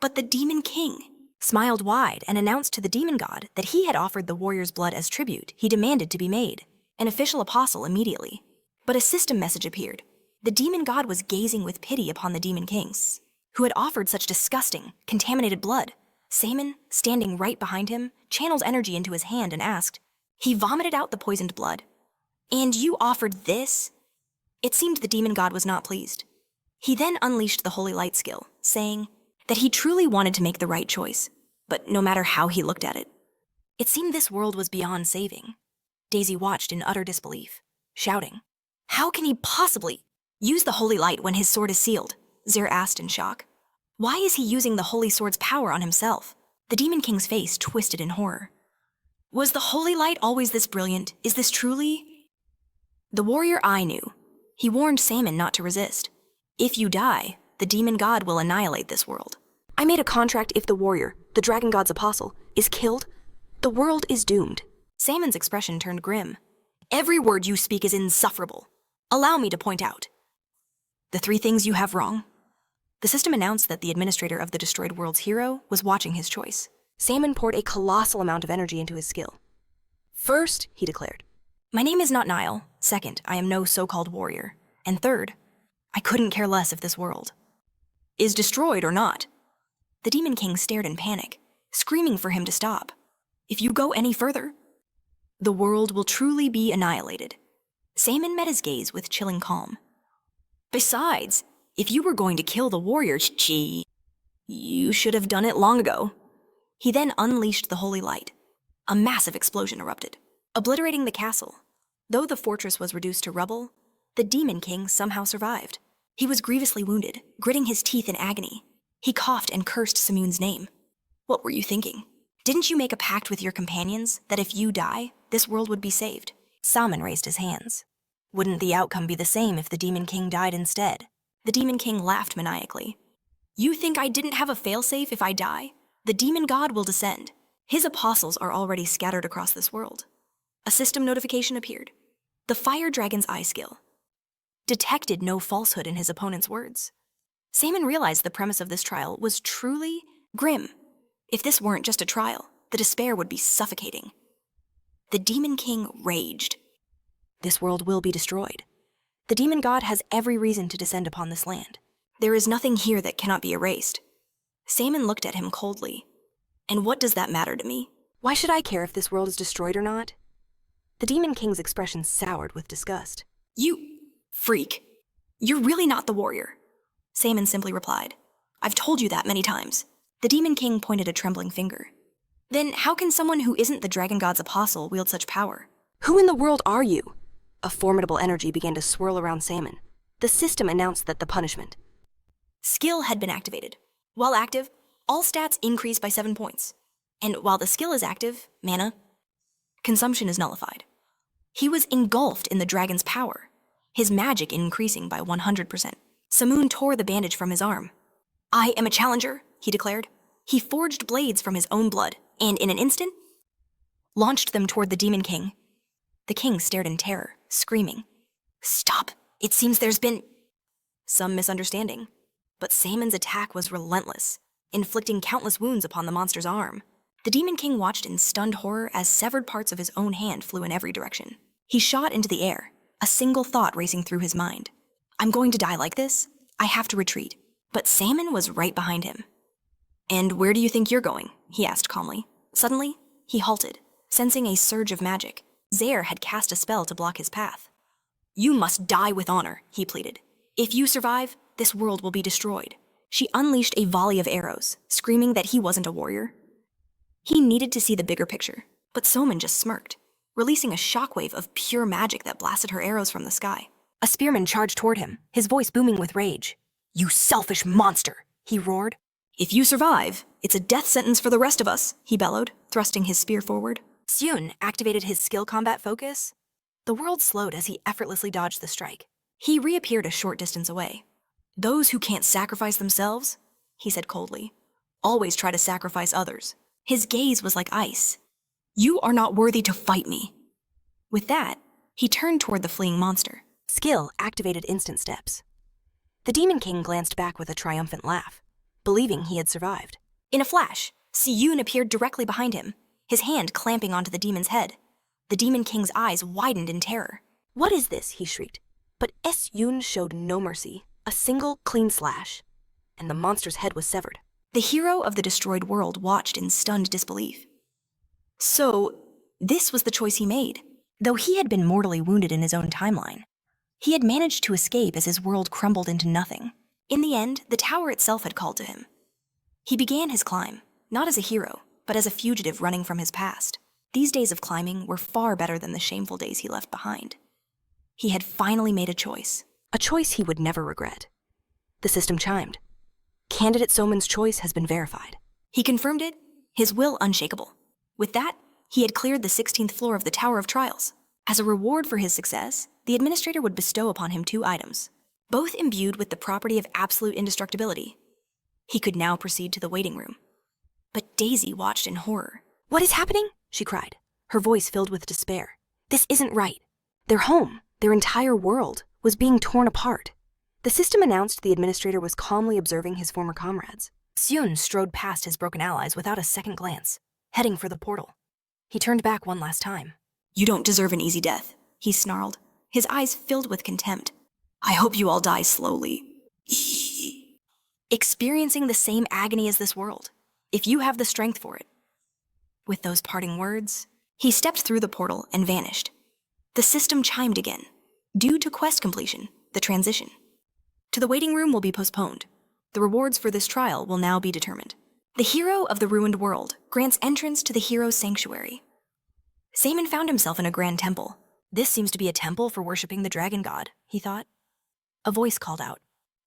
But the Demon King smiled wide and announced to the demon god that he had offered the warrior's blood as tribute he demanded to be made, an official apostle immediately. But a system message appeared. The demon god was gazing with pity upon the Demon Kings, who had offered such disgusting, contaminated blood. Sonan, standing right behind him, channeled energy into his hand and asked. He vomited out the poisoned blood. And you offered this? It seemed the demon god was not pleased. He then unleashed the holy light skill, saying that he truly wanted to make the right choice, but no matter how he looked at it. It seemed this world was beyond saving. Daisy watched in utter disbelief, shouting, How can he possibly use the holy light when his sword is sealed? Zaire asked in shock. Why is he using the holy sword's power on himself? The Demon King's face twisted in horror. Was the holy light always this brilliant? Is this truly? The warrior I knew. He warned Sonan not to resist. If you die, the demon god will annihilate this world. I made a contract if the warrior, the dragon god's apostle, is killed, the world is doomed. Sonan's expression turned grim. Every word you speak is insufferable. Allow me to point out the 3 things you have wrong. The system announced that the administrator of the destroyed world's hero was watching his choice.
Salmon poured a colossal amount of energy into his skill. First, he declared,
My name is not Nile. Second, I am no so-called warrior. And third, I couldn't care less if this world is destroyed or not. The Demon King stared in panic, screaming for him to stop. If you go any further, the world will truly be annihilated. Salmon met his gaze with chilling calm. Besides, if you were going to kill the warrior, you should have done it long ago. He then unleashed the holy light. A massive explosion erupted, obliterating the castle. Though the fortress was reduced to rubble, the Demon King somehow survived. He was grievously wounded, gritting his teeth in agony. He coughed and cursed Simoon's name. What were you thinking? Didn't you make a pact with your companions that if you die, this world would be saved? Salmon raised his hands. Wouldn't the outcome be the same if the Demon King died instead? The Demon King laughed maniacally. You think I didn't have a failsafe if I die? The demon god will descend. His apostles are already scattered across this world. A system notification appeared. The fire dragon's eye skill detected no falsehood in his opponent's words. Salmon realized the premise of this trial was truly grim. If this weren't just a trial, the despair would be suffocating. The Demon King raged. This world will be destroyed. The demon god has every reason to descend upon this land. There is nothing here that cannot be erased. Salmon looked at him coldly. And what does that matter to me?
Why should I care if this world is destroyed or not? The Demon King's expression soured with disgust.
You freak. You're really not the warrior. Salmon simply replied. I've told you that many times. The Demon King pointed a trembling finger. Then how can someone who isn't the dragon god's apostle wield such power?
Who in the world are you? A formidable energy began to swirl around Salmon. The system announced that the punishment.
Skill had been activated. While active, all stats increase by 7 points. And while the skill is active, mana consumption is nullified. He was engulfed in the dragon's power, his magic increasing by 100%. Simoon tore the bandage from his arm. I am a challenger, he declared. He forged blades from his own blood, and in an instant, launched them toward the Demon King. The king stared in terror, screaming. Stop! It seems there's been some misunderstanding. But Salmon's attack was relentless, inflicting countless wounds upon the monster's arm. The Demon King watched in stunned horror as severed parts of his own hand flew in every direction. He shot into the air, a single thought racing through his mind. I'm going to die like this. I have to retreat. But Salmon was right behind him. And where do you think you're going? He asked calmly. Suddenly, he halted, sensing a surge of magic. Zaire had cast a spell to block his path. You must die with honor, he pleaded. If you survive, this world will be destroyed. She unleashed a volley of arrows, screaming that he wasn't a warrior. He needed to see the bigger picture, but Soman just smirked, releasing a shockwave of pure magic that blasted her arrows from the sky. A spearman charged toward him, his voice booming with rage. You selfish monster, he roared. If you survive, it's a death sentence for the rest of us, he bellowed, thrusting his spear forward. Seun activated his skill combat focus. The world slowed as he effortlessly dodged the strike. He reappeared a short distance away. Those who can't sacrifice themselves, he said coldly, always try to sacrifice others. His gaze was like ice. You are not worthy to fight me. With that, he turned toward the fleeing monster. Skill activated instant steps. The Demon King glanced back with a triumphant laugh, believing he had survived. In a flash, Seun appeared directly behind him, his hand clamping onto the demon's head. The Demon King's eyes widened in terror. What is this? He shrieked. But Seun showed no mercy. A single clean slash, and the monster's head was severed. The hero of the destroyed world watched in stunned disbelief. So, this was the choice he made. Though he had been mortally wounded in his own timeline, he had managed to escape as his world crumbled into nothing. In the end, the tower itself had called to him. He began his climb, not as a hero, but as a fugitive running from his past. These days of climbing were far better than the shameful days he left behind. He had finally made a choice he would never regret. The system chimed. Candidate Soman's choice has been verified. He confirmed it, his will unshakable. With that, he had cleared the 16th floor of the Tower of Trials. As a reward for his success, the administrator would bestow upon him 2 items, both imbued with the property of absolute indestructibility. He could now proceed to the waiting room. But Daisy watched in horror. What is happening? She cried, her voice filled with despair. This isn't right.
Their home, their entire world, was being torn apart. The system announced the administrator was calmly observing his former comrades. Seon strode past his broken allies without a second glance, heading for the portal. He turned back one last time.
You don't deserve an easy death, he snarled, his eyes filled with contempt. I hope you all die slowly. Experiencing the same agony as this world, if you have the strength for it. With those parting words, he stepped through the portal and vanished. The system chimed again. Due to quest completion, the transition to the waiting room will be postponed. The rewards for this trial will now be determined. The hero of the ruined world grants entrance to the hero's sanctuary. Saman found himself in a grand temple. This seems to be a temple for worshipping the dragon god, he thought. A voice called out,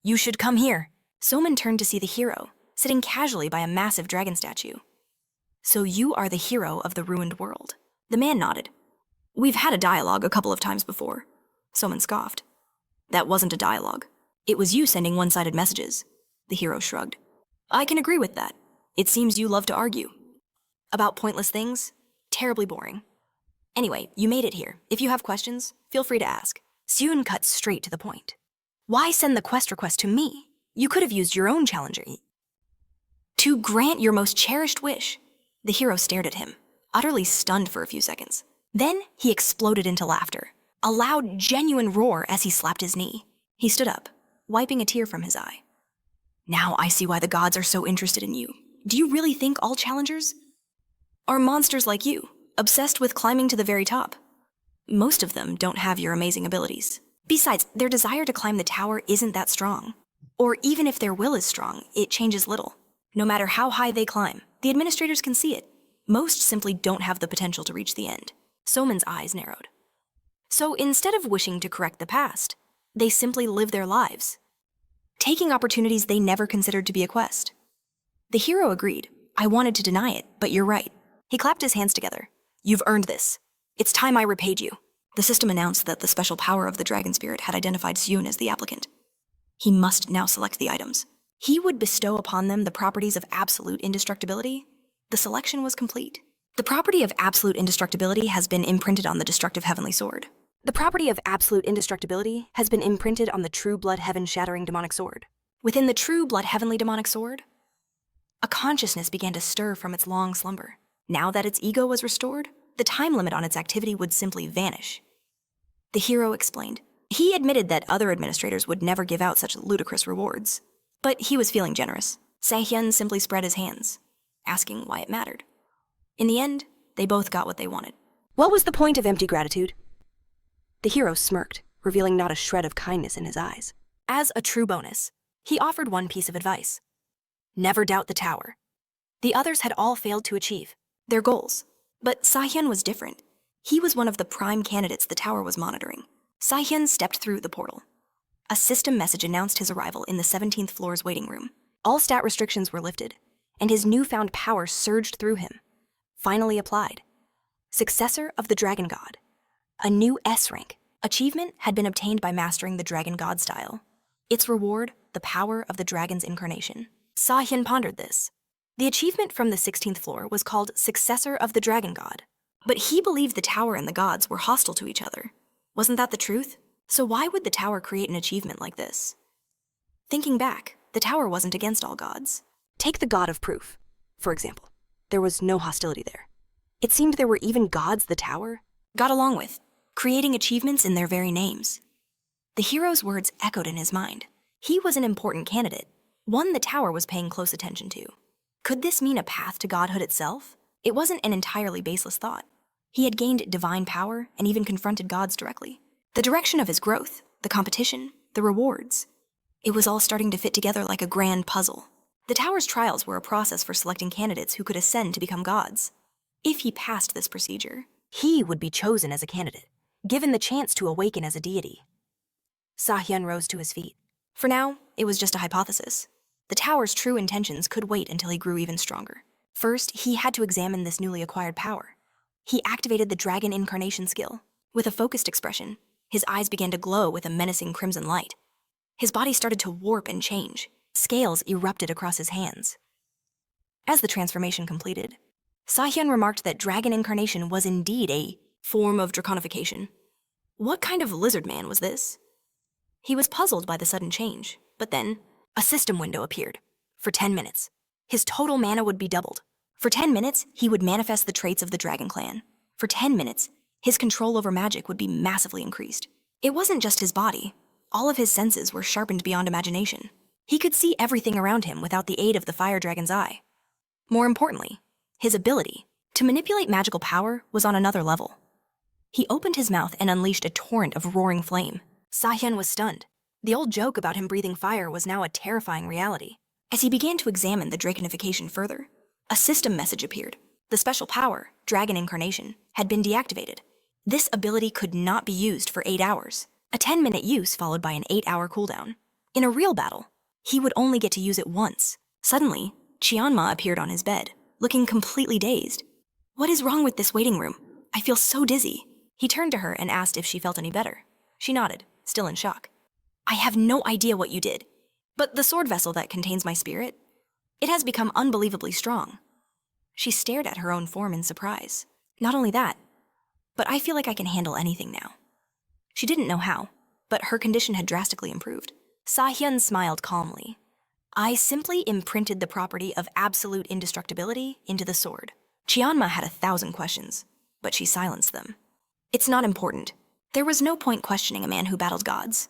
"You should come here." Soman turned to see the hero, sitting casually by a massive dragon statue. So you are the hero of the ruined world. The man nodded. We've had a dialogue a couple of times before. Soman scoffed. That wasn't a dialogue. It was you sending one-sided messages. The hero shrugged. I can agree with that. It seems you love to argue. About pointless things? Terribly boring. Anyway, you made it here. If you have questions, feel free to ask. Seon cut straight to the point. Why send the quest request to me? You could have used your own challenger. To grant your most cherished wish. The hero stared at him, utterly stunned for a few seconds. Then he exploded into laughter, a loud, genuine roar as he slapped his knee. He stood up, wiping a tear from his eye. Now I see why the gods are so interested in you. Do you really think all challengers are monsters like you, obsessed with climbing to the very top? Most of them don't have your amazing abilities. Besides, their desire to climb the tower isn't that strong. Or even if their will is strong, it changes little. No matter how high they climb, the administrators can see it. Most simply don't have the potential to reach the end. Soman's eyes narrowed. So instead of wishing to correct the past, they simply live their lives, taking opportunities they never considered to be a quest. The hero agreed. I wanted to deny it, but you're right. He clapped his hands together. You've earned this. It's time I repaid you. The system announced that the special power of the dragon spirit had identified Seon as the applicant. He must now select the items. He would bestow upon them the properties of absolute indestructibility. The selection was complete. The property of absolute indestructibility has been imprinted on the destructive heavenly sword. The property of absolute indestructibility has been imprinted on the true blood heaven shattering demonic sword. Within the true blood heavenly demonic sword, a consciousness began to stir from its long slumber. Now that its ego was restored, the time limit on its activity would simply vanish. The hero explained. He admitted that other administrators would never give out such ludicrous rewards. But he was feeling generous. Saehyun simply spread his hands, asking why it mattered. In the end, they both got what they wanted.
What was the point of empty gratitude? The hero smirked, revealing not a shred of kindness in his eyes. As a true bonus, he offered one piece of advice. Never doubt the tower. The others had all failed to achieve their goals. But Saehyun was different. He was one of the prime candidates the tower was monitoring. Saehyun stepped through the portal. A system message announced his arrival in the 17th floor's waiting room. All stat restrictions were lifted, and his newfound power surged through him. Finally applied. Successor of the Dragon God. A new S rank. Achievement had been obtained by mastering the Dragon God style. Its reward, the power of the dragon's incarnation. Saehyun pondered this. The achievement from the 16th floor was called Successor of the Dragon God. But he believed the tower and the gods were hostile to each other. Wasn't that the truth? So why would the tower create an achievement like this? Thinking back, the tower wasn't against all gods. Take the god of proof, for example. There was no hostility there. It seemed there were even gods the tower got along with, creating achievements in their very names. The hero's words echoed in his mind. He was an important candidate, one the tower was paying close attention to. Could this mean a path to godhood itself? It wasn't an entirely baseless thought. He had gained divine power and even confronted gods directly. The direction of his growth, the competition, the rewards. It was all starting to fit together like a grand puzzle. The tower's trials were a process for selecting candidates who could ascend to become gods. If he passed this procedure, he would be chosen as a candidate, given the chance to awaken as a deity. Saehyun rose to his feet. For now, it was just a hypothesis. The tower's true intentions could wait until he grew even stronger. First, he had to examine this newly acquired power. He activated the dragon incarnation skill. With a focused expression, his eyes began to glow with a menacing crimson light. His body started to warp and change. Scales erupted across his hands. As the transformation completed, Saehyun remarked that dragon incarnation was indeed a form of draconification.
What kind of lizard man was this? He was puzzled by the sudden change, but then a system window appeared. For 10 minutes, his total mana would be doubled. For 10 minutes, he would manifest the traits of the Dragon Clan. For 10 minutes, his control over magic would be massively increased. It wasn't just his body. All of his senses were sharpened beyond imagination. He could see everything around him without the aid of the Fire Dragon's eye. More importantly, his ability to manipulate magical power was on another level. He opened his mouth and unleashed a torrent of roaring flame. Sahyun was stunned. The old joke about him breathing fire was now a terrifying reality. As he began to examine the draconification further, a system message appeared. The special power, Dragon Incarnation, had been deactivated. This ability could not be used for 8 hours, a 10-minute use followed by an 8-hour cooldown. In a real battle, he would only get to use it once. Suddenly, Chianma appeared on his bed, looking completely dazed. "What is wrong with this waiting room? I feel so dizzy." He turned to her and asked if she felt any better. She nodded, still in shock. "I have no idea what you did, but the sword vessel that contains my spirit, it has become unbelievably strong." She stared at her own form in surprise. "Not only that, but I feel like I can handle anything now." She didn't know how, but her condition had drastically improved. Sahyun smiled calmly. "I simply imprinted the property of absolute indestructibility into the sword." Chianma had 1,000 questions, but she silenced them. It's not important. There was no point questioning a man who battled gods.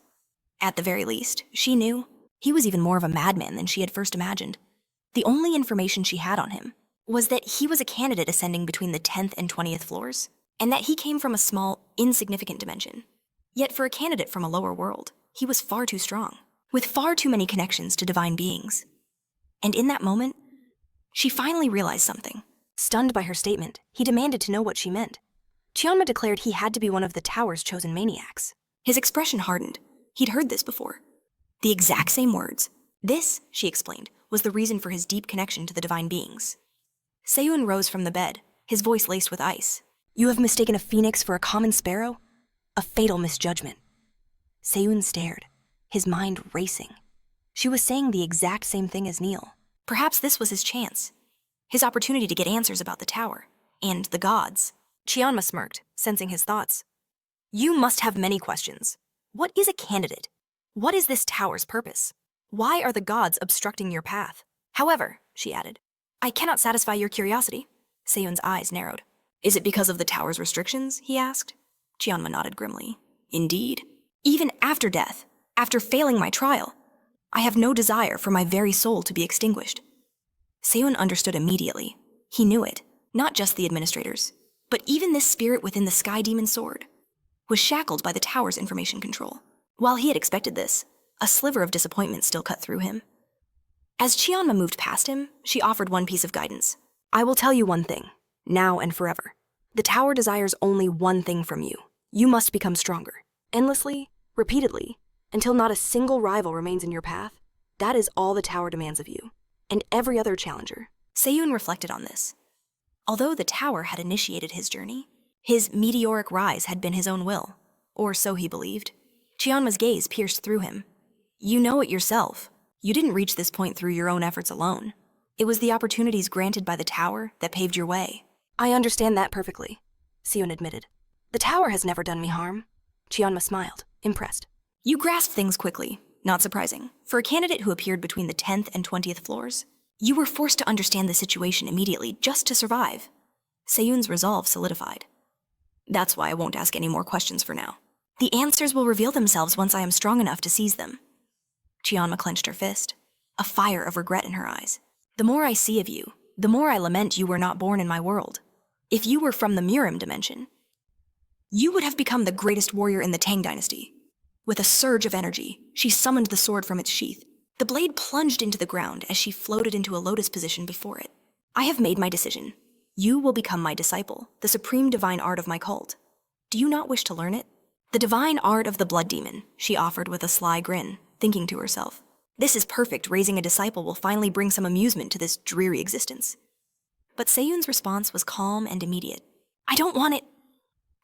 At the very least, she knew he was even more of a madman than she had first imagined. The only information she had on him was that he was a candidate ascending between the 10th and 20th floors, and that he came from a small, insignificant dimension. Yet for a candidate from a lower world, he was far too strong, with far too many connections to divine beings. And in that moment, she finally realized something. Stunned by her statement, he demanded to know what she meant. Chianma declared he had to be one of the tower's chosen maniacs. His expression hardened. He'd heard this before. The exact same words. This, she explained, was the reason for his deep connection to the divine beings. Seiyun rose from the bed, his voice laced with ice. "You have mistaken a phoenix for a common sparrow? A fatal misjudgment." Seiyun stared, his mind racing. She was saying the exact same thing as Neil. Perhaps this was his chance. His opportunity to get answers about the tower, and the gods. Chianma smirked, sensing his thoughts. "You must have many questions. What is a candidate? What is this tower's purpose? Why are the gods obstructing your path? However," she added, "I cannot satisfy your curiosity." Seiyun's eyes narrowed. "Is it because of the tower's restrictions?" he asked. Chianma nodded grimly. "Indeed. Even after death, after failing my trial, I have no desire for my very soul to be extinguished." Seiyun understood immediately. He knew it. Not just the administrators, but even this spirit within the Sky Demon Sword was shackled by the tower's information control. While he had expected this, a sliver of disappointment still cut through him. As Chianma moved past him, she offered one piece of guidance. "I will tell you one thing, now and forever. The tower desires only one thing from you. You must become stronger. Endlessly, repeatedly, until not a single rival remains in your path. That is all the tower demands of you, and every other challenger." Seiyun reflected on this. Although the tower had initiated his journey, his meteoric rise had been his own will, or so he believed. Chianma's gaze pierced through him. "You know it yourself. You didn't reach this point through your own efforts alone. It was the opportunities granted by the tower that paved your way." "I understand that perfectly," Seiyun admitted. "The tower has never done me harm." Chianma smiled, impressed. "You grasp things quickly, not surprising. For a candidate who appeared between the 10th and 20th floors, you were forced to understand the situation immediately just to survive." Seiyun's resolve solidified. "That's why I won't ask any more questions for now. The answers will reveal themselves once I am strong enough to seize them." Chianma clenched her fist, a fire of regret in her eyes. "The more I see of you, the more I lament you were not born in my world. If you were from the Murim dimension, you would have become the greatest warrior in the Tang dynasty." With a surge of energy, she summoned the sword from its sheath. The blade plunged into the ground as she floated into a lotus position before it. "I have made my decision. You will become my disciple, the supreme divine art of my cult. Do you not wish to learn it?" "The divine art of the blood demon," she offered with a sly grin, thinking to herself. "This is perfect. Raising a disciple will finally bring some amusement to this dreary existence." But Seiyun's response was calm and immediate. "I don't want it."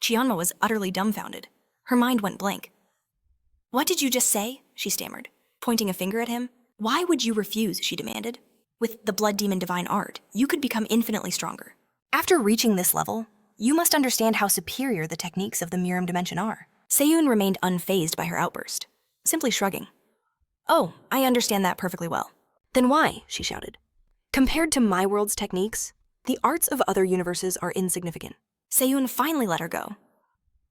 Chianma was utterly dumbfounded. Her mind went blank. "What did you just say?" she stammered, pointing a finger at him. "Why would you refuse?" she demanded. "With the blood demon divine art, you could become infinitely stronger. After reaching this level, you must understand how superior the techniques of the Murim dimension are. Seyun remained unfazed by her outburst, simply shrugging. Oh, I understand that perfectly well.
Then why? She shouted. Compared to my world's techniques, the arts of other universes are insignificant.
Seyun finally let her go.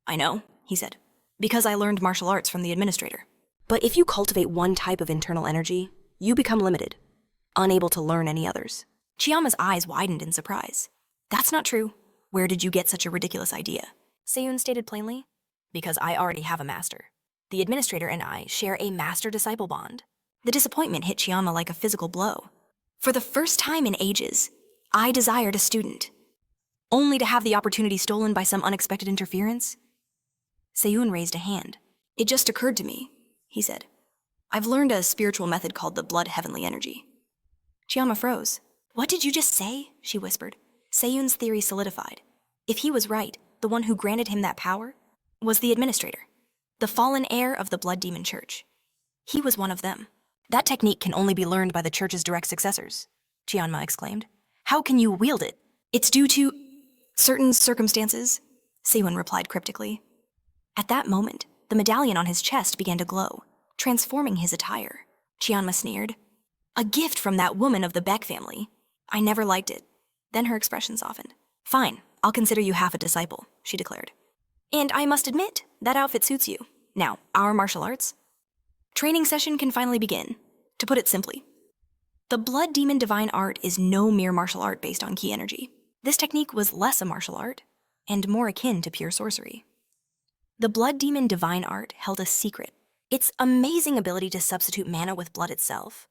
I know, he said, because I learned martial arts from the administrator.
But if you cultivate one type of internal energy, you become limited, unable to learn any others.
Chiyama's eyes widened in surprise. That's not true. Where did you get such a ridiculous idea? Seyun stated plainly. Because I already have a master. The administrator and I share a master-disciple bond. The disappointment hit Chiyama like a physical blow. For the first time in ages, I desired a student. Only to have the opportunity stolen by some unexpected interference? Seyun raised a hand. It just occurred to me, he said. I've learned a spiritual method called the blood heavenly energy. Chiyama froze. What did you just say? She whispered. Seyun's theory solidified. If he was right, the one who granted him that power was the administrator, the fallen heir of the Blood Demon Church. He was one of them. That technique can only be learned by the church's direct successors, Chianma exclaimed. How can you wield it? It's due to certain circumstances, Seyun replied cryptically. At that moment, the medallion on his chest began to glow, transforming his attire. Chianma sneered. A gift from that woman of the Beck family. I never liked it. Then her expression softened. Fine, I'll consider you half a disciple, she declared. And I must admit, that outfit suits you. Now, our martial arts? Training session can finally begin. To put it simply, the Blood Demon Divine Art is no mere martial art based on ki energy. This technique was less a martial art, and more akin to pure sorcery. The Blood Demon Divine Art held a secret, its amazing ability to substitute mana with blood itself.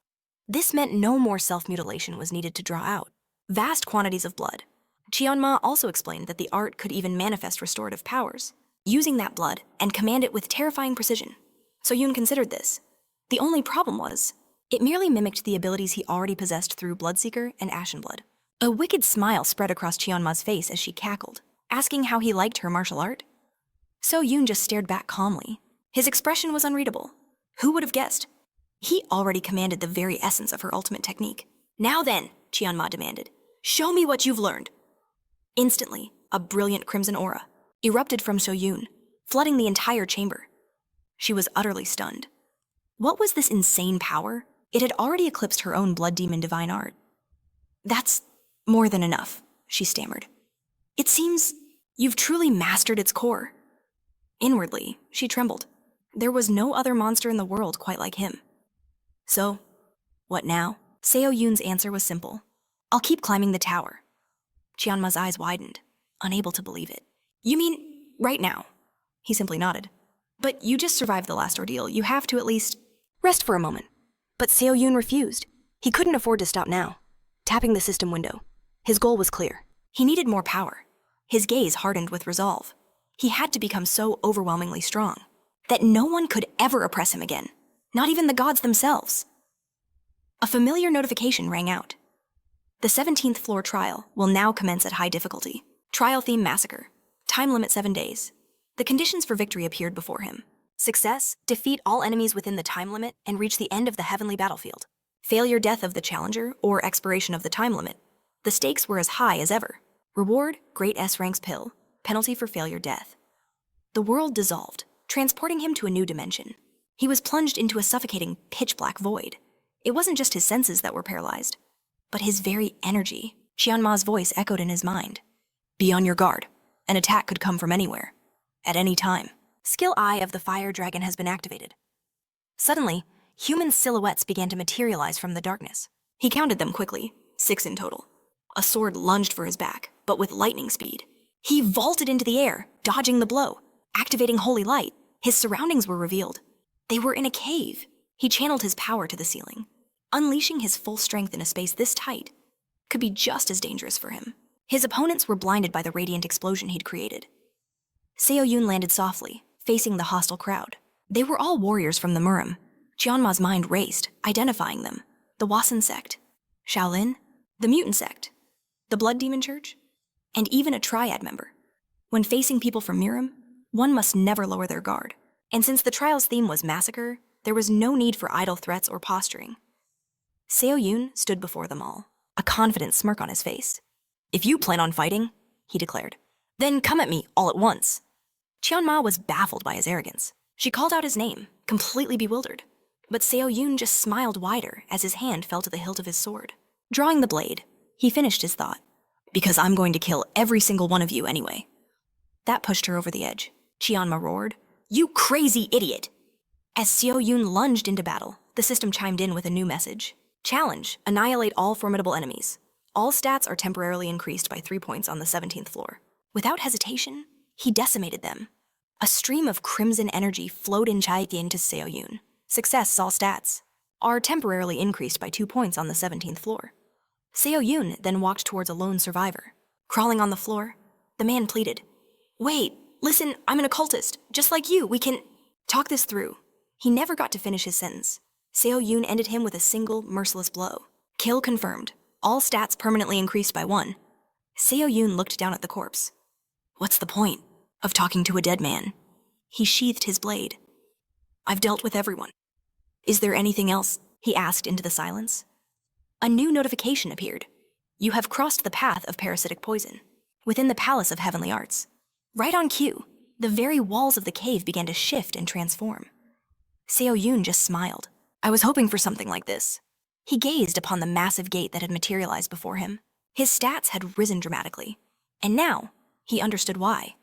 This meant no more self-mutilation was needed to draw out vast quantities of blood. Chionma also explained that the art could even manifest restorative powers, using that blood and command it with terrifying precision. So Yoon considered this. The only problem was, it merely mimicked the abilities he already possessed through Bloodseeker and Ashen Blood. A wicked smile spread across Chionma's face as she cackled, asking how he liked her martial art. So Yoon just stared back calmly. His expression was unreadable. Who would have guessed? He already commanded the very essence of her ultimate technique. Now then, Chionma demanded, show me what you've learned. Instantly, a brilliant crimson aura erupted from So-yoon, flooding the entire chamber. She was utterly stunned. What was this insane power? It had already eclipsed her own Blood Demon Divine Art. That's more than enough, she stammered. It seems you've truly mastered its core. Inwardly, she trembled. There was no other monster in the world quite like him. So, what now? Seo-yoon's answer was simple. I'll keep climbing the tower. Chionma's eyes widened, unable to believe it. You mean, right now? He simply nodded. But you just survived the last ordeal. You have to at least
rest for a moment. But Seo-yoon refused. He couldn't afford to stop now. Tapping the system window, his goal was clear.
He needed more power. His gaze hardened with resolve. He had to become so overwhelmingly strong that no one could ever oppress him again, not even the gods themselves. A familiar notification rang out. The 17th floor trial will now commence at high difficulty. Trial theme massacre. Time limit 7 days. The conditions for victory appeared before him. Success, defeat all enemies within the time limit and reach the end of the heavenly battlefield. Failure, death of the challenger, or expiration of the time limit. The stakes were as high as ever. Reward, Great S ranks pill. Penalty for failure, death. The world dissolved, transporting him to a new dimension. He was plunged into a suffocating, pitch-black void. It wasn't just his senses that were paralyzed, but his very energy. Xianma's voice echoed in his mind. Be on your guard. An attack could come from anywhere. At any time. Skill I of the fire dragon has been activated. Suddenly, human silhouettes began to materialize from the darkness. He counted them quickly, 6 in total. A sword lunged for his back, but with lightning speed. He vaulted into the air, dodging the blow. Activating holy light, his surroundings were revealed. They were in a cave. He channeled his power to the ceiling. Unleashing his full strength in a space this tight could be just as dangerous for him. His opponents were blinded by the radiant explosion he'd created. Seo-yoon landed softly, facing the hostile crowd. They were all warriors from the Murim. Chionma's mind raced, identifying them. The Wasan sect, Shaolin, the Mutant sect, the Blood Demon Church, and even a Triad member. When facing people from Murim, one must never lower their guard. And since the trial's theme was massacre, there was no need for idle threats or posturing. Seo-yoon stood before them all, a confident smirk on his face. If you plan on fighting, he declared, then come at me all at once. Qianma was baffled by his arrogance. She called out his name, completely bewildered. But Seo Yun just smiled wider as his hand fell to the hilt of his sword. Drawing the blade, he finished his thought. Because I'm going to kill every single one of you anyway. That pushed her over the edge. Qianma roared, "You crazy idiot!" As Seo Yun lunged into battle, the system chimed in with a new message. Challenge, annihilate all formidable enemies. All stats are temporarily increased by 3 points on the 17th floor. Without hesitation, he decimated them. A stream of crimson energy flowed in Chaitian to Seo Yun. Success, all stats are temporarily increased by 2 points on the 17th floor. Seo Yun then walked towards a lone survivor. Crawling on the floor, the man pleaded, "Wait, listen, I'm an occultist. Just like you, we can talk this through." He never got to finish his sentence. Seo Yun ended him with a single, merciless blow. Kill confirmed. All stats permanently increased by 1. Seo Yun looked down at the corpse. What's the point of talking to a dead man? He sheathed his blade. I've dealt with everyone. Is there anything else? He asked into the silence. A new notification appeared. You have crossed the path of parasitic poison, within the Palace of Heavenly Arts. Right on cue, the very walls of the cave began to shift and transform. Seo Yun just smiled. I was hoping for something like this. He gazed upon the massive gate that had materialized before him. His stats had risen dramatically, and now he understood why.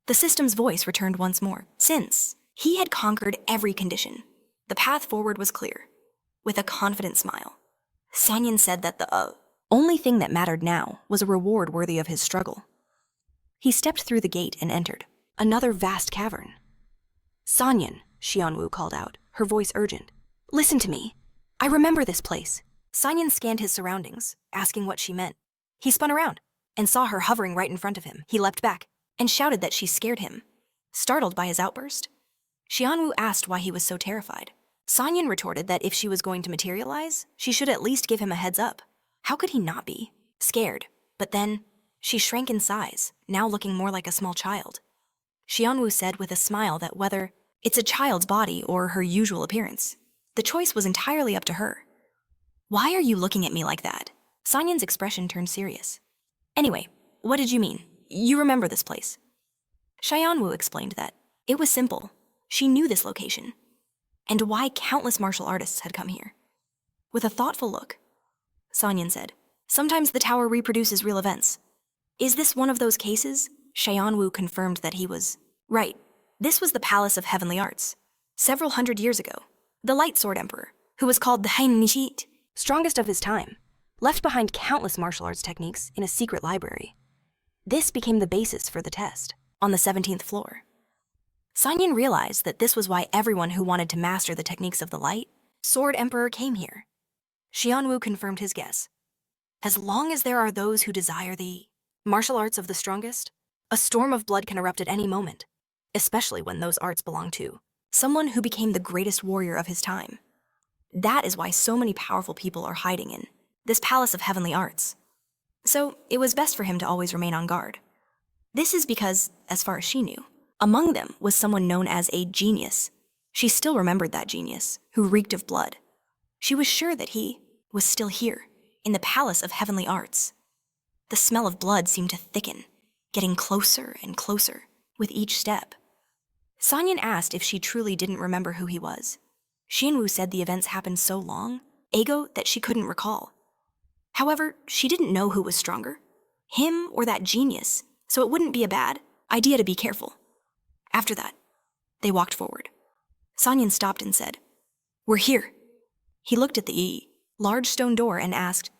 The system's voice returned once more. Since he had conquered every condition, the path forward was clear. With a confident smile, Sanyan said that the only thing that mattered now was a reward worthy of his struggle. He stepped through the gate and entered another vast cavern. Sanyan, Xianwu called out, her voice urgent. Listen to me. I remember this place. Sanyan scanned his surroundings, asking what she meant. He spun around and saw her hovering right in front of him. He leapt back and shouted that she scared him. Startled by his outburst, Xianwu asked why he was so terrified. Sanyan retorted that if she was going to materialize, she should at least give him a heads up. How could he not be? Scared. But then, she shrank in size, now looking more like a small child. Xianwu said with a smile that whether it's a child's body or her usual appearance, the choice was entirely up to her. Why are you looking at me like that? Sanyan's expression turned serious. Anyway, what did you mean? You remember this place. Xianwu explained that it was simple. She knew this location, and why countless martial artists had come here. With a thoughtful look, Sanyan said, sometimes the tower reproduces real events. Is this one of those cases? Xianwu confirmed that he was right. This was the Palace of Heavenly Arts. Several hundred years ago, the Light Sword Emperor, who was called the Hein Nishit, strongest of his time, left behind countless martial arts techniques in a secret library. This became the basis for the test, on the 17th floor. Sanyan realized that this was why everyone who wanted to master the techniques of the Light Sword Emperor came here. Xianwu confirmed his guess. As long as there are those who desire the martial arts of the strongest, a storm of blood can erupt at any moment, especially when those arts belong to someone who became the greatest warrior of his time. That is why so many powerful people are hiding in this Palace of Heavenly Arts. So it was best for him to always remain on guard. This is because, as far as she knew, among them was someone known as a genius. She still remembered that genius, who reeked of blood. She was sure that he was still here, in the Palace of Heavenly Arts. The smell of blood seemed to thicken, getting closer and closer with each step. Sanyan asked if she truly didn't remember who he was. Xianwu said the events happened so long ago that she couldn't recall. However, she didn't know who was stronger, him or that genius, so it wouldn't be a bad idea to be careful. After that, they walked forward. Sanyan stopped and said, "We're here." He looked at the large stone door and asked,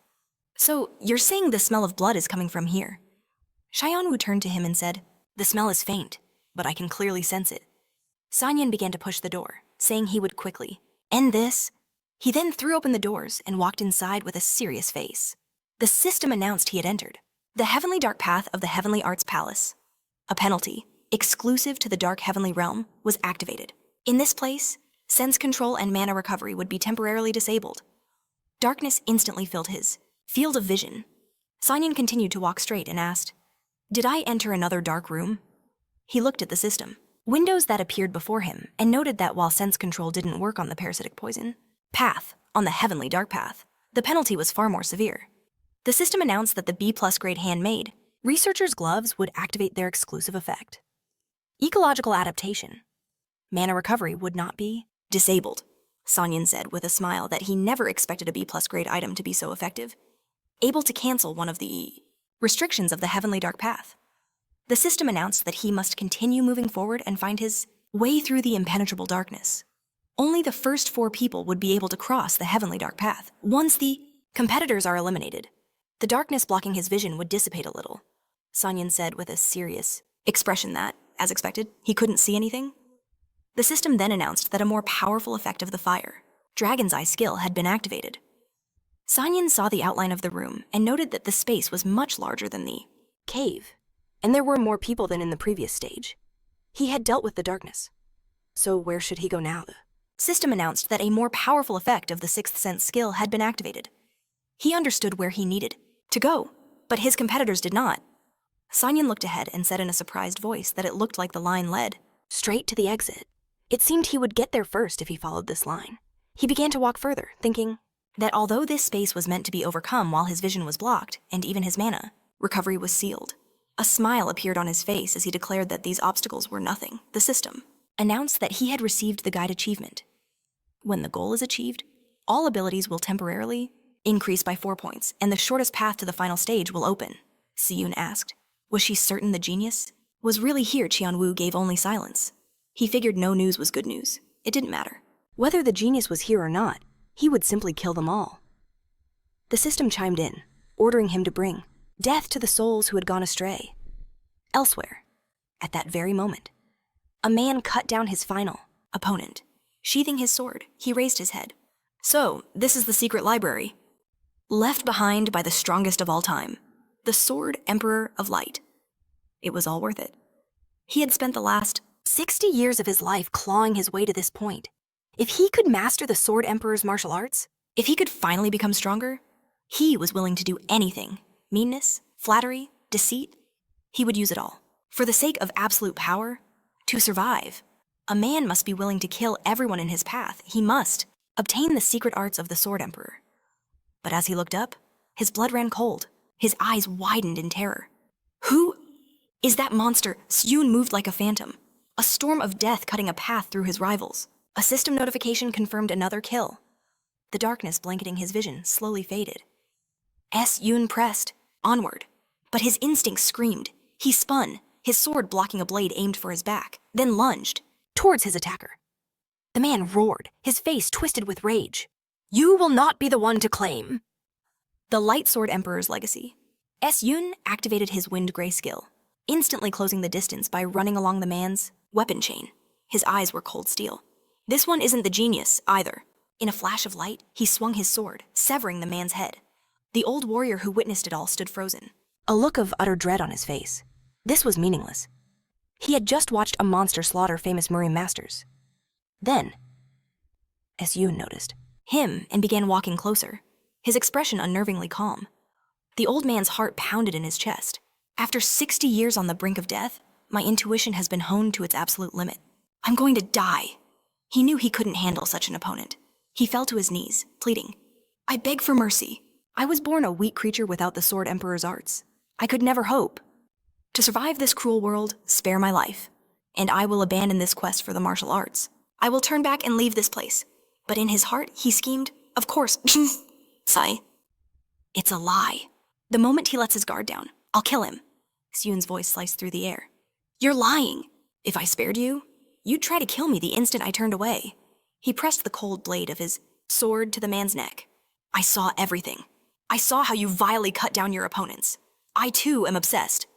"So, you're saying the smell of blood is coming from here?" Xianwu turned to him and said, "The smell is faint, but I can clearly sense it." Sanyan began to push the door, saying he would quickly end this. He then threw open the doors and walked inside with a serious face. The system announced he had entered the Heavenly Dark Path of the Heavenly Arts Palace. A penalty, exclusive to the Dark Heavenly Realm, was activated. In this place, sense control and mana recovery would be temporarily disabled. Darkness instantly filled his field of vision. Sanyan continued to walk straight and asked, "Did I enter another dark room?" He looked at the system, windows that appeared before him, and noted that while sense control didn't work on the parasitic poison path, on the Heavenly Dark Path, the penalty was far more severe. The system announced that the B+ grade handmade researcher's gloves would activate their exclusive effect. Ecological adaptation. Mana recovery would not be disabled, Sonan said with a smile that he never expected a B-plus grade item to be so effective. Able to cancel one of the restrictions of the Heavenly Dark Path. The system announced that he must continue moving forward and find his way through the impenetrable darkness. Only the first 4 people would be able to cross the Heavenly Dark Path. Once the competitors are eliminated, the darkness blocking his vision would dissipate a little, Sonan said with a serious expression that, as expected, he couldn't see anything. The system then announced that a more powerful effect of the fire, Dragon's Eye skill, had been activated. Sonan saw the outline of the room and noted that the space was much larger than the
Cave. And there were more people than in the previous stage. He had dealt with the darkness. So where should he go now? The
system announced that a more powerful effect of the Sixth Sense skill had been activated. He understood where he needed to go, but his competitors did not. Sonan looked ahead and said in a surprised voice that it looked like the line led
straight to the exit. It seemed he would get there first if he followed this line. He began to walk further, thinking
that although this space was meant to be overcome while his vision was blocked, and even his mana recovery was sealed, a smile appeared on his face as he declared that these obstacles were nothing. The system announced that he had received the guide achievement. When the goal is achieved, all abilities will temporarily increase by 4 points, and the shortest path to the final stage will open. Siyun asked. Was she certain the genius was really here? Qianwu gave only silence. He figured no news was good news. It didn't matter.
Whether the genius was here or not, he would simply kill them all. The system chimed in, ordering him to bring death to the souls who had gone astray. Elsewhere, at that very moment, a man cut down his final opponent.
Sheathing his sword, he raised his head. So, this is the secret library. Left behind by the strongest of all time, the Sword Emperor of Light. It was all worth it. He had spent the last
60 years of his life clawing his way to this point. If he could master the Sword Emperor's martial arts,
if he could finally become stronger, he was willing to do anything. Meanness, flattery, deceit. He would use it all. For the sake of absolute power, to survive, a man must be willing to kill everyone in his path. He must obtain the secret arts of the Sword Emperor. But as he looked up, his blood ran cold. His eyes widened in terror. Who is that monster? Siyun moved like a phantom, a storm of death cutting a path through his rivals. A system notification confirmed another kill. The darkness blanketing his vision slowly faded. Yun pressed onward, but his instincts screamed. He spun, his sword blocking a blade aimed for his back, then lunged
towards his attacker. The man roared, his face twisted with rage. You will not be the one to claim
the Light Sword Emperor's legacy. Yun activated his Wind Gray skill, instantly closing the distance by running along the man's weapon chain. His eyes were cold steel. This one isn't the genius, either. In a flash of light, he swung his sword, severing the man's head. The old warrior who witnessed it all stood frozen,
a look of utter dread on his face. This was meaningless. He had just watched a monster slaughter famous marine masters. Then, Yun noticed
him and began walking closer, his expression unnervingly calm. The old man's heart pounded in his chest. After 60 years on the brink of death, my intuition has been honed to its absolute limit. I'm going to die. He knew he couldn't handle such an opponent. He fell to his knees, pleading. I beg for mercy. I was born a weak creature without the Sword Emperor's arts. I could never hope to survive this cruel world. Spare my life, and I will abandon this quest for the martial arts. I will turn back and leave this place. But in his heart, he schemed, of course, sigh. It's a lie. The moment he lets his guard down, I'll kill him. Siyun's voice sliced through the air. You're lying. If I spared you, you'd try to kill me the instant I turned away. He pressed the cold blade of his sword to the man's neck. I saw everything. I saw how you vilely cut down your opponents. I too am obsessed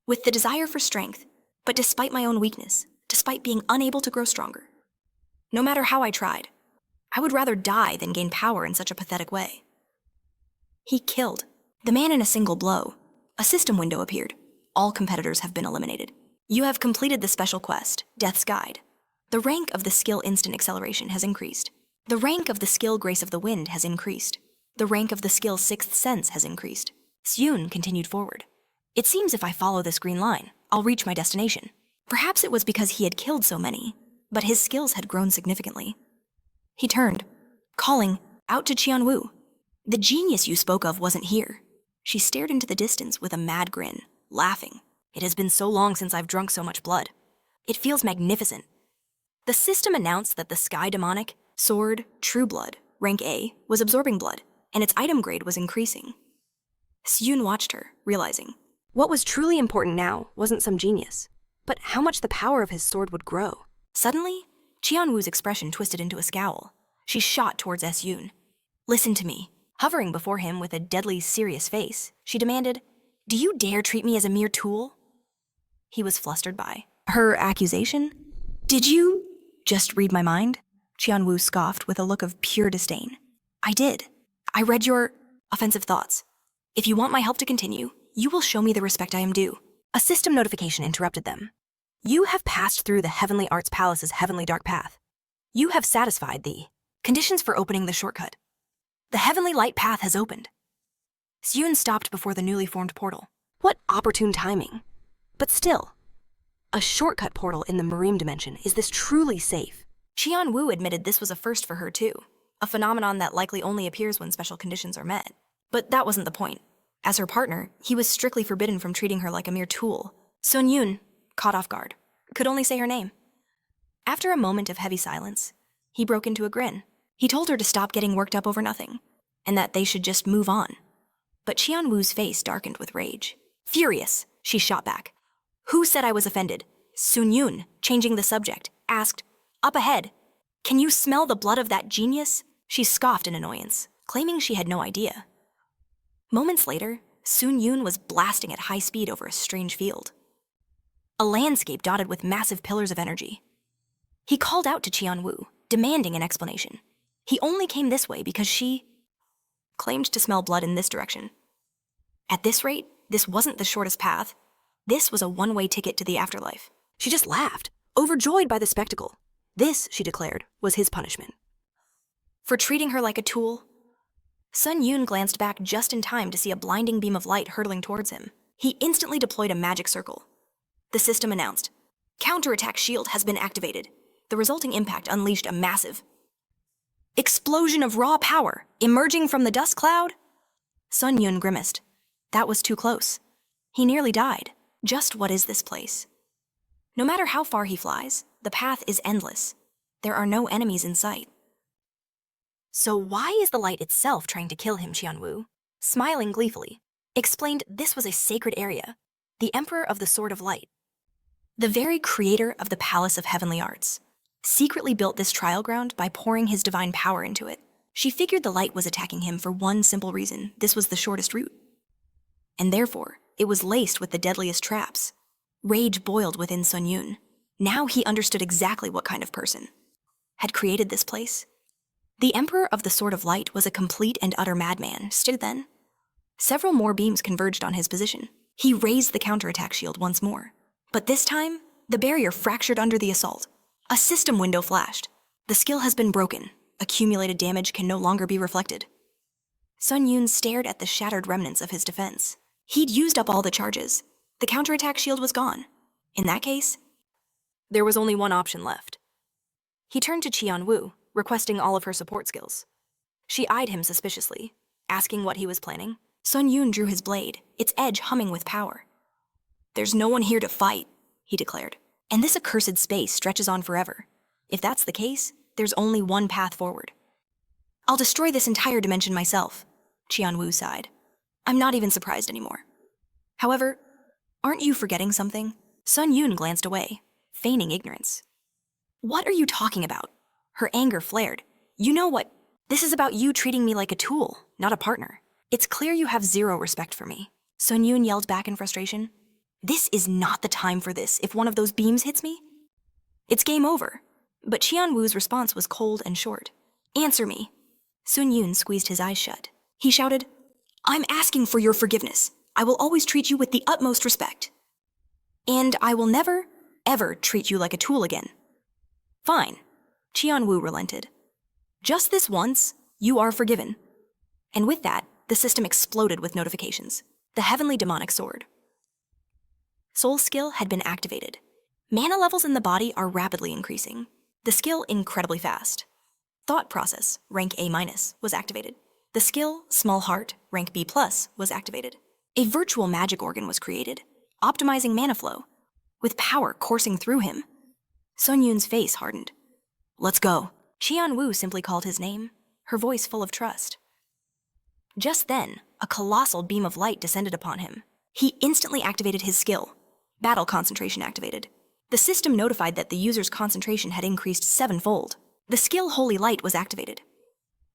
with the desire for strength, but despite my own weakness, despite being unable to grow stronger. No matter how I tried, I would rather die than gain power in such a pathetic way. He killed the man in a single blow. A system window appeared. All competitors have been eliminated. You have completed the special quest, Death's Guide. The rank of the skill Instant Acceleration has increased. The rank of the skill Grace of the Wind has increased. The rank of the skill Sixth Sense has increased. Siyun continued forward. It seems if I follow this green line, I'll reach my destination. Perhaps it was because he had killed so many, but his skills had grown significantly. He turned, calling out to Qianwu. The genius you spoke of wasn't here. She stared into the distance with a mad grin, laughing. It has been so long since I've drunk so much blood. It feels magnificent. The system announced that the Sky Demonic, Sword, True Blood, rank A, was absorbing blood, and its item grade was increasing. Siyun watched her, realizing
What was truly important now wasn't some genius, but how much the power of his sword would grow.
Suddenly, Qianwu's expression twisted into a scowl. She shot towards Siyun. Listen to me. Hovering before him with a deadly, serious face, she demanded, Do you dare treat me as a mere tool? He was flustered by her accusation. Did you just read my mind? Qianwu scoffed with a look of pure disdain. I did. I read your offensive thoughts. If you want my help to continue, you will show me the respect I am due. A system notification interrupted them. You have passed through the Heavenly Arts Palace's Heavenly Dark Path. You have satisfied the conditions for opening the shortcut. The Heavenly Light Path has opened. Siyun stopped before the newly formed portal.
What opportune timing. But still, a shortcut portal in the Marim dimension. Is this truly safe?
Qianwu admitted this was a first for her too, a phenomenon that likely only appears when special conditions are met. But that wasn't the point. As her partner, he was strictly forbidden from treating her like a mere tool. Sun Yun, caught off guard, could only say her name. After a moment of heavy silence, he broke into a grin. He told her to stop getting worked up over nothing, and that they should just move on. But Qianwu's face darkened with rage. Furious, she shot back. Who said I was offended? Sun Yun, changing the subject, asked, Up ahead, can you smell the blood of that genius? She scoffed in annoyance, claiming she had no idea. Moments later, Sun Yun was blasting at high speed over a strange field. A landscape dotted with massive pillars of energy. He called out to Qianwu, demanding an explanation. He only came this way because she claimed to smell blood in this direction. At this rate, this wasn't the shortest path. This was a one-way ticket to the afterlife.
She just laughed, overjoyed by the spectacle. This, she declared, was his punishment.
For treating her like a tool? Sun Yun glanced back just in time to see a blinding beam of light hurtling towards him. He instantly deployed a magic circle. The system announced, Counterattack shield has been activated. The resulting impact unleashed a massive explosion of raw power emerging from the dust cloud. Sun Yun grimaced. That was too close. He nearly died. Just what is this place? No matter how far he flies, the path is endless. There are no enemies in sight. So why is the light itself trying to kill him, Qianwu? Smiling gleefully, explained this was a sacred area, the Emperor of the Sword of Light. The very creator of the Palace of Heavenly Arts secretly built this trial ground by pouring his divine power into it. She figured the light was attacking him for one simple reason: this was the shortest route. And therefore, it was laced with the deadliest traps. Rage boiled within Sun Yun. Now he understood exactly what kind of person had created this place. The Emperor of the Sword of Light was a complete and utter madman, still then. Several more beams converged on his position. He raised the counterattack shield once more. But this time, the barrier fractured under the assault. A system window flashed. The skill has been broken. Accumulated damage can no longer be reflected. Sun Yun stared at the shattered remnants of his defense. He'd used up all the charges. The counterattack shield was gone. In that case, there was only one option left. He turned to Qianwu, requesting all of her support skills. She eyed him suspiciously, asking what he was planning. Sun Yun drew his blade, its edge humming with power. There's no one here to fight, he declared, and this accursed space stretches on forever. If that's the case, there's only one path forward. I'll destroy this entire dimension myself, Qianwu sighed. I'm not even surprised anymore. However, aren't you forgetting something? Sun Yun glanced away, feigning ignorance. What are you talking about? Her anger flared. You know what? This is about you treating me like a tool, not a partner. It's clear you have zero respect for me. Sun Yun yelled back in frustration. This is not the time for this. If one of those beams hits me, it's game over. But Qianwu's response was cold and short. Answer me. Sun Yun squeezed his eyes shut. He shouted, I'm asking for your forgiveness. I will always treat you with the utmost respect. And I will never, ever treat you like a tool again. Fine. Qianwu relented. Just this once, you are forgiven. And with that, the system exploded with notifications. The Heavenly Demonic Sword. Soul skill had been activated. Mana levels in the body are rapidly increasing. The skill incredibly fast. Thought process, rank A-, was activated. The skill, small heart, rank B+, was activated. A virtual magic organ was created. optimizing mana flow, with power coursing through him. Sun Yun's face hardened. Let's go. Qian Wu simply called his name, her voice full of trust. Just then, a colossal beam of light descended upon him. He instantly activated his skill. Battle concentration activated. The system notified that the user's concentration had increased 7-fold. The skill Holy Light was activated.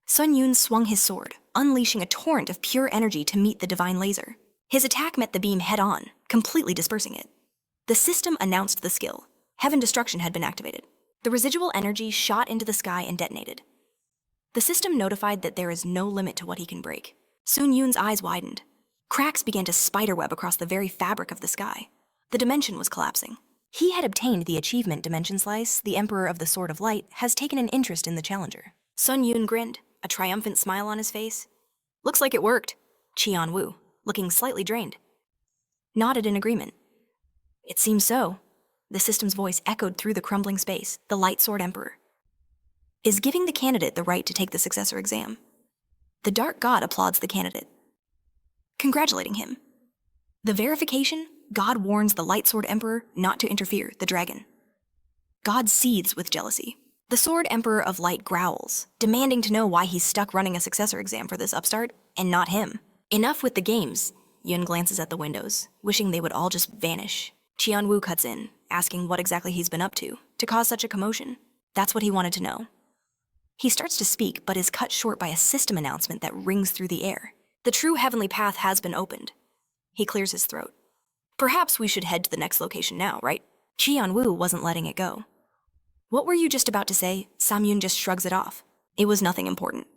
Sun Yun swung his sword, unleashing a torrent of pure energy to meet the divine laser. His attack met the beam head-on, completely dispersing it. The system announced the skill. Heaven Destruction had been activated. The residual energy shot into the sky and detonated. The system notified that there is no limit to what he can break. Sun Yun's eyes widened. Cracks began to spiderweb across the very fabric of the sky. The dimension was collapsing. He had obtained the achievement Dimension Slice. The Emperor of the Sword of Light has taken an interest in the challenger. Sun Yun grinned, a triumphant smile on his face. Looks like it worked. Qian Wu, looking slightly drained, nodded in agreement. It seems so. The system's voice echoed through the crumbling space. The Light Sword Emperor is giving the candidate the right to take the successor exam. The Dark God applauds the candidate, congratulating him. The verification, God warns the Light Sword Emperor not to interfere, the dragon. God seethes with jealousy. The Sword Emperor of Light growls, demanding to know why he's stuck running a successor exam for this upstart, and not him. Enough with the games. Yun glances at the windows, wishing they would all just vanish. Qian Wu cuts in, asking what exactly he's been up to cause such a commotion. That's what he wanted to know. He starts to speak, but is cut short by a system announcement that rings through the air. The true heavenly path has been opened. He clears his throat. Perhaps we should head to the next location now, right? Qian Wu wasn't letting it go. What were you just about to say? Sam Yun just shrugs it off. It was nothing important.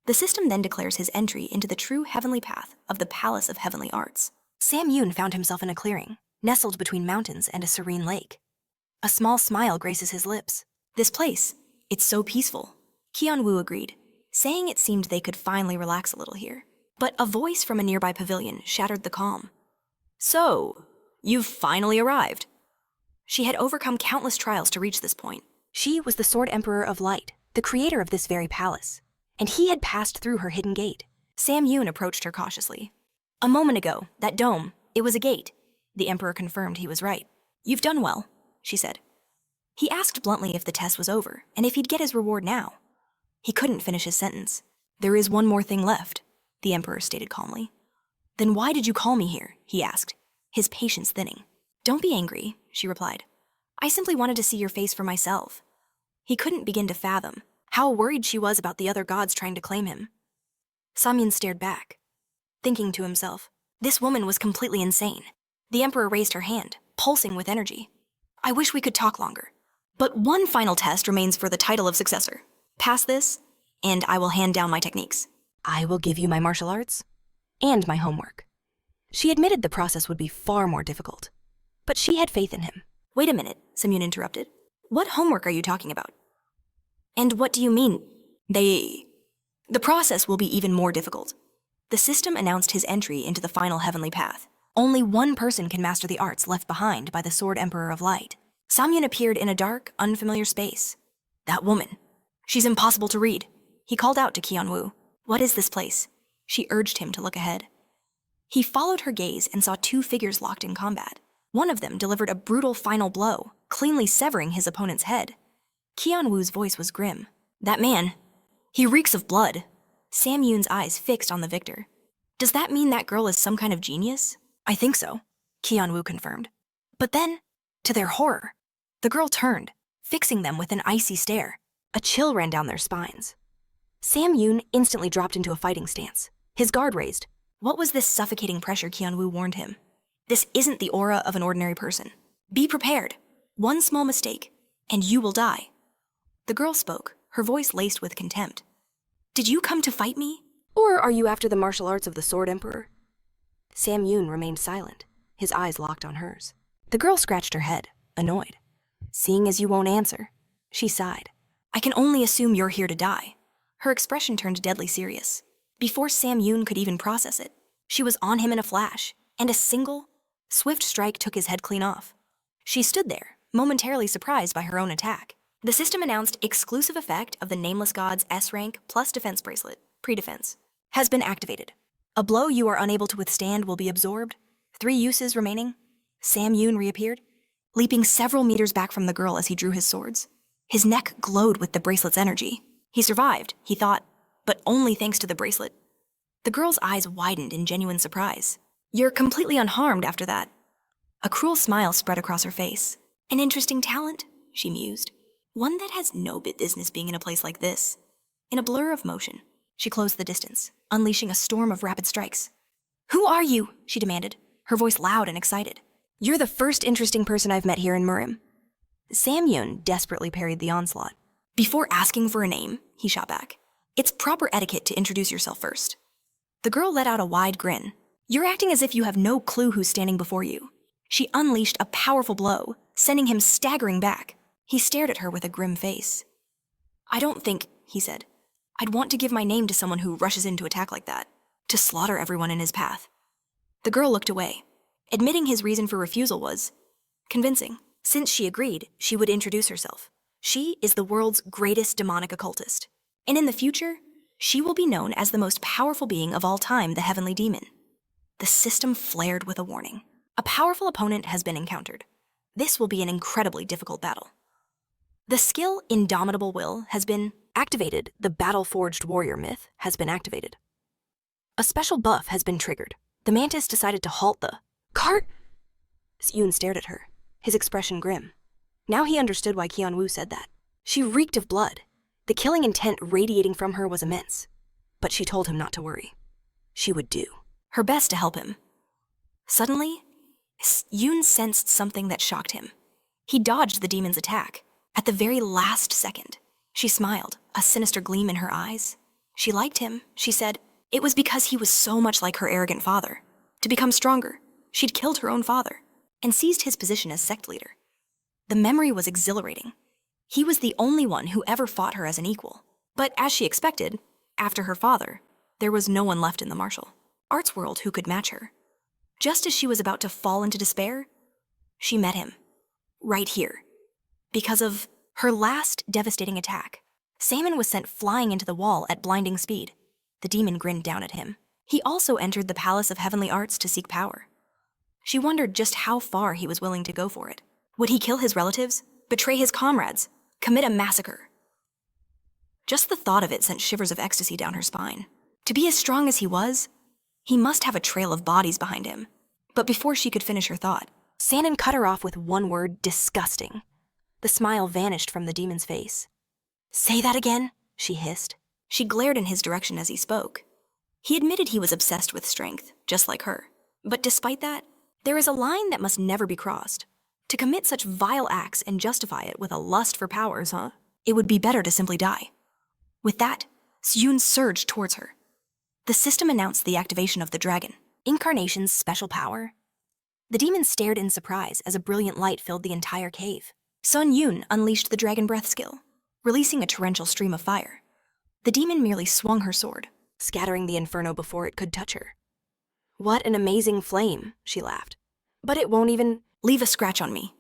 The system then declares his entry into the true heavenly path of the Palace of Heavenly Arts. Sam Yun found himself in a clearing, nestled between mountains and a serene lake. A small smile graces his lips. This place, it's so peaceful. Qian Wu agreed, saying it seemed they could finally relax a little here. But a voice from a nearby pavilion shattered the calm. So, you've finally arrived. She had overcome countless trials to reach this point. She was the Sword Emperor of Light, the creator of this very palace, and he had passed through her hidden gate. Sam Yun approached her cautiously. A moment ago, that dome, it was a gate. The Emperor confirmed he was right. You've done well, she said. He asked bluntly if the test was over, and if he'd get his reward now. He couldn't finish his sentence. There is one more thing left, the Emperor stated calmly. Then why did you call me here? He asked, his patience thinning. Don't be angry, she replied. I simply wanted to see your face for myself. He couldn't begin to fathom how worried she was about the other gods trying to claim him. Samyun stared back, thinking to himself, this woman was completely insane. The Emperor raised her hand, pulsing with energy. I wish we could talk longer. But one final test remains for the title of successor. Pass this, and I will hand down my techniques. I will give you my martial arts and my homework. She admitted the process would be far more difficult, but she had faith in him. Wait a minute, Samyun interrupted. What homework are you talking about? And what do you mean? The process will be even more difficult. The system announced his entry into the final heavenly path. Only one person can master the arts left behind by the Sword Emperor of Light. Samyun appeared in a dark, unfamiliar space. That woman. She's impossible to read. He called out to Qian Wu. What is this place? She urged him to look ahead. He followed her gaze and saw two figures locked in combat. One of them delivered a brutal final blow, cleanly severing his opponent's head. Qian Wu's voice was grim. That man, he reeks of blood. Sam Yun's eyes fixed on the victor. Does that mean that girl is some kind of genius? I think so, Qian Wu confirmed. But then, to their horror, the girl turned, fixing them with an icy stare. A chill ran down their spines. Sam Yun instantly dropped into a fighting stance, his guard raised. What was this suffocating pressure? Qian Wu warned him. This isn't the aura of an ordinary person. Be prepared. One small mistake, and you will die. The girl spoke, her voice laced with contempt. Did you come to fight me? Or are you after the martial arts of the Sword Emperor? Sam Yun remained silent, his eyes locked on hers. The girl scratched her head, annoyed. Seeing as you won't answer, she sighed. I can only assume you're here to die. Her expression turned deadly serious. Before Sam Yun could even process it, she was on him in a flash, and a single, swift strike took his head clean off. She stood there, momentarily surprised by her own attack. The system announced exclusive effect of the Nameless God's S rank plus defense bracelet, pre-defense, has been activated. A blow you are unable to withstand will be absorbed. 3 uses remaining. Sam Yoon reappeared, leaping several meters back from the girl as he drew his swords. His neck glowed with the bracelet's energy. He survived, he thought, but only thanks to the bracelet. The girl's eyes widened in genuine surprise. You're completely unharmed after that. A cruel smile spread across her face. An interesting talent, she mused. One that has no business being in a place like this. In a blur of motion, she closed the distance, unleashing a storm of rapid strikes. Who are you? She demanded, her voice loud and excited. You're the first interesting person I've met here in Murim. Sam Yoon desperately parried the onslaught. Before asking for a name, he shot back. It's proper etiquette to introduce yourself first. The girl let out a wide grin. You're acting as if you have no clue who's standing before you. She unleashed a powerful blow, sending him staggering back. He stared at her with a grim face. I don't think, he said, I'd want to give my name to someone who rushes in to attack like that, to slaughter everyone in his path. The girl looked away. Admitting his reason for refusal was convincing. Since she agreed, she would introduce herself. She is the world's greatest demonic occultist. And in the future, she will be known as the most powerful being of all time, the Heavenly Demon. The system flared with a warning. A powerful opponent has been encountered. This will be an incredibly difficult battle. The skill Indomitable Will has been activated. The battle-forged warrior myth has been activated. A special buff has been triggered. The mantis decided to halt the cart. Yoon stared at her, his expression grim. Now he understood why Kian-woo said that. She reeked of blood. The killing intent radiating from her was immense. But she told him not to worry. She would do her best to help him. Suddenly, Yoon sensed something that shocked him. He dodged the demon's attack. At the very last second, she smiled, a sinister gleam in her eyes. She liked him, she said. It was because he was so much like her arrogant father. To become stronger, she'd killed her own father and seized his position as sect leader. The memory was exhilarating. He was the only one who ever fought her as an equal. But as she expected, after her father, there was no one left in the martial arts world who could match her. Just as she was about to fall into despair, she met him. Right here. Because of her last devastating attack, Salmon was sent flying into the wall at blinding speed. The demon grinned down at him. He also entered the Palace of Heavenly Arts to seek power. She wondered just how far he was willing to go for it. Would he kill his relatives, betray his comrades, commit a massacre? Just the thought of it sent shivers of ecstasy down her spine. To be as strong as he was, he must have a trail of bodies behind him. But before she could finish her thought, Sonan cut her off with one word: disgusting. The smile vanished from the demon's face. Say that again, she hissed. She glared in his direction as he spoke. He admitted he was obsessed with strength, just like her. But despite that, there is a line that must never be crossed. To commit such vile acts and justify it with a lust for powers, it would be better to simply die. With that, Yoon surged towards her. The system announced the activation of the dragon, Incarnation's special power. The demon stared in surprise as a brilliant light filled the entire cave. Sun Yoon unleashed the dragon breath skill, releasing a torrential stream of fire. The demon merely swung her sword, scattering the inferno before it could touch her. What an amazing flame, she laughed. But it won't even leave a scratch on me.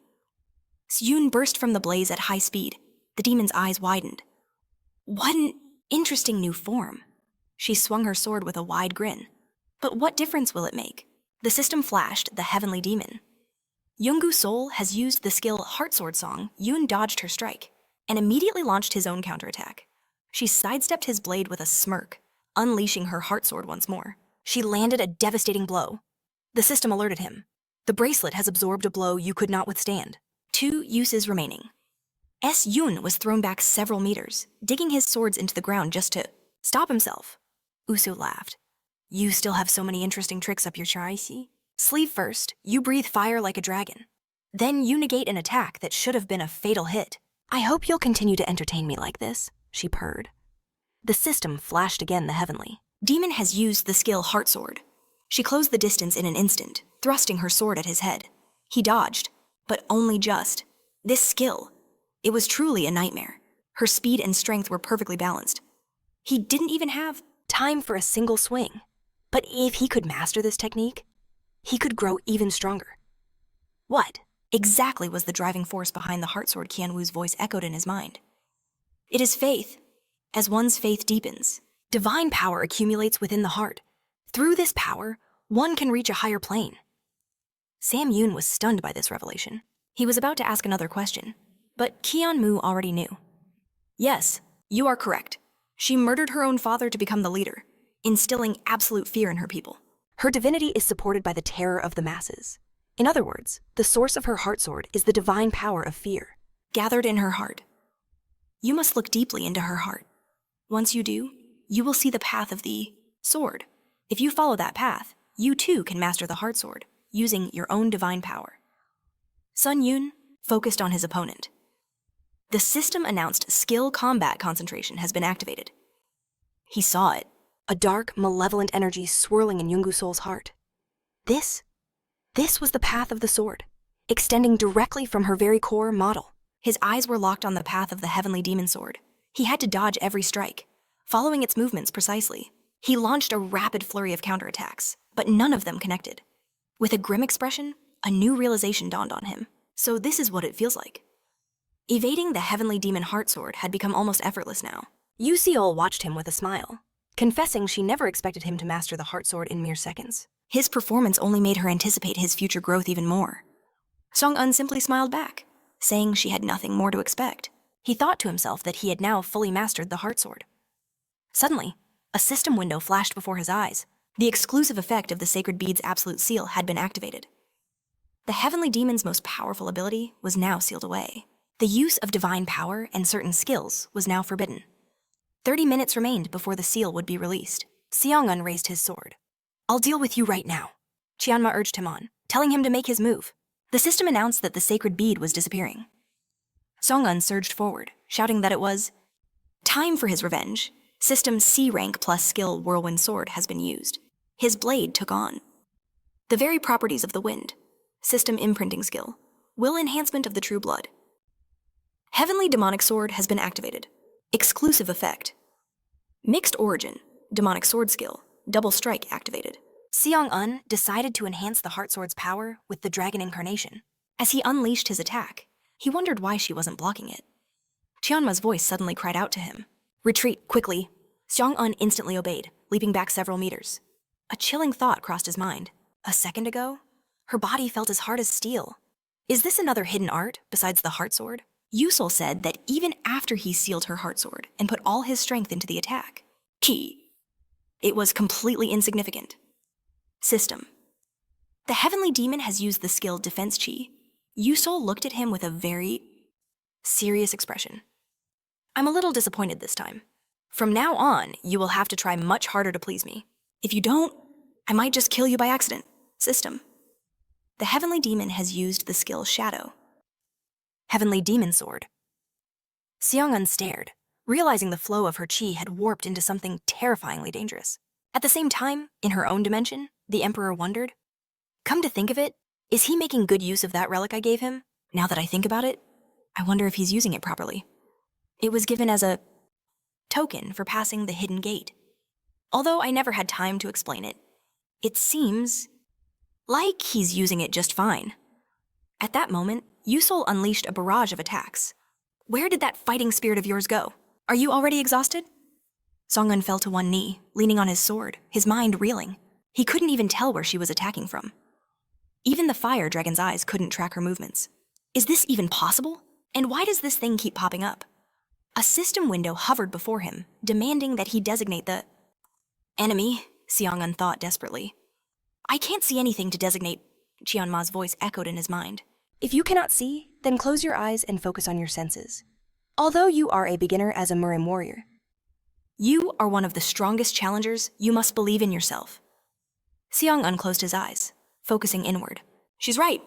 Yoon burst from the blaze at high speed. The demon's eyes widened. What an interesting new form. She swung her sword with a wide grin. But what difference will it make? The system flashed the heavenly demon. Yoongu Sol has used the skill Heart Sword Song. Yoon dodged her strike and immediately launched his own counterattack. She sidestepped his blade with a smirk, unleashing her heart sword once more. She landed a devastating blow. The system alerted him. The bracelet has absorbed a blow you could not withstand. 2 uses remaining. Yoon was thrown back several meters, digging his swords into the ground just to stop himself. Usu laughed. You still have so many interesting tricks up your chai-si. Sleeve first, you breathe fire like a dragon. Then you negate an attack that should have been a fatal hit. I hope you'll continue to entertain me like this, she purred. The system flashed again the heavenly. Demon has used the skill Heart Sword. She closed the distance in an instant, thrusting her sword at his head. He dodged, but only just. This skill, it was truly a nightmare. Her speed and strength were perfectly balanced. He didn't even have time for a single swing. But if he could master this technique, he could grow even stronger. What exactly was the driving force behind the heart sword? Kian-woo's voice echoed in his mind. It is faith. As one's faith deepens, divine power accumulates within the heart. Through this power, one can reach a higher plane. Sam Yoon was stunned by this revelation. He was about to ask another question, but Kion Mu already knew. Yes, you are correct. She murdered her own father to become the leader, instilling absolute fear in her people.
Her divinity is supported by the terror of the masses. In other words, the source of her heart sword is the divine power of fear.
Gathered in her heart. You must look deeply into her heart. Once you do, you will see the path of the sword. If you follow that path, you too can master the heart sword, using your own divine power. Sun Yoon focused on his opponent. The system announced skill combat concentration has been activated. He saw it.
A dark, malevolent energy swirling in Yoongu Sol's heart. This was the path of the sword, extending directly from her very core model.
His eyes were locked on the path of the heavenly demon sword. He had to dodge every strike, following its movements precisely. He launched a rapid flurry of counterattacks, but none of them connected. With a grim expression, a new realization dawned on him. So this is what it feels like. Evading the heavenly demon heart sword had become almost effortless now.
Yu Seol watched him with a smile, confessing she never expected him to master the heart sword in mere seconds.
His performance only made her anticipate his future growth even more. Song-un simply smiled back, saying she had nothing more to expect. He thought to himself that he had now fully mastered the heart sword. Suddenly, a system window flashed before his eyes. The exclusive effect of the sacred bead's absolute seal had been activated. The heavenly demon's most powerful ability was now sealed away. The use of divine power and certain skills was now forbidden. 30 minutes remained before the seal would be released. Seong-un raised his sword. I'll deal with you right now, Chianma urged him on, telling him to make his move. The system announced that the sacred bead was disappearing. Song-un surged forward, shouting that it was time for his revenge. System C rank plus skill whirlwind sword has been used. His blade took on the very properties of the wind. System imprinting skill. Will enhancement of the true blood. Heavenly demonic sword has been activated. Exclusive effect. Mixed origin. Demonic sword skill. Double strike activated. Seong-un decided to enhance the heart sword's power with the dragon incarnation. As he unleashed his attack, he wondered why she wasn't blocking it. Tianma's voice suddenly cried out to him. Retreat, quickly. Seong-un instantly obeyed, leaping back several meters. A chilling thought crossed his mind. A second ago, her body felt as hard as steel. Is this another hidden art besides the heart sword? Yusol said that even after he sealed her heart sword and put all his strength into the attack, it was completely insignificant. System. The heavenly demon has used the skill Defense Chi. Yusol looked at him with a very serious expression. I'm a little disappointed this time. From now on, you will have to try much harder to please me. If you don't, I might just kill you by accident. System. The heavenly demon has used the skill Shadow. Heavenly demon sword. Seong-un stared, realizing the flow of her chi had warped into something terrifyingly dangerous. At the same time, in her own dimension, the Emperor wondered, come to think of it, is he making good use of that relic I gave him? Now that I think about it, I wonder if he's using it properly. It was given as a token for passing the hidden gate. Although I never had time to explain it, it seems like he's using it just fine. At that moment, Yusol unleashed a barrage of attacks. Where did that fighting spirit of yours go? Are you already exhausted? Song-un fell to one knee, leaning on his sword, his mind reeling. He couldn't even tell where she was attacking from. Even the fire dragon's eyes couldn't track her movements. Is this even possible? And why does this thing keep popping up? A system window hovered before him, demanding that he designate the enemy, Seong-un thought desperately. I can't see anything to designate, Chianma's voice echoed in his mind.
If you cannot see, then close your eyes and focus on your senses. Although you are a beginner as a Murim warrior,
you are one of the strongest challengers. You must believe in yourself. Seong unclosed his eyes, focusing inward. She's right.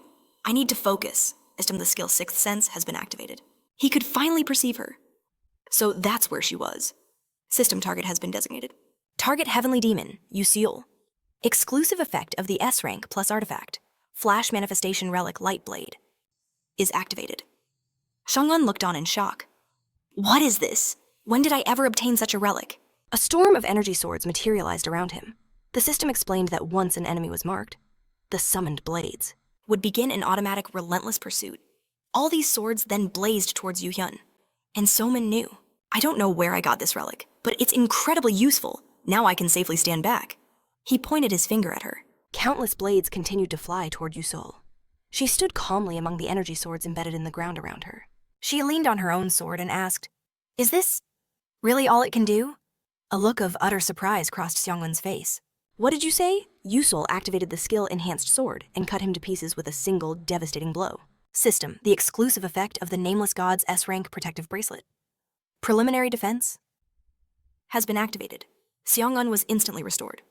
I need to focus. The skill Sixth Sense has been activated. He could finally perceive her. So that's where she was. System target has been designated. Target Heavenly Demon, Yuseol. Exclusive effect of the S rank plus artifact, Flash Manifestation Relic Light Blade, is activated. Shang-un looked on in shock. What is this? When did I ever obtain such a relic?
A storm of energy swords materialized around him. The system explained that once an enemy was marked, the summoned blades
would begin an automatic, relentless pursuit. All these swords then blazed towards Yu-hyun. And Soman knew. I don't know where I got this relic, but it's incredibly useful. Now I can safely stand back. He pointed his finger at her.
Countless blades continued to fly toward Yusol. She stood calmly among the energy swords embedded in the ground around her.
She leaned on her own sword and asked, "Is this really all it can do?" A look of utter surprise crossed Seongun's face.
What did you say? Yusol activated the skill-enhanced sword and cut him to pieces with a single, devastating blow.
System, the exclusive effect of the Nameless God's S-rank protective bracelet. Preliminary defense has been activated. Seongun was instantly restored.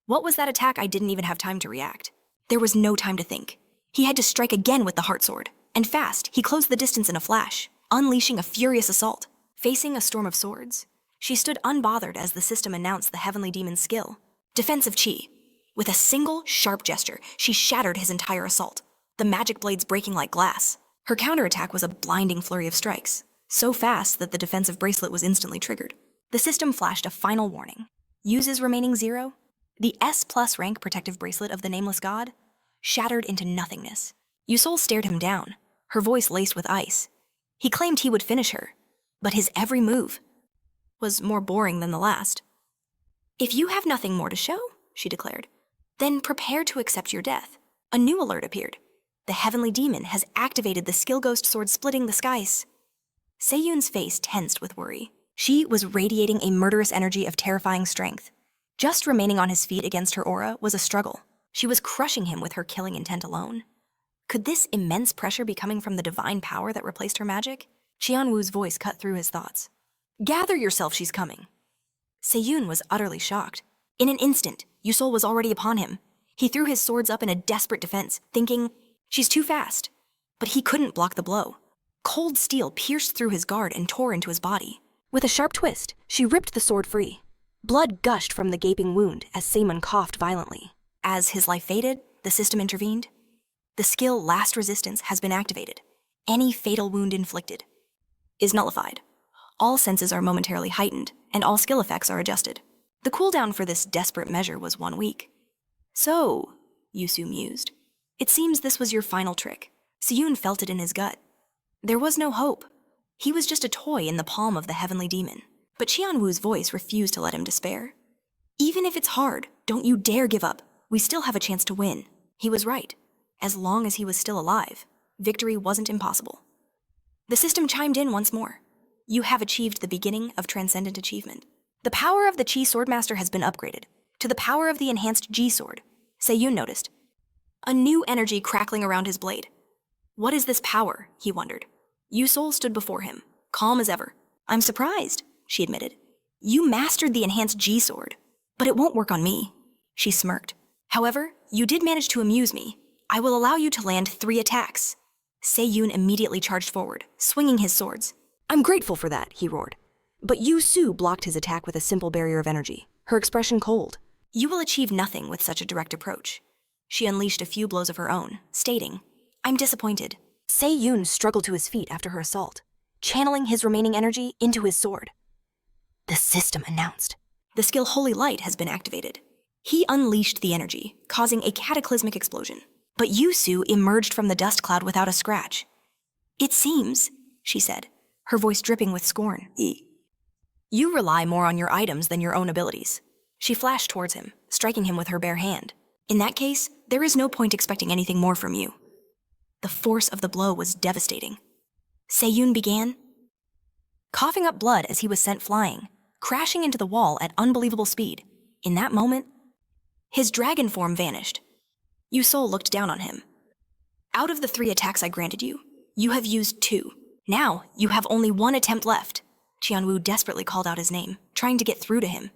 What was that attack? I didn't even have time to react. There was no time to think. He had to strike again with the heart sword. And fast, he closed the distance in a flash, unleashing a furious assault. Facing a storm of swords, she stood unbothered as the system announced the heavenly demon's skill. Defensive chi. With a single, sharp gesture, she shattered his entire assault, the magic blades breaking like glass. Her counterattack was a blinding flurry of strikes, so fast that the defensive bracelet was instantly triggered. The system flashed a final warning. Uses remaining 0. The S+ rank protective bracelet of the Nameless God shattered into nothingness. Yusol stared him down, her voice laced with ice. He claimed he would finish her, but his every move was more boring than the last. "If you have nothing more to show," she declared, "then prepare to accept your death." A new alert appeared. The heavenly demon has activated the skill ghost sword splitting the skies. Seyun's face tensed with worry. She was radiating a murderous energy of terrifying strength. Just remaining on his feet against her aura was a struggle. She was crushing him with her killing intent alone. Could this immense pressure be coming from the divine power that replaced her magic? Qianwu's voice cut through his thoughts. "Gather yourself, she's coming." Seyun was utterly shocked. In an instant, Yusol was already upon him. He threw his swords up in a desperate defense, thinking, "She's too fast." But he couldn't block the blow. Cold steel pierced through his guard and tore into his body.
With a sharp twist, she ripped the sword free. Blood gushed from the gaping wound as Seymun coughed violently.
As his life faded, the system intervened. The skill Last Resistance has been activated. Any fatal wound inflicted is nullified. All senses are momentarily heightened, and all skill effects are adjusted. The cooldown for this desperate measure was 1 week. "So," Yusu mused, "it seems this was your final trick." Seyun felt it in his gut. There was no hope. He was just a toy in the palm of the heavenly demon. But Qianwu's voice refused to let him despair. "Even if it's hard, don't you dare give up. We still have a chance to win." He was right. As long as he was still alive, victory wasn't impossible. The system chimed in once more. "You have achieved the beginning of transcendent achievement. The power of the Chi Swordmaster has been upgraded to the power of the enhanced Ji Sword." Seyun noticed a new energy crackling around his blade. What is this power? He wondered. Yusol stood before him, calm as ever. "I'm surprised," she admitted. "You mastered the enhanced Ji Sword, but it won't work on me." She smirked. "However, you did manage to amuse me. I will allow you to land 3 attacks." Seyun immediately charged forward, swinging his swords.
"I'm grateful for that," he roared. But Yu Su blocked his attack with a simple barrier of energy, her expression cold.
"You will achieve nothing with such a direct approach." She unleashed a few blows of her own, stating, "I'm disappointed."
Seyun struggled to his feet after her assault, channeling his remaining energy into his sword. The system announced.
The skill Holy Light has been activated. He unleashed the energy, causing a cataclysmic explosion. But Yusu emerged from the dust cloud without a scratch. "It seems," she said, her voice dripping with scorn, "you rely more on your items than your own abilities." She flashed towards him, striking him with her bare hand. "In that case, there is no point expecting anything more from you." The force of the blow was devastating. Seyun began coughing up blood as he was sent flying, crashing into the wall at unbelievable speed. In that moment, his dragon form vanished. Yusol looked down on him. "Out of the 3 attacks I granted you, you have used 2. Now, you have only 1 attempt left." Qianwu desperately called out his name, trying to get through to him.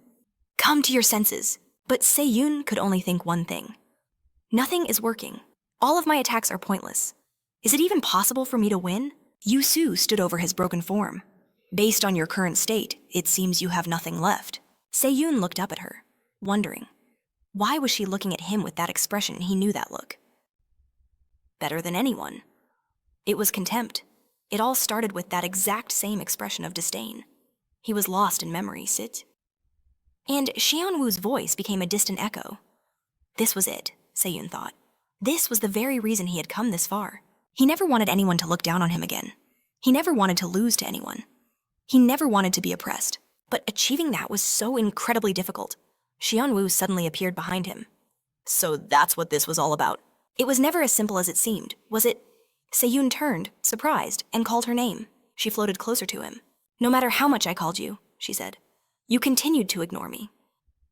"Come to your senses." But Seyun could only think one thing. "Nothing is working. All of my attacks are pointless. Is it even possible for me to win?" Yusu stood over his broken form. "Based on your current state, it seems you have nothing left." Seyun looked up at her, wondering. Why was she looking at him with that expression? He knew that look. Better than anyone. It was contempt. It all started with that exact same expression of disdain. He was lost in memory, sit. And Xianwu's voice became a distant echo. This was it, Seyun thought. This was the very reason he had come this far. He never wanted anyone to look down on him again. He never wanted to lose to anyone. He never wanted to be oppressed. But achieving that was so incredibly difficult. Xianwu suddenly appeared behind him. "So that's what this was all about." It was never as simple as it seemed, was it? Seyun turned, surprised, and called her name. She floated closer to him. No matter how much I called you, she said, you continued to ignore me.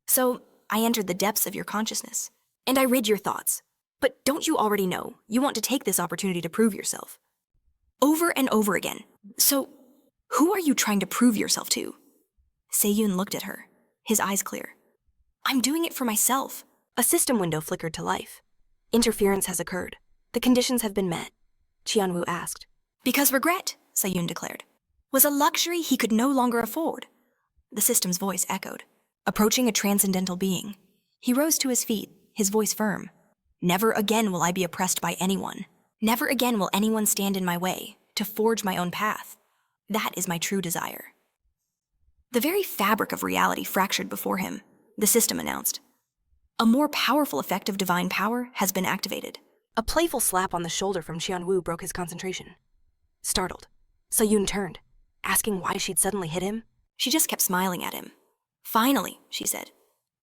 So I entered the depths of your consciousness, and I read your thoughts. But don't you already know you want to take this opportunity to prove yourself? Over and over again. So who are you trying to prove yourself to? Seyun looked at her, his eyes clear. I'm doing it for myself.
A system window flickered to life. Interference has occurred. The conditions have been met. Qianwu asked.
Because regret, Seyun declared, was a luxury he could no longer afford. The system's voice echoed, approaching a transcendental being. He rose to his feet, his voice firm. Never again will I be oppressed by anyone. Never again will anyone stand in my way to forge my own path. That is my true desire. The very fabric of reality fractured before him, the system announced. A more powerful effect of divine power has been activated.
A playful slap on the shoulder from Qianwu broke his concentration. Startled, Seyun turned, asking why she'd suddenly hit him.
She just kept smiling at him. Finally, she said.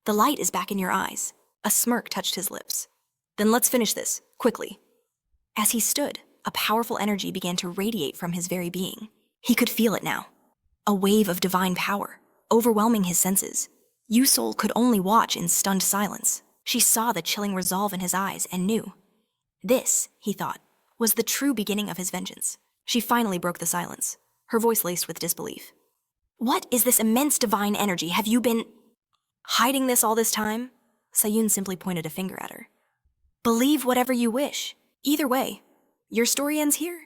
The light is back in your eyes. A smirk touched his lips. Then let's finish this, quickly. As he stood, a powerful energy began to radiate from his very being. He could feel it now. A wave of divine power, overwhelming his senses. Yusol could only watch in stunned silence. She saw the chilling resolve in his eyes and knew. This, he thought, was the true beginning of his vengeance. She finally broke the silence, her voice laced with disbelief. What is this immense divine energy? Have you been hiding this all this time? Seyun simply pointed a finger at her. Believe whatever you wish. Either way, your story ends here.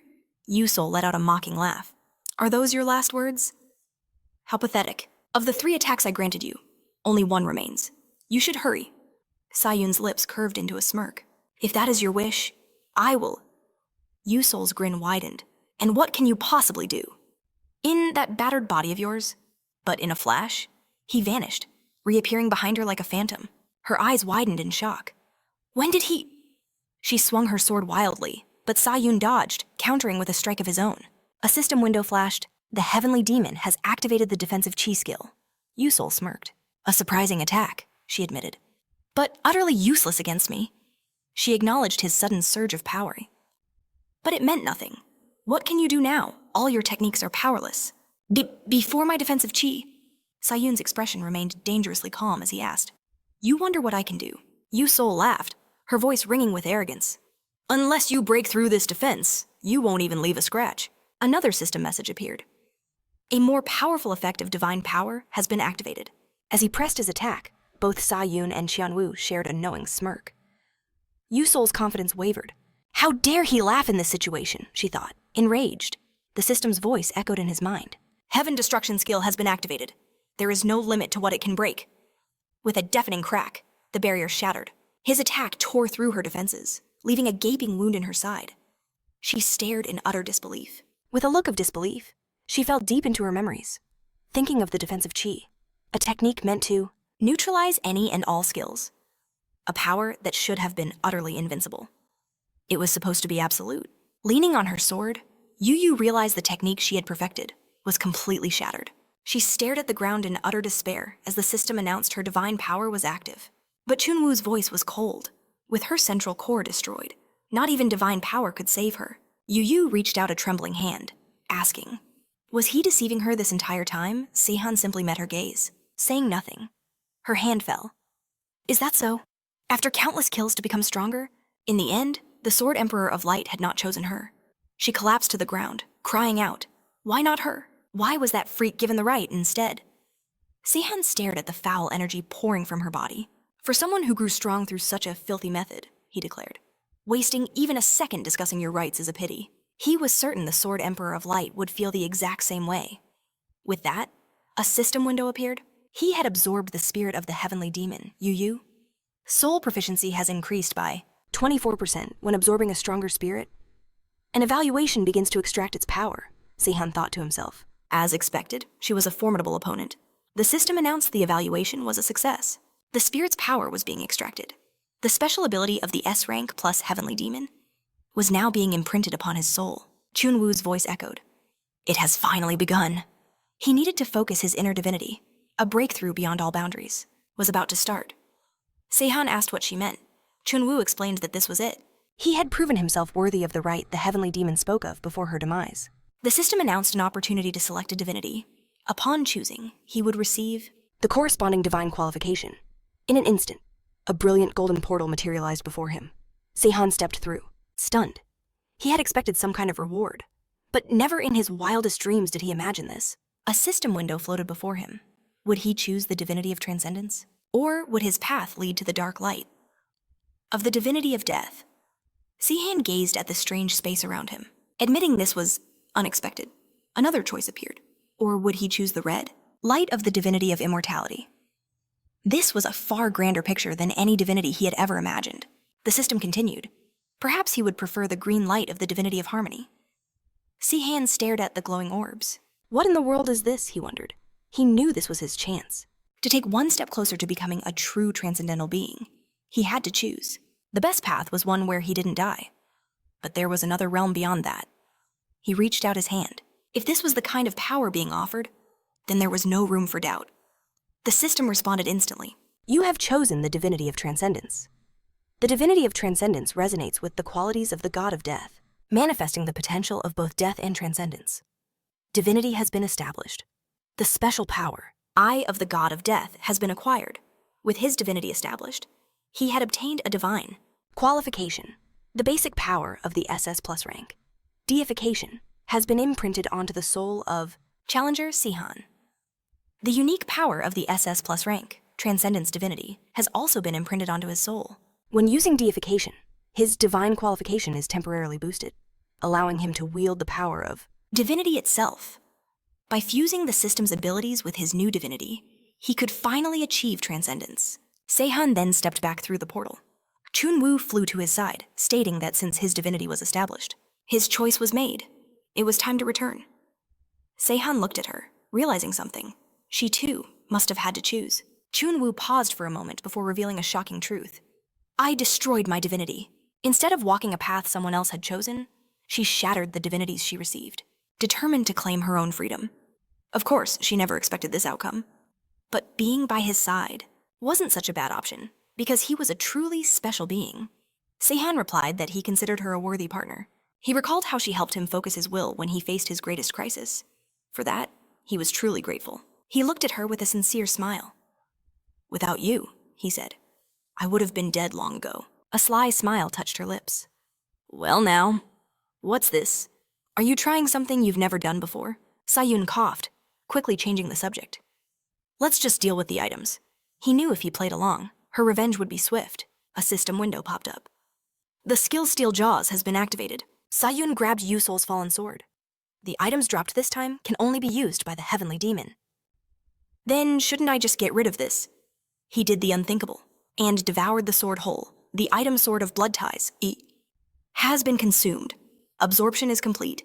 Yusol let out a mocking laugh. Are those your last words? How pathetic. Of the 3 attacks I granted you, only 1 remains. You should hurry. Sayun's lips curved into a smirk. If that is your wish, I will. Yusol's grin widened. And what can you possibly do? In that battered body of yours? But in a flash, he vanished, reappearing behind her like a phantom. Her eyes widened in shock. When did he? She swung her sword wildly, but Sayun dodged, countering with a strike of his own. A system window flashed. The heavenly demon has activated the defensive chi skill. Yusol smirked. A surprising attack, she admitted. But utterly useless against me. She acknowledged his sudden surge of power. But it meant nothing. What can you do now? All your techniques are powerless. Before my defensive chi? Sayun's expression remained dangerously calm as he asked. You wonder what I can do? Yusol laughed, her voice ringing with arrogance. Unless you break through this defense, you won't even leave a scratch. Another system message appeared. A more powerful effect of divine power has been activated. As he pressed his attack, both Sayun and Qianwu shared a knowing smirk. Yusol's confidence wavered. How dare he laugh in this situation, she thought, enraged. The system's voice echoed in his mind. Heaven destruction skill has been activated. There is no limit to what it can break. With a deafening crack, the barrier shattered. His attack tore through her defenses, leaving a gaping wound in her side. She stared in utter disbelief. With a look of disbelief, she fell deep into her memories, thinking of the defensive chi, a technique meant to neutralize any and all skills, a power that should have been utterly invincible. It was supposed to be absolute. Leaning on her sword, Yu realized the technique she had perfected was completely shattered. She stared at the ground in utter despair as the system announced her divine power was active. But Chunwoo's voice was cold. With her central core destroyed, not even divine power could save her. Yu reached out a trembling hand, asking, was he deceiving her this entire time? Seihan simply met her gaze, saying nothing. Her hand fell. Is that so? After countless kills to become stronger, in the end, the Sword Emperor of Light had not chosen her. She collapsed to the ground, crying out, why not her? Why was that freak given the right instead? Seihan stared at the foul energy pouring from her body. For someone who grew strong through such a filthy method, he declared, wasting even a second discussing your rights is a pity. He was certain the Sword Emperor of Light would feel the exact same way. With that, a system window appeared. He had absorbed the spirit of the heavenly demon, Yu. Soul proficiency has increased by 24% when absorbing a stronger spirit. An evaluation begins to extract its power, Seihan thought to himself. As expected, she was a formidable opponent. The system announced the evaluation was a success. The spirit's power was being extracted. The special ability of the S rank plus heavenly demon was now being imprinted upon his soul. Chunwoo's voice echoed. It has finally begun. He needed to focus his inner divinity. A breakthrough beyond all boundaries was about to start. Seihan asked what she meant. Chunwoo explained that this was it.
He had proven himself worthy of the right the heavenly demon spoke of before her demise.
The system announced an opportunity to select a divinity. Upon choosing, he would receive
the corresponding divine qualification. In an instant, a brilliant golden portal materialized before him. Seihan stepped through, stunned. He had expected some kind of reward, but never in his wildest dreams did he imagine this. A system window floated before him. Would he choose the divinity of transcendence? Or would his path lead to the dark light of the divinity of death? Seihan gazed at the strange space around him. Admitting this was unexpected, another choice appeared. Or would he choose the red light of the divinity of immortality? This was a far grander picture than any divinity he had ever imagined. The system continued. Perhaps he would prefer the green light of the divinity of harmony. Seihan stared at the glowing orbs. What in the world is this, he wondered. He knew this was his chance.
To take one step closer to becoming a true transcendental being, he had to choose. The best path was one where he didn't die. But there was another realm beyond that. He reached out his hand. If this was the kind of power being offered, then there was no room for doubt. The system responded instantly.
You have chosen the divinity of transcendence. The divinity of transcendence resonates with the qualities of the god of death, manifesting the potential of both death and transcendence. Divinity has been established. The special power, Eye of the god of death, has been acquired. With his divinity established, he had obtained a divine qualification, the basic power of the SS plus rank. Deification has been imprinted onto the soul of
Challenger Seihan. The unique power of the SS plus rank, Transcendence Divinity, has also been imprinted onto his soul.
When using deification, his divine qualification is temporarily boosted, allowing him to wield the power of
divinity itself. By fusing the system's abilities with his new divinity, he could finally achieve transcendence. Seihan then stepped back through the portal. Chunwoo flew to his side, stating that since his divinity was established, his choice was made. It was time to return. Seihan looked at her, realizing something. She, too, must have had to choose. Chunwoo paused for a moment before revealing a shocking truth. I destroyed my divinity. Instead of walking a path someone else had chosen, she shattered the divinities she received, determined to claim her own freedom. Of course, she never expected this outcome. But being by his side wasn't such a bad option, because he was a truly special being. Seihan replied that he considered her a worthy partner. He recalled how she helped him focus his will when he faced his greatest crisis. For that, he was truly grateful. He looked at her with a sincere smile. Without you, he said, I would have been dead long ago. A sly smile touched her lips. Well now, what's this? Are you trying something you've never done before? Sayun coughed, quickly changing the subject. Let's just deal with the items. He knew if he played along, her revenge would be swift. A system window popped up. The skill Steel Jaws has been activated. Sayun grabbed Yusol's fallen sword. The items dropped this time can only be used by the heavenly demon. Then shouldn't I just get rid of this? He did the unthinkable, and devoured the sword whole. The item Sword of Blood Ties, has been consumed. Absorption is complete.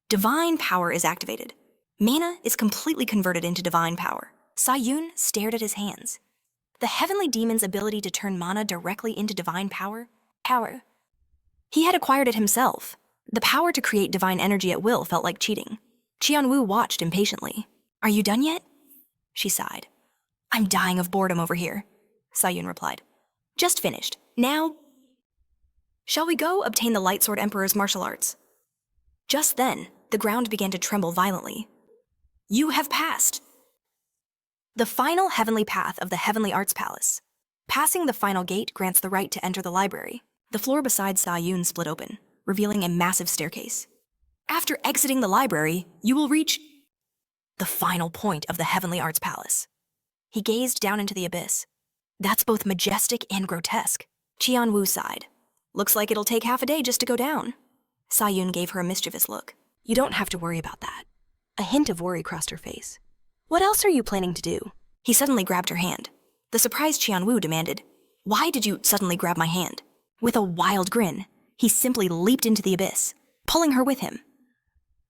Divine power is activated. Mana is completely converted into divine power. Sayun stared at his hands. The heavenly demon's ability to turn mana directly into divine power. He had acquired it himself. The power to create divine energy at will felt like cheating. Qianwu watched impatiently. Are you done yet? She sighed. I'm dying of boredom over here, Sayun replied. Just finished. Now, shall we go obtain the Light Sword Emperor's martial arts? Just then, the ground began to tremble violently. You have passed the final heavenly path of the Heavenly Arts Palace. Passing the final gate grants the right to enter the library. The floor beside Sayun split open, revealing a massive staircase. After exiting the library, you will reach the final point of the Heavenly Arts Palace. He gazed down into the abyss. That's both majestic and grotesque. Qianwu sighed. Looks like it'll take half a day just to go down. Sayun gave her a mischievous look. You don't have to worry about that. A hint of worry crossed her face. What else are you planning to do? He suddenly grabbed her hand. The surprised Qianwu demanded, Why did you suddenly grab my hand? With a wild grin, he simply leaped into the abyss, pulling her with him.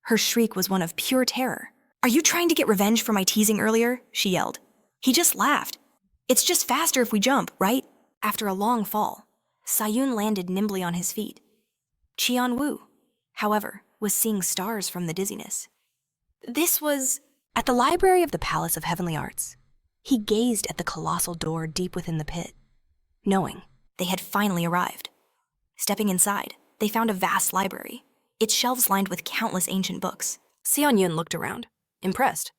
Her shriek was one of pure terror. Are you trying to get revenge for my teasing earlier? She yelled. He just laughed. It's just faster if we jump, right? After a long fall, Sayun landed nimbly on his feet. Qianwu, however, was seeing stars from the dizziness. This was at the library of the Palace of Heavenly Arts. He gazed at the colossal door deep within the pit, knowing they had finally arrived. Stepping inside, they found a vast library, its shelves lined with countless ancient books.
Seon-yun looked around, impressed.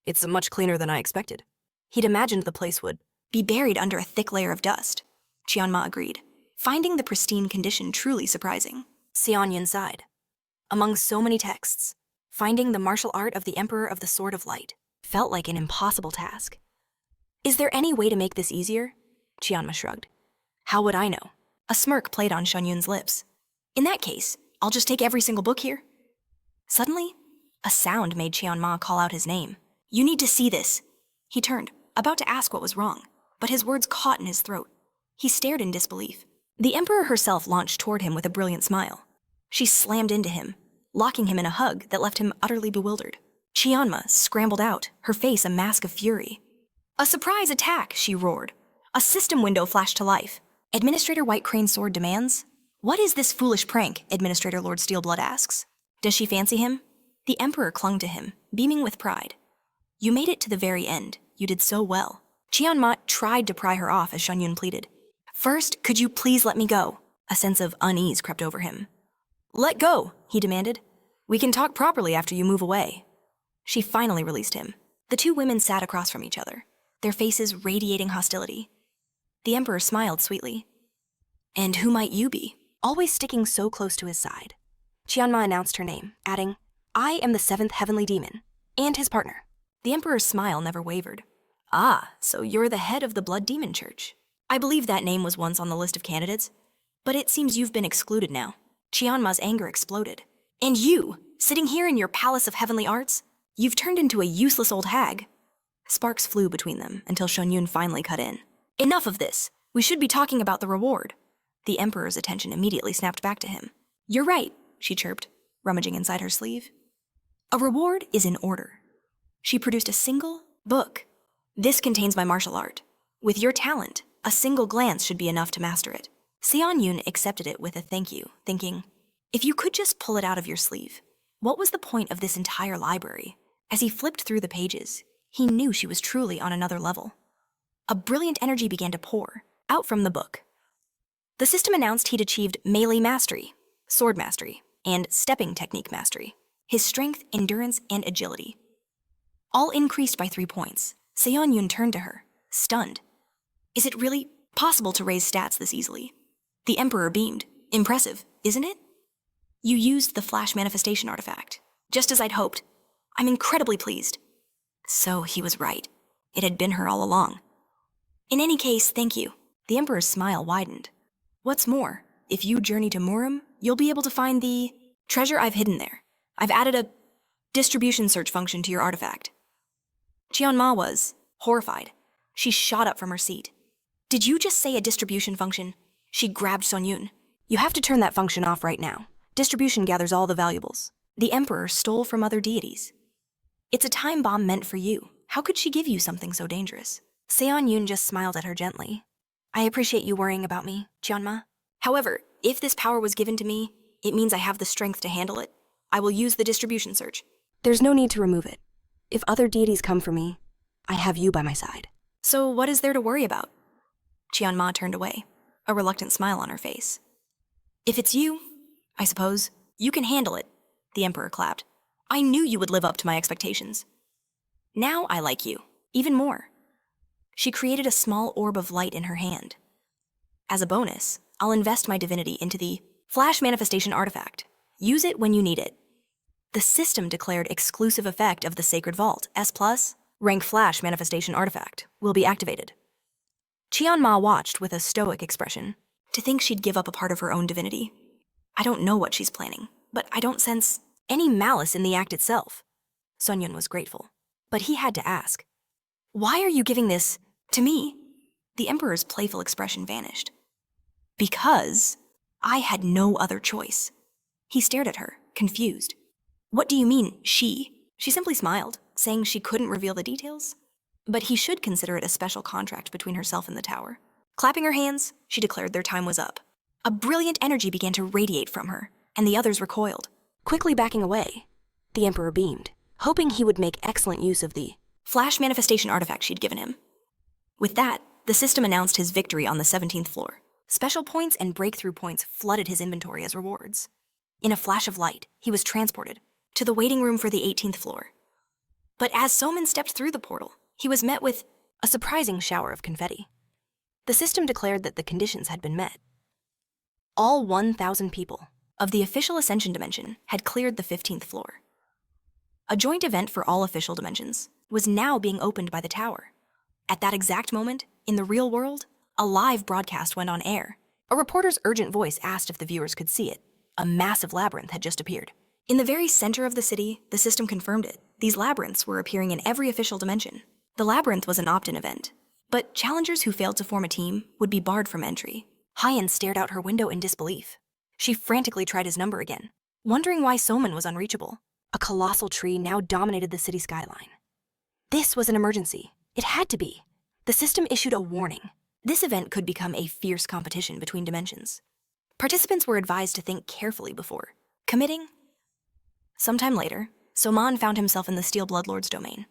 It's much cleaner than I expected. He'd imagined the place would
Be buried under a thick layer of dust, Cheonma agreed, finding the pristine condition truly surprising.
Seon-yun sighed. Among so many texts, finding the martial art of the Emperor of the Sword of Light felt like an impossible task. Is there any way to make this easier? Cheonma shrugged. How would I know?
A smirk played on Shunyun's lips. In that case, I'll just take every single book here. Suddenly, a sound made Cheonma call out his name. You need to see this. He turned, about to ask what was wrong, but his words caught in his throat. He stared in disbelief. The Emperor herself launched toward him with a brilliant smile. She slammed into him, locking him in a hug that left him utterly bewildered. Cheonma scrambled out, her face a mask of fury. A surprise attack, she roared. A system window flashed to life. Administrator White Crane's sword demands? What is this foolish prank? Administrator Lord Steelblood asks. Does she fancy him? The Emperor clung to him, beaming with pride. You made it to the very end. You did so well. Cheonma tried to pry her off as Shunyun pleaded. First, could you please let me go? A sense of unease crept over him. Let go, he demanded. We can talk properly after you move away. She finally released him. The two women sat across from each other, their faces radiating hostility. The Emperor smiled sweetly. And who might you be? Always sticking so close to his side. Cheonma announced her name, adding, I am the seventh heavenly demon, and his partner. The Emperor's smile never wavered. Ah, so you're the head of the Blood Demon Church. I believe that name was once on the list of candidates, but it seems you've been excluded now. Cheonma's anger exploded. And you, sitting here in your palace of heavenly arts? You've turned into a useless old hag. Sparks flew between them until Shunyun finally cut in. Enough of this. We should be talking about the reward. The Emperor's attention immediately snapped back to him. You're right, she chirped, rummaging inside her sleeve. A reward is in order. She produced a single book. This contains my martial art. With your talent, a single glance should be enough to master it. Seon-yun accepted it with a thank you, thinking, if you could just pull it out of your sleeve. What was the point of this entire library? As he flipped through the pages, he knew she was truly on another level. A brilliant energy began to pour out from the book. The system announced he'd achieved melee mastery, sword mastery, and stepping technique mastery. His strength, endurance, and agility all increased by 3 points. Seon-yun turned to her, stunned. Is it really possible to raise stats this easily? The Emperor beamed. Impressive, isn't it? You used the flash manifestation artifact, just as I'd hoped. I'm incredibly pleased. So he was right. It had been her all along. In any case, thank you. The Emperor's smile widened. What's more, if you journey to Murim, you'll be able to find the treasure I've hidden there. I've added a distribution search function to your artifact. Cheonma was horrified. She shot up from her seat. Did you just say a distribution function? She grabbed Sonyun. You have to turn that function off right now. Distribution gathers all the valuables. The Emperor stole from other deities. It's a time bomb meant for you. How could she give you something so dangerous? Seon-yun just smiled at her gently. I appreciate you worrying about me, Cheonma. However, if this power was given to me, it means I have the strength to handle it. I will use the distribution search. There's no need to remove it. If other deities come for me, I have you by my side. So what is there to worry about? Cheonma turned away, a reluctant smile on her face. If it's you, I suppose, you can handle it, the Emperor clapped. I knew you would live up to my expectations. Now I like you, even more. She created a small orb of light in her hand. As a bonus, I'll invest my divinity into the flash manifestation artifact. Use it when you need it. The system declared exclusive effect of the Sacred Vault, S+, rank flash manifestation artifact, will be activated. Cheonma watched with a stoic expression. To think she'd give up a part of her own divinity. I don't know what she's planning, but I don't sense any malice in the act itself. Sonyun was grateful, but he had to ask, why are you giving this to me? The Emperor's playful expression vanished. Because I had no other choice. He stared at her, confused. What do you mean, she? She simply smiled, saying she couldn't reveal the details. But he should consider it a special contract between herself and the tower. Clapping her hands, she declared their time was up. A brilliant energy began to radiate from her, and the others recoiled. Quickly backing away, the Emperor beamed, hoping he would make excellent use of the flash manifestation artifact she'd given him. With that, the system announced his victory on the 17th floor. Special points and breakthrough points flooded his inventory as rewards. In a flash of light, he was transported to the waiting room for the 18th floor. But as Soman stepped through the portal, he was met with a surprising shower of confetti. The system declared that the conditions had been met. All 1,000 people of the official Ascension dimension had cleared the 15th floor. A joint event for all official dimensions was now being opened by the tower. At that exact moment, in the real world, a live broadcast went on air. A reporter's urgent voice asked if the viewers could see it. A massive labyrinth had just appeared. In the very center of the city, the system confirmed it. These labyrinths were appearing in every official dimension. The labyrinth was an opt-in event, but challengers who failed to form a team would be barred from entry. Hyen stared out her window in disbelief. She frantically tried his number again, wondering why Soman was unreachable. A colossal tree now dominated the city skyline. This was an emergency. It had to be. The system issued a warning. This event could become a fierce competition between dimensions. Participants were advised to think carefully before committing. Sometime later, Soman found himself in the Steel Bloodlord's domain.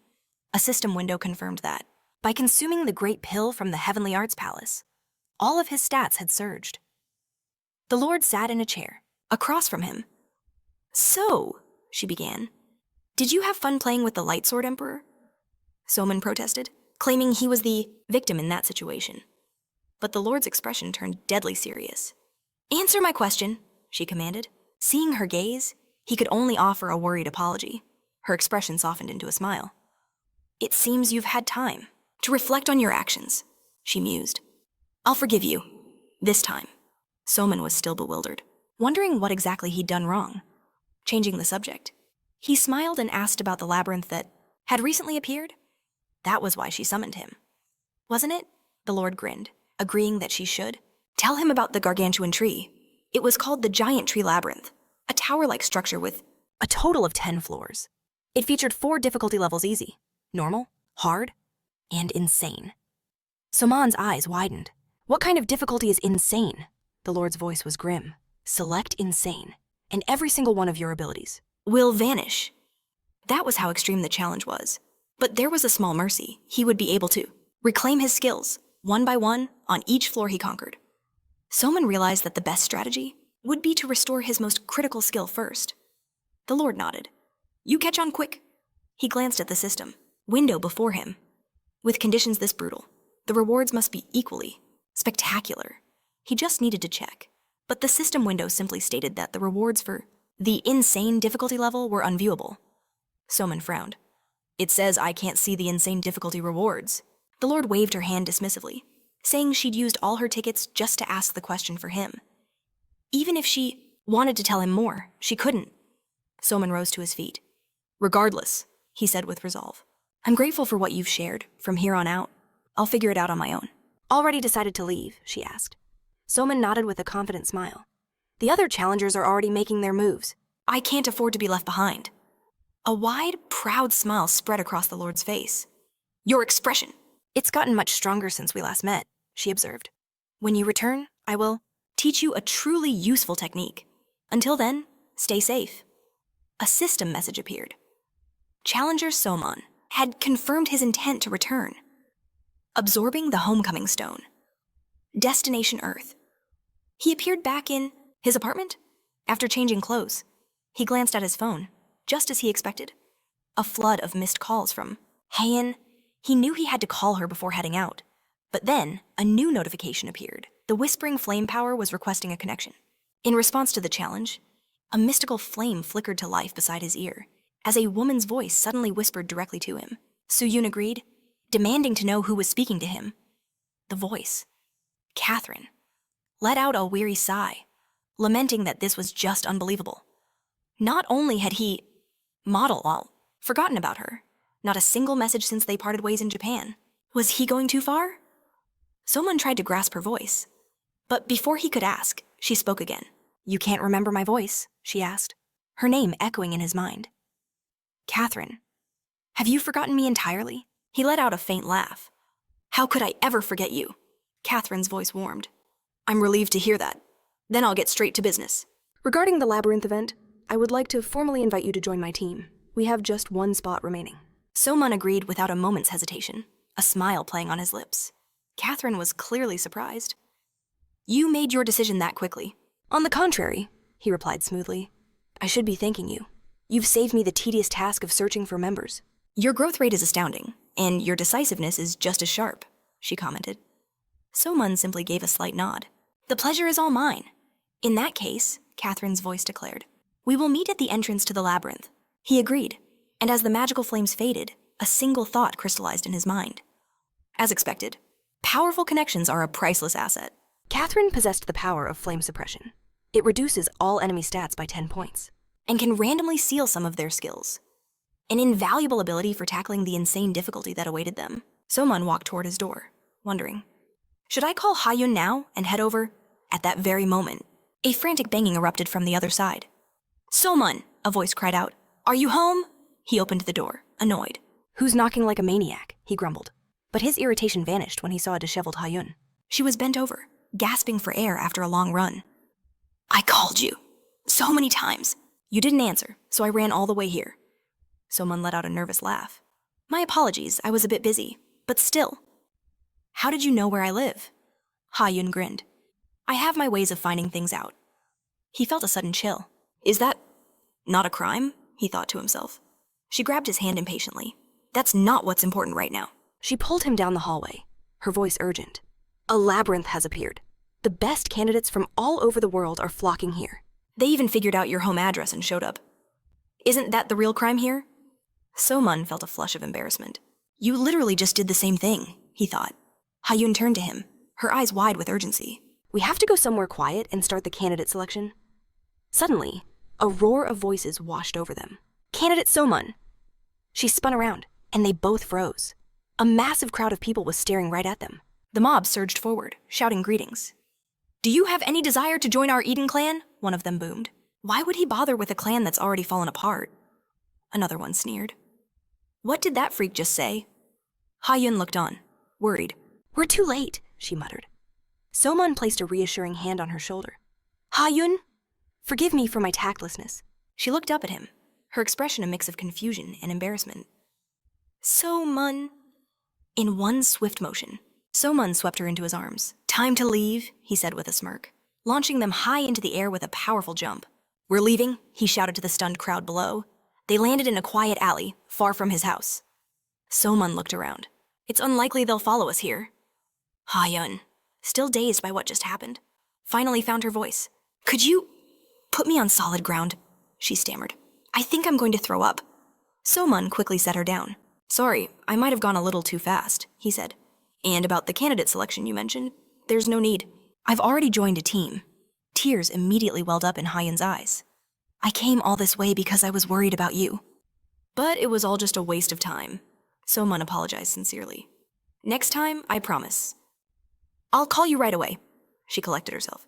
A system window confirmed that, by consuming the great pill from the Heavenly Arts Palace, all of his stats had surged. The Lord sat in a chair, across from him. "So," she began, "did you have fun playing with the Light Sword Emperor?" Soman protested, claiming he was the victim in that situation. But the Lord's expression turned deadly serious. "Answer my question," she commanded. Seeing her gaze, he could only offer a worried apology. Her expression softened into a smile. "It seems you've had time to reflect on your actions," she mused. "I'll forgive you. This time." Soman was still bewildered, wondering what exactly he'd done wrong. Changing the subject, he smiled and asked about the labyrinth that had recently appeared. That was why she summoned him. "Wasn't it?" The Lord grinned, agreeing that she should. Tell him about the gargantuan tree. It was called the Giant Tree Labyrinth, a tower-like structure with a total of 10 floors. It featured 4 difficulty levels: easy, normal, hard, and insane. Soman's eyes widened. What kind of difficulty is insane? The Lord's voice was grim. Select insane, and every single one of your abilities will vanish. That was how extreme the challenge was. But there was a small mercy. He would be able to reclaim his skills, one by one, on each floor he conquered. Soman realized that the best strategy would be to restore his most critical skill first. The Lord nodded. "You catch on quick." He glanced at the system window before him. With conditions this brutal, the rewards must be equally spectacular. He just needed to check. But the system window simply stated that the rewards for the insane difficulty level were unviewable. Soman frowned. "It says I can't see the insane difficulty rewards." The Lord waved her hand dismissively, saying she'd used all her tickets just to ask the question for him. Even if she wanted to tell him more, she couldn't. Soman rose to his feet. "Regardless," he said with resolve, "I'm grateful for what you've shared. From here on out, I'll figure it out on my own." "Already decided to leave?" she asked. Soman nodded with a confident smile. "The other challengers are already making their moves. I can't afford to be left behind." A wide, proud smile spread across the Lord's face. "Your expression. It's gotten much stronger since we last met," she observed. "When you return, I will teach you a truly useful technique. Until then, stay safe." A system message appeared. Challenger Soman had confirmed his intent to return. Absorbing the homecoming stone. Destination Earth. He appeared back in his apartment. After changing clothes, he glanced at his phone, just as he expected. A flood of missed calls from Hyen. He knew he had to call her before heading out. But then, a new notification appeared. The Whispering Flame Power was requesting a connection. In response to the challenge, a mystical flame flickered to life beside his ear, as a woman's voice suddenly whispered directly to him. Soo-yoon agreed, demanding to know who was speaking to him. The voice, Catherine, let out a weary sigh, lamenting that this was just unbelievable. Not only had he, forgotten about her, not a single message since they parted ways in Japan. Was he going too far? Someone tried to grasp her voice. But before he could ask, she spoke again. "You can't remember my voice?" she asked, her name echoing in his mind. "Catherine, have you forgotten me entirely?" He let out a faint laugh. "How could I ever forget you?" Catherine's voice warmed. "I'm relieved to hear that. Then I'll get straight to business." "Regarding the labyrinth event, I would like to formally invite you to join my team. We have just one spot remaining." Soman agreed without a moment's hesitation, a smile playing on his lips. Catherine was clearly surprised. You made your decision that quickly.
On the contrary, he replied smoothly. I should be thanking you. You've saved me the tedious task of searching for members.
Your growth rate is astounding, and your decisiveness is just as sharp, she commented. Soman simply gave a slight nod. The pleasure is all mine. In that case, Catherine's voice declared, we will meet at the entrance to the labyrinth. He agreed, and as the magical flames faded, a single thought crystallized in his mind. As expected, powerful connections are a priceless asset.
Catherine possessed the power of flame suppression. It reduces all enemy stats by 10 points.
And can randomly seal some of their skills. An invaluable ability for tackling the insane difficulty that awaited them. Soman walked toward his door, wondering, should I call Ha-yun now and head over? At that very moment, a frantic banging erupted from the other side. Soman, a voice cried out, are you home? He opened the door, annoyed.
Who's knocking like a maniac? He grumbled. But his irritation vanished when he saw a disheveled Ha-yun.
She was bent over, gasping for air after a long run. I called you. So many times. You didn't answer, so I ran all the way here. Soman let out a nervous laugh. My apologies, I was a bit busy, but still. How did you know where I live? Ha-yun grinned. I have my ways of finding things out. He felt a sudden chill. Is that not a crime? He thought to himself. She grabbed his hand impatiently. That's not what's important right now.
She pulled him down the hallway, her voice urgent. A labyrinth has appeared. The best candidates from all over the world are flocking here.
They even figured out your home address and showed up. Isn't that the real crime here? Soman felt a flush of embarrassment. You literally just did the same thing, he thought. Ha-yun turned to him, her eyes wide with urgency.
We have to go somewhere quiet and start the candidate selection. Suddenly, a roar of voices washed over them. Candidate Soman! She spun around, and they both froze. A massive crowd of people was staring right at them.
The mob surged forward, shouting greetings. Do you have any desire to join our Eden clan? One of them boomed. Why would he bother with a clan that's already fallen apart? Another one sneered. What did that freak just say? Ha-yun looked on, worried.
We're too late, she muttered. Soman placed a reassuring hand on her shoulder. Ha-yun, forgive me for my tactlessness.
She looked up at him, her expression a mix of confusion and embarrassment. Soman. In one swift motion, Soman swept her into his arms. Time to leave, he said with a smirk, launching them high into the air with a powerful jump. We're leaving, he shouted to the stunned crowd below. They landed in a quiet alley, far from his house. Soman looked around. It's unlikely they'll follow us here. Ha-yun, still dazed by what just happened, finally found her voice. Could you put me on solid ground? She stammered. I think I'm going to throw up. Soman quickly set her down. Sorry, I might have gone a little too fast, he said. And about the candidate selection you mentioned, there's no need. I've already joined a team. Tears immediately welled up in Ha-yun's eyes. I came all this way because I was worried about you. But it was all just a waste of time. Soman apologized sincerely. Next time, I promise. I'll call you right away. She collected herself.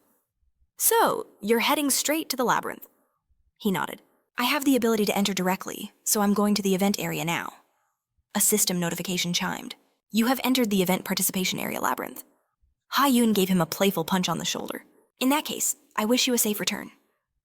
So, you're heading straight to the labyrinth. He nodded. I have the ability to enter directly, so I'm going to the event area now. A system notification chimed. You have entered the event participation area labyrinth. Ha-yun gave him a playful punch on the shoulder. In that case, I wish you a safe return.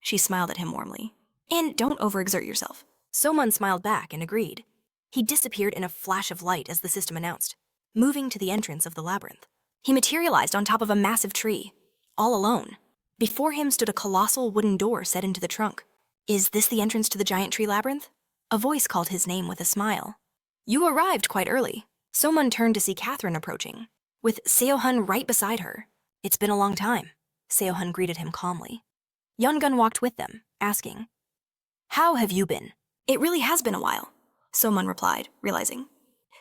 She smiled at him warmly. And don't overexert yourself. Soman smiled back and agreed. He disappeared in a flash of light as the system announced, moving to the entrance of the labyrinth. He materialized on top of a massive tree, all alone. Before him stood a colossal wooden door set into the trunk. Is this the entrance to the giant tree labyrinth? A voice called his name with a smile. You arrived quite early. Soman turned to see Catherine approaching, with Seohun right beside her. It's been a long time, Seohun greeted him calmly. Yeongun walked with them, asking, How have you been? It really has been a while, Soman replied, realizing.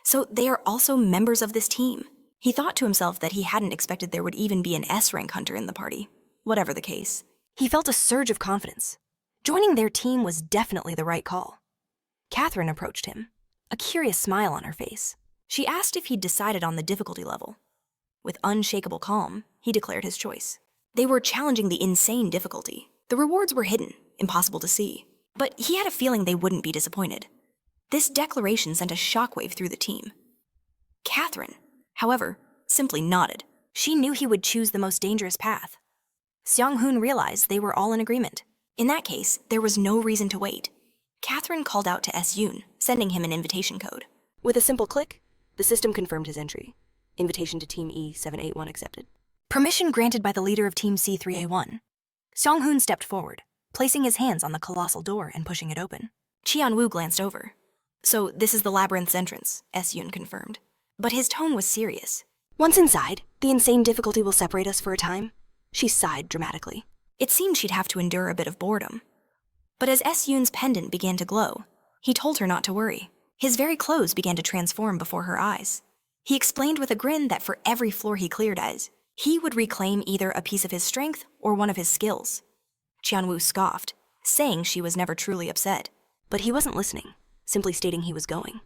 So they are also members of this team. He thought to himself that he hadn't expected there would even be an S-rank hunter in the party. Whatever the case, he felt a surge of confidence. Joining their team was definitely the right call. Catherine approached him, a curious smile on her face. She asked if he'd decided on the difficulty level. With unshakable calm, he declared his choice. They were challenging the insane difficulty. The rewards were hidden, impossible to see. But he had a feeling they wouldn't be disappointed. This declaration sent a shockwave through the team. Catherine, however, simply nodded. She knew he would choose the most dangerous path. Seong-hoon realized they were all in agreement. In that case, there was no reason to wait. Catherine called out to S-yoon, sending him an invitation code.
With a simple click, the system confirmed his entry. Invitation to Team E781 accepted.
Permission granted by the leader of Team C3A1. Song-hoon stepped forward, placing his hands on the colossal door and pushing it open. Qianwu glanced over. So this is the labyrinth's entrance, S-Yoon confirmed. But his tone was serious.
Once inside, the insane difficulty will separate us for a time. She sighed dramatically.
It seemed she'd have to endure a bit of boredom. But as S-Yoon's pendant began to glow, he told her not to worry. His very clothes began to transform before her eyes. He explained with a grin that for every floor he cleared he would reclaim either a piece of his strength or one of his skills. Qianwu scoffed, saying she was never truly upset.
But he wasn't listening, simply stating he was going.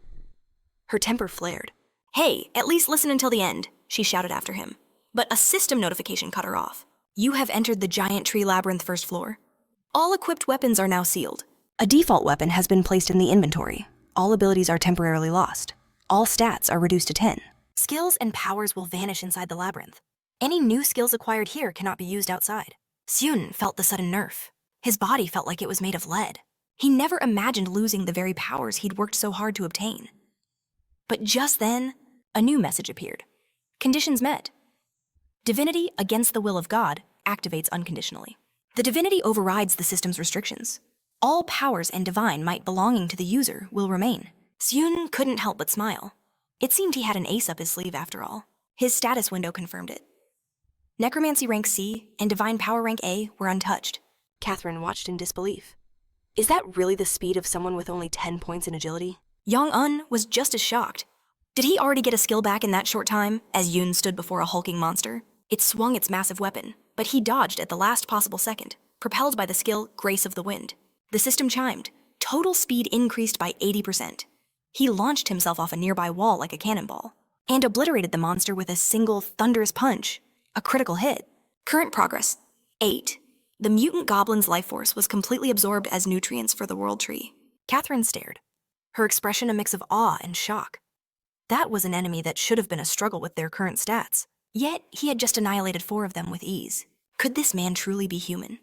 Her temper flared.
Hey, at least listen until the end, she shouted after him. But a system notification cut her off. You have entered the giant tree labyrinth first floor. All equipped weapons are now sealed.
A default weapon has been placed in the inventory. All abilities are temporarily lost. All stats are reduced to 10.
Skills and powers will vanish inside the labyrinth. Any new skills acquired here cannot be used outside. Seon felt the sudden nerf. His body felt like it was made of lead. He never imagined losing the very powers he'd worked so hard to obtain. But just then, a new message appeared. Conditions met. Divinity against the will of God activates unconditionally. The divinity overrides the system's restrictions. All powers and divine might belonging to the user will remain. Seon couldn't help but smile. It seemed he had an ace up his sleeve after all. His status window confirmed it. Necromancy rank C and Divine Power rank A were untouched.
Catherine watched in disbelief. Is that really the speed of someone with only 10 points in agility?
Yong-un was just as shocked. Did he already get a skill back in that short time, as Yoon stood before a hulking monster? It swung its massive weapon, but he dodged at the last possible second, propelled by the skill Grace of the Wind. The system chimed. Total speed increased by 80%. He launched himself off a nearby wall like a cannonball, and obliterated the monster with a single thunderous punch. A critical hit. Current progress, 8. The mutant goblin's life force was completely absorbed as nutrients for the world tree. Catherine stared, her expression a mix of awe and shock. That was an enemy that should have been a struggle with their current stats. Yet, he had just annihilated 4 of them with ease. Could this man truly be human?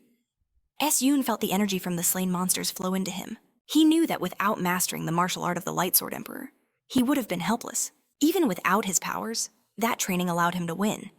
S-Yoon felt the energy from the slain monsters flow into him. He knew that without mastering the martial art of the Light Sword Emperor, he would have been helpless. Even without his powers, that training allowed him to win.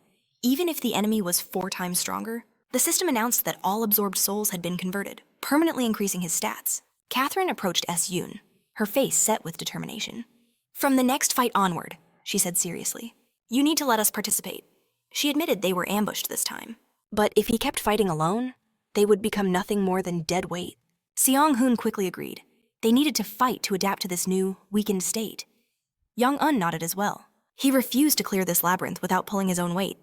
Even if the enemy was 4 times stronger, the system announced that all absorbed souls had been converted, permanently increasing his stats. Catherine approached S-Yoon, her face set with determination. From the next fight onward, she said seriously, you need to let us participate. She admitted they were ambushed this time.
But if he kept fighting alone, they would become nothing more than dead weight.
Seong-hoon quickly agreed. They needed to fight to adapt to this new, weakened state. Yong-un nodded as well. He refused to clear this labyrinth without pulling his own weight.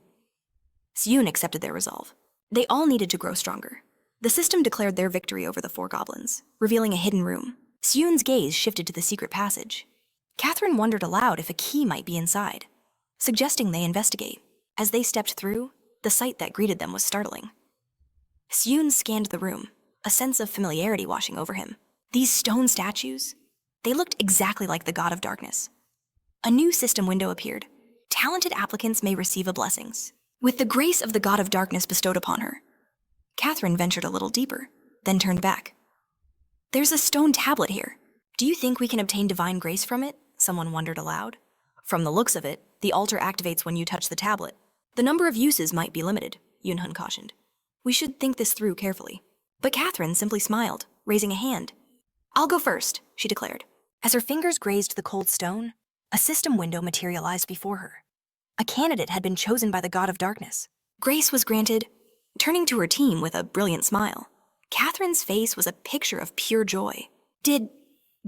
Seon accepted their resolve. They all needed to grow stronger. The system declared their victory over the 4 goblins, revealing a hidden room. Seon's gaze shifted to the secret passage. Catherine wondered aloud if a key might be inside, suggesting they investigate. As they stepped through, the sight that greeted them was startling. Seon scanned the room, a sense of familiarity washing over him. These stone statues, they looked exactly like the God of Darkness. A new system window appeared. Talented applicants may receive a blessings, with the grace of the God of Darkness bestowed upon her. Catherine ventured a little deeper, then turned back. There's a stone tablet here. Do you think we can obtain divine grace from it? Someone wondered aloud. From the looks of it, the altar activates when you touch the tablet. The number of uses might be limited, Yoon-hun cautioned. We should think this through carefully. But Catherine simply smiled, raising a hand. I'll go first, she declared. As her fingers grazed the cold stone, a system window materialized before her. A candidate had been chosen by the God of Darkness. Grace was granted. Turning to her team with a brilliant smile, Catherine's face was a picture of pure joy. Did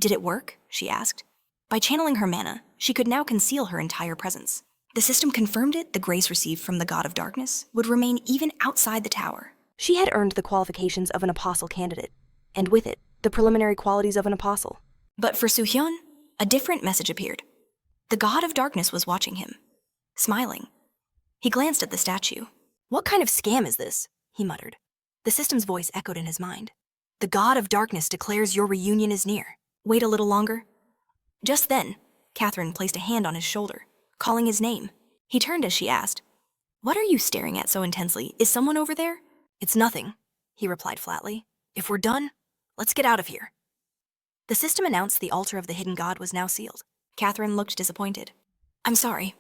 it work? She asked. By channeling her mana, she could now conceal her entire presence. The system confirmed it. The grace received from the God of Darkness would remain even outside the tower.
She had earned the qualifications of an apostle candidate, and with it, the preliminary qualities of an apostle.
But for Soo-hyun, a different message appeared. The God of Darkness was watching him, smiling. He glanced at the statue. What kind of scam is this? He muttered. The system's voice echoed in his mind. The God of Darkness declares your reunion is near. Wait a little longer. Just then, Catherine placed a hand on his shoulder, calling his name. He turned as she asked, What are you staring at so intensely? Is someone over there? It's nothing, he replied flatly. If we're done, let's get out of here. The system announced the altar of the hidden god was now sealed. Catherine looked disappointed. I'm sorry.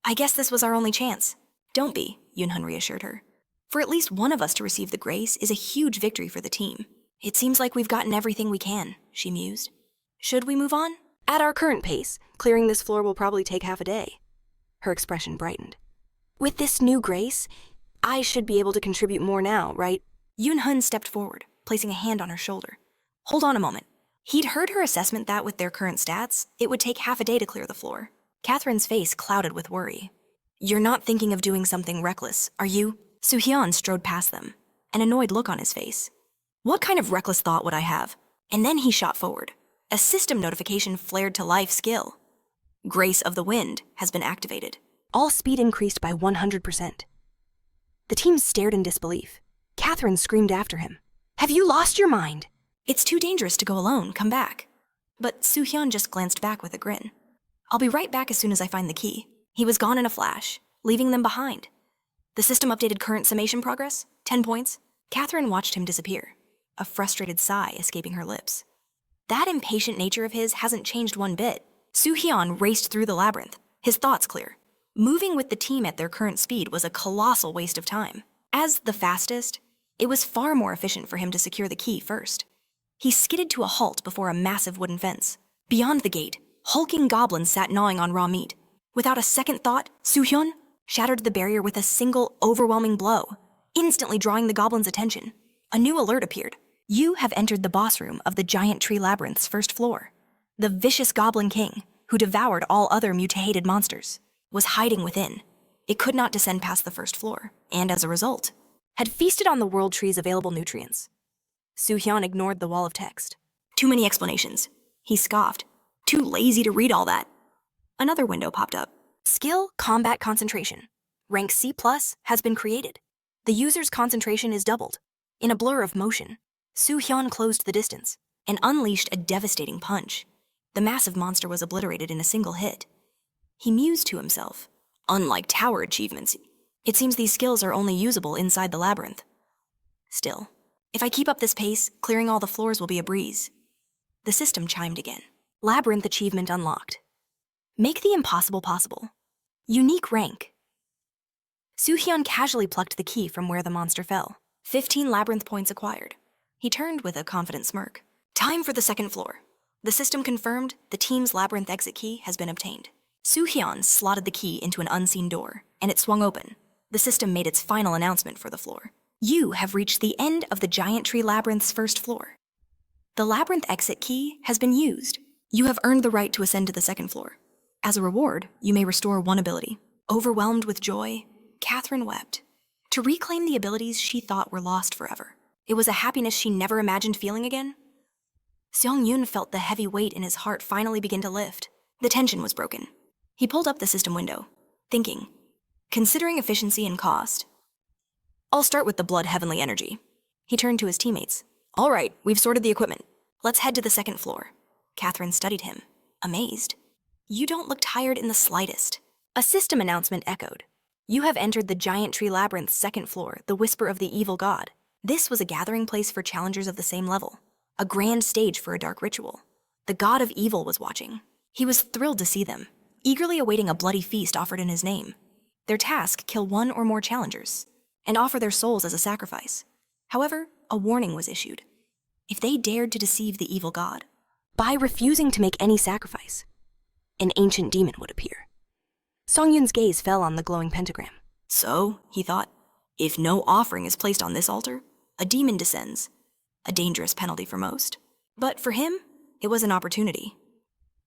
I guess this was our only chance. Don't be, Yunhun reassured her. For at least one of us to receive the grace is a huge victory for the team. It seems like we've gotten everything we can, she mused. Should we move on?
At our current pace, clearing this floor will probably take half a day. Her expression brightened. With this new grace, I should be able to contribute more now, right?
Yunhun stepped forward, placing a hand on her shoulder. Hold on a moment. He'd heard her assessment that with their current stats, it would take half a day to clear the floor. Catherine's face clouded with worry. You're not thinking of doing something reckless, are you? Soo-hyun strode past them, an annoyed look on his face. What kind of reckless thought would I have? And then he shot forward. A system notification flared to life skill. Grace of the Wind has been activated.
All speed increased by 100%. The team stared in disbelief. Catherine screamed after him. Have you lost your mind?
It's too dangerous to go alone, come back. But Soo-hyun just glanced back with a grin. I'll be right back as soon as I find the key. He was gone in a flash, leaving them behind. The system updated current summation progress, 10 points. Catherine watched him disappear, a frustrated sigh escaping her lips. That impatient nature of his hasn't changed one bit. Soo-hyun raced through the labyrinth, his thoughts clear. Moving with the team at their current speed was a colossal waste of time. As the fastest, it was far more efficient for him to secure the key first. He skidded to a halt before a massive wooden fence. Beyond the gate, hulking goblins sat gnawing on raw meat. Without a second thought, Soo-hyun shattered the barrier with a single, overwhelming blow, instantly drawing the goblins' attention. A new alert appeared. You have entered the boss room of the Giant Tree Labyrinth's first floor. The vicious Goblin King, who devoured all other mutated monsters, was hiding within. It could not descend past the first floor, and as a result, had feasted on the World Tree's available nutrients. Soo-hyun ignored the wall of text. Too many explanations. He scoffed. Too lazy to read all that. Another window popped up. Skill Combat Concentration. Rank C+ has been created. The user's concentration is doubled. In a blur of motion, Soo-hyun closed the distance and unleashed a devastating punch. The massive monster was obliterated in a single hit. He mused to himself. Unlike tower achievements, it seems these skills are only usable inside the labyrinth. Still, if I keep up this pace, clearing all the floors will be a breeze. The system chimed again. Labyrinth achievement unlocked. Make the impossible possible. Unique rank. Soo-hyun casually plucked the key from where the monster fell. 15 labyrinth points acquired. He turned with a confident smirk. Time for the second floor. The system confirmed the team's labyrinth exit key has been obtained. Soo-hyun slotted the key into an unseen door, and it swung open. The system made its final announcement for the floor. You have reached the end of the Giant Tree Labyrinth's first floor. The labyrinth exit key has been used. You have earned the right to ascend to the second floor. As a reward, you may restore one ability. Overwhelmed with joy, Catherine wept. To reclaim the abilities she thought were lost forever. It was a happiness she never imagined feeling again. Seong-yoon felt the heavy weight in his heart finally begin to lift. The tension was broken. He pulled up the system window, thinking, considering efficiency and cost, I'll start with the blood heavenly energy. He turned to his teammates. All right, we've sorted the equipment. Let's head to the second floor. Catherine studied him, amazed. You don't look tired in the slightest. A system announcement echoed. You have entered the Giant Tree Labyrinth's second floor, the Whisper of the Evil God. This was a gathering place for challengers of the same level. A grand stage for a dark ritual. The God of Evil was watching. He was thrilled to see them, eagerly awaiting a bloody feast offered in his name. Their task, kill one or more challengers, and offer their souls as a sacrifice. However, a warning was issued. If they dared to deceive the evil god, by refusing to make any sacrifice, an ancient demon would appear. Song-yoon's gaze fell on the glowing pentagram. So, he thought, if no offering is placed on this altar, a demon descends. A dangerous penalty for most. But for him, it was an opportunity.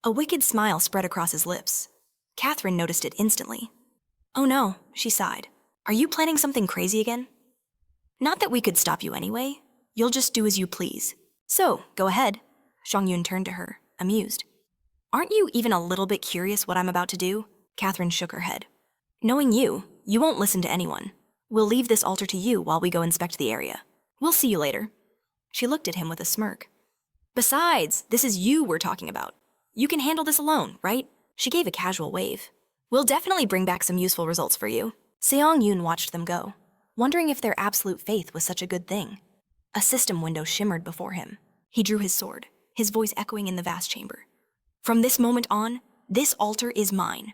A wicked smile spread across his lips. Catherine noticed it instantly. Oh no, she sighed. Are you planning something crazy again? Not that we could stop you anyway. You'll just do as you please. So, go ahead. Song-yoon turned to her, amused. Aren't you even a little bit curious what I'm about to do? Catherine shook her head. Knowing you, you won't listen to anyone. We'll leave this altar to you while we go inspect the area. We'll see you later. She looked at him with a smirk. Besides, this is you we're talking about. You can handle this alone, right? She gave a casual wave. We'll definitely bring back some useful results for you. Seong-yoon watched them go, wondering if their absolute faith was such a good thing. A system window shimmered before him. He drew his sword, his voice echoing in the vast chamber. From this moment on, this altar is mine.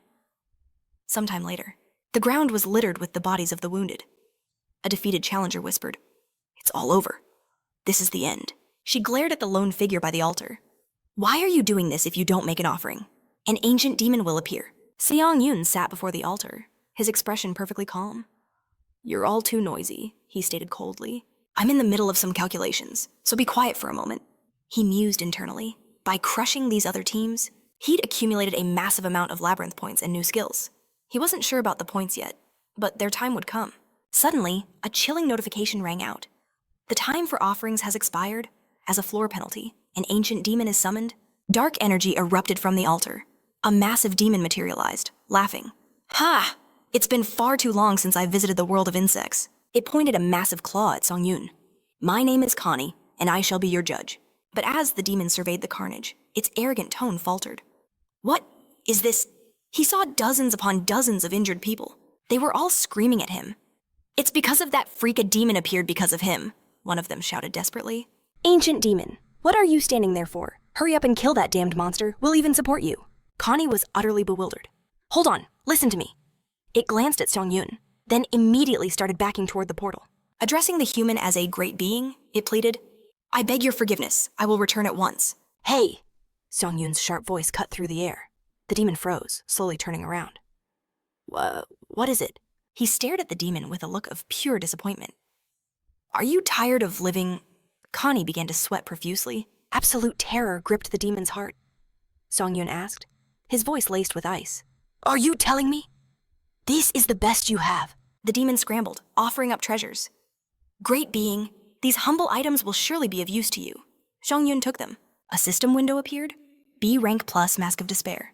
Sometime later, The ground was littered with the bodies of the wounded. A defeated challenger whispered, "It's all over. This is the end." She glared at the lone figure by the altar. "Why are you doing this if you don't make an offering? An ancient demon will appear." Seong Yoon sat before the altar, his expression perfectly calm. "You're all too noisy," he stated coldly. "I'm in the middle of some calculations, so be quiet for a moment." He mused internally. By crushing these other teams, he'd accumulated a massive amount of labyrinth points and new skills. He wasn't sure about the points yet, but their time would come. Suddenly, a chilling notification rang out. The time for offerings has expired. As a floor penalty, an ancient demon is summoned. Dark energy erupted from the altar. A massive demon materialized, laughing. "Ha! It's been far too long since I visited the world of insects." It pointed a massive claw at Song Yoon. "My name is Connie, and I shall be your judge." But as the demon surveyed the carnage, its arrogant tone faltered. "What is this?" He saw dozens upon dozens of injured people. They were all screaming at him. "It's because of that freak a demon appeared because of him," one of them shouted desperately.
Ancient demon, what are you standing there for? Hurry up and kill that damned monster. We'll even support you.
Connie was utterly bewildered. "Hold on, listen to me." It glanced at Song Yoon, then immediately started backing toward the portal. Addressing the human as a great being, it pleaded, "I beg your forgiveness. I will return at once."
Hey! Song Yoon's sharp voice cut through the air. The demon froze, slowly turning around. What is it?
He stared at the demon with a look of pure disappointment. "Are you tired of living?" Connie began to sweat profusely.
Absolute terror gripped the demon's heart. Song Yoon asked, his voice laced with ice. "Are you telling me? This is the best you have?"
The demon scrambled, offering up treasures. "Great being, these humble items will surely be of use to you." Song Yoon took them. A system window appeared. B rank plus Mask of Despair.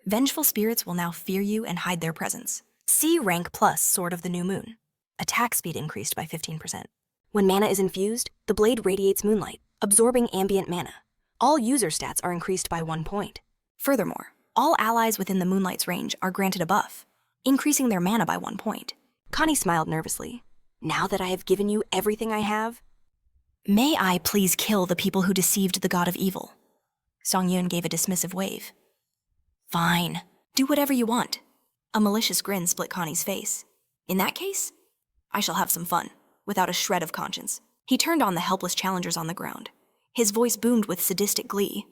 Vengeful spirits will now fear you and hide their presence. C rank plus Sword of the New Moon. Attack speed increased by 15%.
When mana is infused, the blade radiates moonlight, absorbing ambient mana. All user stats are increased by 1 point.
Furthermore, all allies within the moonlight's range are granted a buff, increasing their mana by 1 point.
Connie smiled nervously. Now that I have given you everything I have?
"May I please kill the people who deceived the god of evil?" Song Yoon gave a dismissive wave. "Fine, do whatever you want." A malicious grin split Connie's face. "In that case, I shall have some fun, without a shred of conscience." He turned on the helpless challengers on the ground. His voice boomed with sadistic glee.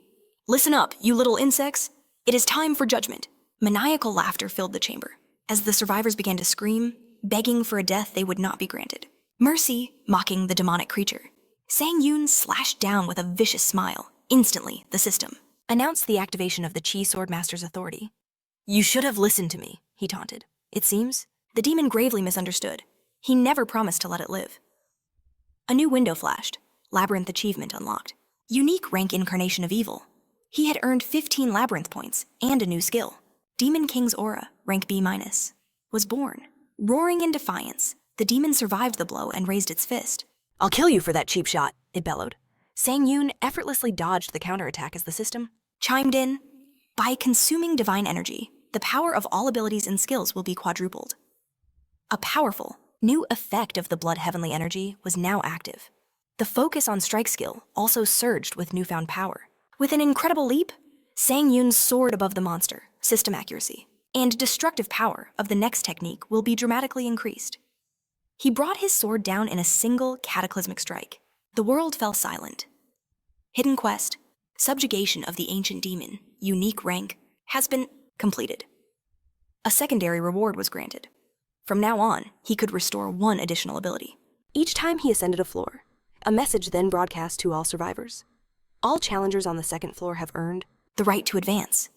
"Listen up, you little insects. It is time for judgment." Maniacal laughter filled the chamber, as the survivors began to scream, begging for a death they would not be granted. "Mercy," mocking the demonic creature. Sang Yoon slashed down with a vicious smile. Instantly, the system announced the activation of the Chi Swordmaster's authority. "You should have listened to me," he taunted. It seems the demon gravely misunderstood. He never promised to let it live. A new window flashed. Labyrinth achievement unlocked. Unique rank incarnation of evil. He had earned 15 labyrinth points and a new skill. Demon King's aura, rank B-, was born. Roaring in defiance, the demon survived the blow and raised its fist.
"I'll kill you for that cheap shot," it bellowed.
Sang Yoon effortlessly dodged the counterattack as the system chimed in. "By consuming divine energy, the power of all abilities and skills will be quadrupled." A powerful, new effect of the blood heavenly energy was now active. The focus on strike skill also surged with newfound power. With an incredible leap, Sang Yoon soared above the monster, system accuracy, and destructive power of the next technique will be dramatically increased. He brought his sword down in a single cataclysmic strike. The world fell silent. Hidden quest, subjugation of the ancient demon, unique rank, has been completed. A secondary reward was granted. From now on, he could restore 1 additional ability.
Each time he ascended a floor, a message then broadcast to all survivors. All challengers on the 2nd floor have earned
the right to advance.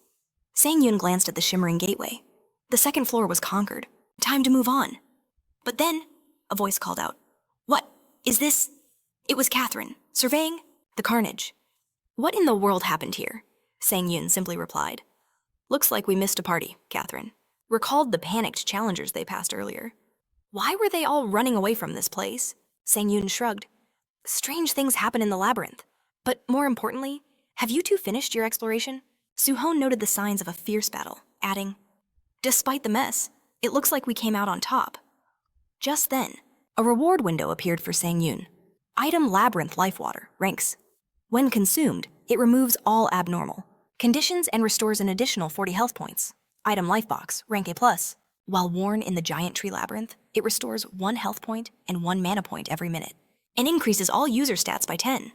Sang Yoon glanced at the shimmering gateway. The 2nd floor was conquered. Time to move on. But then, a voice called out, "What is this?" It was Catherine, surveying the carnage. "What in the world happened here?" Sang Yoon simply replied. "Looks like we missed a party," Catherine recalled the panicked challengers they passed earlier. "Why were they all running away from this place?" Sang Yoon shrugged. "Strange things happen in the labyrinth. But more importantly, have you two finished your exploration?" Suhon noted the signs of a fierce battle, adding, "Despite the mess, it looks like we came out on top." Just then, a reward window appeared for Sang Yoon. Item Labyrinth Life Water, ranks. When consumed, it removes all abnormal conditions and restores an additional 40 health points. Item Life Box, rank A+. While worn in the giant tree labyrinth, it restores 1 health point and 1 mana point every minute, and increases all user stats by 10.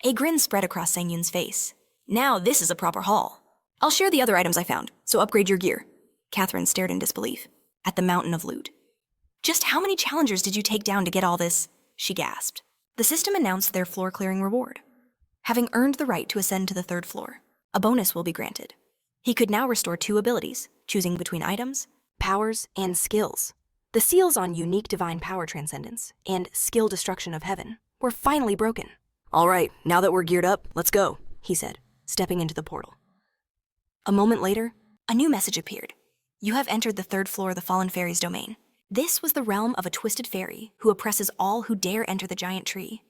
A grin spread across Sang-Yoon's face. Now this is a proper haul. I'll share the other items I found, so upgrade your gear. Catherine stared in disbelief at the mountain of loot. Just how many challengers did you take down to get all this? She gasped. The system announced their floor-clearing reward. Having earned the right to ascend to the 3rd floor, a bonus will be granted. He could now restore 2 abilities, choosing between items, powers, and skills. The seals on unique divine power transcendence and skill destruction of heaven were finally broken. All right, now that we're geared up, let's go, he said, stepping into the portal. A moment later, a new message appeared. You have entered the 3rd floor of the Fallen Fairy's domain. This was the realm of a twisted fairy who oppresses all who dare enter the giant tree.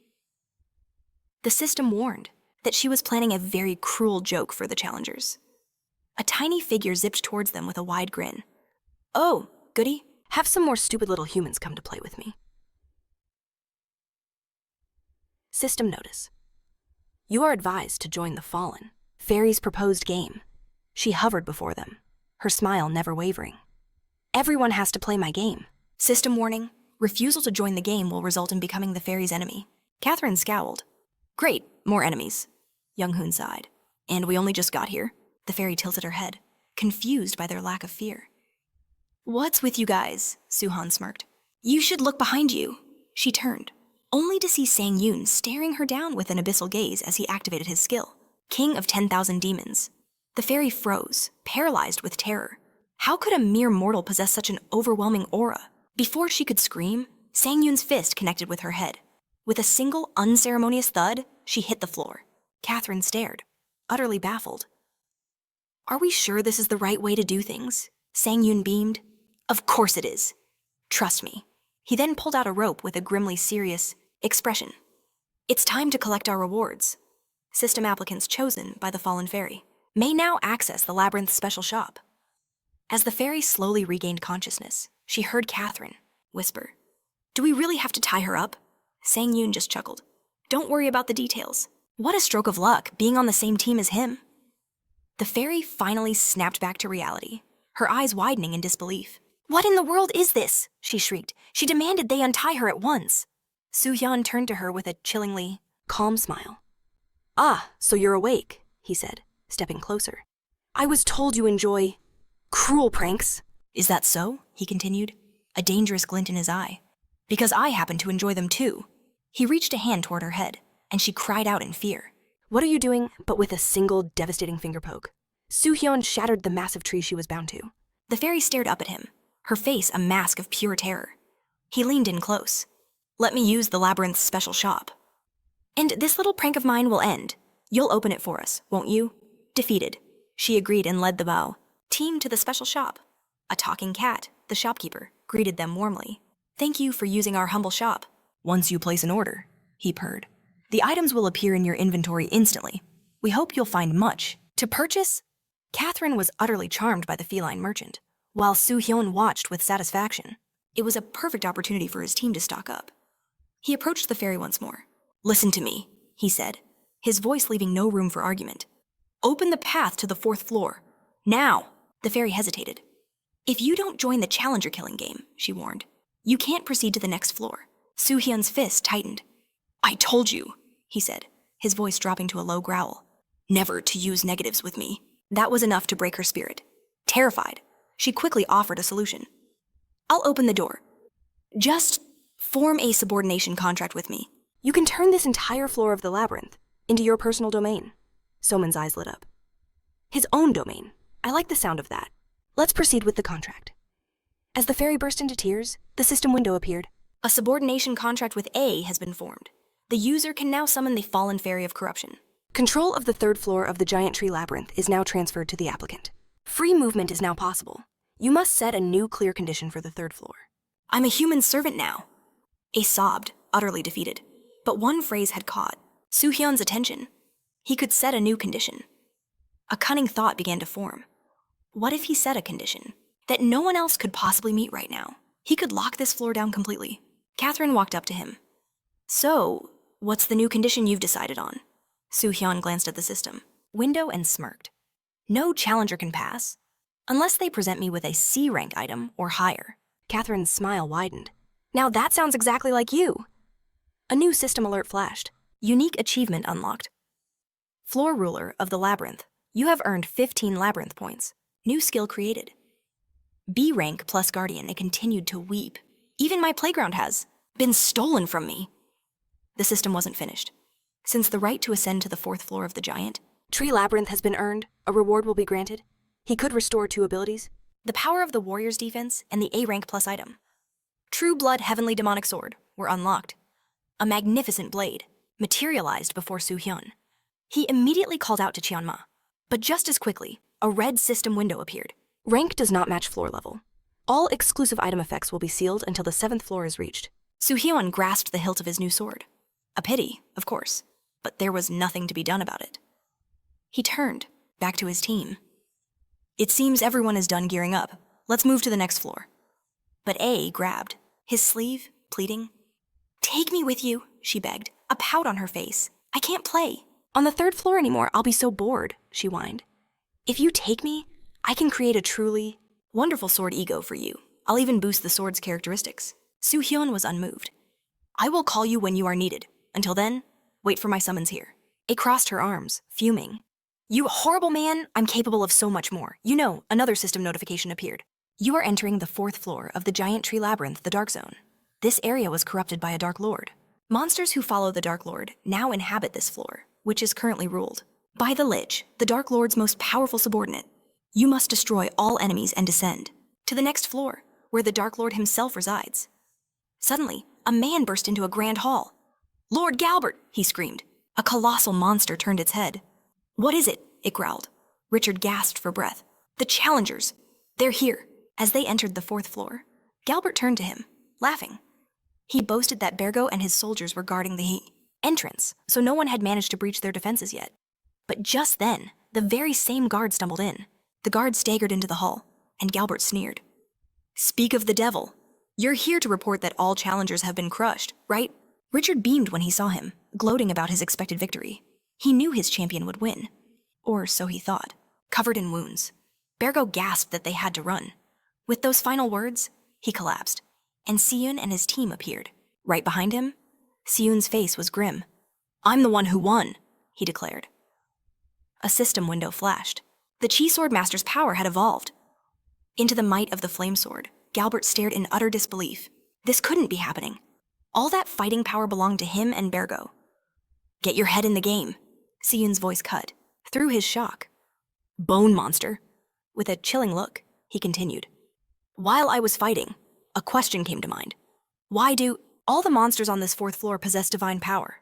The system warned that she was planning a very cruel joke for the challengers. A tiny figure zipped towards them with a wide grin. Oh, goody. Have some more stupid little humans come to play with me. System notice. You are advised to join the Fallen, Fairy's proposed game. She hovered before them, her smile never wavering. Everyone has to play my game. System warning. Refusal to join the game will result in becoming the fairy's enemy. Catherine scowled. Great, more enemies. Young-hoon sighed. And we only just got here. The fairy tilted her head, confused by their lack of fear. What's with you guys? Suhan smirked. You should look behind you. She turned, only to see Sang-Yoon staring her down with an abyssal gaze as he activated his skill. King of 10,000 demons. The fairy froze, paralyzed with terror. How could a mere mortal possess such an overwhelming aura? Before she could scream, Sang-Yoon's fist connected with her head. With a single unceremonious thud, she hit the floor. Catherine stared, utterly baffled. Are we sure this is the right way to do things? Sang-Yoon beamed. Of course it is. Trust me. He then pulled out a rope with a grimly serious expression. It's time to collect our rewards. System applicants chosen by the Fallen Fairy may now access the Labyrinth's special shop. As the fairy slowly regained consciousness, she heard Catherine whisper, Do we really have to tie her up? Sang-Yoon just chuckled. Don't worry about the details. What a stroke of luck, being on the same team as him. The fairy finally snapped back to reality, her eyes widening in disbelief. What in the world is this? She shrieked. She demanded they untie her at once. Soo-hyun turned to her with a chillingly calm smile. Ah, so you're awake, he said, stepping closer. I was told you enjoy cruel pranks. Is that so? He continued, a dangerous glint in his eye. Because I happen to enjoy them too. He reached a hand toward her head, and she cried out in fear. What are you doing, but with a single devastating finger poke? Soo-hyun shattered the massive tree she was bound to. The fairy stared up at him, her face a mask of pure terror. He leaned in close. Let me use the Labyrinth's special shop. And this little prank of mine will end. You'll open it for us, won't you? Defeated, she agreed and led the bow. Team to the special shop. A talking cat, the shopkeeper, greeted them warmly. Thank you for using our humble shop. Once you place an order, he purred, the items will appear in your inventory instantly. We hope you'll find much to purchase. Catherine was utterly charmed by the feline merchant, while Soo-hyun watched with satisfaction. It was a perfect opportunity for his team to stock up. He approached the fairy once more. Listen to me, he said, his voice leaving no room for argument. Open the path to the 4th floor. Now! The fairy hesitated. If you don't join the challenger killing game, she warned, you can't proceed to the next floor. Soo-hyun's fist tightened. I told you, he said, his voice dropping to a low growl. Never to use negatives with me. That was enough to break her spirit. Terrified, she quickly offered a solution. I'll open the door. Just form a subordination contract with me. You can turn this entire floor of the labyrinth into your personal domain. Soman's eyes lit up. His own domain. I like the sound of that. Let's proceed with the contract. As the fairy burst into tears, the system window appeared. A subordination contract with A has been formed. The user can now summon the Fallen Fairy of Corruption. Control of the 3rd floor of the giant tree labyrinth is now transferred to the applicant. Free movement is now possible. You must set a new clear condition for the 3rd floor. I'm a human servant now. Ace sobbed, utterly defeated. But one phrase had caught Soo-hyun's attention. He could set a new condition. A cunning thought began to form. What if he set a condition that no one else could possibly meet right now? He could lock this floor down completely. Catherine walked up to him. So, what's the new condition you've decided on? Soo-hyun glanced at the system, window, and smirked. No challenger can pass. unless they present me with a C rank item or higher.
Catherine's smile widened. Now that sounds exactly like you. A new system alert flashed.
Unique achievement unlocked. Floor ruler of the labyrinth. You have earned 15 labyrinth points. New skill created. B rank plus guardian. It continued to weep. Even my playground has been stolen from me. The system wasn't finished. Since the right to ascend to the 4th floor of the giant,
Tree Labyrinth has been earned. A reward will be granted. He could restore 2 abilities.
the power of the warrior's defense, and the A rank plus item. True Blood Heavenly Demonic Sword were unlocked. A magnificent blade materialized before Soo-hyun. He immediately called out to Cheonma, but just as quickly, a red system window appeared.
Rank does not match floor level. All exclusive item effects will be sealed until the 7th floor is reached.
Soo-hyun grasped the hilt of his new sword. A pity, of course, but there was nothing to be done about it. He turned back to his team. It seems everyone is done gearing up. Let's move to the next floor. But A grabbed his sleeve, pleading. Take me with you, she begged, a pout on her face. I can't play.
On the 3rd floor anymore, I'll be so bored, she whined. If you take me, I can create a truly
wonderful sword ego for you. I'll even boost the sword's characteristics. Soo-hyun was unmoved. I will call you when you are needed. Until then, wait for my summons here. A crossed her arms, fuming. You horrible man, I'm capable of so much more. You know, another system notification appeared. You are entering the 4th floor of the giant tree labyrinth, the Dark Zone. This area was corrupted by a Dark Lord. Monsters who follow the Dark Lord now inhabit this floor, which is currently ruled by the Lich, the Dark Lord's most powerful subordinate. You must destroy all enemies and descend to the next floor, where the Dark Lord himself resides. Suddenly, a man burst into a grand hall. Lord Galbert, he screamed. A colossal monster turned its head. What is it? It growled. Richard gasped for breath. The challengers. They're here. As they entered the 4th floor, Galbert turned to him, laughing. He boasted that Bergo and his soldiers were guarding the entrance, so no one had managed to breach their defenses yet. But just then, the very same guard stumbled in. The guard staggered into the hall, and Galbert sneered. Speak of the devil. You're here to report that all challengers have been crushed, right? Richard beamed when he saw him, gloating about his expected victory. He knew his champion would win. Or so he thought. Covered in wounds, Bergo gasped that they had to run. With those final words, he collapsed, and Siyun and his team appeared. Right behind him, Siyun's face was grim. I'm the one who won, he declared. A system window flashed. The Chi Sword Master's power had evolved. Into the might of the Flame Sword, Galbert stared in utter disbelief. This couldn't be happening. All that fighting power belonged to him and Bergo. Get your head in the game, Siyun's voice cut through his shock. Bone monster. With a chilling look, he continued. While I was fighting, a question came to mind. Why do all the monsters on this 4th floor possess divine power?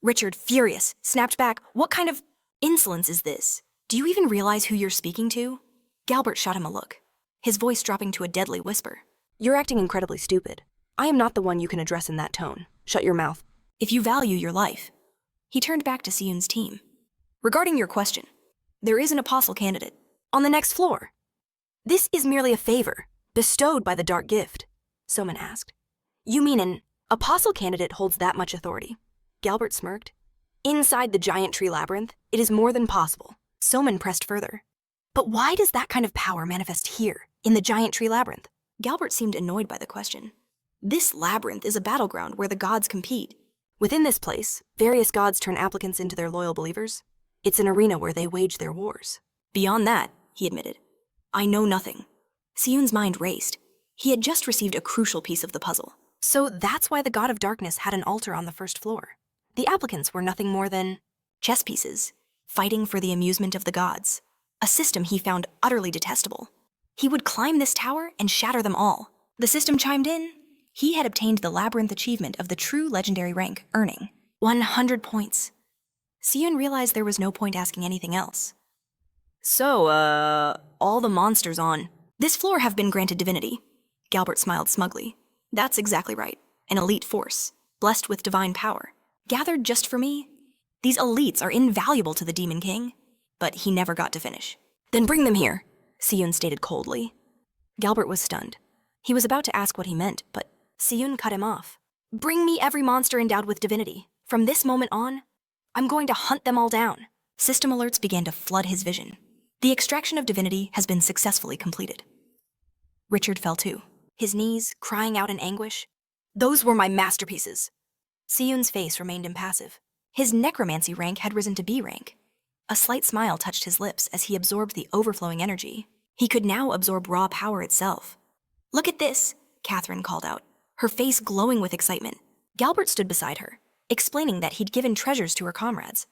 Richard, furious, snapped back. What kind of insolence is this? Do you even realize who you're speaking to? Galbert shot him a look, his voice dropping to a deadly whisper.
You're acting incredibly stupid. I am not the one you can address in that tone. Shut your mouth.
If you value your life. He turned back to Siyun's team. Regarding your question, there is an apostle candidate on the next floor.
This is merely a favor bestowed by the Dark Gift, Sonan asked. You mean an apostle candidate holds that much authority? Galbert smirked. Inside the giant tree labyrinth, it is more than possible.
Soman pressed further.
But why does that kind of power manifest here, in the giant tree labyrinth?
Galbert seemed annoyed by the question. This labyrinth is a battleground where the gods compete.
Within this place, various gods turn applicants into their loyal believers. It's an arena where they wage their wars.
Beyond that, he admitted, I know nothing. Siyun's mind raced. He had just received a crucial piece of the puzzle.
So that's why the god of darkness had an altar on the 1st floor. The applicants were nothing more than
chess pieces, fighting for the amusement of the gods, a system he found utterly detestable. He would climb this tower and shatter them all. The system chimed in. He had obtained the labyrinth achievement of the true legendary rank, earning 100 points. Siyun realized there was no point asking anything else. So, all the monsters on this floor have been granted divinity. Galbert smiled smugly. That's exactly right. An elite force, blessed with divine power, gathered just for me. These elites are invaluable to the Demon King. But he never got to finish. Then bring them here, Siyun stated coldly. Galbert was stunned. He was about to ask what he meant, but Siyun cut him off. Bring me every monster endowed with divinity. From this moment on, I'm going to hunt them all down. System alerts began to flood his vision. The extraction of divinity has been successfully completed. Richard fell too, his knees crying out in anguish. Those were my masterpieces. Siyun's face remained impassive. His necromancy rank had risen to B rank. A slight smile touched his lips as he absorbed the overflowing energy. He could now absorb raw power itself. Look at this, Catherine called out, her face glowing with excitement. Galbert stood beside her, explaining that he'd given treasures to her comrades.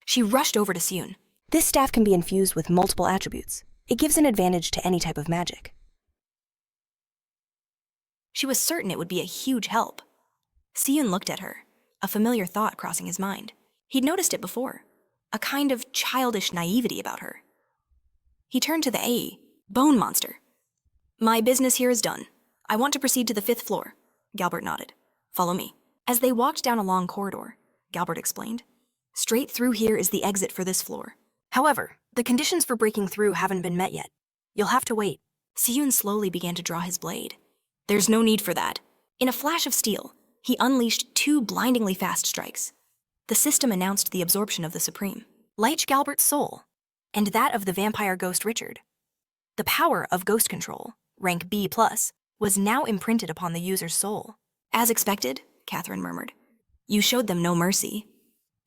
She rushed over to Siyun.
This staff can be infused with multiple attributes. It gives an advantage to any type of magic.
She was certain it would be a huge help. Siyun looked at her, a familiar thought crossing his mind. He'd noticed it before, a kind of childish naivety about her. He turned to the bone monster. My business here is done. I want to proceed to the 5th floor. Galbert nodded. Follow me. As they walked down a long corridor, Galbert explained, straight through here is the exit for this floor. However, the conditions for breaking through haven't been met yet. You'll have to wait. Siyun slowly began to draw his blade. There's no need for that. In a flash of steel, he unleashed 2 blindingly fast strikes. The system announced the absorption of the Supreme, Lich Galbert's soul, and that of the vampire ghost Richard. The power of ghost control, rank B+, was now imprinted upon the user's soul. As expected, Catherine murmured. You showed them no mercy.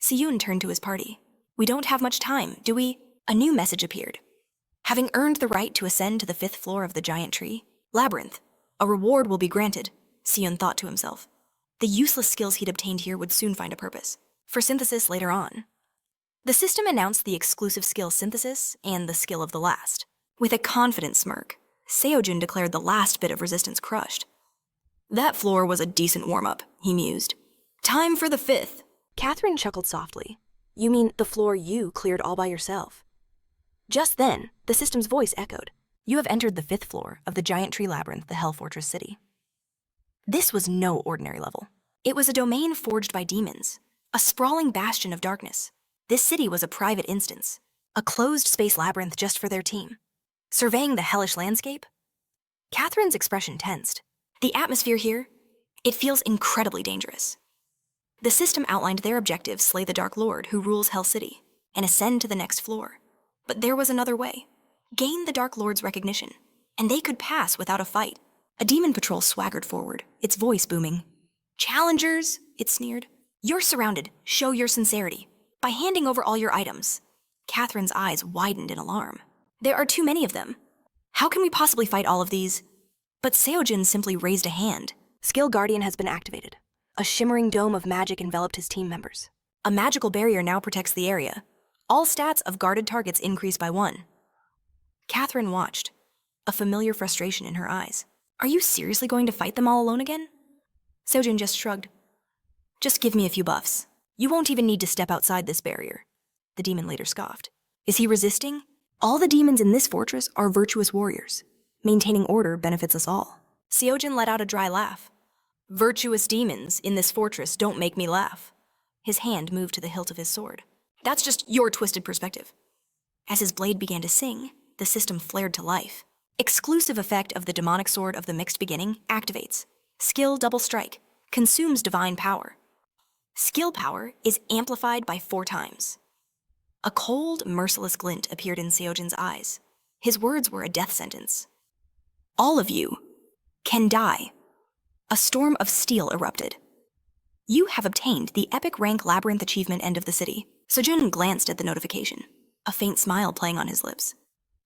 Siyun turned to his party. We don't have much time, do we? A new message appeared. Having earned the right to ascend to the 5th floor of the giant tree, labyrinth, a reward will be granted, Siyun thought to himself. The useless skills he'd obtained here would soon find a purpose, for synthesis later on. The system announced the exclusive skill synthesis and the skill of the last. With a confident smirk, Seojun declared the last bit of resistance crushed. That floor was a decent warm-up, he mused. Time for the 5th.
Catherine chuckled softly. You mean the floor you cleared all by yourself? Just then, the system's voice echoed.
You have entered the 5th floor of the giant tree labyrinth, the Hell Fortress City. This was no ordinary level. It was a domain forged by demons, a sprawling bastion of darkness. This city was a private instance, a closed space labyrinth just for their team. Surveying the hellish landscape, Catherine's expression tensed. The atmosphere here, it feels incredibly dangerous. The system outlined their objectives: slay the Dark Lord who rules Hell City, and ascend to the next floor. But there was another way. Gain the Dark Lord's recognition, and they could pass without a fight. A demon patrol swaggered forward, its voice booming. Challengers, it sneered. You're surrounded. Show your sincerity. By handing over all your items. Catherine's eyes widened in alarm. There are too many of them. How can we possibly fight all of these? But Seojun simply raised a hand.
Skill Guardian has been activated. A shimmering dome of magic enveloped his team members.
A magical barrier now protects the area. All stats of guarded targets increase by 1. Catherine watched, a familiar frustration in her eyes. Are you seriously going to fight them all alone again? Seojun just shrugged. Just give me a few buffs. You won't even need to step outside this barrier. The demon later scoffed. Is he resisting? All the demons in this fortress are virtuous warriors. Maintaining order benefits us all. Seojun let out a dry laugh. Virtuous demons in this fortress don't make me laugh. His hand moved to the hilt of his sword. That's just your twisted perspective. As his blade began to sing, the system flared to life. Exclusive effect of the demonic sword of the mixed beginning activates. Skill double strike. Consumes divine power. Skill power is amplified by 4 times. A cold, merciless glint appeared in Seojin's eyes. His words were a death sentence. All of you can die. A storm of steel erupted. You have obtained the epic rank labyrinth achievement end of the city. Sojun glanced at the notification, a faint smile playing on his lips.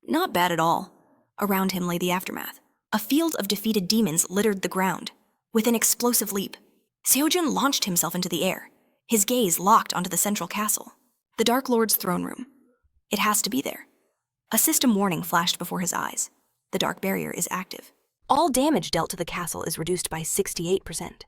Not bad at all. Around him lay the aftermath. A field of defeated demons littered the ground. With an explosive leap, Seojun launched himself into the air, his gaze locked onto the central castle, the Dark Lord's throne room. It has to be there. A system warning flashed before his eyes. The dark barrier is active. All damage dealt to the castle is reduced by 68%.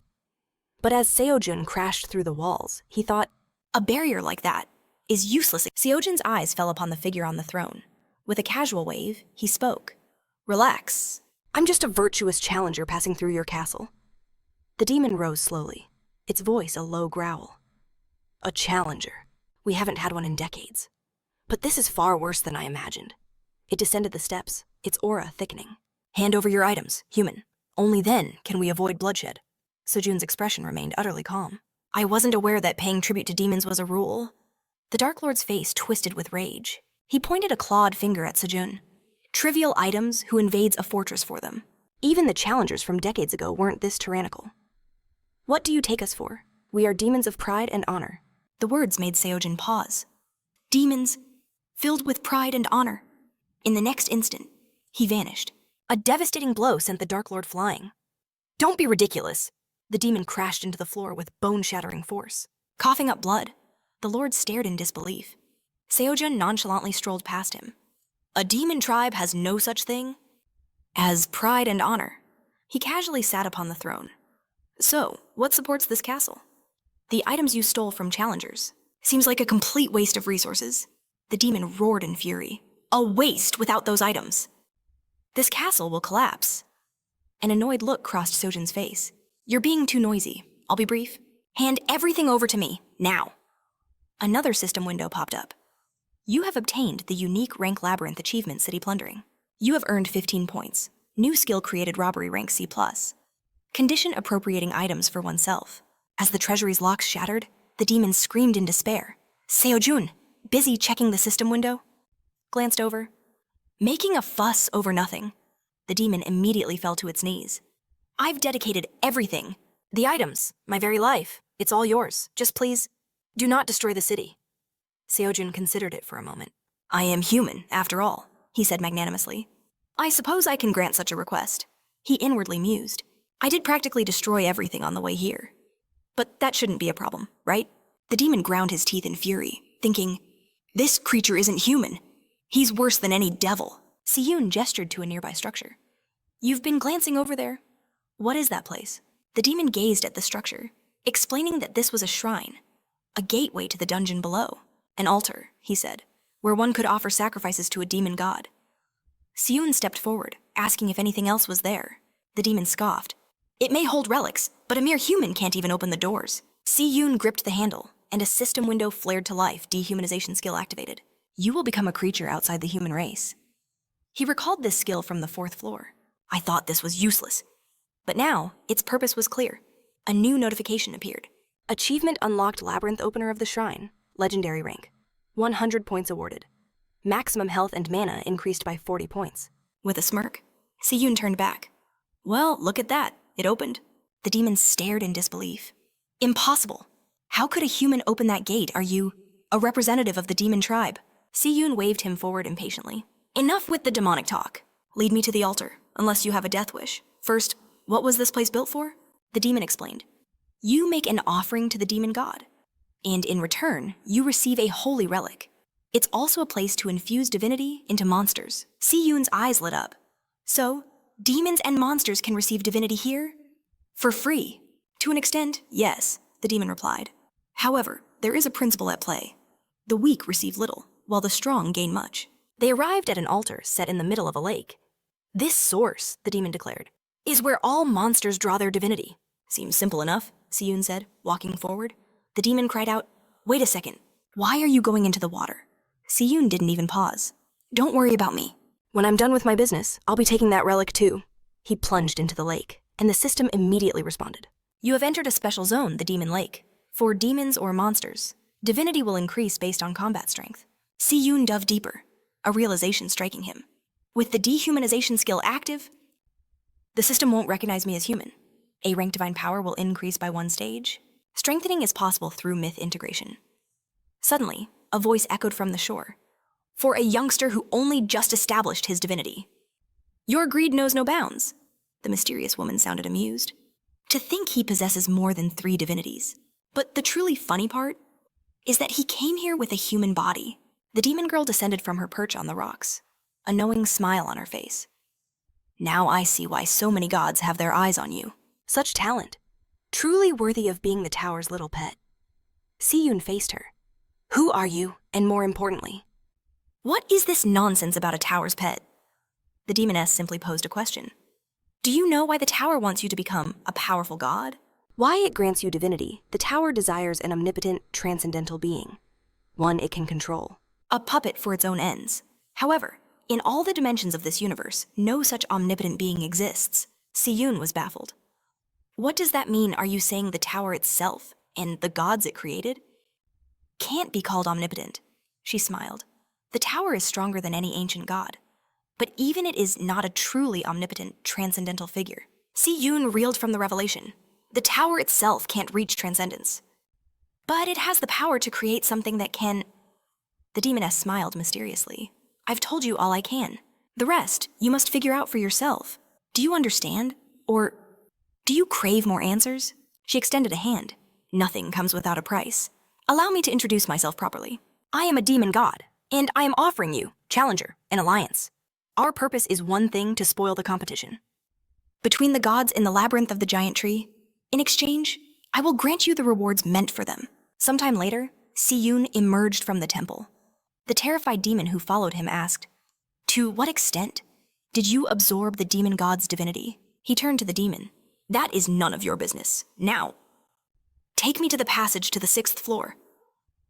But as Seojun crashed through the walls, he thought, a barrier like that is useless. Seojun's eyes fell upon the figure on the throne. With a casual wave, he spoke. Relax. I'm just a virtuous challenger passing through your castle. The demon rose slowly, its voice a low growl. A challenger. We haven't had one in decades. But this is far worse than I imagined. It descended the steps, its aura thickening. Hand over your items, human. Only then can we avoid bloodshed. Sojun's expression remained utterly calm. I wasn't aware that paying tribute to demons was a rule. The Dark Lord's face twisted with rage. He pointed a clawed finger at Sejun. Trivial items who invades a fortress for them.
Even the challengers from decades ago weren't this tyrannical. What do you take us for? We are demons of pride and honor.
The words made Seojin pause. Demons, filled with pride and honor. In the next instant, he vanished.
A devastating blow sent the Dark Lord flying. Don't be ridiculous. The demon crashed into the floor with bone-shattering force.
Coughing up blood, the Lord stared in disbelief. Seojin nonchalantly strolled past him. A demon tribe has no such thing as pride and honor. He casually sat upon the throne. So, what supports this castle? The items you stole from challengers. Seems like a complete waste of resources. The demon roared in fury. A waste without those items. This castle will collapse. An annoyed look crossed Sojin's face. You're being too noisy. I'll be brief. Hand everything over to me, now. Another system window popped up. You have obtained the unique rank labyrinth achievement City Plundering. You have earned 15 points. New skill created robbery rank C+. Condition appropriating items for oneself. As the treasury's locks shattered, the demon screamed in despair. Seojun, busy checking the system window, glanced over. Making a fuss over nothing. The demon immediately fell to its knees. I've dedicated everything. The items, my very life. It's all yours. Just please, do not destroy the city. Seojun considered it for a moment. I am human, after all, he said magnanimously. I suppose I can grant such a request. He inwardly mused. I did practically destroy everything on the way here. But that shouldn't be a problem, right? The demon ground his teeth in fury, thinking, this creature isn't human. He's worse than any devil. Siyun gestured to a nearby structure. You've been glancing over there. What is that place? The demon gazed at the structure, explaining that this was a shrine, a gateway to the dungeon below. An altar, he said, where one could offer sacrifices to a demon god. Siyun stepped forward, asking if anything else was there. The demon scoffed. It may hold relics, but a mere human can't even open the doors. Siyun gripped the handle, and a system window flared to life, dehumanization skill activated. You will become a creature outside the human race. He recalled this skill from the 4th floor. I thought this was useless. But now, its purpose was clear. A new notification appeared.
Achievement unlocked labyrinth opener of the shrine. Legendary rank. 100 points awarded. Maximum health and mana increased by 40 points.
With a smirk, Siyun turned back. Well, look at that. It opened. The demon stared in disbelief. Impossible. How could a human open that gate? Are you a representative of the demon tribe? Siyun waved him forward impatiently. Enough with the demonic talk. Lead me to the altar, unless you have a death wish. First, what was this place built for? The demon explained. You make an offering to the demon god, and in return, you receive a holy relic. It's also a place to infuse divinity into monsters. Siyun's eyes lit up. So, demons and monsters can receive divinity here? For free. To an extent, yes, the demon replied. However, there is a principle at play. The weak receive little, while the strong gain much. They arrived at an altar set in the middle of a lake. This source, the demon declared, is where all monsters draw their divinity. Seems simple enough, Siyun said, walking forward. The demon cried out, Wait a second. Why are you going into the water? Siyun didn't even pause. Don't worry about me.
When I'm done with my business, I'll be taking that relic too. He plunged into the lake, and the system immediately responded.
You have entered a special zone, the Demon Lake. For demons or monsters, divinity will increase based on combat strength. Siyun dove deeper, a realization striking him. With the dehumanization skill active, the system won't recognize me as human. A rank divine power will increase by 1 stage. Strengthening is possible through myth integration. Suddenly, a voice echoed from the shore. For a youngster who only just established his divinity. Your greed knows no bounds. The mysterious woman sounded amused. To think he possesses more than 3 divinities. But the truly funny part is that he came here with a human body. The demon girl descended from her perch on the rocks, a knowing smile on her face. Now I see why so many gods have their eyes on you.
Such talent. Truly worthy of being the tower's little pet. Siyun faced her. Who are you, and more importantly?
What is this nonsense about a tower's pet? The demoness simply posed a question. Do you know why the tower wants you to become a powerful god?
Why it grants you divinity, the tower desires an omnipotent, transcendental being. One it can control.
A puppet for its own ends. However, in all the dimensions of this universe, no such omnipotent being exists. Siyun was baffled. What does that mean? Are you saying the tower itself, and the gods it created, can't be called omnipotent? She smiled. The tower is stronger than any ancient god. But even it is not a truly omnipotent, transcendental figure. Si-yoon reeled from the revelation. The tower itself can't reach transcendence. But it has the power to create something that can... The demoness smiled mysteriously. I've told you all I can. The rest, you must figure out for yourself. Do you understand? Or do you crave more answers? She extended a hand. Nothing comes without a price. Allow me to introduce myself properly. I am a demon god, and I am offering you, challenger, an alliance. Our purpose is one thing: to spoil the competition. Between the gods in the labyrinth of the giant tree, in exchange, I will grant you the rewards meant for them. Sometime later, Si-yoon emerged from the temple. The terrified demon who followed him asked, "To what extent did you absorb the demon god's divinity?" He turned to the demon. "That is none of your business. Now, take me to the passage to the 6th floor."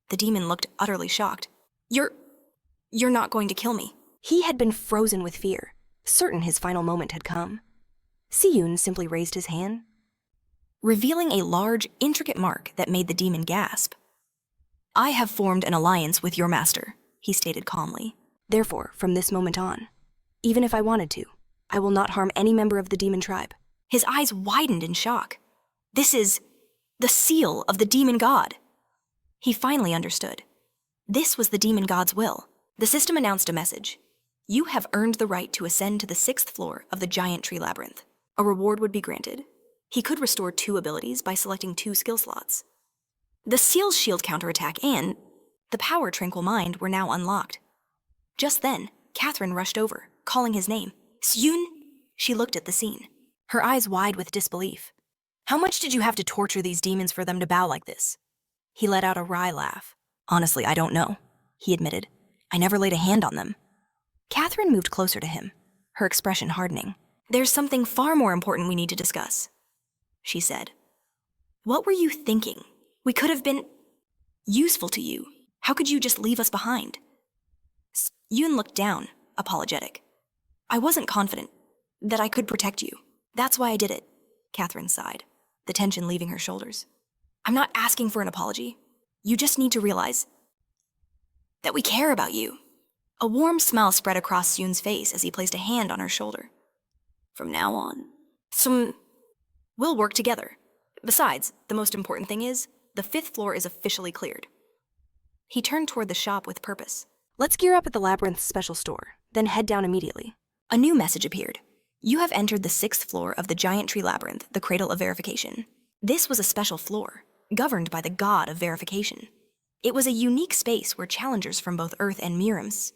The demon looked utterly shocked. You're not going to kill me."
He had been frozen with fear, certain his final moment had come. Si-yoon simply raised his hand,
revealing a large, intricate mark that made the demon gasp. "I have formed an alliance with your master," he stated calmly.
"Therefore, from this moment on, even if I wanted to, I will not harm any member of the demon tribe."
His eyes widened in shock. This is the seal of the demon god. He finally understood. This was the demon god's will. The system announced a message. You have earned the right to ascend to the 6th floor of the giant tree labyrinth. A reward would be granted. He could restore 2 abilities by selecting 2 skill slots. The seal's shield counterattack and the power tranquil mind were now unlocked. Just then, Catherine rushed over, calling his name. "Si-yoon!" She looked at the scene, her eyes wide with disbelief. "How much did you have to torture these demons for them to bow like this?" He let out a wry laugh. "Honestly, I don't know," he admitted. "I never laid a hand on them." Catherine moved closer to him, her expression hardening. "There's something far more important we need to discuss," she said. "What were you thinking? We could have been useful to you. How could you just leave us behind?" Yoon looked down, apologetic. "I wasn't confident that I could protect you. That's why I did it," Catherine sighed, the tension leaving her shoulders. "I'm not asking for an apology. You just need to realize that we care about you." A warm smile spread across Yoon's face as he placed a hand on her shoulder. "From now on, we'll work together. Besides, the most important thing is, the 5th floor is officially cleared." He turned toward the shop with purpose.
"Let's gear up at the labyrinth's special store, then head down immediately."
A new message appeared. You have entered the 6th floor of the giant tree labyrinth, the cradle of verification. This was a special floor, governed by the god of verification. It was a unique space where challengers from both Earth and Miriams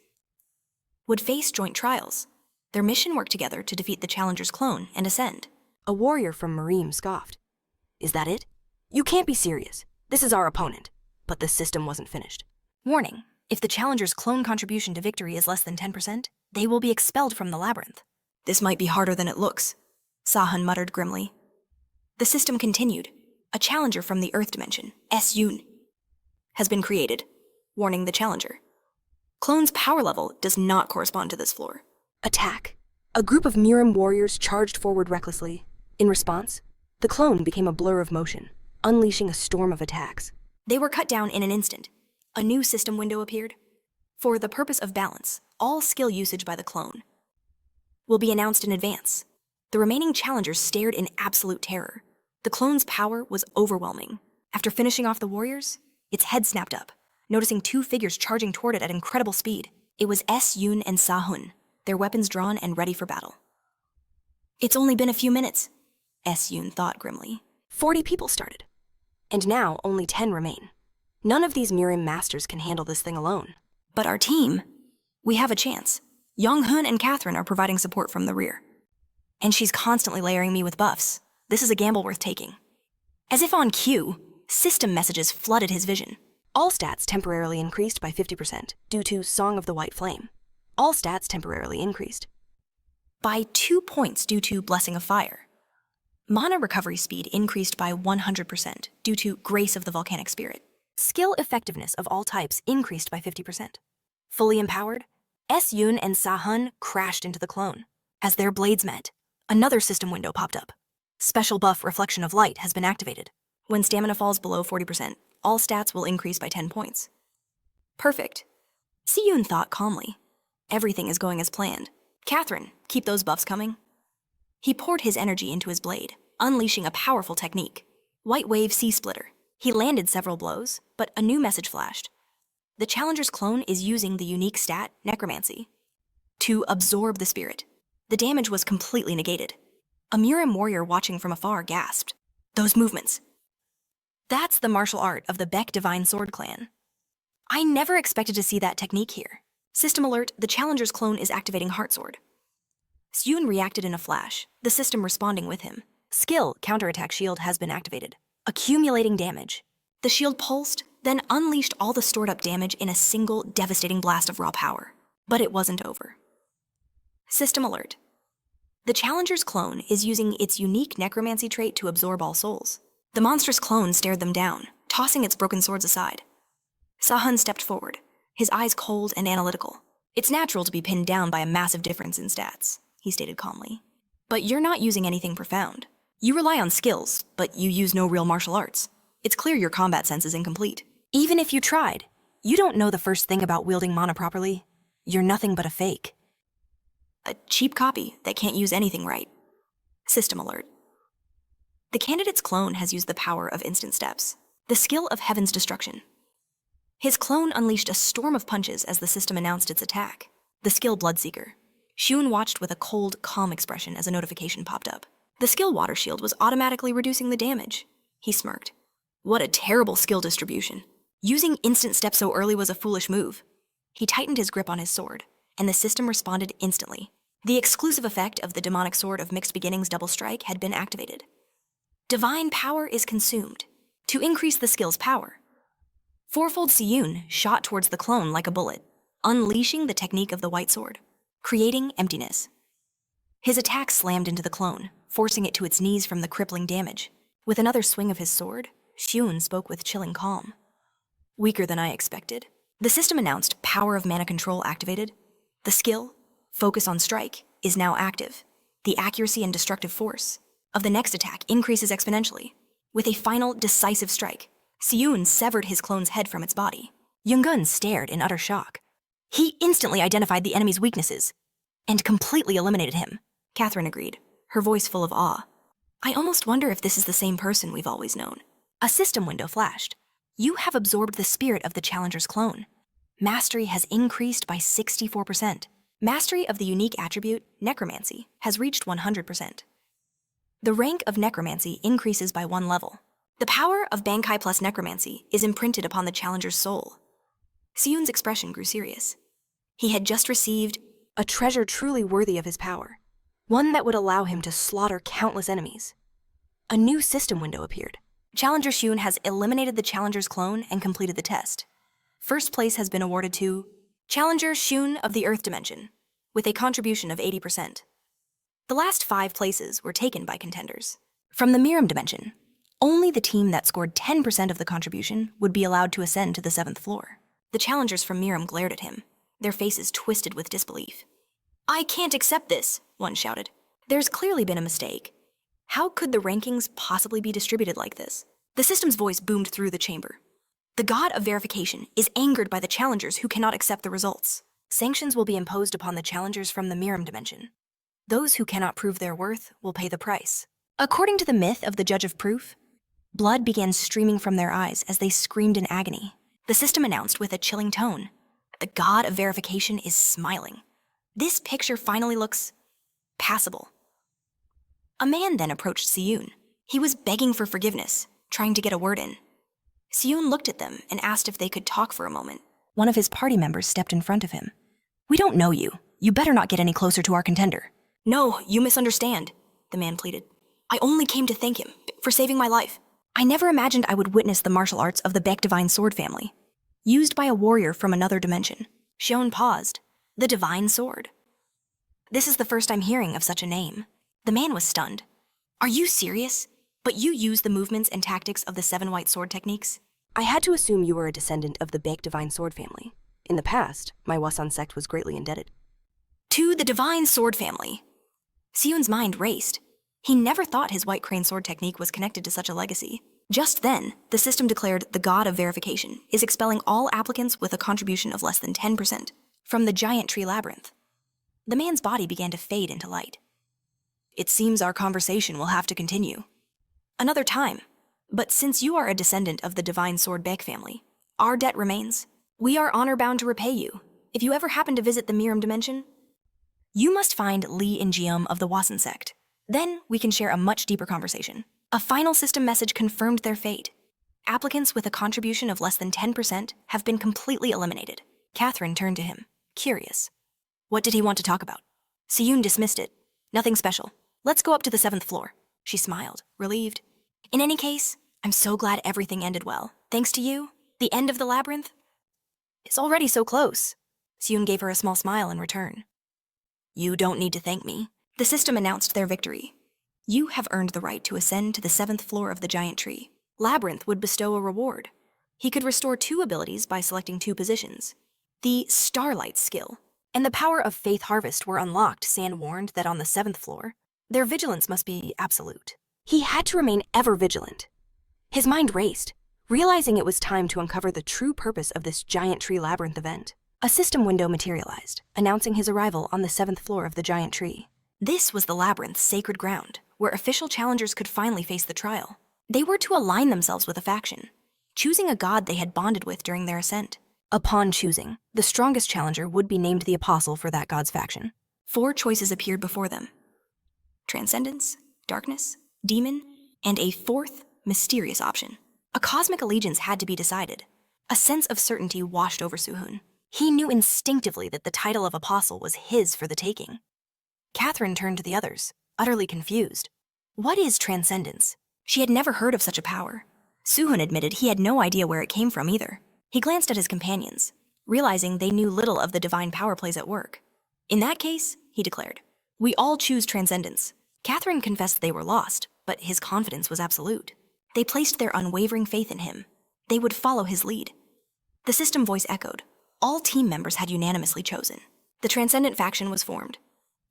would face joint trials. Their mission worked together to defeat the challenger's clone and ascend.
A warrior from Mirim scoffed. "Is that it? You can't be serious. This is our opponent." But the system wasn't finished.
Warning, if the challenger's clone contribution to victory is less than 10%, they will be expelled from the labyrinth. "This might be harder than it looks," Sahun muttered grimly. The system continued. A challenger from the Earth dimension, S-Yoon, has been created, warning the challenger. Clone's power level does not correspond to this floor.
Attack. A group of Mirim warriors charged forward recklessly. In response, the clone became a blur of motion, unleashing a storm of attacks.
They were cut down in an instant. A new system window appeared. For the purpose of balance, all skill usage by the clone will be announced in advance. The remaining challengers stared in absolute terror. The clone's power was overwhelming. After finishing off the warriors, its head snapped up, noticing 2 figures charging toward it at incredible speed. It was S-Yoon and Sahun, their weapons drawn and ready for battle. "It's only been a few minutes," S-Yoon thought grimly.
40 people started, and now only 10 remain. None of these Mirim masters can handle this thing alone.
"But our team, we have a chance. Young-hun and Catherine are providing support from the rear. And she's constantly layering me with buffs. This is a gamble worth taking." As if on cue, system messages flooded his vision.
All stats temporarily increased by 50% due to Song of the White Flame. All stats temporarily increased
by 2 points due to Blessing of Fire. Mana recovery speed increased by 100% due to Grace of the Volcanic Spirit. Skill effectiveness of all types increased by 50%. Fully empowered, S-Yoon and Sahun crashed into the clone. As their blades met, another system window popped up. Special buff Reflection of Light has been activated. When stamina falls below 40%, all stats will increase by 10 points. Perfect. Siyun thought calmly. Everything is going as planned. Catherine, keep those buffs coming. He poured his energy into his blade, unleashing a powerful technique. White Wave Sea Splitter. He landed several blows, but a new message flashed. The challenger's clone is using the unique stat, necromancy, to absorb the spirit. The damage was completely negated. A Mirim warrior watching from afar gasped. Those movements. That's the martial art of the Beck Divine Sword clan. I never expected to see that technique here. System alert, the challenger's clone is activating Heart Sword. Siyun reacted in a flash, the system responding with him. Skill, counterattack shield has been activated, accumulating damage. The shield pulsed, then unleashed all the stored up damage in a single devastating blast of raw power. But it wasn't over. System alert. The challenger's clone is using its unique necromancy trait to absorb all souls. The monstrous clone stared them down, tossing its broken swords aside. Sahun stepped forward, his eyes cold and analytical. It's natural to be pinned down by a massive difference in stats, he stated calmly. But you're not using anything profound. You rely on skills, but you use no real martial arts. It's clear your combat sense is incomplete. Even if you tried, you don't know the first thing about wielding mana properly. You're nothing but a fake. A cheap copy that can't use anything right. System alert. The candidate's clone has used the power of instant steps, the skill of Heaven's destruction. His clone unleashed a storm of punches as the system announced its attack, the skill Bloodseeker. Shun watched with a cold, calm expression as a notification popped up. The skill Water Shield was automatically reducing the damage. He smirked. What a terrible skill distribution. Using instant step so early was a foolish move. He tightened his grip on his sword, and the system responded instantly. The exclusive effect of the demonic sword of Mixed Beginnings Double Strike had been activated. Divine power is consumed. To increase the skill's power, Fourfold Siyun shot towards the clone like a bullet, unleashing the technique of the white sword, creating emptiness. His attack slammed into the clone, forcing it to its knees from the crippling damage. With another swing of his sword, Shun spoke with chilling calm. Weaker than I expected. The system announced Power of Mana Control activated. The skill, Focus on Strike, is now active. The accuracy and destructive force of the next attack increases exponentially. With a final, decisive strike, Siyun severed his clone's head from its body. Yungun stared in utter shock. He instantly identified the enemy's weaknesses and completely eliminated him. Catherine agreed, her voice full of awe. I almost wonder if this is the same person we've always known. A system window flashed. You have absorbed the spirit of the challenger's clone. Mastery has increased by 64%. Mastery of the unique attribute, necromancy, has reached 100%. The rank of necromancy increases by 1 level. The power of Bankai plus necromancy is imprinted upon the challenger's soul. Siyun's expression grew serious. He had just received a treasure truly worthy of his power, one that would allow him to slaughter countless enemies. A new system window appeared. Challenger Shun has eliminated the challenger's clone and completed the test. First place has been awarded to Challenger Shun of the Earth Dimension, with a contribution of 80%. The last 5 places were taken by contenders. From the Mirim Dimension, only the team that scored 10% of the contribution would be allowed to ascend to the 7th floor. The challengers from Mirim glared at him, their faces twisted with disbelief. I can't accept this, one shouted. There's clearly been a mistake. How could the rankings possibly be distributed like this? The system's voice boomed through the chamber. The god of verification is angered by the challengers who cannot accept the results. Sanctions will be imposed upon the challengers from the Mirim Dimension. Those who cannot prove their worth will pay the price. According to the myth of the Judge of Proof, blood began streaming from their eyes as they screamed in agony. The system announced with a chilling tone, the god of verification is smiling. This picture finally looks passable. A man then approached Siyun. He was begging for forgiveness, trying to get a word in. Siyun looked at them and asked if they could talk for a moment. One of his party members stepped in front of him. We don't know you. You better not get any closer to our contender. No, you misunderstand, the man pleaded. I only came to thank him for saving my life. I never imagined I would witness the martial arts of the Beck Divine Sword family, used by a warrior from another dimension. Shion paused. The Divine Sword. This is the first I'm hearing of such a name. The man was stunned. Are you serious? But you use the movements and tactics of the 7 white sword techniques? I had to assume you were a descendant of the Beck Divine Sword family. In the past, my Wasan sect was greatly indebted. To the Divine Sword family. Siyun's mind raced. He never thought his White Crane sword technique was connected to such a legacy. Just then, the system declared the god of verification is expelling all applicants with a contribution of less than 10% from the giant tree labyrinth. The man's body began to fade into light. It seems our conversation will have to continue another time, but since you are a descendant of the divine sword Beck family, our debt remains. We are honor-bound to repay you. If you ever happen to visit the Miram dimension, you must find Li and Jium of the Wasan sect. Then we can share a much deeper conversation. A final system message confirmed their fate. Applicants with a contribution of less than 10% have been completely eliminated. Catherine turned to him, curious. What did he want to talk about? Siyun dismissed it. Nothing special. Let's go up to the 7th floor. She smiled, relieved. In any case, I'm so glad everything ended well. Thanks to you, the end of the labyrinth is already so close. Siyun gave her a small smile in return. You don't need to thank me. The system announced their victory. You have earned the right to ascend to the 7th floor of the giant tree. Labyrinth would bestow a reward. He could restore 2 abilities by selecting 2 positions. The Starlight skill and the power of Faith Harvest were unlocked. San warned that on the 7th floor, their vigilance must be absolute. He had to remain ever vigilant. His mind raced, realizing it was time to uncover the true purpose of this giant tree labyrinth event. A system window materialized, announcing his arrival on the 7th floor of the giant tree. This was the labyrinth's sacred ground, where official challengers could finally face the trial. They were to align themselves with a faction, choosing a god they had bonded with during their ascent. Upon choosing, the strongest challenger would be named the apostle for that god's faction. 4 choices appeared before them: transcendence, darkness, demon, and a 4th, mysterious option. A cosmic allegiance had to be decided. A sense of certainty washed over Suhun. He knew instinctively that the title of apostle was his for the taking. Catherine turned to the others, utterly confused. What is transcendence? She had never heard of such a power. Suhun admitted he had no idea where it came from either. He glanced at his companions, realizing they knew little of the divine power plays at work. In that case, he declared, we all choose transcendence. Catherine confessed they were lost, but his confidence was absolute. They placed their unwavering faith in him. They would follow his lead. The system voice echoed. All team members had unanimously chosen. The Transcendent faction was formed.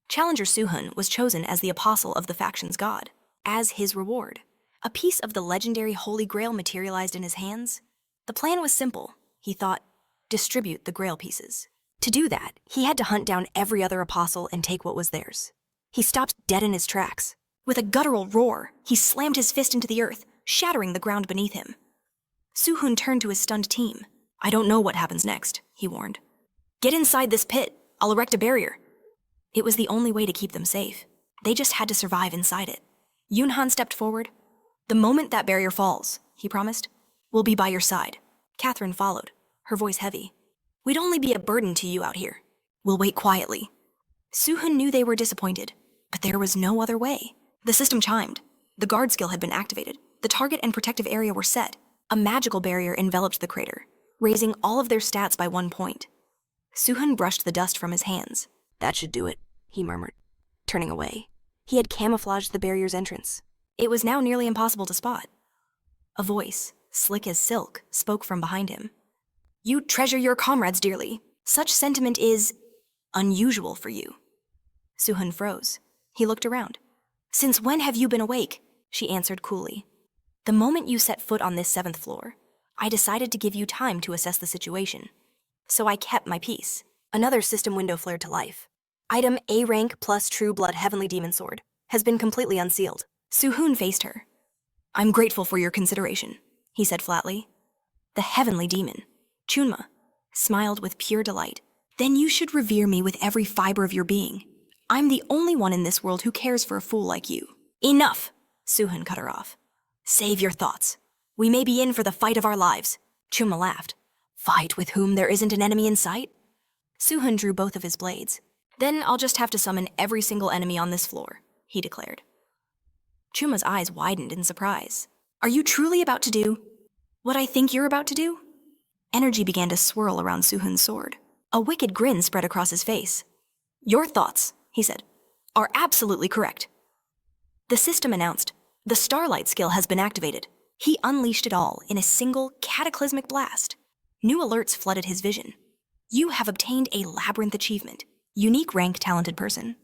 Challenger Suhun was chosen as the apostle of the faction's god. As his reward, a piece of the legendary Holy Grail materialized in his hands. The plan was simple, he thought: distribute the Grail pieces. To do that, he had to hunt down every other apostle and take what was theirs. He stopped dead in his tracks. With a guttural roar, he slammed his fist into the earth, shattering the ground beneath him. Suhun turned to his stunned team. I don't know what happens next, he warned. Get inside this pit. I'll erect a barrier. It was the only way to keep them safe. They just had to survive inside it. Yunhan stepped forward. The moment that barrier falls, he promised, we'll be by your side. Catherine followed, her voice heavy. We'd only be a burden to you out here. We'll wait quietly. Suhun knew they were disappointed, but there was no other way. The system chimed. The guard skill had been activated. The target and protective area were set. A magical barrier enveloped the crater, raising all of their stats by 1 point. Suhun brushed the dust from his hands. That should do it, he murmured, turning away. He had camouflaged the barrier's entrance. It was now nearly impossible to spot. A voice, slick as silk, spoke from behind him. You treasure your comrades dearly. Such sentiment is unusual for you. Suhun froze. He looked around. Since when have you been awake? She answered coolly. The moment you set foot on this 7th floor, I decided to give you time to assess the situation. So I kept my peace. Another system window flared to life. Item A rank plus True Blood Heavenly Demon Sword has been completely unsealed. Suhun faced her. I'm grateful for your consideration, he said flatly. The Heavenly Demon, Chunma, smiled with pure delight. Then you should revere me with every fiber of your being. I'm the only one in this world who cares for a fool like you. Enough, Suhun cut her off. Save your thoughts. We may be in for the fight of our lives. Chunma laughed. Fight with whom there isn't an enemy in sight? Suhun drew both of his blades. Then I'll just have to summon every single enemy on this floor, he declared. Chuma's eyes widened in surprise. Are you truly about to do what I think you're about to do? Energy began to swirl around Suhun's sword. A wicked grin spread across his face. Your thoughts, he said, are absolutely correct. The system announced, the Starlight skill has been activated. He unleashed it all in a single cataclysmic blast. New alerts flooded his vision. You have obtained a Labyrinth achievement. Unique rank talented person.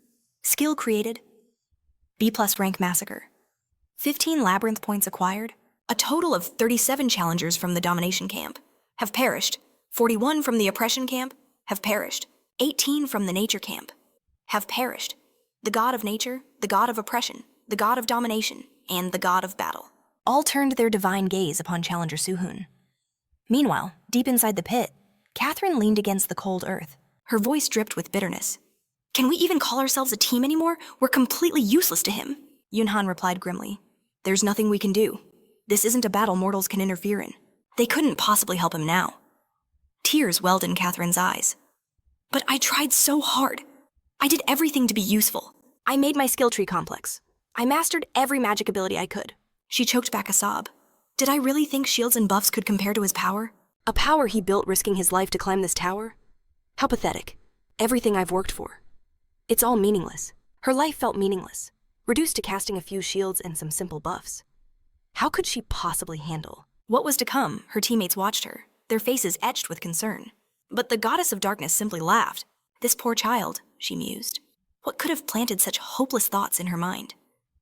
Skill created. B+ rank massacre. 15 Labyrinth points acquired. A total of 37 challengers from the domination camp have perished. 41 from the oppression camp have perished. 18 from the nature camp have perished. The god of nature, the god of oppression, the god of domination, and the god of battle all turned their divine gaze upon challenger Suhoon. Meanwhile, deep inside the pit, Catherine leaned against the cold earth. Her voice dripped with bitterness. "Can we even call ourselves a team anymore? We're completely useless to him," Yunhan replied grimly. "There's nothing we can do. This isn't a battle mortals can interfere in. They couldn't possibly help him now." Tears welled in Catherine's eyes. "But I tried so hard. I did everything to be useful. I made my skill tree complex. I mastered every magic ability I could." She choked back a sob. Did I really think shields and buffs could compare to his power?
A power he built risking his life to climb this tower? How pathetic. Everything I've worked for. It's all meaningless. Her life felt meaningless, reduced to casting a few shields and some simple buffs. How could she possibly handle?
What was to come? Her teammates watched her, their faces etched with concern. But the goddess of darkness simply laughed. This poor child, she mused. What could have planted such hopeless thoughts in her mind?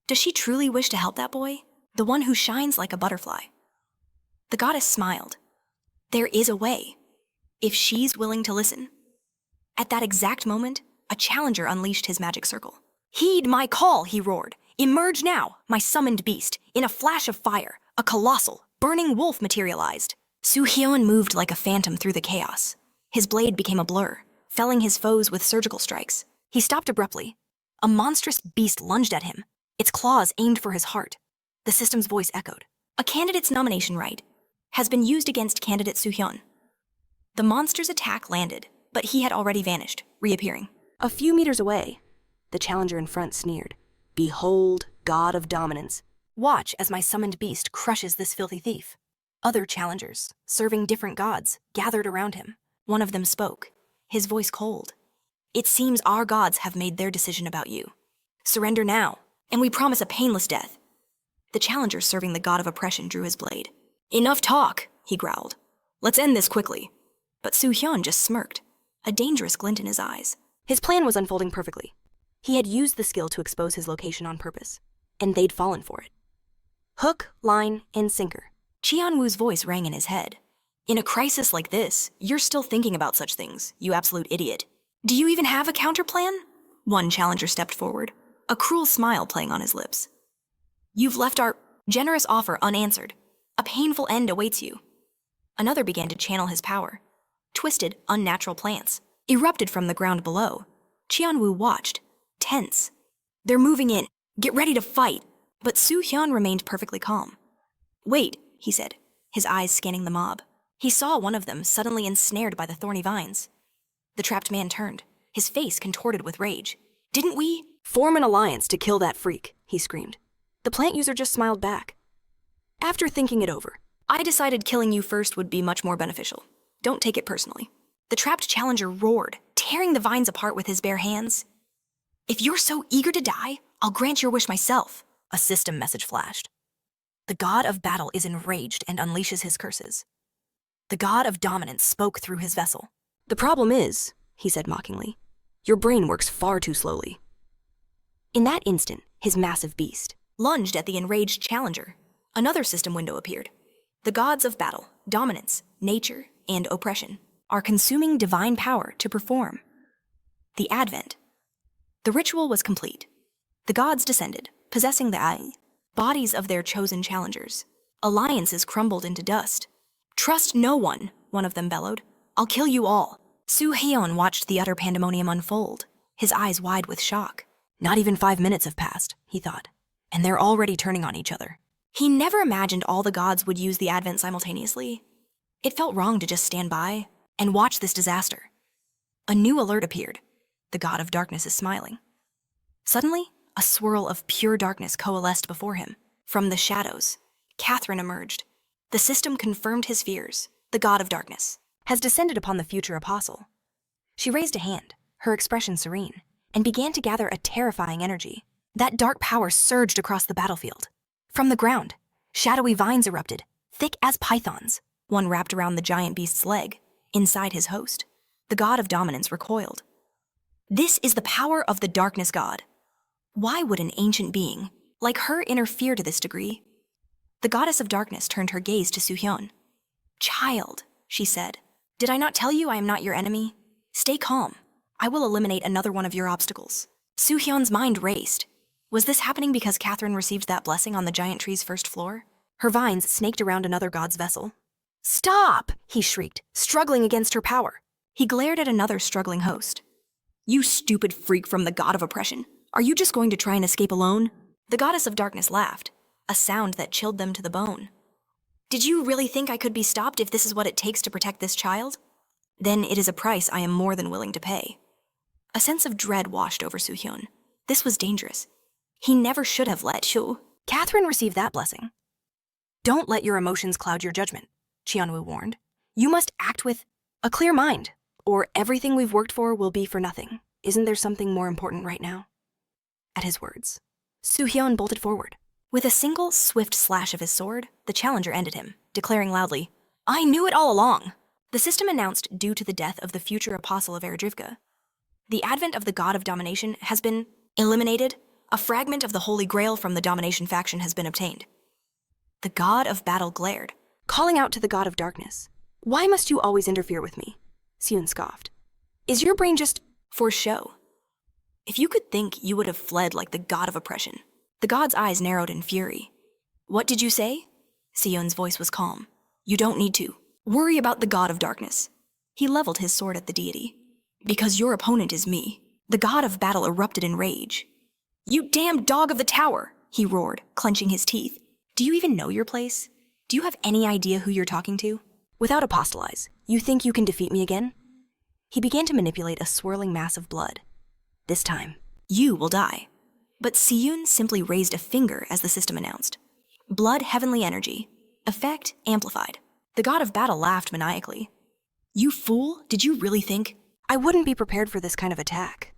Does she truly wish to help that boy? The one who shines like a butterfly? The goddess smiled. There is a way, if she's willing to listen. At that exact moment, a challenger unleashed his magic circle. "Heed my call," he roared. "Emerge now, my summoned beast." In a flash of fire, a colossal, burning wolf materialized. Su Hyun moved like a phantom through the chaos. His blade became a blur, felling his foes with surgical strikes. He stopped abruptly. A monstrous beast lunged at him, its claws aimed for his heart. The system's voice echoed. "A candidate's nomination right has been used against candidate Suhyun." The monster's attack landed, but he had already vanished, reappearing.
A few meters away, the challenger in front sneered. "Behold, god of dominance."
"Watch as my summoned beast crushes this filthy thief." Other challengers, serving different gods, gathered around him. One of them spoke, his voice cold. "It seems our gods have made their decision about you. Surrender now, and we promise a painless death." The challenger serving the god of oppression drew his blade. "Enough talk," he growled. "Let's end this quickly." But Suhyun just smirked, a dangerous glint in his eyes.
His plan was unfolding perfectly. He had used the skill to expose his location on purpose, and they'd fallen for it. Hook, line, and sinker.
Qianwu's voice rang in his head. "In a crisis like this, you're still thinking about such things, you absolute idiot. Do you even have a counterplan?" One challenger stepped forward, a cruel smile playing on his lips. "You've left our generous offer unanswered. A painful end awaits you." Another began to channel his power. Twisted, unnatural plants erupted from the ground below. Qianwu watched, tense. "They're moving in. Get ready to fight." But Su Hyun remained perfectly calm. "Wait," he said, his eyes scanning the mob. He saw one of them suddenly ensnared by the thorny vines. The trapped man turned, his face contorted with rage. "Didn't we?"
"Form an alliance to kill that freak," he screamed. The plant user just smiled back. "After thinking it over,
"I decided killing you first would be much more beneficial. Don't take it personally." The trapped challenger roared, tearing the vines apart with his bare hands. "If you're so eager to die, I'll grant your wish myself," a system message flashed. The god of battle is enraged and unleashes his curses. The god of dominance spoke through his vessel.
"The problem is," he said mockingly, "your brain works far too slowly." In that instant, his massive beast
lunged at the enraged challenger. Another system window appeared. The gods of battle, dominance, nature, and oppression are consuming divine power to perform the Advent. The ritual was complete. The gods descended, possessing the bodies of their chosen challengers. Alliances crumbled into dust. "Trust no one of them bellowed. "I'll kill you all." Su Hyun watched the utter pandemonium unfold, his eyes wide with shock. Not even 5 minutes have passed, he thought, and they're already turning on each other. He never imagined all the gods would use the Advent simultaneously. It felt wrong to just stand by and watch this disaster. A new alert appeared. The god of darkness is smiling. Suddenly, a swirl of pure darkness coalesced before him. From the shadows, Catherine emerged. The system confirmed his fears. The god of darkness has descended upon the future apostle. She raised a hand, her expression serene, and began to gather a terrifying energy. That dark power surged across the battlefield. From the ground, shadowy vines erupted, thick as pythons. One wrapped around the giant beast's leg, inside his host. The god of dominance recoiled. This is the power of the darkness god. Why would an ancient being like her interfere to this degree? The goddess of darkness turned her gaze to Soo-hyun. "Child," she said, "did I not tell you I am not your enemy? Stay calm. I will eliminate another one of your obstacles." Soo-hyun's mind raced. Was this happening because Catherine received that blessing on the giant tree's first floor? Her vines snaked around another god's vessel. "Stop!" he shrieked, struggling against her power. He glared at another struggling host. "You stupid freak from the god of oppression. Are you just going to try and escape alone?" The goddess of darkness laughed, a sound that chilled them to the bone. "Did you really think I could be stopped if this is what it takes to protect this child? Then it is a price I am more than willing to pay." A sense of dread washed over Soo-hyun. This was dangerous. He never should have let Shu. Catherine received that blessing. "Don't let your emotions cloud your judgment," Cheonwoo warned. "You must act with a clear mind, or everything we've worked for will be for nothing. Isn't there something more important right now?" At his words, Soo-hyun bolted forward. With a single, swift slash of his sword, the challenger ended him, declaring loudly, "I knew it all along!" The system announced due to the death of the future apostle of Eredrivka. The advent of the god of domination has been eliminated. A fragment of the Holy Grail from the domination faction has been obtained. The god of battle glared, calling out to the god of darkness. "Why must you always interfere with me?" Seon scoffed. "Is your brain just for show? If you could think, you would have fled like the god of oppression." The god's eyes narrowed in fury. "What did you say?" Seon's voice was calm. "You don't need to worry about the god of darkness." He leveled his sword at the deity. "Because your opponent is me." The god of battle erupted in rage. "You damned dog of the tower!" he roared, clenching his teeth. "Do you even know your place? Do you have any idea who you're talking to? Without apostolize, you think you can defeat me again?" He began to manipulate a swirling mass of blood. "This time, you will die." But Siyun simply raised a finger as the system announced. "Blood heavenly energy. Effect amplified." The god of battle laughed maniacally. "You fool, did you really think I wouldn't be prepared for this kind of attack?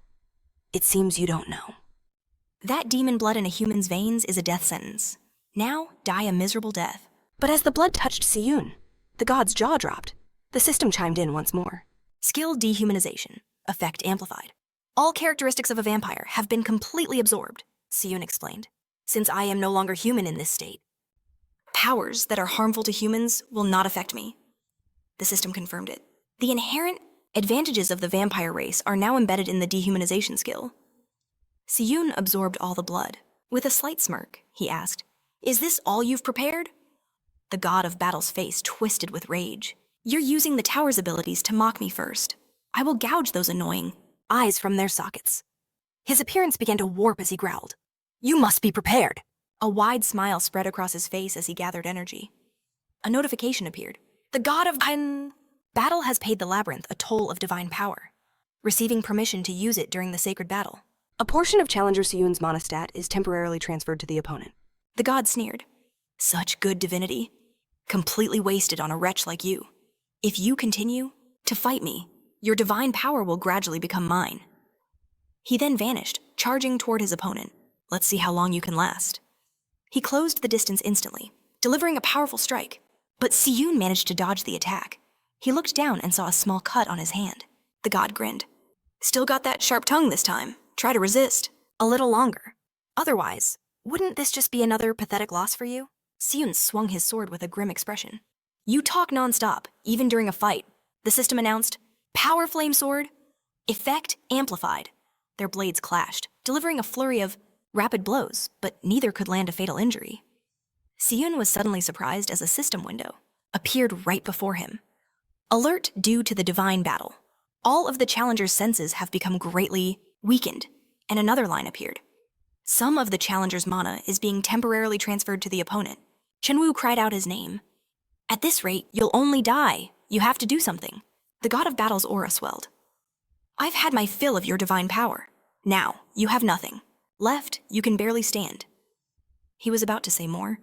It seems you don't know. That demon blood in a human's veins is a death sentence. Now, die a miserable death." But as the blood touched Siyun, the god's jaw dropped. The system chimed in once more. "Skill dehumanization. Effect amplified. All characteristics of a vampire have been completely absorbed," Siyun explained, "since I am no longer human in this state. Powers that are harmful to humans will not affect me." The system confirmed it. The inherent advantages of the vampire race are now embedded in the dehumanization skill. Siyun absorbed all the blood. With a slight smirk, he asked, "Is this all you've prepared?" The god of battle's face twisted with rage. "You're using the tower's abilities to mock me first. I will gouge those annoying eyes from their sockets." His appearance began to warp as he growled. "You must be prepared." A wide smile spread across his face as he gathered energy. A notification appeared. "The god of battle has paid the labyrinth a toll of divine power, receiving permission to use it during the sacred battle. A portion of Challenger Siyun's monostat is temporarily transferred to the opponent." The god sneered. "Such good divinity. Completely wasted on a wretch like you. If you continue to fight me, your divine power will gradually become mine." He then vanished, charging toward his opponent. "Let's see how long you can last." He closed the distance instantly, delivering a powerful strike. But Siyun managed to dodge the attack. He looked down and saw a small cut on his hand. The god grinned. "Still got that sharp tongue this time. Try to resist. A little longer. Otherwise, wouldn't this just be another pathetic loss for you?" Siyun swung his sword with a grim expression. "You talk nonstop, even during a fight," the system announced. "Power flame sword. Effect amplified." Their blades clashed, delivering a flurry of rapid blows, but neither could land a fatal injury. Siyun was suddenly surprised as a system window appeared right before him. "Alert due to the divine battle. All of the challenger's senses have become greatly weakened," and another line appeared. "Some of the challenger's mana is being temporarily transferred to the opponent." Chenwu cried out his name. "At this rate, you'll only die. You have to do something." The god of battle's aura swelled. "I've had my fill of your divine power. Now, you have nothing. Left, you can barely stand." He was about to say more,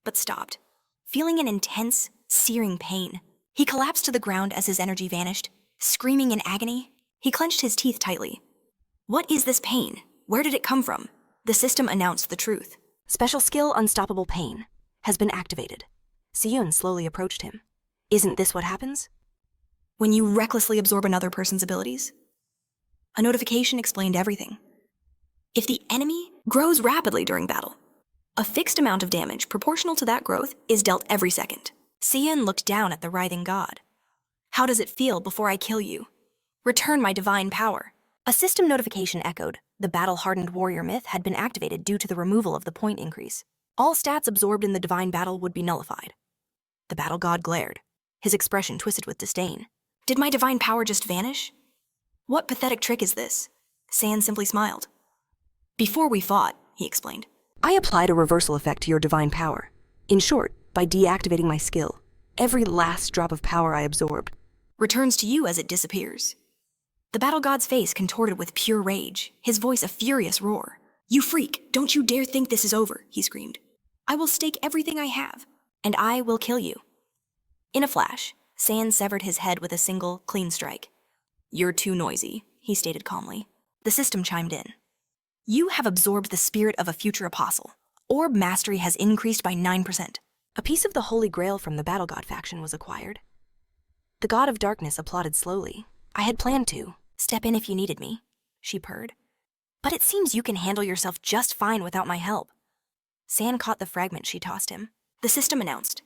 but stopped, feeling an intense, searing pain. He collapsed to the ground as his energy vanished, screaming in agony. He clenched his teeth tightly. "What is this pain? Where did it come from?" The system announced the truth. "Special skill Unstoppable Pain has been activated." Siyun slowly approached him. "Isn't this what happens when you recklessly absorb another person's abilities?" A notification explained everything. "If the enemy grows rapidly during battle, A fixed amount of damage proportional to that growth is dealt every second. Seon looked down at the writhing god. How does it feel before I kill you? Return my divine power. A system notification echoed. The battle-hardened warrior myth had been activated due to the removal of the point increase. All stats absorbed in the divine battle would be nullified. The battle god glared, his expression twisted with disdain. Did my divine power just vanish? What pathetic trick is this? San simply smiled. Before we fought, he explained.
I applied a reversal effect to your divine power. In short, by deactivating my skill, every last drop of power I absorbed
returns to you as it disappears. The battle god's face contorted with pure rage, his voice a furious roar. You freak, don't you dare think this is over, he screamed. I will stake everything I have, and I will kill you. In a flash, San severed his head with a single, clean strike. You're too noisy, he stated calmly. The system chimed in. You have absorbed the spirit of a future apostle. Orb mastery has increased by 9%. A piece of the Holy Grail from the Battle God faction was acquired. The God of Darkness applauded slowly. I had planned to. Step in if you needed me, she purred. But it seems you can handle yourself just fine without my help. San caught the fragment she tossed him. The system announced.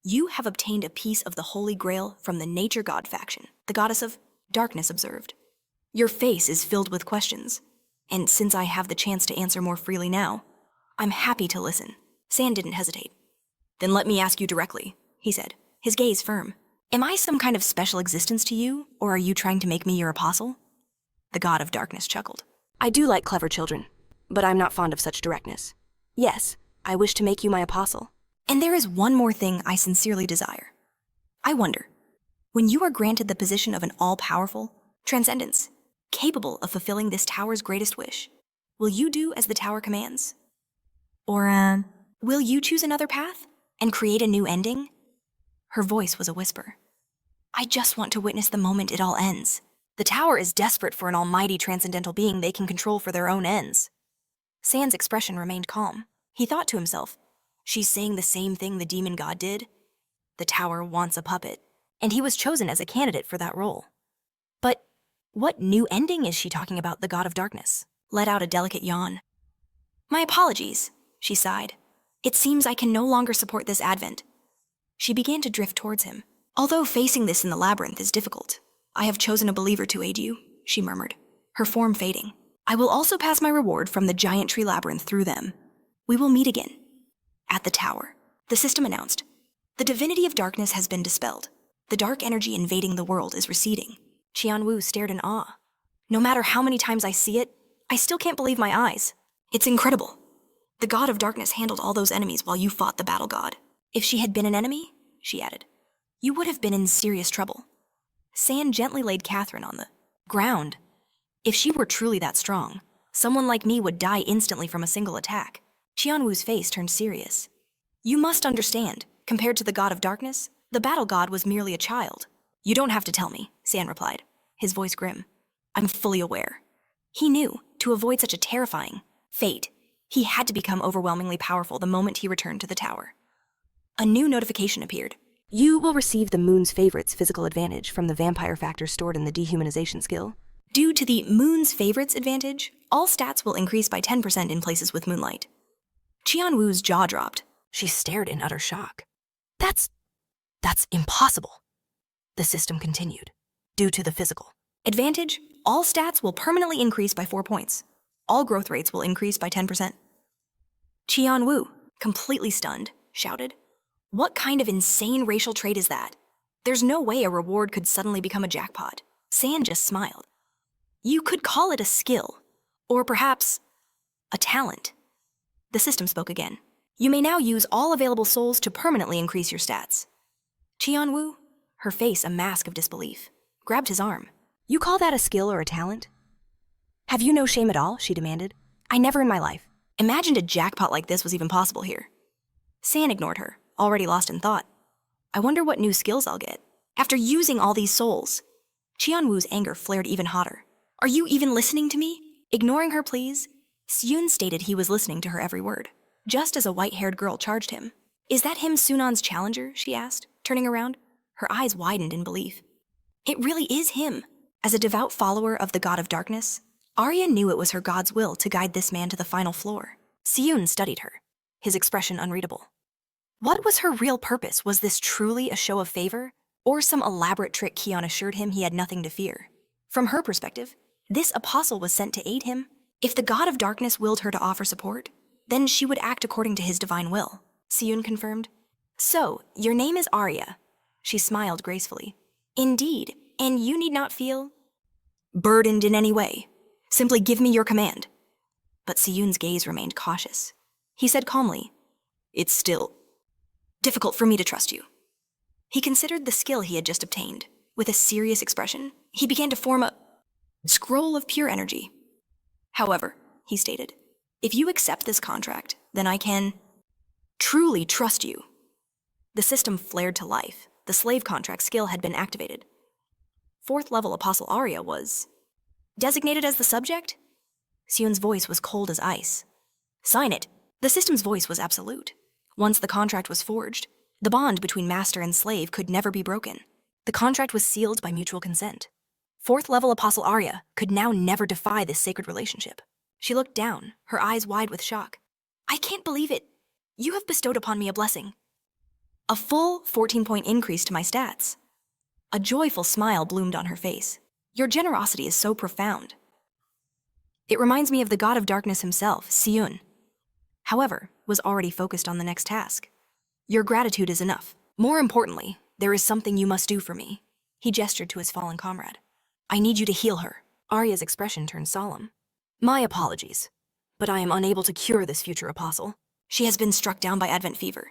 You have obtained a piece of the Holy Grail from the Nature God faction, the Goddess of Darkness observed. Your face is filled with questions, and since I have the chance to answer more freely now, I'm happy to listen. San didn't hesitate. Then let me ask you directly, he said, his gaze firm. Am I some kind of special existence to you, or are you trying to make me your apostle? The God of Darkness chuckled. I do like clever children, but I'm not fond of such directness. Yes, I wish to make you my apostle. And there is one more thing I sincerely desire. I wonder, when you are granted the position of an all-powerful transcendence, capable of fulfilling this tower's greatest wish, will you do as the tower commands? Or, will you choose another path and create a new ending? Her voice was a whisper. I just want to witness the moment it all ends. The tower is desperate for an almighty transcendental being they can control for their own ends. San's expression remained calm. He thought to himself, she's saying the same thing the demon god did. The tower wants a puppet, and he was chosen as a candidate for that role. But what new ending is she talking about, the God of Darkness? Let out a delicate yawn. My apologies, she sighed. It seems I can no longer support this advent. She began to drift towards him. Although facing this in the labyrinth is difficult, I have chosen a believer to aid you, she murmured, her form fading. I will also pass my reward from the giant tree labyrinth through them. We will meet again. At the tower, the system announced. The divinity of darkness has been dispelled. The dark energy invading the world is receding. Qianwu stared in awe. No matter how many times I see it, I still can't believe my eyes. It's incredible. The God of Darkness handled all those enemies while you fought the battle god. If she had been an enemy, she added, you would have been in serious trouble. San gently laid Catherine on the ground. If she were truly that strong, someone like me would die instantly from a single attack. Qianwu's face turned serious. You must understand, compared to the God of Darkness, the battle god was merely a child. You don't have to tell me, San replied, his voice grim. I'm fully aware. He knew, to avoid such a terrifying fate, he had to become overwhelmingly powerful the moment he returned to the tower. A new notification appeared. You will receive the Moon's Favorites physical advantage from the vampire factor stored in the dehumanization skill. Due to the Moon's Favorites advantage, all stats will increase by 10% in places with moonlight. Qianwu's jaw dropped. She stared in utter shock. That's impossible. The system continued. Due to the physical advantage, all stats will permanently increase by 4 points. All growth rates will increase by 10%. Qianwu, completely stunned, shouted, what kind of insane racial trait is that? There's no way a reward could suddenly become a jackpot. San just smiled. You could call it a skill, or perhaps a talent. The system spoke again. You may now use all available souls to permanently increase your stats. Qianwu, her face a mask of disbelief, grabbed his arm. You call that a skill or a talent? Have you no shame at all? She demanded. I never in my life imagined a jackpot like this was even possible here. San ignored her, already lost in thought. I wonder what new skills I'll get. After using all these souls. Qianwu's anger flared even hotter. Are you even listening to me? Ignoring her pleas, Seon stated he was listening to her every word, just as a white-haired girl charged him. Is that him, Sunan's challenger? She asked, turning around. Her eyes widened in belief. It really is him. As a devout follower of the God of Darkness, Arya knew it was her God's will to guide this man to the final floor. Seon studied her. his expression unreadable. What was her real purpose? Was this truly a show of favor, or some elaborate trick Kion assured him he had nothing to fear? From her perspective, this apostle was sent to aid him. If the god of darkness willed her to offer support, then she would act according to his divine will, Siyun confirmed. So, your name is Arya. She smiled gracefully. Indeed, and you need not feel burdened in any way. Simply give me your command. But Siyun's gaze remained cautious. He said calmly, It's still difficult for me to trust you. He considered the skill he had just obtained. With a serious expression, he began to form a scroll of pure energy. However, he stated, if you accept this contract, then I can truly trust you. The system flared to life. The slave contract skill had been activated. 4th level Apostle Arya was designated as the subject? Siyun's voice was cold as ice. Sign it. The system's voice was absolute. Once the contract was forged, the bond between master and slave could never be broken. The contract was sealed by mutual consent. 4th level Apostle Arya could now never defy this sacred relationship. She looked down, her eyes wide with shock. I can't believe it. You have bestowed upon me a blessing. A full 14-point increase to my stats. A joyful smile bloomed on her face. Your generosity is so profound. It reminds me of the god of darkness himself, Siyun. However, was already focused on the next task. Your gratitude is enough. More importantly, there is something you must do for me. He gestured to his fallen comrade. I need you to heal her. Arya's expression turned solemn. My apologies, but I am unable to cure this future apostle. She has been struck down by Advent fever.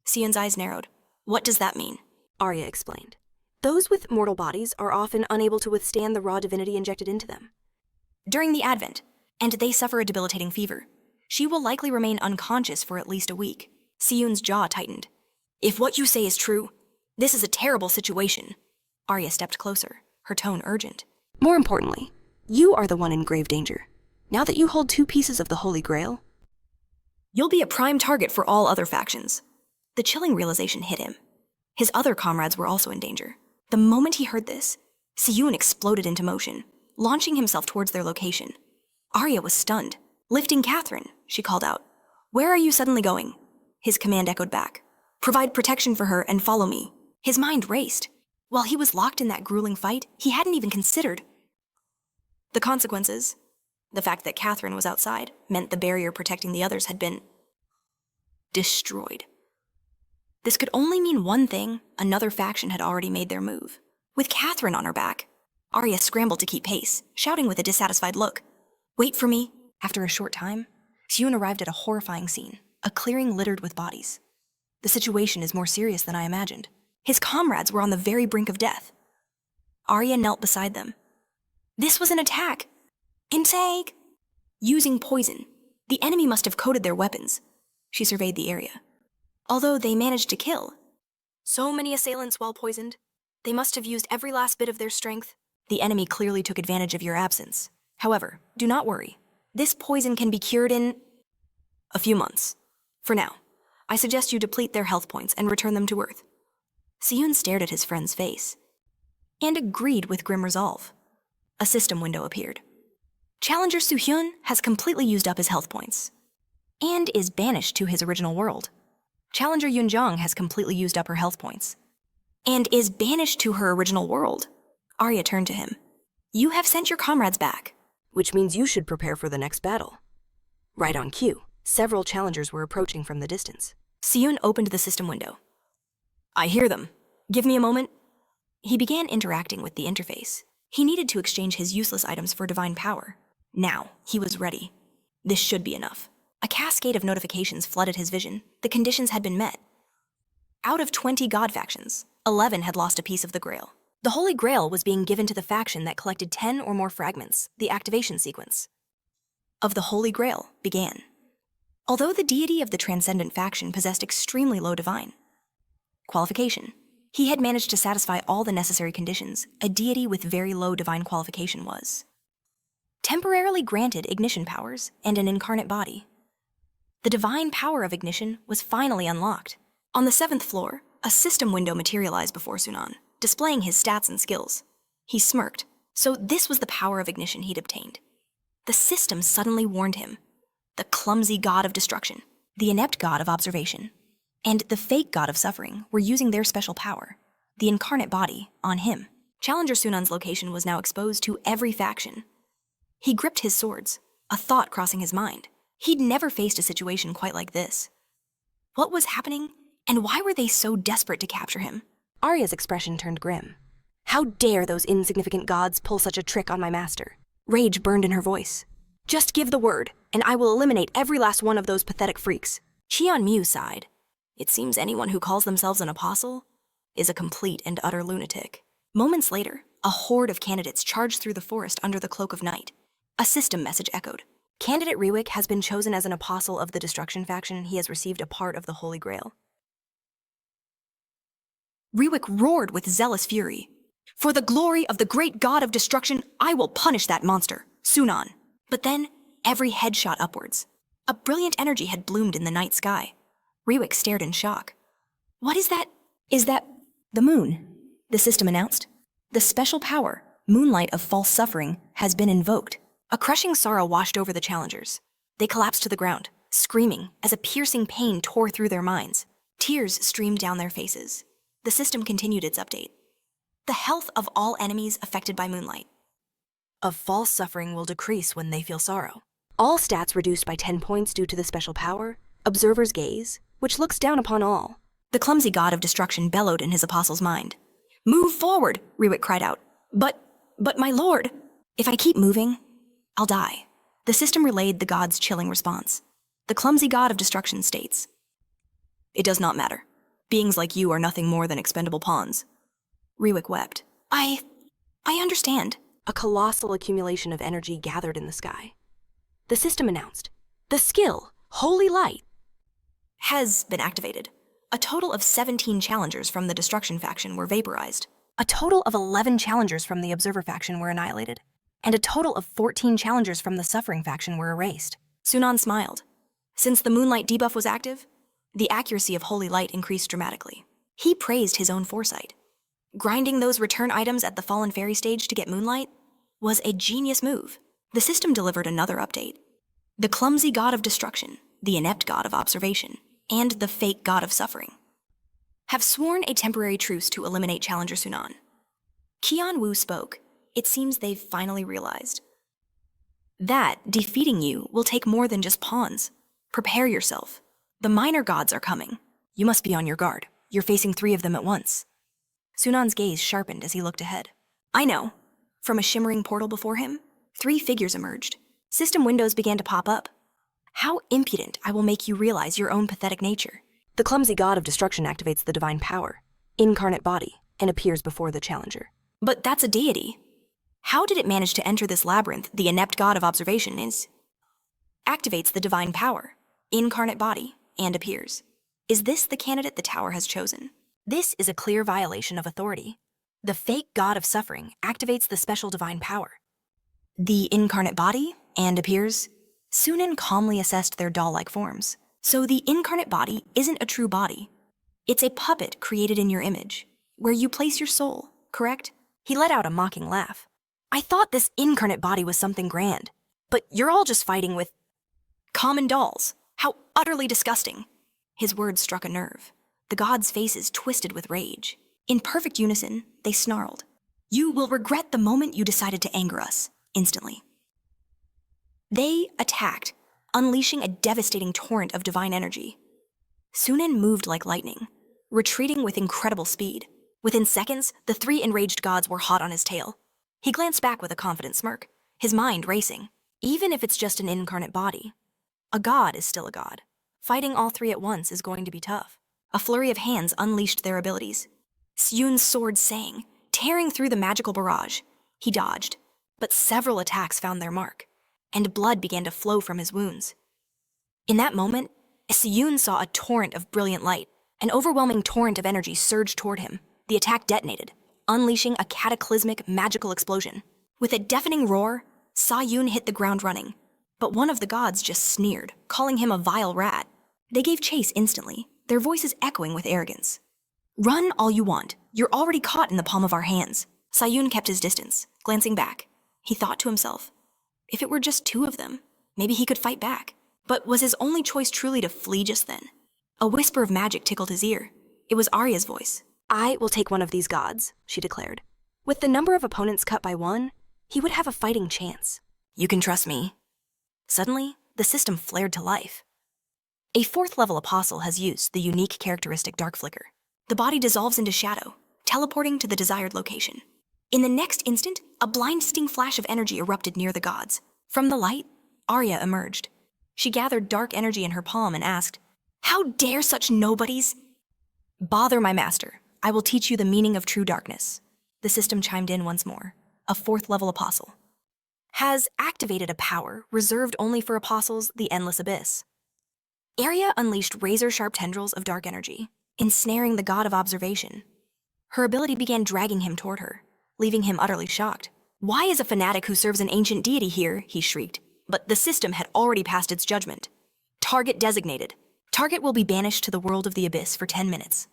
Siyun's eyes narrowed. What does that mean? Arya explained. Those with mortal bodies are often unable to withstand the raw divinity injected into them. During the Advent, and they suffer a debilitating fever. She will likely remain unconscious for at least a week. Siyun's jaw tightened. If what you say is true, this is a terrible situation. Arya stepped closer, her tone urgent. More importantly, you are the one in grave danger. Now that you hold 2 pieces of the Holy Grail, you'll be a prime target for all other factions. The chilling realization hit him. His other comrades were also in danger. The moment he heard this, Siyun exploded into motion, launching himself towards their location. Arya was stunned. Lifting Catherine, she called out. Where are you suddenly going? His command echoed back. Provide protection for her and follow me. His mind raced. While he was locked in that grueling fight, he hadn't even considered the consequences. The fact that Catherine was outside meant the barrier protecting the others had been destroyed. This could only mean one thing: another faction had already made their move. With Catherine on her back, Arya scrambled to keep pace, shouting with a dissatisfied look. Wait for me. After a short time, Siyun arrived at a horrifying scene, a clearing littered with bodies. The situation is more serious than I imagined. His comrades were on the very brink of death. Arya knelt beside them. This was an attack. Intake! Using poison. The enemy must have coated their weapons. She surveyed the area. Although they managed to kill so many assailants while poisoned, they must have used every last bit of their strength. The enemy clearly took advantage of your absence. However, do not worry. This poison can be cured in a few months. For now, I suggest you deplete their health points and return them to Earth. Siyun stared at his friend's face and agreed with grim resolve. A system window appeared. Challenger Soo-hyun has completely used up his health points and is banished to his original world. Challenger Yoonjong has completely used up her health points and is banished to her original world. Arya turned to him. You have sent your comrades back, which means you should prepare for the next battle. Right on cue, several challengers were approaching from the distance. Siyun opened the system window. I hear them. Give me a moment. He began interacting with the interface. He needed to exchange his useless items for divine power. Now, he was ready. This should be enough. A cascade of notifications flooded his vision. The conditions had been met. Out of 20 god factions, 11 had lost a piece of the Grail. The Holy Grail was being given to the faction that collected 10 or more fragments. The activation sequence of the Holy Grail began. Although the deity of the Transcendent faction possessed extremely low divine qualification, he had managed to satisfy all the necessary conditions a deity with very low divine qualification was. Temporarily granted ignition powers and an incarnate body. The divine power of ignition was finally unlocked. On the 7th floor, a system window materialized before Sonan, displaying his stats and skills. He smirked. So this was the power of ignition he'd obtained. The system suddenly warned him. The clumsy god of destruction. the inept god of observation, and the fake god of suffering were using their special power, the incarnate body, on him. Challenger Sunan's location was now exposed to every faction. He gripped his swords, a thought crossing his mind. He'd never faced a situation quite like this. What was happening, and why were they so desperate to capture him?
Arya's expression turned grim. How dare those insignificant gods pull such a trick on my master? Rage burned in her voice. Just give the word, and I will eliminate every last one of those pathetic freaks.
Qian Mu sighed. It seems anyone who calls themselves an apostle is a complete and utter lunatic. Moments later, a horde of candidates charged through the forest under the cloak of night. A system message echoed. Candidate Rewick has been chosen as an apostle of the Destruction faction. He has received a part of the Holy Grail. Rewick roared with zealous fury. For the glory of the great god of destruction, I will punish that monster, Sonan. But then, every head shot upwards. A brilliant energy had bloomed in the night sky. Rewick stared in shock. What is that? Is that the moon? The system announced. The special power, Moonlight of False Suffering, has been invoked. A crushing sorrow washed over the challengers. They collapsed to the ground, screaming as a piercing pain tore through their minds. Tears streamed down their faces. The system continued its update. The health of all enemies affected by Moonlight of false suffering will decrease when they feel sorrow. All stats reduced by 10 points due to the special power, Observer's Gaze, which looks down upon all. The clumsy god of destruction bellowed in his apostle's mind. Move forward, Rewick cried out. But my lord, if I keep moving, I'll die. The system relayed the god's chilling response. The clumsy god of destruction states, it does not matter. Beings like you are nothing more than expendable pawns. Rewick wept. I understand. A colossal accumulation of energy gathered in the sky. The system announced, the skill, Holy Light, has been activated. A total of 17 challengers from the Destruction faction were vaporized. A total of 11 challengers from the Observer faction were annihilated. And a total of 14 challengers from the Suffering faction were erased. Sunan smiled. Since the Moonlight debuff was active, the accuracy of Holy Light increased dramatically. He praised his own foresight. Grinding those return items at the Fallen Fairy stage to get Moonlight was a genius move. The system delivered another update. The clumsy god of destruction, the inept god of observation, and the fake god of suffering have sworn a temporary truce to eliminate Challenger Sunan. Qian Wu spoke. It seems they've finally realized that defeating you will take more than just pawns. Prepare yourself. The minor gods are coming. You must be on your guard. You're facing 3 of them at once. Sunan's gaze sharpened as he looked ahead. I know. From a shimmering portal before him, 3 figures emerged. System windows began to pop up. How impudent I will make you realize your own pathetic nature. The clumsy god of destruction activates the divine power, incarnate body, and appears before the challenger. But that's a deity. How did it manage to enter this labyrinth the inept god of observation is? Activates the divine power, incarnate body, and appears. Is this the candidate the tower has chosen? This is a clear violation of authority. The fake god of suffering activates the special divine power. The incarnate body, and appears. Sunan calmly assessed their doll-like forms. So the incarnate body isn't a true body. It's a puppet created in your image, where you place your soul, correct? He let out a mocking laugh. I thought this incarnate body was something grand, but you're all just fighting with common dolls. How utterly disgusting. His words struck a nerve. The gods' faces twisted with rage. In perfect unison, they snarled. You will regret the moment you decided to anger us, instantly. They attacked, unleashing a devastating torrent of divine energy. Sunan moved like lightning, retreating with incredible speed. Within seconds, the 3 enraged gods were hot on his tail. He glanced back with a confident smirk, his mind racing. Even if it's just an incarnate body, a god is still a god. Fighting all 3 at once is going to be tough. A flurry of hands unleashed their abilities. Syun's sword sang, tearing through the magical barrage. He dodged, but several attacks found their mark, and blood began to flow from his wounds. In that moment, Syun saw a torrent of brilliant light. An overwhelming torrent of energy surged toward him. The attack detonated, unleashing a cataclysmic magical explosion. With a deafening roar, Sa-Yun hit the ground running, but one of the gods just sneered, calling him a vile rat. They gave chase instantly, their voices echoing with arrogance. Run all you want. You're already caught in the palm of our hands. Sa-Yun kept his distance, glancing back. He thought to himself, if it were just 2 of them, maybe he could fight back. But was his only choice truly to flee just then? A whisper of magic tickled his ear. It was Arya's voice.
I will take one of these gods, she declared. With the number of opponents cut by one, he would have a fighting chance.
You can trust me. Suddenly, the system flared to life. A 4th-level apostle has used the unique characteristic dark flicker. The body dissolves into shadow, teleporting to the desired location. In the next instant, a blinding flash of energy erupted near the gods. From the light, Arya emerged. She gathered dark energy in her palm and asked, "How dare such nobodies?" "Bother my master. I will teach you the meaning of true darkness." The system chimed in once more. A 4th-level apostle has activated a power reserved only for apostles, the Endless Abyss. Arya unleashed razor-sharp tendrils of dark energy, ensnaring the god of observation. Her ability began dragging him toward her, leaving him utterly shocked. "Why is a fanatic who serves an ancient deity here?" he shrieked. But the system had already passed its judgment. Target designated. Target will be banished to the world of the abyss for 10 minutes.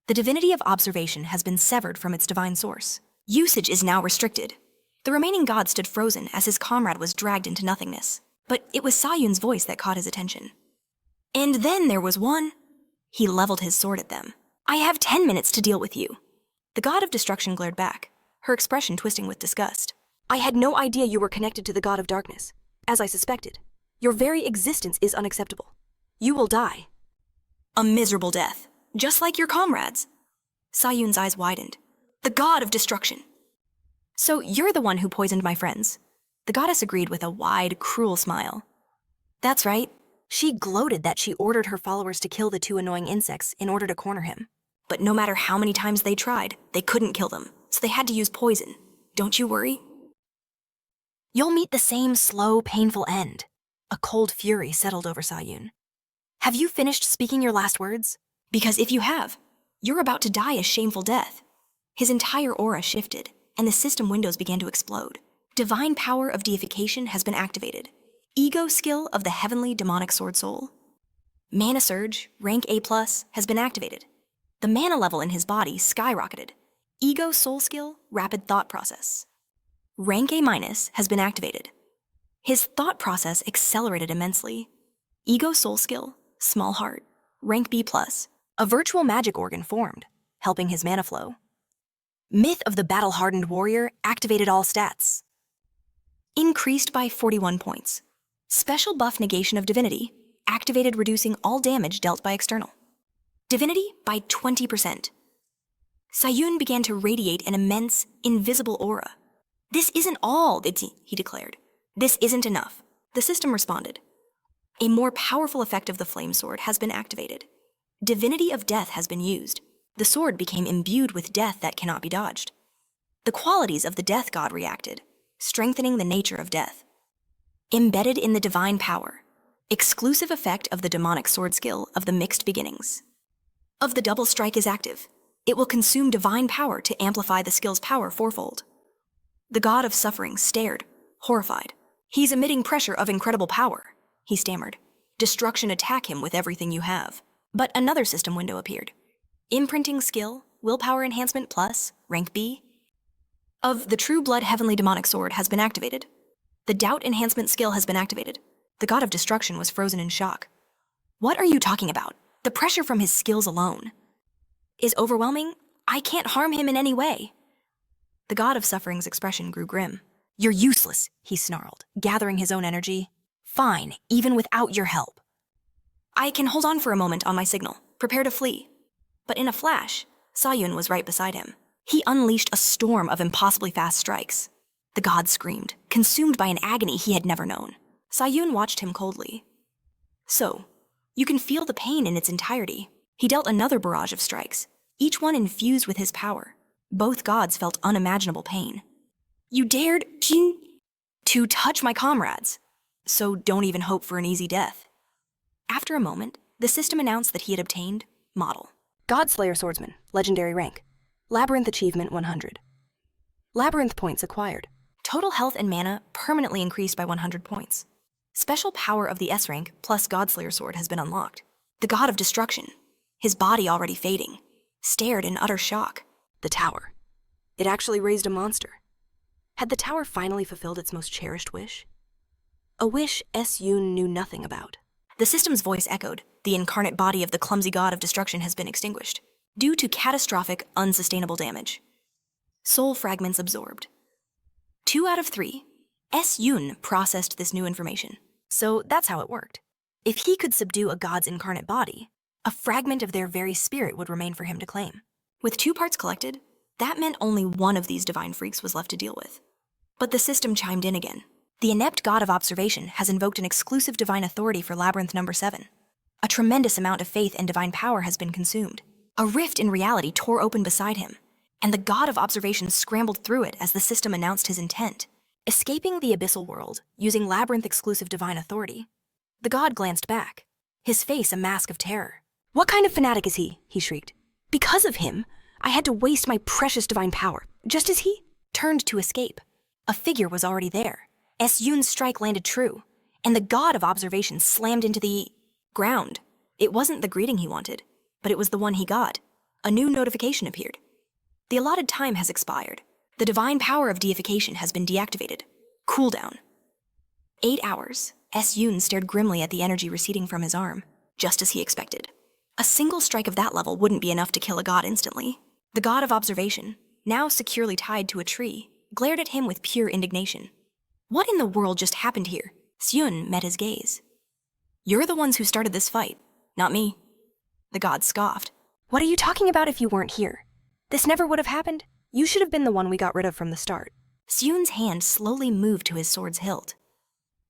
The divinity of observation has been severed from its divine source. Usage is now restricted. The remaining god stood frozen as his comrade was dragged into nothingness. But it was Sayun's voice that caught his attention. "And then there was one." He leveled his sword at them. "I have 10 minutes to deal with you." The god of destruction glared back, her expression twisting with disgust.
I had no idea you were connected to the god of darkness. As I suspected, your very existence is unacceptable. You will die.
"A miserable death, just like your comrades." Sayun's eyes widened. "The god of destruction." "So you're the one who poisoned my friends." The goddess agreed with a wide, cruel smile. "That's right." She gloated that she ordered her followers to kill the 2 annoying insects in order to corner him. But no matter how many times they tried, they couldn't kill them, so they had to use poison. Don't you worry. You'll meet the same slow, painful end. A cold fury settled over Sayun. Have you finished speaking your last words? Because if you have, you're about to die a shameful death. His entire aura shifted, and the system windows began to explode. Divine power of deification has been activated. Ego skill of the heavenly demonic sword soul. Mana surge, rank A+, has been activated. The mana level in his body skyrocketed. Ego soul skill, rapid thought process. Rank A- has been activated. His thought process accelerated immensely. Ego soul skill, small heart, rank B+. A virtual magic organ formed, helping his mana flow. Myth of the battle-hardened warrior activated all stats. Increased by 41 points. Special buff negation of divinity, activated reducing all damage dealt by external. Divinity by 20%. Sayun began to radiate an immense, invisible aura. "This isn't all," he declared. "This isn't enough." The system responded. A more powerful effect of the flame sword has been activated. Divinity of death has been used. The sword became imbued with death that cannot be dodged. The qualities of the death god reacted, strengthening the nature of death. Embedded in the divine power, exclusive effect of the demonic sword skill of the mixed beginnings. Of the double strike is active. It will consume divine power to amplify the skill's power 4-fold. The god of suffering stared, horrified. "He's emitting pressure of incredible power," he stammered. "Destruction attack him with everything you have." But another system window appeared. Imprinting skill, willpower enhancement plus, rank B. Of the true blood heavenly demonic sword has been activated. The doubt enhancement skill has been activated. The god of destruction was frozen in shock. "What are you talking about? The pressure from his skills alone is overwhelming. I can't harm him in any way." The god of suffering's expression grew grim. "You're useless," he snarled, gathering his own energy. "Fine, even without your help. I can hold on for a moment on my signal. Prepare to flee." But in a flash, Sayun was right beside him. He unleashed a storm of impossibly fast strikes. The god screamed, consumed by an agony he had never known. Sayun watched him coldly. "So, you can feel the pain in its entirety." He dealt another barrage of strikes, each one infused with his power. Both gods felt unimaginable pain. "You dared to touch my comrades, so don't even hope for an easy death." After a moment, the system announced that he had obtained Model. Godslayer Swordsman, legendary rank. Labyrinth achievement 100. Labyrinth points acquired. Total health and mana permanently increased by 100 points. Special power of the S rank plus Godslayer sword has been unlocked. The god of destruction, his body already fading, stared in utter shock. The tower. It actually raised a monster. Had the tower finally fulfilled its most cherished wish? A wish S. Yoon knew nothing about. The system's voice echoed, the incarnate body of the clumsy god of destruction has been extinguished, due to catastrophic, unsustainable damage. Soul fragments absorbed. 2 out of 3. Yun processed this new information. So that's how it worked. If he could subdue a god's incarnate body, a fragment of their very spirit would remain for him to claim. With 2 parts collected, that meant only one of these divine freaks was left to deal with. But the system chimed in again. The inept god of observation has invoked an exclusive divine authority for Labyrinth number 7. A tremendous amount of faith and divine power has been consumed. A rift in reality tore open beside him, and the god of observation scrambled through it as the system announced his intent. Escaping the abyssal world, using Labyrinth-exclusive divine authority. The god glanced back, his face a mask of terror.
What kind of fanatic is he? He shrieked. Because of him, I had to waste my precious divine power, just as he
turned to escape. A figure was already there. Yun's strike landed true, and the god of observation slammed into the ground. It wasn't the greeting he wanted, but it was the one he got. A new notification appeared. The allotted time has expired. The divine power of deification has been deactivated. Cooldown. 8 hours. Yun stared grimly at the energy receding from his arm, just as he expected. A single strike of that level wouldn't be enough to kill a god instantly. The god of observation, now securely tied to a tree, glared at him with pure indignation. What in the world just happened here? Yun met his gaze. You're the ones who started this fight, not me. The god scoffed.
What are you talking about if you weren't here? This never would have happened. You should have been the one we got rid of from the start.
Yun's hand slowly moved to his sword's hilt.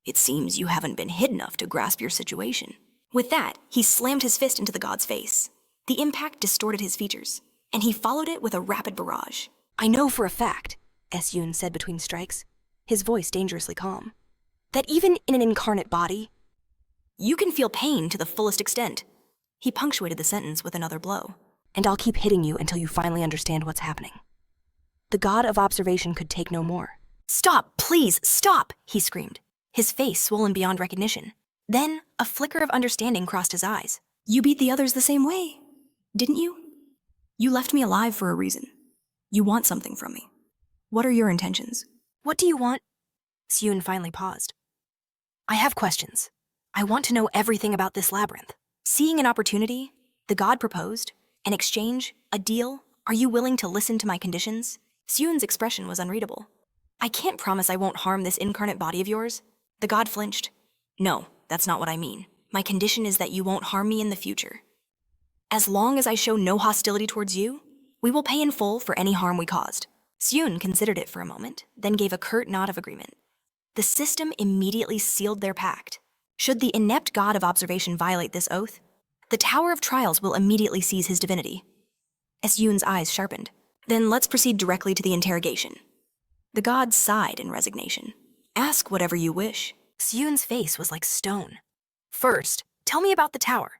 It seems you haven't been hid enough to grasp your situation. With that, he slammed his fist into the god's face. The impact distorted his features, and he followed it with a rapid barrage.
I know for a fact, Yun said between strikes, his voice dangerously calm, that even in an incarnate body,
you can feel pain to the fullest extent. He punctuated the sentence with another blow.
And I'll keep hitting you until you finally understand what's happening. The god of observation could take no more.
Stop, please, stop, he screamed, his face swollen beyond recognition. Then, a flicker of understanding crossed his eyes. You beat the others the same way, didn't you? You left me alive for a reason. You want something from me. What are your intentions?
What do you want?
Yun finally paused. I have questions. I want to know everything about this labyrinth. Seeing an opportunity, the god proposed, an exchange, a deal. Are you willing to listen to my conditions? Yun's expression was unreadable. I can't promise I won't harm this incarnate body of yours. The god flinched. No, that's not what I mean. My condition is that you won't harm me in the future. As long as I show no hostility towards you, we will pay in full for any harm we caused. Yun considered it for a moment, then gave a curt nod of agreement. The system immediately sealed their pact. Should the inept god of observation violate this oath, the Tower of Trials will immediately seize his divinity. Yun's eyes sharpened. Then let's proceed directly to the interrogation. The god sighed in resignation. Ask whatever you wish. Yun's face was like stone. First, tell me about the tower.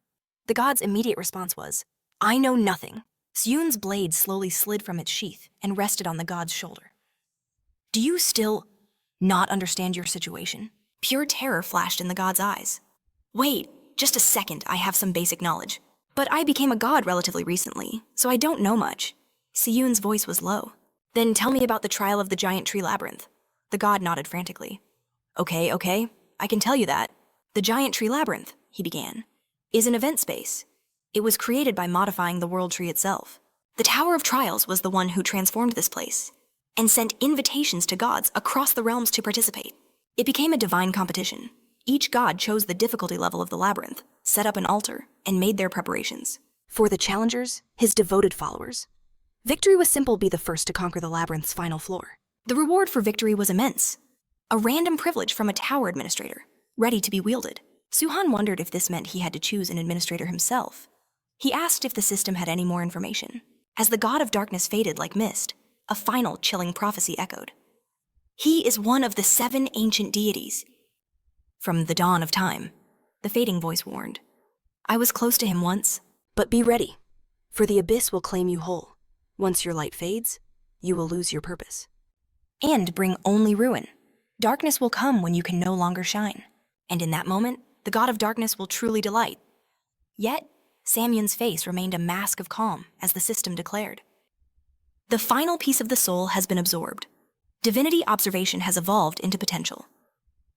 The god's immediate response was, I know nothing. Yun's blade slowly slid from its sheath and rested on the god's shoulder. Do you still not understand your situation? Pure terror flashed in the god's eyes. Wait, just a second, I have some basic knowledge. But I became a god relatively recently, so I don't know much. Yun's voice was low. Then tell me about the trial of the giant tree labyrinth. The god nodded frantically. Okay, I can tell you that. The giant tree labyrinth, he began, is an event space. It was created by modifying the world tree itself. The Tower of Trials was the one who transformed this place and sent invitations to gods across the realms to participate. It became a divine competition. Each god chose the difficulty level of the labyrinth, set up an altar, and made their preparations. For the challengers, his devoted followers, victory was simple: be the first to conquer the labyrinth's final floor. The reward for victory was immense. A random privilege from a tower administrator, ready to be wielded. Suhan wondered if this meant he had to choose an administrator himself. He asked if the system had any more information. As the god of darkness faded like mist, a final chilling prophecy echoed. He is one of the 7 ancient deities. From the dawn of time, the fading voice warned. I was close to him once, but be ready, for the abyss will claim you whole. Once your light fades, you will lose your purpose. And bring only ruin. Darkness will come when you can no longer shine. And in that moment, the god of darkness will truly delight. Yet, Samyun's face remained a mask of calm as the system declared. The final piece of the soul has been absorbed. Divinity observation has evolved into potential.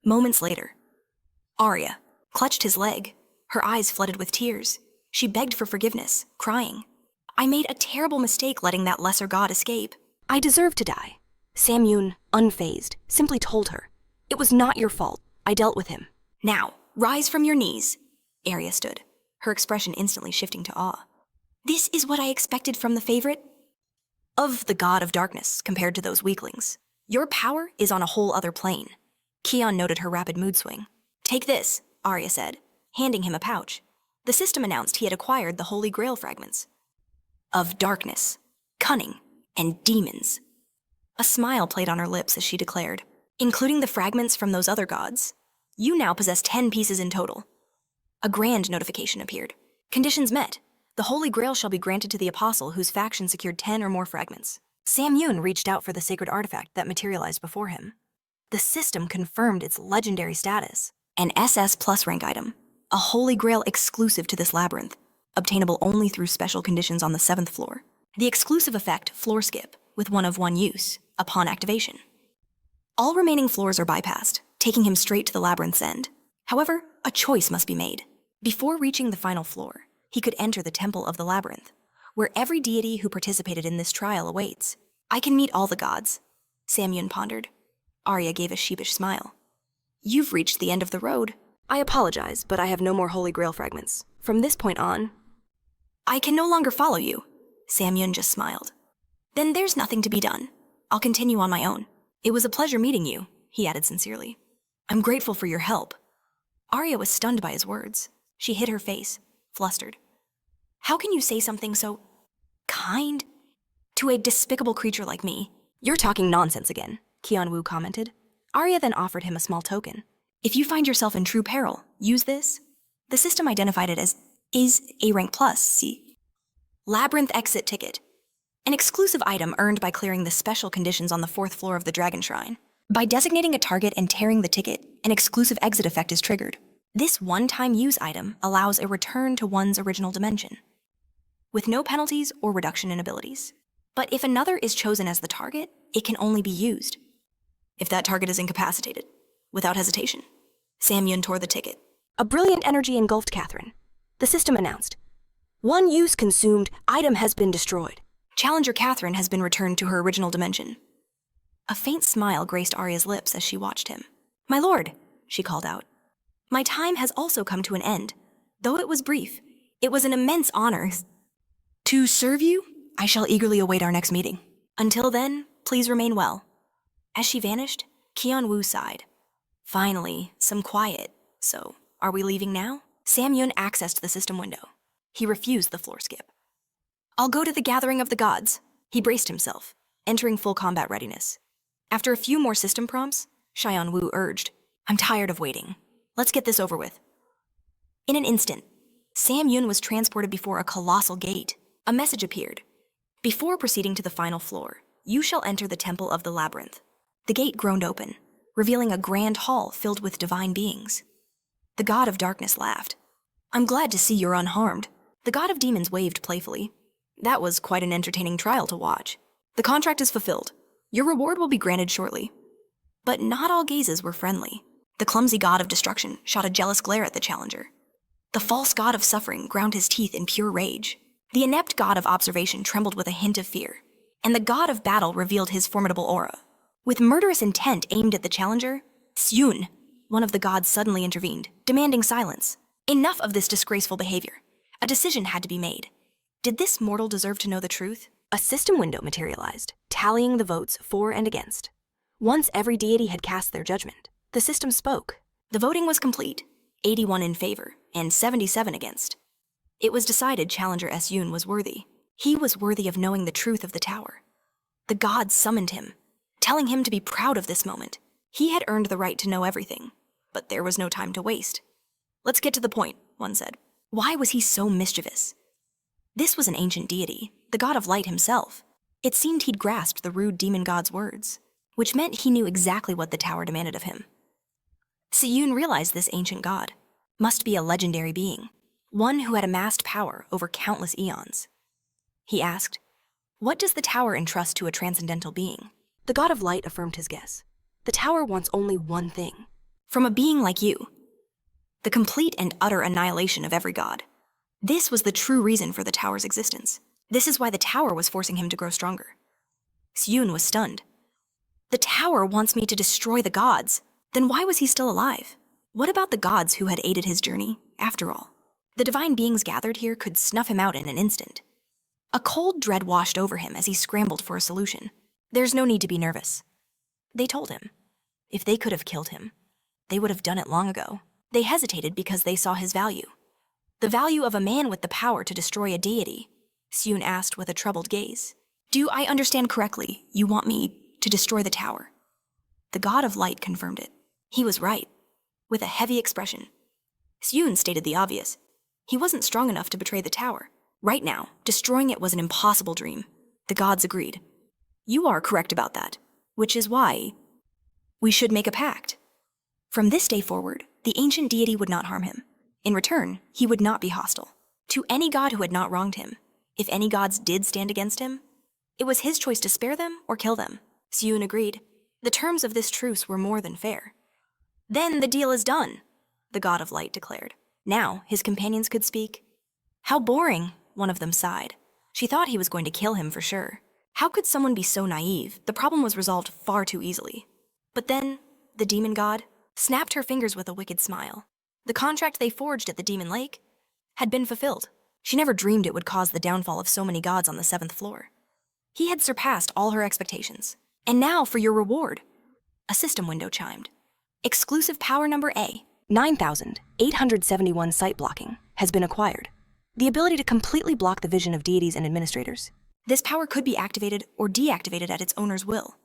Moments later, Arya clutched his leg, Her eyes flooded with tears. She begged for forgiveness, crying. I made a terrible mistake letting that lesser god escape.
I deserve to die. Samyun, unfazed, simply told her. It was not your fault. I dealt with him.
Now, rise from your knees. Arya stood, her expression instantly shifting to awe. This is what I expected from the favorite of the god of darkness compared to those weaklings. Your power is on a whole other plane. Kion noted her rapid mood swing. Take this, Arya said, handing him a pouch. The system announced he had acquired the Holy Grail fragments. Of darkness, cunning, and demons. A smile played on her lips as she declared, including the fragments from those other gods. You now possess 10 pieces in total. A grand notification appeared. Conditions met. The Holy Grail shall be granted to the apostle whose faction secured 10 or more fragments. Samyun reached out for the sacred artifact that materialized before him. The system confirmed its legendary status. An SS plus rank item. A Holy Grail exclusive to this labyrinth, obtainable only through special conditions on the 7th floor. The exclusive effect, floor skip, with one use, upon activation. All remaining floors are bypassed, taking him straight to the labyrinth's end. However, a choice must be made. Before reaching the final floor, he could enter the Temple of the Labyrinth, where every deity who participated in this trial awaits. I can meet all the gods, Samyun pondered. Arya gave a sheepish smile. You've reached the end of the road.
I apologize, but I have no more Holy Grail fragments. From this point on,
I can no longer follow you. Samyun just smiled. Then there's nothing to be done. I'll continue on my own. It was a pleasure meeting you, he added sincerely. I'm grateful for your help. Arya was stunned by his words. She hid her face, flustered. How can you say something so kind to a despicable creature like me?
You're talking nonsense again, Qianwu commented.
Arya then offered him a small token. If you find yourself in true peril, use this. The system identified it as is A rank plus, see? Labyrinth exit ticket. An exclusive item earned by clearing the special conditions on the 4th floor of the Dragon Shrine. By designating a target and tearing the ticket, an exclusive exit effect is triggered. This one-time use item allows a return to one's original dimension, with no penalties or reduction in abilities. But if another is chosen as the target, it can only be used if that target is incapacitated, without hesitation. Samyun tore the ticket.
A brilliant energy engulfed Catherine. The system announced. One use consumed, item has been destroyed.
Challenger Catherine has been returned to her original dimension. A faint smile graced Arya's lips as she watched him. My lord, she called out. My time has also come to an end. Though it was brief, it was an immense honor. To serve you, I shall eagerly await our next meeting. Until then, please remain well. As she vanished, Qianwu sighed. Finally, some quiet. So, are we leaving now? Samyun accessed the system window. He refused the floor skip. I'll go to the gathering of the gods. He braced himself, entering full combat readiness. After a few more system prompts, Qianwu urged, I'm tired of waiting. Let's get this over with. In an instant, Samyun was transported before a colossal gate. A message appeared. Before proceeding to the final floor, you shall enter the Temple of the Labyrinth. The gate groaned open, revealing a grand hall filled with divine beings. The god of darkness laughed. I'm glad to see you're unharmed. The god of demons waved playfully. That was quite an entertaining trial to watch. The contract is fulfilled. Your reward will be granted shortly. But not all gazes were friendly. The clumsy god of destruction shot a jealous glare at the challenger. The false god of suffering ground his teeth in pure rage. The inept god of observation trembled with a hint of fear. And the god of battle revealed his formidable aura. With murderous intent aimed at the challenger, Syun, one of the gods, suddenly intervened, demanding silence. Enough of this disgraceful behavior. A decision had to be made. Did this mortal deserve to know the truth?
A system window materialized, tallying the votes for and against. Once every deity had cast their judgment, the system spoke.
The voting was complete, 81 in favor and 77 against. It was decided Challenger Syun was worthy. He was worthy of knowing the truth of the tower. The gods summoned him, telling him to be proud of this moment. He had earned the right to know everything, but there was no time to waste. Let's get to the point, one said. Why was he so mischievous? This was an ancient deity, the god of light himself. It seemed he'd grasped the rude demon god's words, which meant he knew exactly what the tower demanded of him. Syun realized this ancient god must be a legendary being, one who had amassed power over countless eons. He asked, what does the tower entrust to a transcendental being?
The god of light affirmed his guess. The tower wants only one thing.
From a being like you. the complete and utter annihilation of every god. This was the true reason for the tower's existence. This is why the tower was forcing him to grow stronger. Yoon was stunned. The tower wants me to destroy the gods. Then why was he still alive? What about the gods who had aided his journey, after all? The divine beings gathered here could snuff him out in an instant. A cold dread washed over him as he scrambled for a solution. There's no need to be nervous. They told him. If they could have killed him, they would have done it long ago. They hesitated because they saw his value. The value of a man with the power to destroy a deity, Yoon asked with a troubled gaze. Do I understand correctly? You want me to destroy the tower? The god of light confirmed it. He was right. With a heavy expression, Yoon stated the obvious. He wasn't strong enough to betray the tower. Right now, destroying it was an impossible dream. The gods agreed. You are correct about that, which is why we should make a pact. From this day forward, the ancient deity would not harm him. In return, he would not be hostile to any god who had not wronged him. If any gods did stand against him, it was his choice to spare them or kill them. Yoon agreed. The terms of this truce were more than fair. Then the deal is done, the god of light declared. Now his companions could speak. How boring, one of them sighed. She thought he was going to kill him for sure. How could someone be so naive? The problem was resolved far too easily. But then, the demon god snapped her fingers with a wicked smile. The contract they forged at the demon lake had been fulfilled. She never dreamed it would cause the downfall of so many gods on the 7th floor. He had surpassed all her expectations. And now for your reward. A system window chimed. Exclusive power number A, 9,871 sight blocking, has been acquired. The ability to completely block the vision of deities and administrators. This power could be activated or deactivated at its owner's will.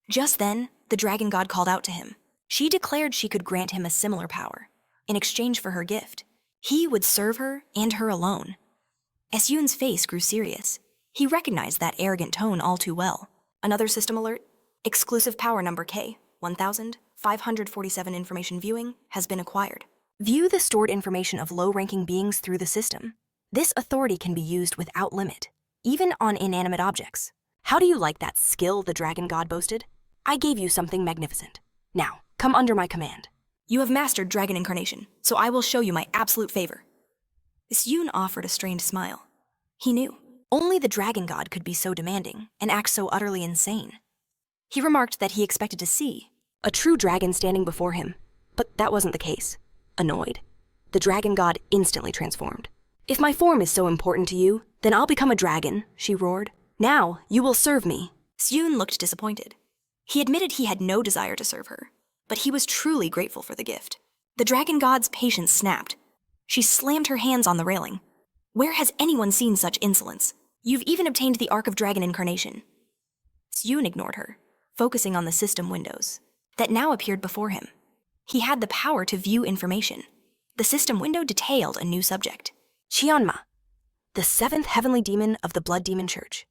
Just then, the dragon god called out to him. She declared she could grant him a similar power, in exchange for her gift. He would serve her and her alone. As Yoon's face grew serious, he recognized that arrogant tone all too well. Another system alert. Exclusive power number K, 1,547 information viewing, has been acquired. View the stored information of low-ranking beings through the system. This authority can be used without limit, even on inanimate objects. How do you like that skill the dragon god boasted? I gave you something magnificent. Now, come under my command. You have mastered dragon incarnation, so I will show you my absolute favor. Yoon offered a strained smile. He knew only the dragon god could be so demanding and act so utterly insane. He remarked that he expected to see a true dragon standing before him, but that wasn't the case. Annoyed, the dragon god instantly transformed. If my form is so important to you, then I'll become a dragon, she roared. Now, you will serve me. Yoon looked disappointed. He admitted he had no desire to serve her, but he was truly grateful for the gift. The dragon god's patience snapped. She slammed her hands on the railing. Where has anyone seen such insolence? You've even obtained the Arc of Dragon Incarnation. Yoon ignored her, focusing on the system windows that now appeared before him. He had the power to view information. The system window detailed a new subject. Cheonma, the 7th heavenly demon of the Blood Demon Church,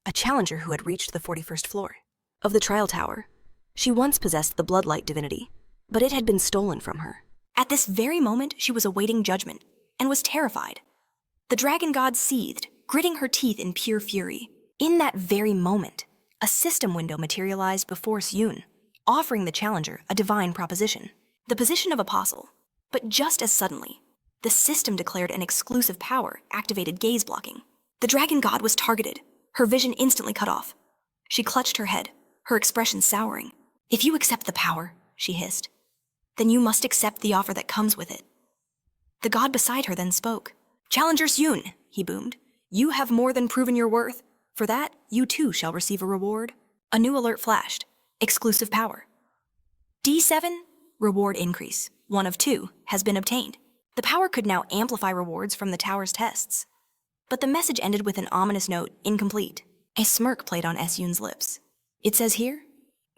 a challenger who had reached the 41st floor of the Trial Tower. She once possessed the Bloodlight divinity, but it had been stolen from her. At this very moment, she was awaiting judgment and was terrified. The dragon god seethed, gritting her teeth in pure fury. In that very moment, a system window materialized before Yoon, offering the challenger a divine proposition, the position of apostle. But just as suddenly, the system declared an exclusive power activated gaze blocking. The dragon god was targeted, her vision instantly cut off. She clutched her head, her expression souring. If you accept the power, she hissed, then you must accept the offer that comes with it. The god beside her then spoke. Challenger Yoon, he boomed, you have more than proven your worth. For that, you too shall receive a reward. A new alert flashed. Exclusive power. D7, reward increase. 1 of 2 has been obtained. The power could now amplify rewards from the tower's tests. But the message ended with an ominous note, incomplete. A smirk played on Yoon's lips. It says here,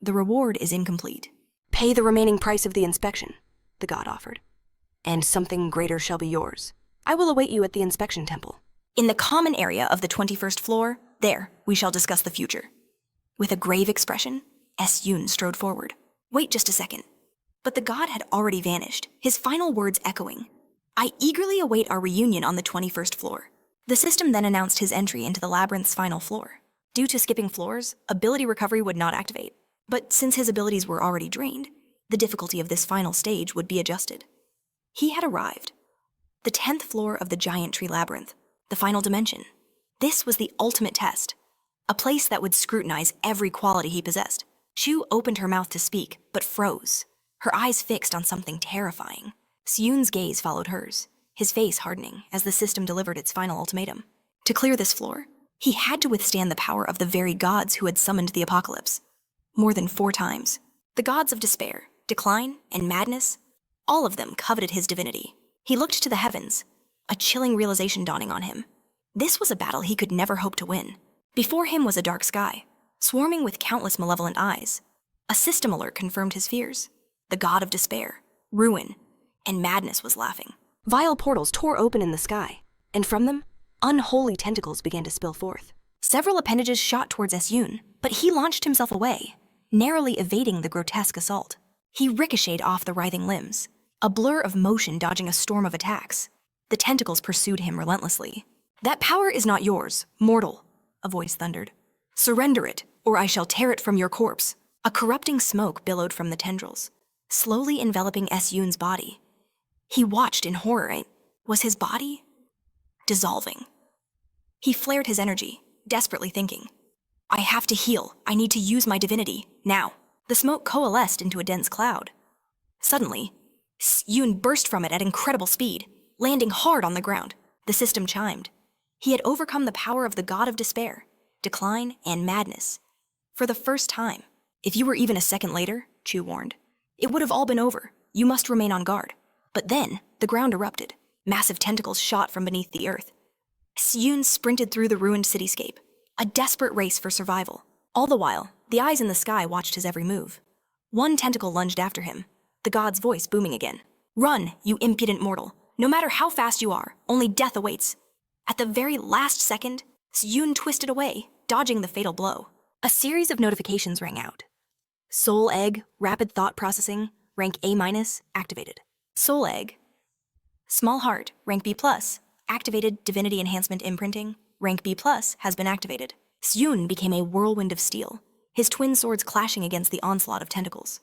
the reward is incomplete. Pay the remaining price of the inspection, the god offered, and something greater shall be yours. I will await you at the inspection temple. In the common area of the 21st floor, there we shall discuss the future. With a grave expression, Yoon strode forward. Wait just a second. But the god had already vanished, his final words echoing. I eagerly await our reunion on the 21st floor. The system then announced his entry into the labyrinth's final floor. Due to skipping floors, ability recovery would not activate. But since his abilities were already drained, the difficulty of this final stage would be adjusted. He had arrived. The 10th floor of the giant tree labyrinth, the final dimension. This was the ultimate test, a place that would scrutinize every quality he possessed. Shu opened her mouth to speak, but froze, her eyes fixed on something terrifying. Siyun's gaze followed hers, his face hardening as the system delivered its final ultimatum. To clear this floor, he had to withstand the power of the very gods who had summoned the apocalypse. More than 4 times. The gods of despair, decline, and madness, all of them coveted his divinity. He looked to the heavens, a chilling realization dawning on him. This was a battle he could never hope to win. Before him was a dark sky, swarming with countless malevolent eyes. A system alert confirmed his fears. The god of despair, ruin, and madness was laughing.
Vile portals tore open in the sky, and from them, unholy tentacles began to spill forth.
Several appendages shot towards Esyun, but he launched himself away, narrowly evading the grotesque assault. He ricocheted off the writhing limbs, a blur of motion dodging a storm of attacks. The tentacles pursued him relentlessly. "That power is not yours, mortal," a voice thundered. "Surrender it, or I shall tear it from your corpse." A corrupting smoke billowed from the tendrils, slowly enveloping Esyun's body. He watched in horror. Was his body dissolving? He flared his energy, desperately thinking, "I have to heal. I need to use my divinity, now." The smoke coalesced into a dense cloud. Suddenly, Yoon burst from it at incredible speed, landing hard on the ground. The system chimed. He had overcome the power of the god of despair, decline, and madness. For the first time. If you were even a second later, Chu warned, it would have all been over. You must remain on guard. But then, the ground erupted. Massive tentacles shot from beneath the earth. Yoon sprinted through the ruined cityscape, a desperate race for survival. All the while, the eyes in the sky watched his every move. One tentacle lunged after him, the god's voice booming again. "Run, you impudent mortal. No matter how fast you are, only death awaits." At the very last second, Yoon twisted away, dodging the fatal blow. A series of notifications rang out. Soul Egg, Rapid Thought Processing, rank A-, activated. Soul Egg. Small Heart, rank B+, activated. Divinity Enhancement Imprinting, rank B+, has been activated. Yoon became a whirlwind of steel, his twin swords clashing against the onslaught of tentacles.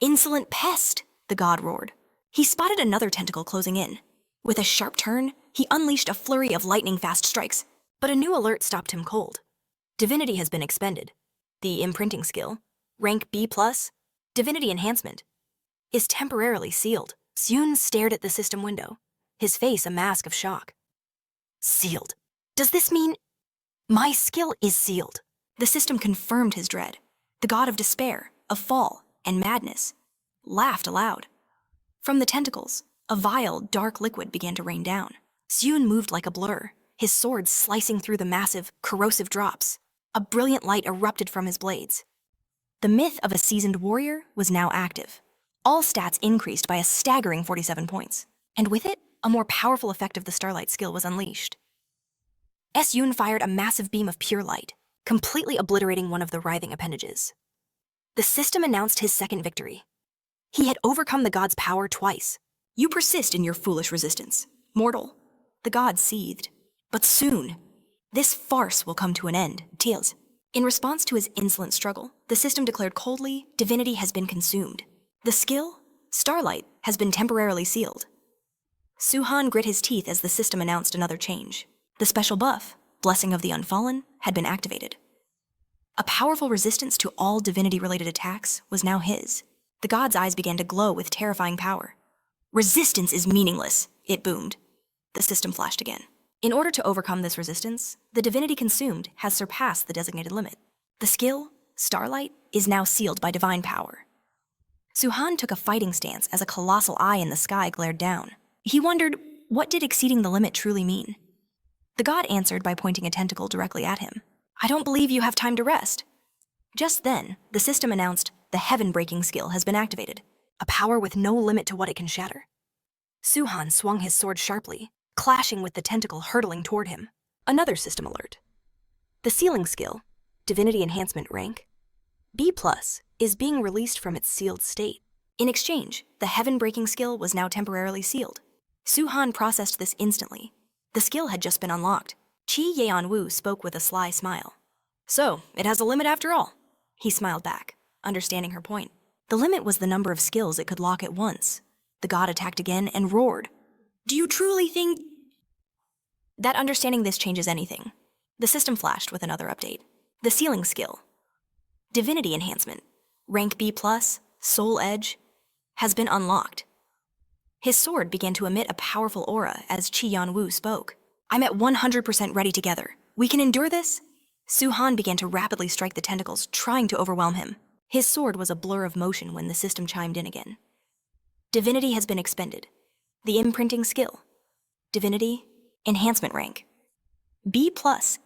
"Insolent pest!" the god roared. He spotted another tentacle closing in. With a sharp turn, he unleashed a flurry of lightning-fast strikes, but a new alert stopped him cold. Divinity has been expended. The imprinting skill, rank B+, Divinity Enhancement, is temporarily sealed. Yoon stared at the system window, his face a mask of shock. Sealed. Does this mean my skill is sealed? The system confirmed his dread. The god of despair, of fall, and madness laughed aloud. From the tentacles, a vile, dark liquid began to rain down. Yoon moved like a blur, his sword slicing through the massive, corrosive drops. A brilliant light erupted from his blades. The myth of a seasoned warrior was now active. All stats increased by a staggering 47 points, and with it, a more powerful effect of the Starlight skill was unleashed. Yoon fired a massive beam of pure light, completely obliterating one of the writhing appendages. The system announced his second victory. He had overcome the god's power twice. "You persist in your foolish resistance, mortal." The god seethed. "But soon, this farce will come to an end, Tails." In response to his insolent struggle, the system declared coldly, divinity has been consumed. The skill, Starlight, has been temporarily sealed. Suhan grit his teeth as the system announced another change. The special buff, Blessing of the Unfallen, had been activated. A powerful resistance to all divinity-related attacks was now his. The god's eyes began to glow with terrifying power. "Resistance is meaningless," it boomed. The system flashed again. In order to overcome this resistance, the divinity consumed has surpassed the designated limit. The skill, Starlight, is now sealed by divine power. Suhan took a fighting stance as a colossal eye in the sky glared down. He wondered, what did exceeding the limit truly mean? The god answered by pointing a tentacle directly at him. "I don't believe you have time to rest." Just then, the system announced the heaven-breaking skill has been activated, a power with no limit to what it can shatter. Suhan swung his sword sharply, clashing with the tentacle hurtling toward him. Another system alert. The sealing skill, Divinity Enhancement rank, B+, is being released from its sealed state. In exchange, the heaven-breaking skill was now temporarily sealed. Suhan processed this instantly. The skill had just been unlocked. Chi Yeonwoo spoke with a sly smile. "So, it has a limit after all." He smiled back, understanding her point. The limit was the number of skills it could lock at once. The god attacked again and roared. Do you truly think that understanding this changes anything? The system flashed with another update. The ceiling skill, divinity enhancement, rank B+, soul edge, has been unlocked. His sword began to emit a powerful aura as Chi Yan-woo spoke. I'm at 100% ready together. We can endure this? Su-han began to rapidly strike the tentacles, trying to overwhelm him. His sword was a blur of motion when the system chimed in again. Divinity has been expended. The imprinting skill, divinity, enhancement rank. B+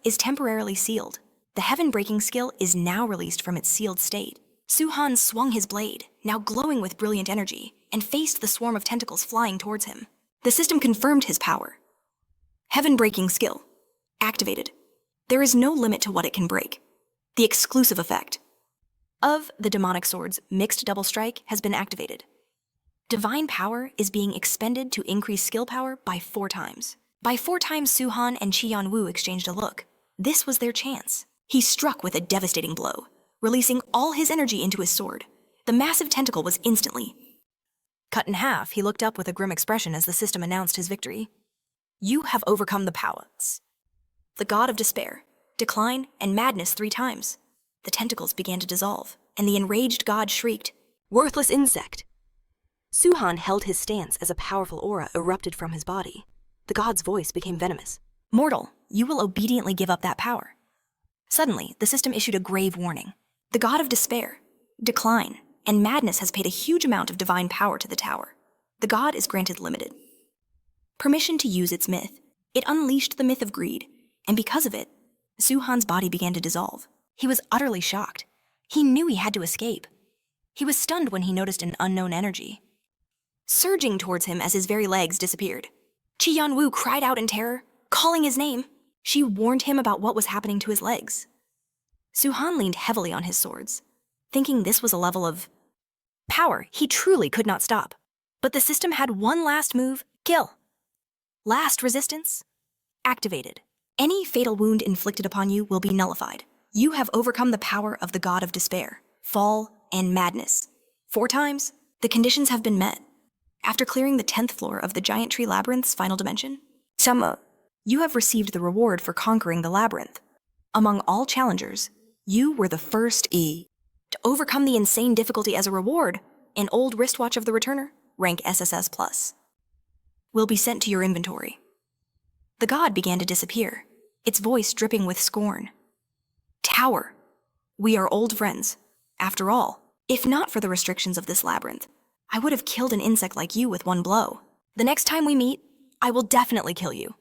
is temporarily sealed. The heaven-breaking skill is now released from its sealed state. Su-han swung his blade, now glowing with brilliant energy, and faced the swarm of tentacles flying towards him. The system confirmed his power. Heaven-breaking skill, activated. There is no limit to what it can break. The exclusive effect of the demonic sword's mixed double strike has been activated. Divine power is being expended to increase skill power by 4 times. By 4 times, Su-han and Chi Yan-woo exchanged a look. This was their chance. He struck with a devastating blow, releasing all his energy into his sword. The massive tentacle was instantly cut in half. He looked up with a grim expression as the system announced his victory. You have overcome the powers. The god of despair, decline, and madness 3 times. The tentacles began to dissolve, and the enraged god shrieked,
Worthless insect! Su-han held his stance as a powerful aura erupted from his body. The god's voice became venomous.
Mortal, you will obediently give up that power. Suddenly, the system issued a grave warning. The god of despair, decline, and madness has paid a huge amount of divine power to the tower. The god is granted limited permission to use its myth. It unleashed the myth of greed, and because of it, Su-han's body began to dissolve. He was utterly shocked. He knew he had to escape. He was stunned when he noticed an unknown energy surging towards him as his very legs disappeared. Chi Yan-woo cried out in terror, calling his name. She warned him about what was happening to his legs. Su-han leaned heavily on his swords, thinking this was a level of power he truly could not stop. But the system had one last move, kill. Last resistance, activated. Any fatal wound inflicted upon you will be nullified. You have overcome the power of the god of despair, fall, and madness. 4 times, the conditions have been met. After clearing the 10th floor of the Giant Tree Labyrinth's final dimension, you have received the reward for conquering the labyrinth. Among all challengers, you were the first to overcome the insane difficulty. As a reward, an old wristwatch of the returner, rank SSS+, will be sent to your inventory. The god began to disappear, its voice dripping with scorn. Tower, we are old friends. After all, if not for the restrictions of this labyrinth, I would have killed an insect like you with 1 blow. The next time we meet, I will definitely kill you.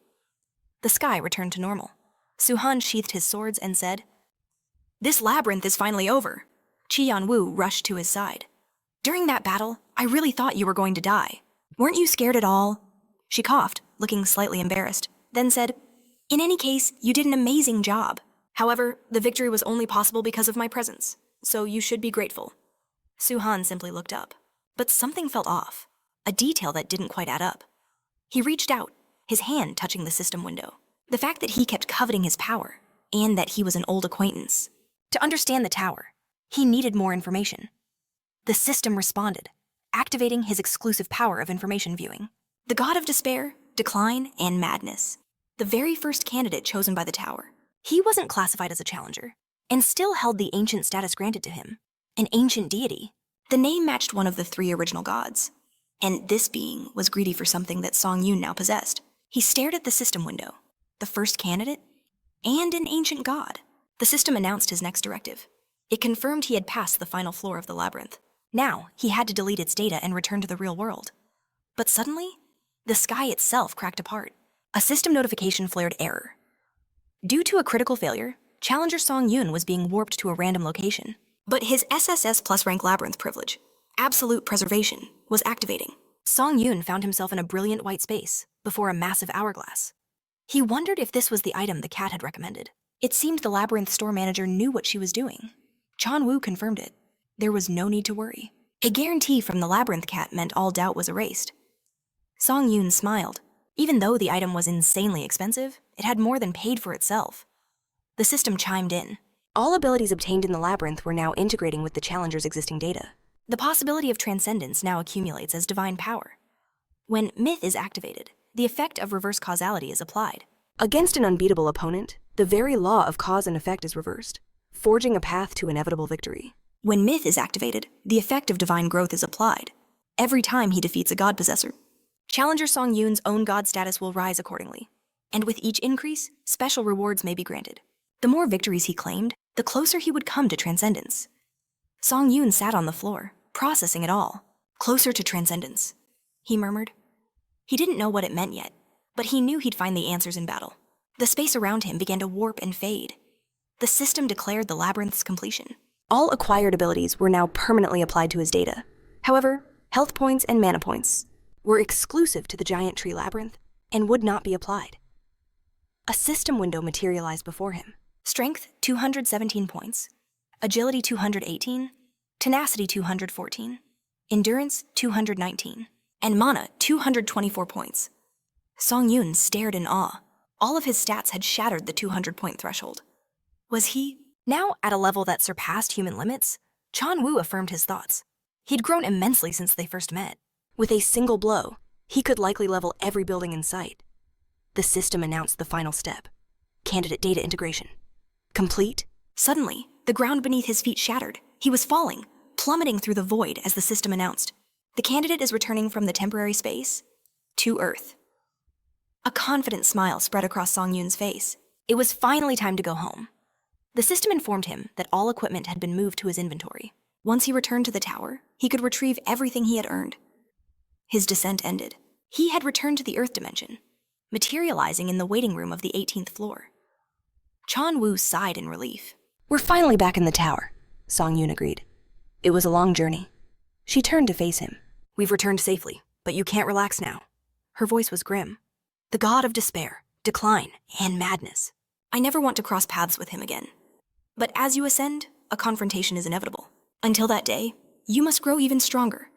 The sky returned to normal. Su-han sheathed his swords and said, This labyrinth is finally over. Chi Yan-woo rushed to his side. During that battle, I really thought you were going to die. Weren't you scared at all? She coughed, looking slightly embarrassed, then said, In any case, you did an amazing job. However, the victory was only possible because of my presence, so you should be grateful. Su-han simply looked up, but something felt off, a detail that didn't quite add up. He reached out, his hand touching the system window. The fact that he kept coveting his power, and that he was an old acquaintance. To understand the tower, he needed more information. The system responded, activating his exclusive power of information viewing. The god of despair, decline, and madness. The very first candidate chosen by the tower. He wasn't classified as a challenger, and still held the ancient status granted to him. An ancient deity. The name matched one of the 3 original gods, and this being was greedy for something that Song Yoon now possessed. He stared at the system window, the first candidate, and an ancient god. The system announced his next directive. It confirmed he had passed the final floor of the labyrinth. Now, he had to delete its data and return to the real world. But suddenly, the sky itself cracked apart. A system notification flared error. Due to a critical failure, Challenger Song Yoon was being warped to a random location. But his SSS plus rank labyrinth privilege, absolute preservation, was activating. Song Yoon found himself in a brilliant white space, before a massive hourglass. He wondered if this was the item the cat had recommended. It seemed the labyrinth store manager knew what she was doing. Chan Woo confirmed it. There was no need to worry. A guarantee from the labyrinth cat meant all doubt was erased. Song Yoon smiled. Even though the item was insanely expensive, it had more than paid for itself. The system chimed in.
All abilities obtained in the labyrinth were now integrating with the challenger's existing data.
The possibility of transcendence now accumulates as divine power. When myth is activated, the effect of reverse causality is applied.
Against an unbeatable opponent, the very law of cause and effect is reversed, forging a path to inevitable victory.
When myth is activated, the effect of divine growth is applied. Every time he defeats a god possessor, Challenger Song Yoon's own god status will rise accordingly. And with each increase, special rewards may be granted. The more victories he claimed, the closer he would come to transcendence. Song Yoon sat on the floor, processing it all. Closer to transcendence, he murmured. He didn't know what it meant yet, but he knew he'd find the answers in battle. The space around him began to warp and fade. The system declared the labyrinth's completion.
All acquired abilities were now permanently applied to his data. However, health points and mana points were exclusive to the giant tree labyrinth and would not be applied. A system window materialized before him.
Strength, 217 points. Agility, 218. Tenacity, 214. Endurance, 219. And mana, 224 points. Song Yoon stared in awe. All of his stats had shattered the 200-point threshold. Was he now at a level that surpassed human limits? Chan Woo affirmed his thoughts. He'd grown immensely since they first met.
With a single blow, he could likely level every building in sight. The system announced the final step. Candidate data integration. Complete.
Suddenly, the ground beneath his feet shattered. He was falling, plummeting through the void as the system announced. The candidate is returning from the temporary space to Earth. A confident smile spread across Song Yoon's face. It was finally time to go home. The system informed him that all equipment had been moved to his inventory. Once he returned to the tower, he could retrieve everything he had earned. His descent ended. He had returned to the Earth dimension, materializing in the waiting room of the 18th floor. Chan Woo sighed in relief.
We're finally back in the tower, Song Yoon agreed. It was a long journey. She turned to face him.
We've returned safely, but you can't relax now. Her voice was grim. The god of despair, decline, and madness. I never want to cross paths with him again. But as you ascend, a confrontation is inevitable. Until that day, you must grow even stronger.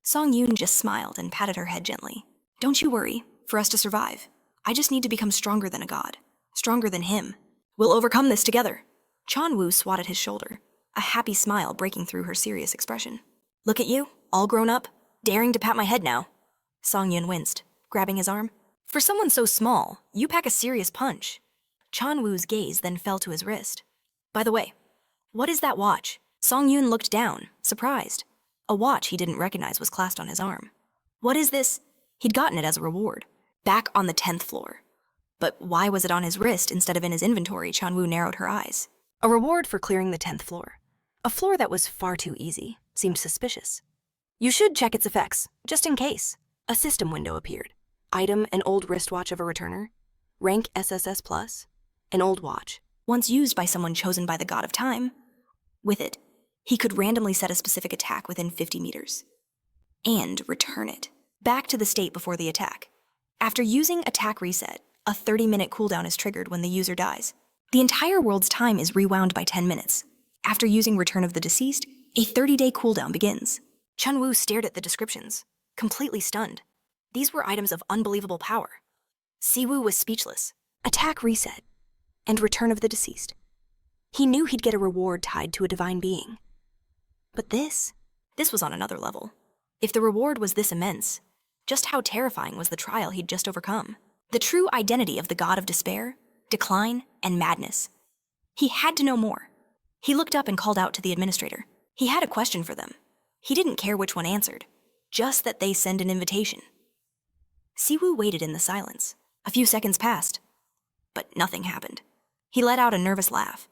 Song Yoon just smiled and patted her head gently. Don't you worry, for us to survive. I just need to become stronger than a god. Stronger than him. We'll overcome this together. Chan Woo swatted his shoulder, a happy smile breaking through her serious expression. Look at you, all grown up, daring to pat my head now. Song Yoon winced, grabbing his arm. For someone so small, you pack a serious punch. Chan Woo's gaze then fell to his wrist. By the way, what is that watch? Song Yoon looked down, surprised. A watch he didn't recognize was clasped on his arm. What is this? He'd gotten it as a reward, back on the 10th floor. But why was it on his wrist instead of in his inventory? Chan Woo narrowed her eyes. A reward for clearing the 10th floor. A floor that was far too easy, seemed suspicious. You should check its effects, just in case. A system window appeared. Item, an old wristwatch of a returner. Rank SSS+. An old watch, once used by someone chosen by the god of time. With it, he could randomly set a specific attack within 50 meters. And return it, back to the state before the attack. After using Attack Reset, a 30-minute cooldown is triggered when the user dies. The entire world's time is rewound by 10 minutes. After using Return of the Deceased, a 30-day cooldown begins. Chun Woo stared at the descriptions, completely stunned. These were items of unbelievable power. Siwoo was speechless. Attack Reset and Return of the Deceased. He knew he'd get a reward tied to a divine being. But this was on another level. If the reward was this immense, just how terrifying was the trial he'd just overcome? The true identity of the god of despair, decline, and madness. He had to know more. He looked up and called out to the administrator. He had a question for them. He didn't care which one answered, just that they send an invitation. Siwoo waited in the silence. A few seconds passed, but nothing happened. He let out a nervous laugh.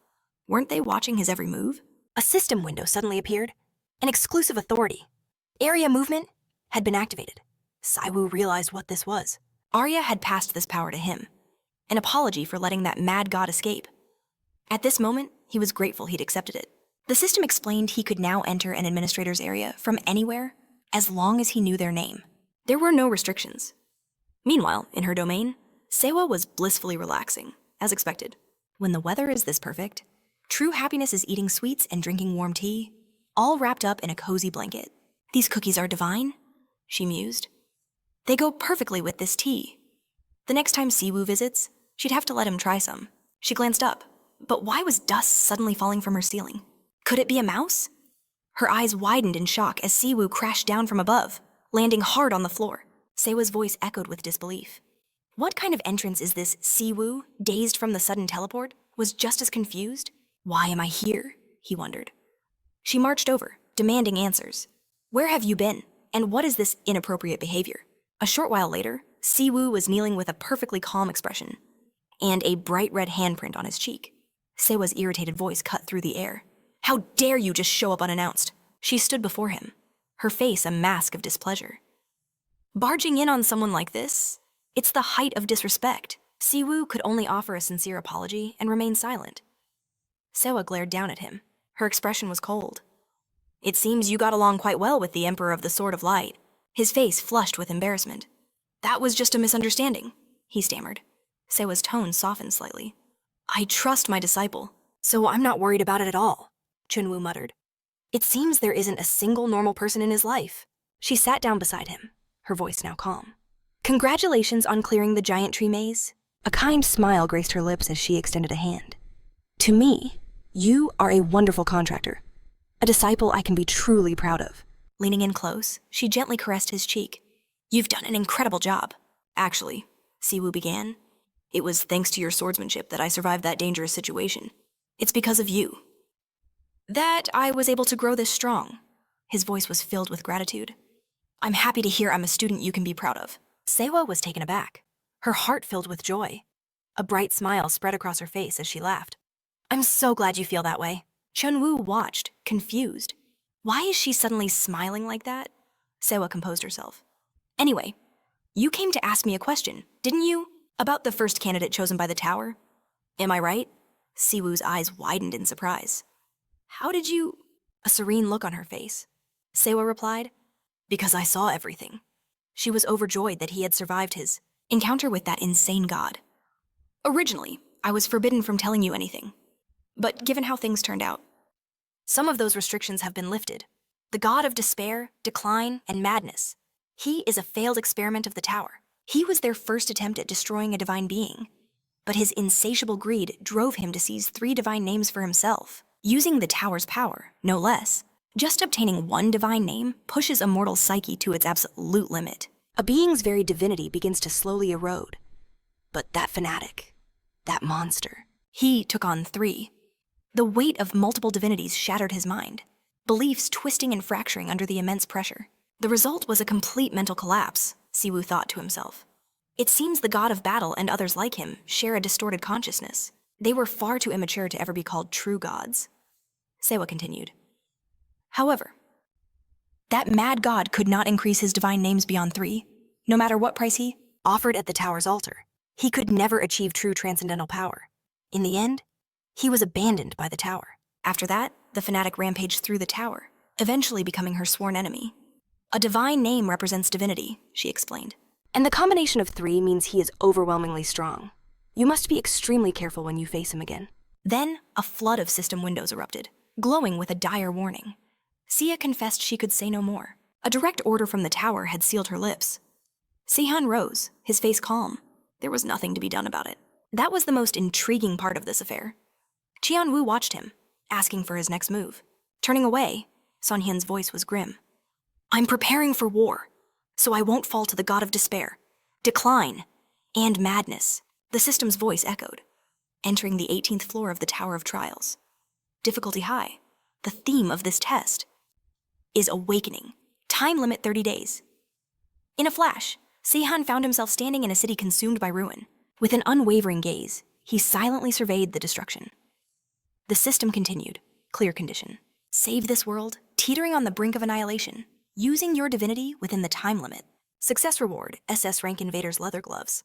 Weren't they watching his every move? A system window suddenly appeared. An exclusive authority. Area movement had been activated. Siwoo realized what this was. Arya had passed this power to him. An apology for letting that mad god escape. At this moment, he was grateful he'd accepted it. The system explained he could now enter an administrator's area from anywhere, as long as he knew their name. There were no restrictions. Meanwhile, in her domain, Sewa was blissfully relaxing, as expected. When the weather is this perfect, true happiness is eating sweets and drinking warm tea, all wrapped up in a cozy blanket. These cookies are divine, she mused. They go perfectly with this tea. The next time Siwoo visits, she'd have to let him try some. She glanced up, but why was dust suddenly falling from her ceiling? Could it be a mouse? Her eyes widened in shock as Siwoo crashed down from above, landing hard on the floor. Sewa's voice echoed with disbelief. What kind of entrance is this? Siwoo, dazed from the sudden teleport, was just as confused. Why am I here? He wondered. She marched over, demanding answers. Where have you been? And what is this inappropriate behavior? A short while later, Siwoo was kneeling with a perfectly calm expression and a bright red handprint on his cheek. Sewa's irritated voice cut through the air. How dare you just show up unannounced? She stood before him, her face a mask of displeasure. Barging in on someone like this? It's the height of disrespect. Siwoo could only offer a sincere apology and remain silent. Sewa glared down at him. Her expression was cold. It seems you got along quite well with the Emperor of the Sword of Light. His face flushed with embarrassment. That was just a misunderstanding, he stammered. Sewa's tone softened slightly. I trust my disciple, so I'm not worried about it at all, Chunwoo muttered. It seems there isn't a single normal person in his life. She sat down beside him, her voice now calm. Congratulations on clearing the giant tree maze. A kind smile graced her lips as she extended a hand. To me, you are a wonderful contractor, a disciple I can be truly proud of. Leaning in close, she gently caressed his cheek. You've done an incredible job. Actually, Siwoo began, it was thanks to your swordsmanship that I survived that dangerous situation. It's because of you that I was able to grow this strong. His voice was filled with gratitude. I'm happy to hear I'm a student you can be proud of. Sewa was taken aback, her heart filled with joy. A bright smile spread across her face as she laughed. I'm so glad you feel that way. Chunwoo watched, confused. Why is she suddenly smiling like that? Sewa composed herself. Anyway, you came to ask me a question, didn't you? About the first candidate chosen by the tower? Am I right? Siwoo's eyes widened in surprise. How did you... A serene look on her face. Sewa replied, because I saw everything. She was overjoyed that he had survived his encounter with that insane god. Originally, I was forbidden from telling you anything. But given how things turned out, some of those restrictions have been lifted. The god of despair, decline, and madness. He is a failed experiment of the tower. He was their first attempt at destroying a divine being. But his insatiable greed drove him to seize 3 divine names for himself, using the tower's power, no less. Just obtaining one divine name pushes a mortal's psyche to its absolute limit. A being's very divinity begins to slowly erode. But that fanatic, that monster, he took on 3. The weight of multiple divinities shattered his mind, beliefs twisting and fracturing under the immense pressure. The result was a complete mental collapse, Siwoo thought to himself. It seems the god of battle and others like him share a distorted consciousness. They were far too immature to ever be called true gods. Sewa continued. However, that mad god could not increase his divine names beyond 3, no matter what price he offered at the tower's altar. He could never achieve true transcendental power. In the end, he was abandoned by the tower. After that, the fanatic rampaged through the tower, eventually becoming her sworn enemy. A divine name represents divinity, she explained. And the combination of 3 means he is overwhelmingly strong. You must be extremely careful when you face him again. Then, a flood of system windows erupted, glowing with a dire warning. Sia confessed she could say no more. A direct order from the tower had sealed her lips. Sihan rose, his face calm. There was nothing to be done about it. That was the most intriguing part of this affair. Qianwu watched him, asking for his next move. Turning away, Son Hyun's voice was grim. I'm preparing for war, so I won't fall to the god of despair, decline, and madness. The system's voice echoed, entering the 18th floor of the Tower of Trials. Difficulty high. The theme of this test is awakening. Time limit 30 days. In a flash, Sihan found himself standing in a city consumed by ruin. With an unwavering gaze, he silently surveyed the destruction. The system continued, clear condition. Save this world, teetering on the brink of annihilation, using your divinity within the time limit. Success reward, SS rank invader's leather gloves.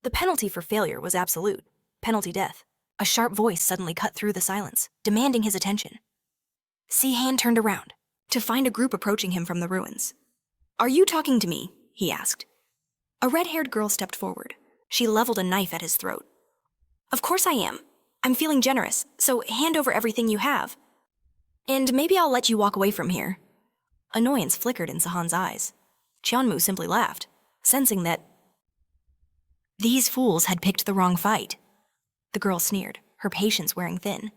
The penalty for failure was absolute, penalty death. A sharp voice suddenly cut through the silence, demanding his attention. Sihan turned around, to find a group approaching him from the ruins. Are you talking to me? He asked. A red-haired girl stepped forward. She leveled a knife at his throat. Of course I am. I'm feeling generous, so hand over everything you have. And maybe I'll let you walk away from here. Annoyance flickered in Sahan's eyes. Cheonmu simply laughed, sensing that these fools had picked the wrong fight. The girl sneered, her patience wearing thin.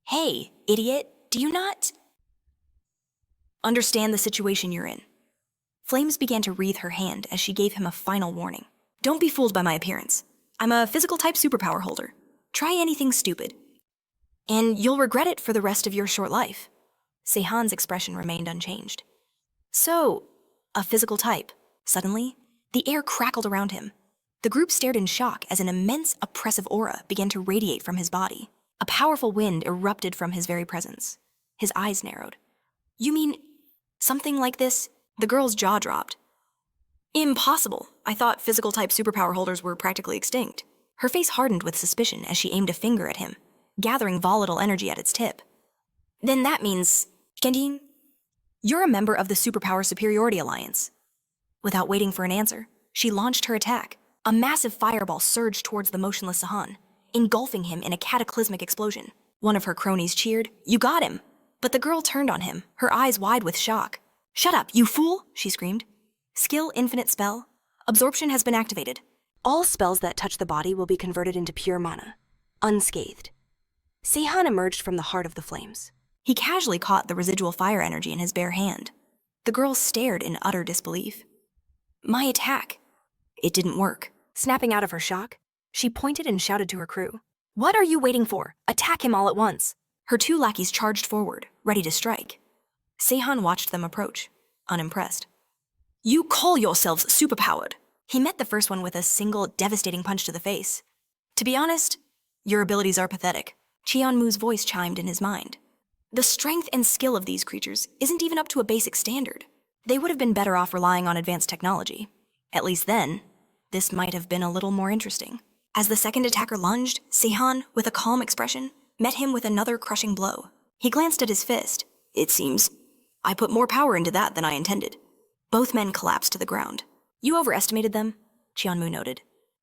Hey, idiot, do you not understand the situation you're in? Flames began to wreathe her hand as she gave him a final warning. Don't be fooled by my appearance. I'm a physical type superpower holder. Try anything stupid, and you'll regret it for the rest of your short life. Sehan's expression remained unchanged. So, a physical type. Suddenly, the air crackled around him. The group stared in shock as an immense, oppressive aura began to radiate from his body. A powerful wind erupted from his very presence. His eyes narrowed. You mean something like this? The girl's jaw dropped. Impossible. I thought physical type superpower holders were practically extinct. Her face hardened with suspicion as she aimed a finger at him, gathering volatile energy at its tip. Then that means, Kendine, you're a member of the Superpower Superiority Alliance. Without waiting for an answer, she launched her attack. A massive fireball surged towards the motionless Sahan, engulfing him in a cataclysmic explosion. One of her cronies cheered, "You got him!" But the girl turned on him, her eyes wide with shock. "Shut up, you fool!" she screamed. Skill Infinite Spell. Absorption has been activated.
All spells that touch the body will be converted into pure mana, unscathed. Sehan emerged from the heart of the flames.
He casually caught the residual fire energy in his bare hand. The girl stared in utter disbelief. My attack. It didn't work. Snapping out of her shock, she pointed and shouted to her crew. What are you waiting for? Attack him all at once. Her two lackeys charged forward, ready to strike. Sehan watched them approach, unimpressed. You call yourselves superpowered. He met the first one with a single devastating punch to the face. To be honest, your abilities are pathetic. Cheonmu's voice chimed in his mind. The strength and skill of these creatures isn't even up to a basic standard. They would have been better off relying on advanced technology. At least then, this might have been a little more interesting. As the second attacker lunged, Sehan, with a calm expression, met him with another crushing blow. He glanced at his fist. It seems I put more power into that than I intended. Both men collapsed to the ground. You overestimated them, Cheonmu noted.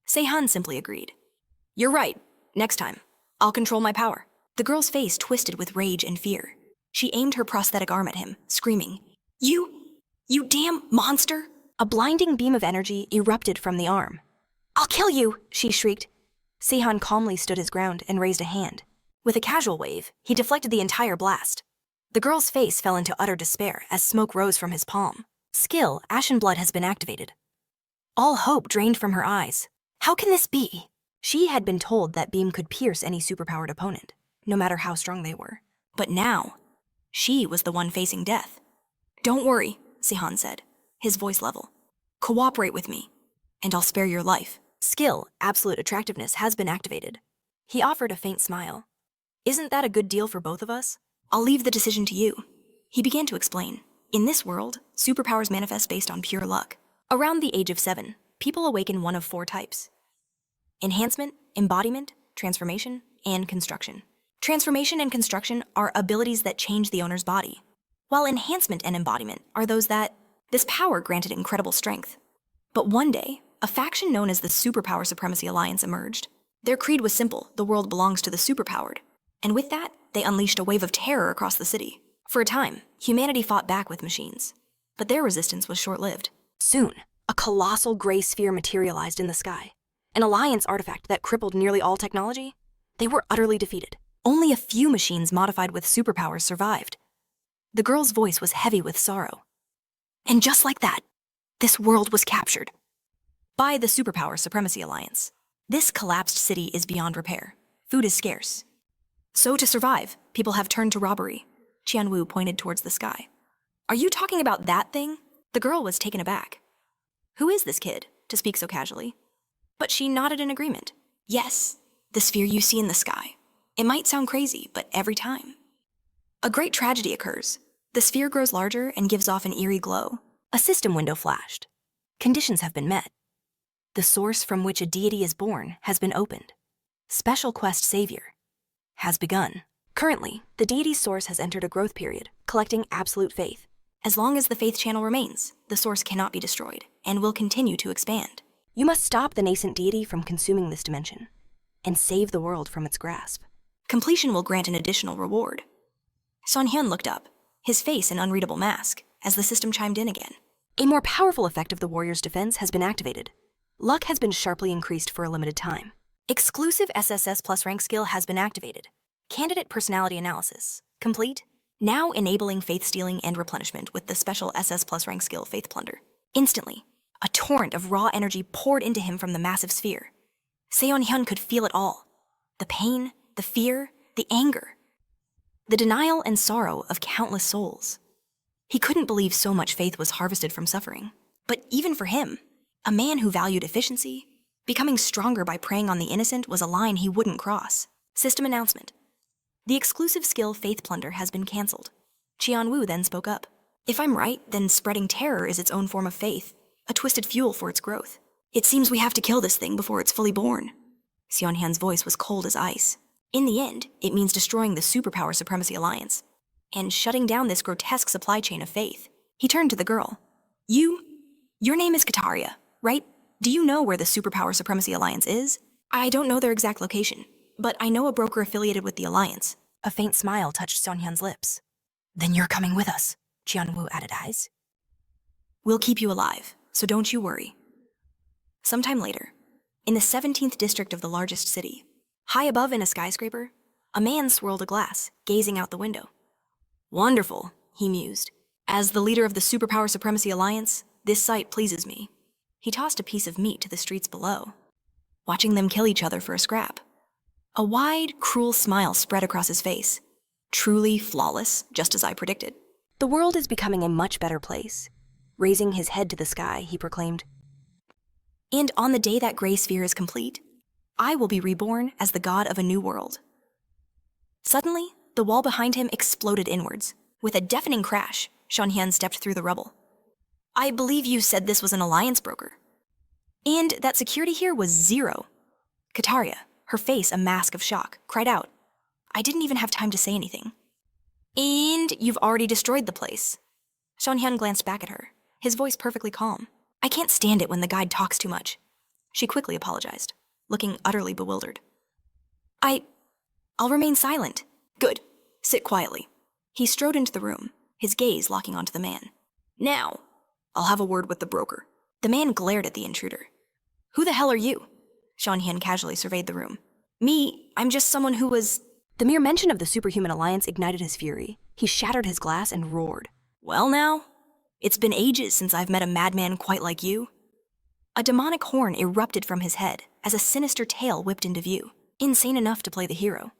Sehan simply agreed. You're right. Next time, I'll control my power. The girl's face twisted with rage and fear. She aimed her prosthetic arm at him, screaming, You damn monster! A blinding beam of energy erupted from the arm. I'll kill you, she shrieked. Sehan calmly stood his ground and raised a hand. With a casual wave, he deflected the entire blast. The girl's face fell into utter despair as smoke rose from his palm. Skill, Ashen Blood, has been activated. All hope drained from her eyes. How can this be? She had been told that beam could pierce any superpowered opponent, no matter how strong they were. But now, she was the one facing death. Don't worry, Sehan said, his voice level. Cooperate with me, and I'll spare your life. Skill, Absolute Attractiveness, has been activated. He offered a faint smile. Isn't that a good deal for both of us? I'll leave the decision to you. He began to explain. In this world, superpowers manifest based on pure luck. Around the age of 7, people awaken one of 4 types: enhancement, embodiment, transformation, and construction. Transformation and construction are abilities that change the owner's body, while enhancement and embodiment are those that this power granted incredible strength. But one day, a faction known as the Superpower Supremacy Alliance emerged. Their creed was simple: the world belongs to the superpowered. And with that, they unleashed a wave of terror across the city. For a time, humanity fought back with machines, but their resistance was short-lived. Soon, a colossal gray sphere materialized in the sky, an Alliance artifact that crippled nearly all technology. They were utterly defeated. Only a few machines modified with superpowers survived. The girl's voice was heavy with sorrow. And just like that, this world was captured by the Superpower Supremacy Alliance. This collapsed city is beyond repair. Food is scarce. So to survive, people have turned to robbery. Qianwu pointed towards the sky. Are you talking about that thing? The girl was taken aback. Who is this kid, to speak so casually? But she nodded in agreement. Yes, the sphere you see in the sky. It might sound crazy, but every time a great tragedy occurs, the sphere grows larger and gives off an eerie glow. A system window flashed. Conditions have been met. The source from which a deity is born has been opened. Special quest savior has begun. Currently, the deity's source has entered a growth period, collecting absolute faith. As long as the faith channel remains, the source cannot be destroyed and will continue to expand. You must stop the nascent deity from consuming this dimension and save the world from its grasp. Completion will grant an additional reward. Son Hyun looked up, his face an unreadable mask, as the system chimed in again. A more powerful effect of the warrior's defense has been activated. Luck has been sharply increased for a limited time. Exclusive SSS plus rank skill has been activated. Candidate personality analysis complete. Now enabling faith stealing and replenishment with the special SS plus rank skill Faith Plunder. Instantly, a torrent of raw energy poured into him from the massive sphere. Seon-hyun could feel it all. The pain, the fear, the anger. The denial and sorrow of countless souls. He couldn't believe so much faith was harvested from suffering. But even for him, a man who valued efficiency, becoming stronger by preying on the innocent was a line he wouldn't cross. System announcement. The exclusive skill Faith Plunder has been cancelled. Cheon-woo then spoke up. If I'm right, then spreading terror is its own form of faith, a twisted fuel for its growth. It seems we have to kill this thing before it's fully born. Seon-hyun's voice was cold as ice. In the end, it means destroying the Superpower Supremacy Alliance and shutting down this grotesque supply chain of faith. He turned to the girl. Your name is Kataria, right? Do you know where the Superpower Supremacy Alliance is? I don't know their exact location, but I know a broker affiliated with the Alliance. A faint smile touched Seon-hyun's lips. Then you're coming with us, Cheon-woo added eyes. We'll keep you alive, so don't you worry. Sometime later, in the 17th district of the largest city, high above in a skyscraper, a man swirled a glass, gazing out the window. Wonderful, he mused. As the leader of the Superpower Supremacy Alliance, this sight pleases me. He tossed a piece of meat to the streets below, watching them kill each other for a scrap. A wide, cruel smile spread across his face. Truly flawless, just as I predicted.
The world is becoming a much better place. Raising his head to the sky, he proclaimed,
And on the day that gray sphere is complete, I will be reborn as the god of a new world. Suddenly, the wall behind him exploded inwards. With a deafening crash, Seon-hyun stepped through the rubble. I believe you said this was an alliance broker. And that security here was 0. Kataria, her face a mask of shock, cried out. I didn't even have time to say anything. And you've already destroyed the place. Seon-hyun glanced back at her, his voice perfectly calm. I can't stand it when the guide talks too much. She quickly apologized, looking utterly bewildered. I'll remain silent. Good. Sit quietly. He strode into the room, his gaze locking onto the man. Now, I'll have a word with the broker. The man glared at the intruder. Who the hell are you? Seon-hyun casually surveyed the room. Me, I'm just someone who was...
The mere mention of the Superhuman Alliance ignited his fury. He shattered his glass and roared.
Well now, it's been ages since I've met a madman quite like you. A demonic horn erupted from his head as a sinister tail whipped into view, insane enough to play the hero.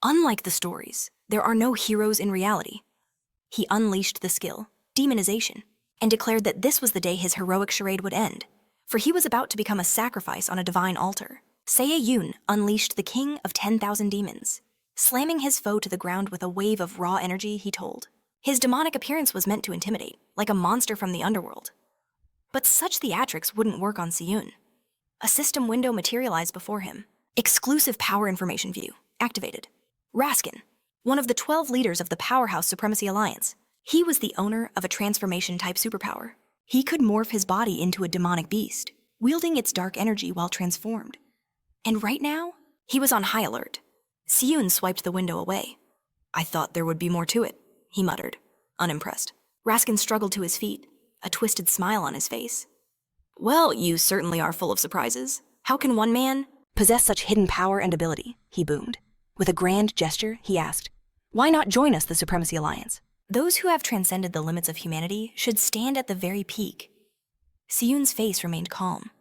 Unlike the stories, there are no heroes in reality. He unleashed the skill, demonization, and declared that this was the day his heroic charade would end, for he was about to become a sacrifice on a divine altar. Seye-yoon unleashed the king of 10,000 demons. Slamming his foe to the ground with a wave of raw energy, he told. His demonic appearance was meant to intimidate, like a monster from the underworld. But such theatrics wouldn't work on Seyun. A system window materialized before him. Exclusive power information view, activated. Raskin, one of the 12 leaders of the Powerhouse Supremacy Alliance. He was the owner of a transformation-type superpower. He could morph his body into a demonic beast, wielding its dark energy while transformed. And right now, he was on high alert. Seyun swiped the window away. I thought there would be more to it, he muttered, unimpressed. Raskin struggled to his feet, a twisted smile on his face. Well, you certainly are full of surprises. How can one man
possess such hidden power and ability? He boomed. With a grand gesture, he asked, Why not join us, the Supremacy Alliance?
Those who have transcended the limits of humanity should stand at the very peak. Seyun's face remained calm.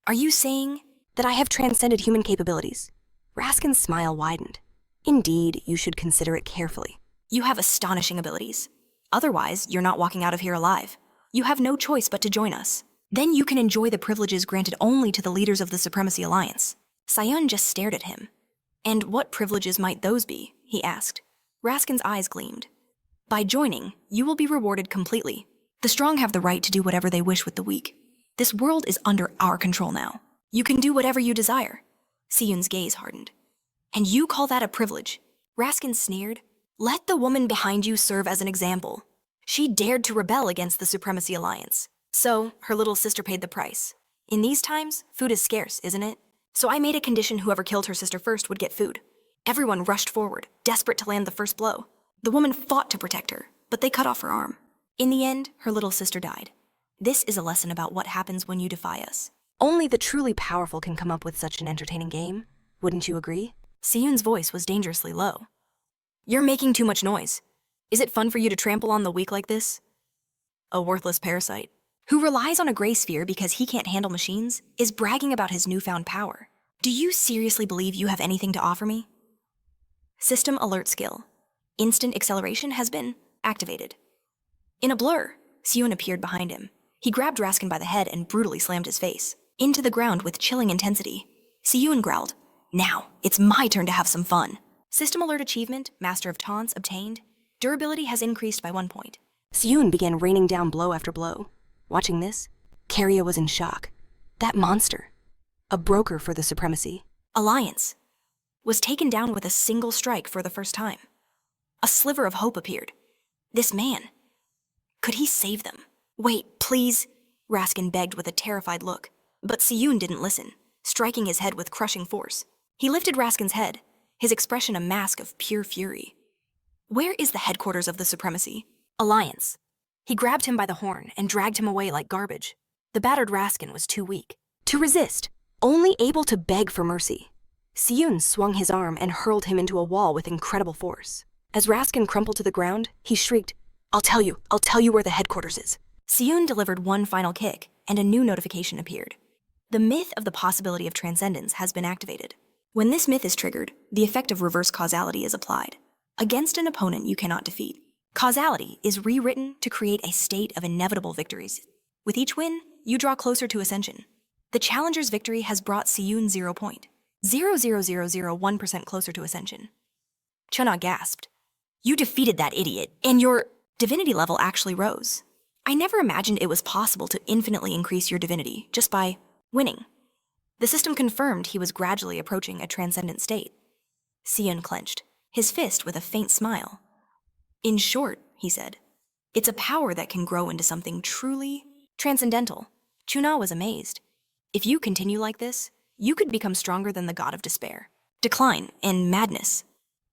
Are you saying
that I have transcended human capabilities? Raskin's smile widened. Indeed, you should consider it carefully.
You have astonishing abilities. Otherwise, you're not walking out of here alive. You have no choice but to join us. Then you can enjoy the privileges granted only to the leaders of the Supremacy Alliance. Seyun just stared at him. And what privileges might those be? He asked. Raskin's eyes gleamed. By joining, you will be rewarded completely. The strong have the right to do whatever they wish with the weak. This world is under our control now. You can do whatever you desire. Seyun's gaze hardened. And you call that a privilege? Raskin sneered. Let the woman behind you serve as an example. She dared to rebel against the Supremacy Alliance. So, her little sister paid the price. In these times, food is scarce, isn't it? So I made a condition whoever killed her sister first would get food. Everyone rushed forward, desperate to land the first blow. The woman fought to protect her, but they cut off her arm. In the end, her little sister died. This is a lesson about what happens when you defy us.
Only the truly powerful can come up with such an entertaining game. Wouldn't you agree?
Seyun's voice was dangerously low. You're making too much noise. Is it fun for you to trample on the weak like this? A worthless parasite. who relies on a gray sphere because he can't handle machines, is bragging about his newfound power. Do you seriously believe you have anything to offer me? System alert skill. Instant acceleration has been activated. In a blur, Seon appeared behind him. He grabbed Raskin by the head and brutally slammed his face into the ground with chilling intensity. Seon growled, "Now, it's my turn to have some fun." System alert achievement, Master of Taunts, obtained. Durability has increased by 1 point.
Seon began raining down blow after blow. Watching this, Karya was in shock. That monster, a broker for the supremacy.
Alliance was taken down with a single strike for the first time. A sliver of hope appeared. This man, could he save them? "Wait, please," Raskin begged with a terrified look. But Seon didn't listen, striking his head with crushing force. He lifted Raskin's head, his expression a mask of pure fury. "Where is the headquarters of the supremacy?" "Alliance." He grabbed him by the horn and dragged him away like garbage. The battered Raskin was too weak
To resist, only able to beg for mercy. Seon swung his arm and hurled him into a wall with incredible force. As Raskin crumpled to the ground, he shrieked, I'll tell you where the headquarters is."
Seon delivered one final kick, and a new notification appeared. The myth of the possibility of transcendence has been activated. When this myth is triggered, the effect of reverse causality is applied. Against an opponent you cannot defeat, causality is rewritten to create a state of inevitable victories. With each win, you draw closer to ascension. The challenger's victory has brought Seon 0.00001% closer to ascension. Chona gasped. "You defeated that idiot, and your divinity level actually rose. I never imagined it was possible to infinitely increase your divinity just by winning." The system confirmed he was gradually approaching a transcendent state. Seon clenched, his fist with a faint smile. "In short," he said, "it's a power that can grow into something truly transcendental." Chuna was amazed. "If you continue like this, you could become stronger than the god of despair, decline, and madness."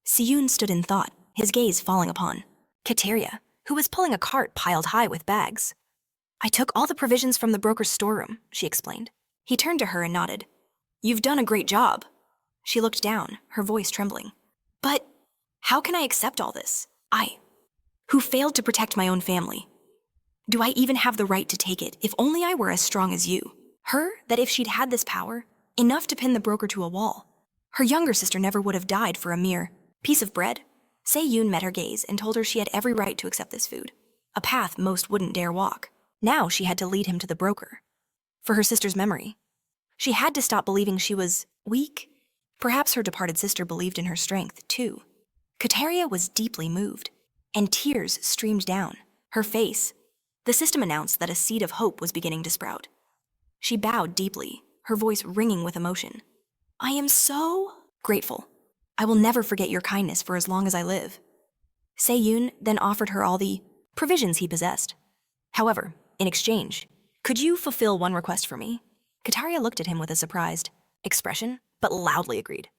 Seon stood in thought, his gaze falling upon Kateria, who was pulling a cart piled high with bags. "I took all the provisions from the broker's storeroom," she explained. He turned to her and nodded. "You've done a great job." She looked down, her voice trembling. "But how can I accept all this? I, who failed to protect my own family. Do I even have the right to take it if only I were as strong as you?" Her, that if she'd had this power, enough to pin the broker to a wall, her younger sister never would have died for a mere piece of bread. Se-yoon met her gaze and told her she had every right to accept this food, a path most wouldn't dare walk. Now she had to lead him to the broker. For her sister's memory. She had to stop believing she was weak. Perhaps her departed sister believed in her strength, too. Kateria was deeply moved, and tears streamed down her face. The system announced that a seed of hope was beginning to sprout. She bowed deeply, her voice ringing with emotion. "I am so grateful. I will never forget your kindness for as long as I live." Se-yoon then offered her all the provisions he possessed. However, in exchange, "Could you fulfill one request for me?" Kataria looked at him with a surprised expression, but loudly agreed.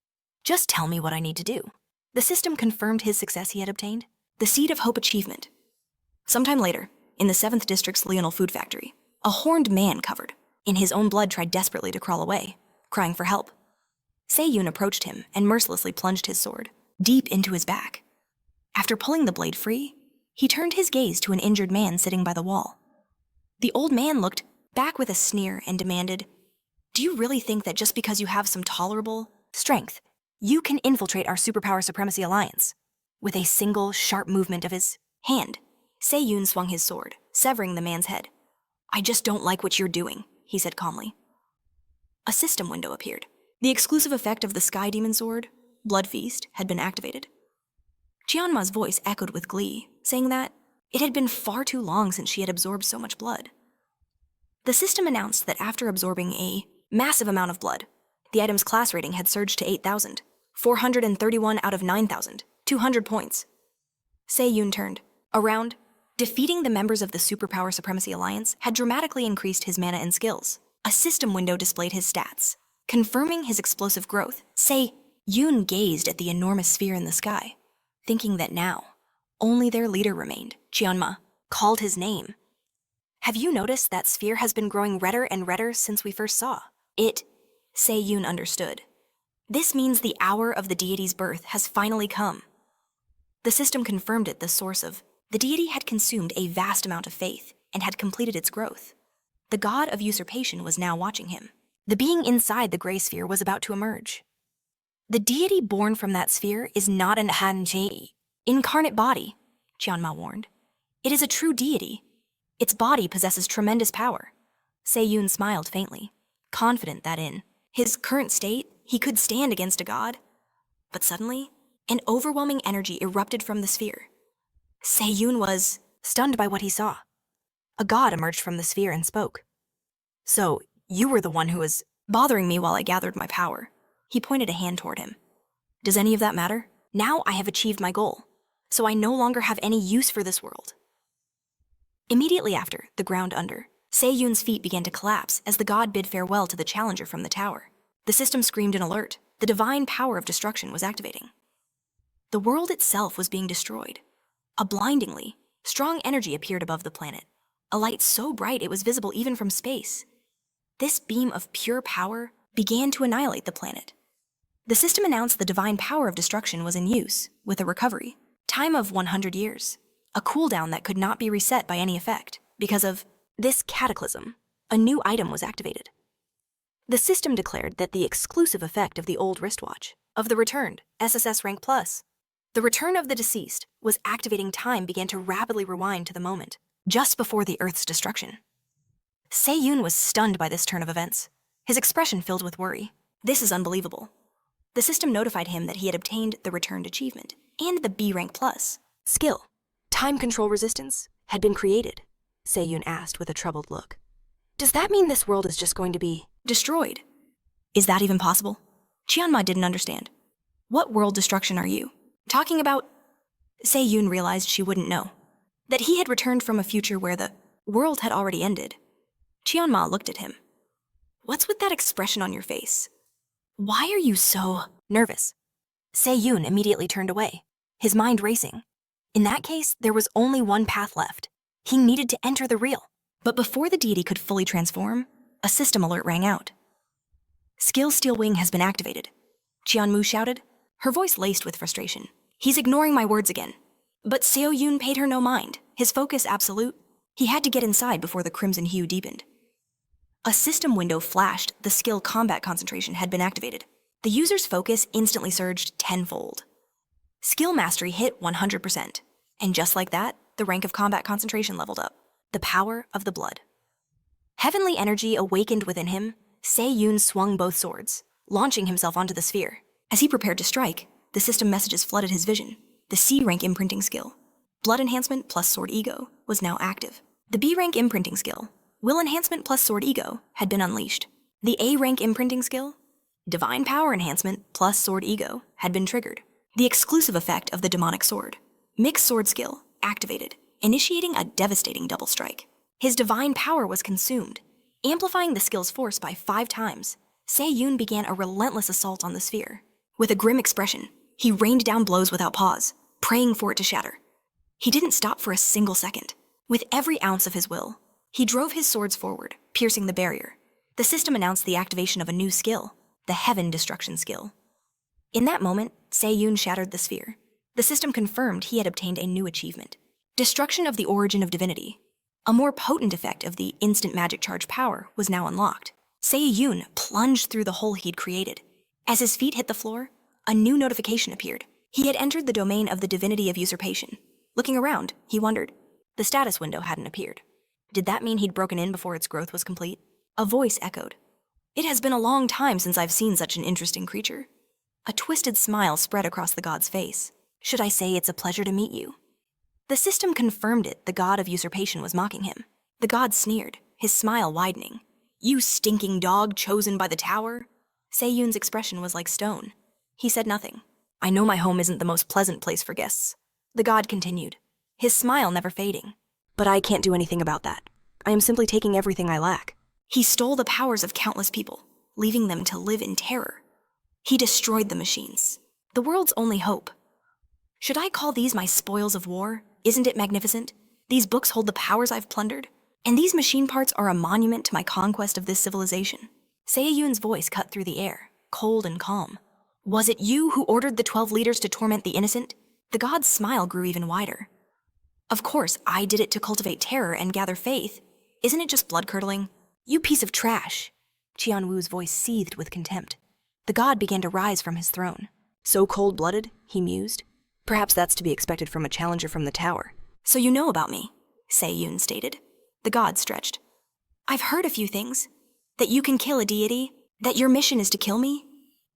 "Just tell me what I need to do." The system confirmed his success he had obtained, the Seed of Hope achievement. Sometime later, in the 7th District's Leonel food factory, a horned man covered in his own blood tried desperately to crawl away, crying for help. Se-yoon approached him and mercilessly plunged his sword deep into his back. After pulling the blade free, he turned his gaze to an injured man sitting by the wall. The old man looked back with a sneer and demanded, "Do you really think that just because you have some tolerable strength, you can infiltrate our superpower supremacy alliance?" With a single sharp movement of his hand, Se-yoon swung his sword, severing the man's head. "I just don't like what you're doing," he said calmly. A system window appeared. The exclusive effect of the Sky Demon Sword, Blood Feast, had been activated. Chianma's voice echoed with glee, saying that it had been far too long since she had absorbed so much blood. The system announced that after absorbing a massive amount of blood, the item's class rating had surged to 8,000, 431 out of 9,000, 200 points. Se-yoon turned around. Defeating the members of the Superpower Supremacy Alliance had dramatically increased his mana and skills. A system window displayed his stats, confirming his explosive growth. Se-yoon gazed at the enormous sphere in the sky, thinking that now only their leader remained. Chianma called his name. "Have you noticed that sphere has been growing redder and redder since we first saw it?" Se-yoon understood. "This means the hour of the deity's birth has finally come." The system confirmed it the source of the deity had consumed a vast amount of faith and had completed its growth. The god of usurpation was now watching him. The being inside the gray sphere was about to emerge. The deity born from that sphere is not an Hanji incarnate body, Tianma warned. It is a true deity. Its body possesses tremendous power. Se-Yun smiled faintly, confident that in his current state, he could stand against a god. But suddenly, an overwhelming energy erupted from the sphere. Se-Yun was stunned by what he saw. A god emerged from the sphere and spoke. So, you were the one who was bothering me while I gathered my power. He pointed a hand toward him. Does any of that matter? Now I have achieved my goal, so I no longer have any use for this world. Immediately after, the ground under, Se-Yun's feet began to collapse as the god bid farewell to the challenger from the tower. The system screamed in alert. The divine power of destruction was activating. The world itself was being destroyed. A blindingly strong energy appeared above the planet, a light so bright it was visible even from space. This beam of pure power began to annihilate the planet. The system announced the divine power of destruction was in use, with a recovery, time of 100 years, a cooldown that could not be reset by any effect. Because of this cataclysm, a new item was activated. The system declared that the exclusive effect of the old wristwatch, of the returned SSS Rank Plus, the return of the deceased, was activating time began to rapidly rewind to the moment, just before the Earth's destruction. Se-Yun was stunned by this turn of events, his expression filled with worry. This is unbelievable. The system notified him that he had obtained the returned achievement and the B Rank Plus.
Skill, time control resistance, had been created, Se-Yun asked with a troubled look. Does that mean this world is just going to be
destroyed? Is that even possible? Tianma didn't understand. What world destruction are you talking about? Se-Yun realized she wouldn't know. That he had returned from a future where the world had already ended. Tianma looked at him. What's with that expression on your face? Why are you so nervous? Se-Yun immediately turned away, his mind racing. In that case, there was only one path left. He needed to enter the real. But before the deity could fully transform, a system alert rang out. Skill Steel Wing has been activated, Qianmu shouted, her voice laced with frustration. He's ignoring my words again. But Se-Yun paid her no mind, his focus absolute. He had to get inside before the crimson hue deepened. A system window flashed. The skill combat concentration had been activated. The user's focus instantly surged tenfold. Skill mastery hit 100%. And just like that, the rank of combat concentration leveled up. The power of the blood. Heavenly energy awakened within him. Se-Yun swung both swords, launching himself onto the sphere. As he prepared to strike, the system messages flooded his vision. The C rank imprinting skill, blood enhancement plus sword ego, was now active. The B rank imprinting skill, will enhancement plus sword ego, had been unleashed. The A rank imprinting skill, divine power enhancement plus sword ego, had been triggered. The exclusive effect of the demonic sword, mixed sword skill, activated, initiating a devastating double strike. His divine power was consumed, amplifying the skill's force by 5 times. Se-Yun began a relentless assault on the sphere. With a grim expression, he rained down blows without pause, praying for it to shatter. He didn't stop for a single second. With every ounce of his will, he drove his swords forward, piercing the barrier. The system announced the activation of a new skill, the Heaven Destruction skill. In that moment, Se-Yun shattered the sphere. The system confirmed he had obtained a new achievement, Destruction of the Origin of Divinity. A more potent effect of the instant magic charge power was now unlocked. Se-Yun plunged through the hole he'd created. As his feet hit the floor, a new notification appeared. He had entered the domain of the divinity of usurpation. Looking around, he wondered. The status window hadn't appeared. Did that mean he'd broken in before its growth was complete? A voice echoed. It has been a long time since I've seen such an interesting creature. A twisted smile spread across the god's face. Should I say it's a pleasure to meet you? The system confirmed it. The god of usurpation was mocking him. The god sneered, his smile widening. You stinking dog chosen by the tower? Se-Yun's expression was like stone. He said nothing. I know my home isn't the most pleasant place for guests. The god continued, his smile never fading.
But I can't do anything about that. I am simply taking everything I lack.
He stole the powers of countless people, leaving them to live in terror. He destroyed the machines, the world's only hope. Should I call these my spoils of war? Isn't it magnificent? These books hold the powers I've plundered, and these machine parts are a monument to my conquest of this civilization. Se-Yun's voice cut through the air, cold and calm. Was it you who ordered the 12 leaders to torment the innocent? The god's smile grew even wider. Of course, I did it to cultivate terror and gather faith. Isn't it just blood-curdling? You piece of trash. Qianwu's voice seethed with contempt. The god began to rise from his throne.
So cold-blooded, he mused. Perhaps that's to be expected from a challenger from the tower.
So you know about me, Se-Yun stated. The god stretched. I've heard a few things. That you can kill a deity, that your mission is to kill me,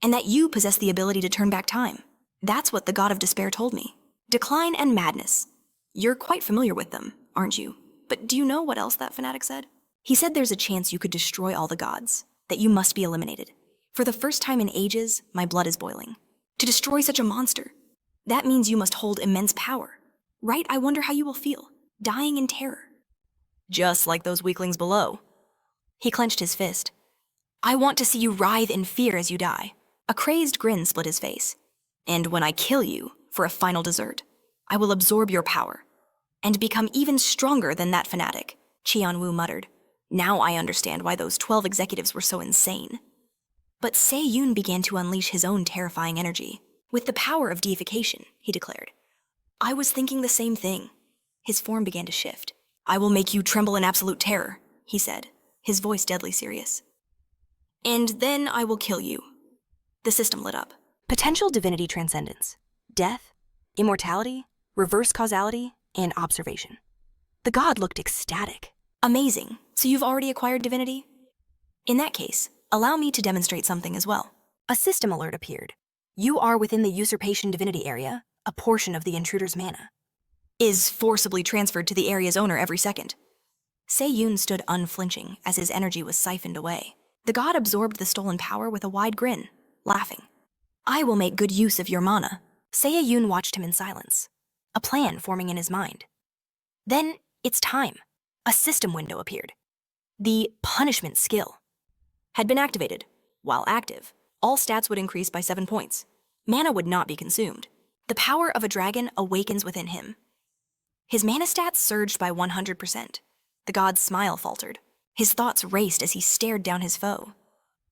and that you possess the ability to turn back time. That's what the god of despair told me. Decline and madness. You're quite familiar with them, aren't you? But do you know what else that fanatic said? He said there's a chance you could destroy all the gods, that you must be eliminated. For the first time in ages, my blood is boiling. To destroy such a monster, that means you must hold immense power. Right? I wonder how you will feel, dying in terror. Just like those weaklings below. He clenched his fist. I want to see you writhe in fear as you die. A crazed grin split his face. And when I kill you, for a final dessert, I will absorb your power and become even stronger than that fanatic, Qianwu muttered. Now I understand why those 12 executives were so insane. But Se-Yun began to unleash his own terrifying energy. With the power of deification, he declared. I was thinking the same thing. His form began to shift. I will make you tremble in absolute terror, he said, his voice deadly serious. And then I will kill you. The system lit up.
Potential divinity transcendence, death, immortality, reverse causality, and observation. The god looked ecstatic.
Amazing. So you've already acquired divinity? In that case, allow me to demonstrate something as well.
A system alert appeared. You are within the usurpation divinity area, a portion of the intruder's mana.
Is forcibly transferred to the area's owner every second. Se-Yun stood unflinching as his energy was siphoned away. The god absorbed the stolen power with a wide grin, laughing. I will make good use of your mana. Se-Yun watched him in silence, a plan forming in his mind. Then, it's time. A system window appeared. The punishment skill had been activated. While active, all stats would increase by 7 points. Mana would not be consumed. The power of a dragon awakens within him. His mana stats surged by 100%. The god's smile faltered. His thoughts raced as he stared down his foe.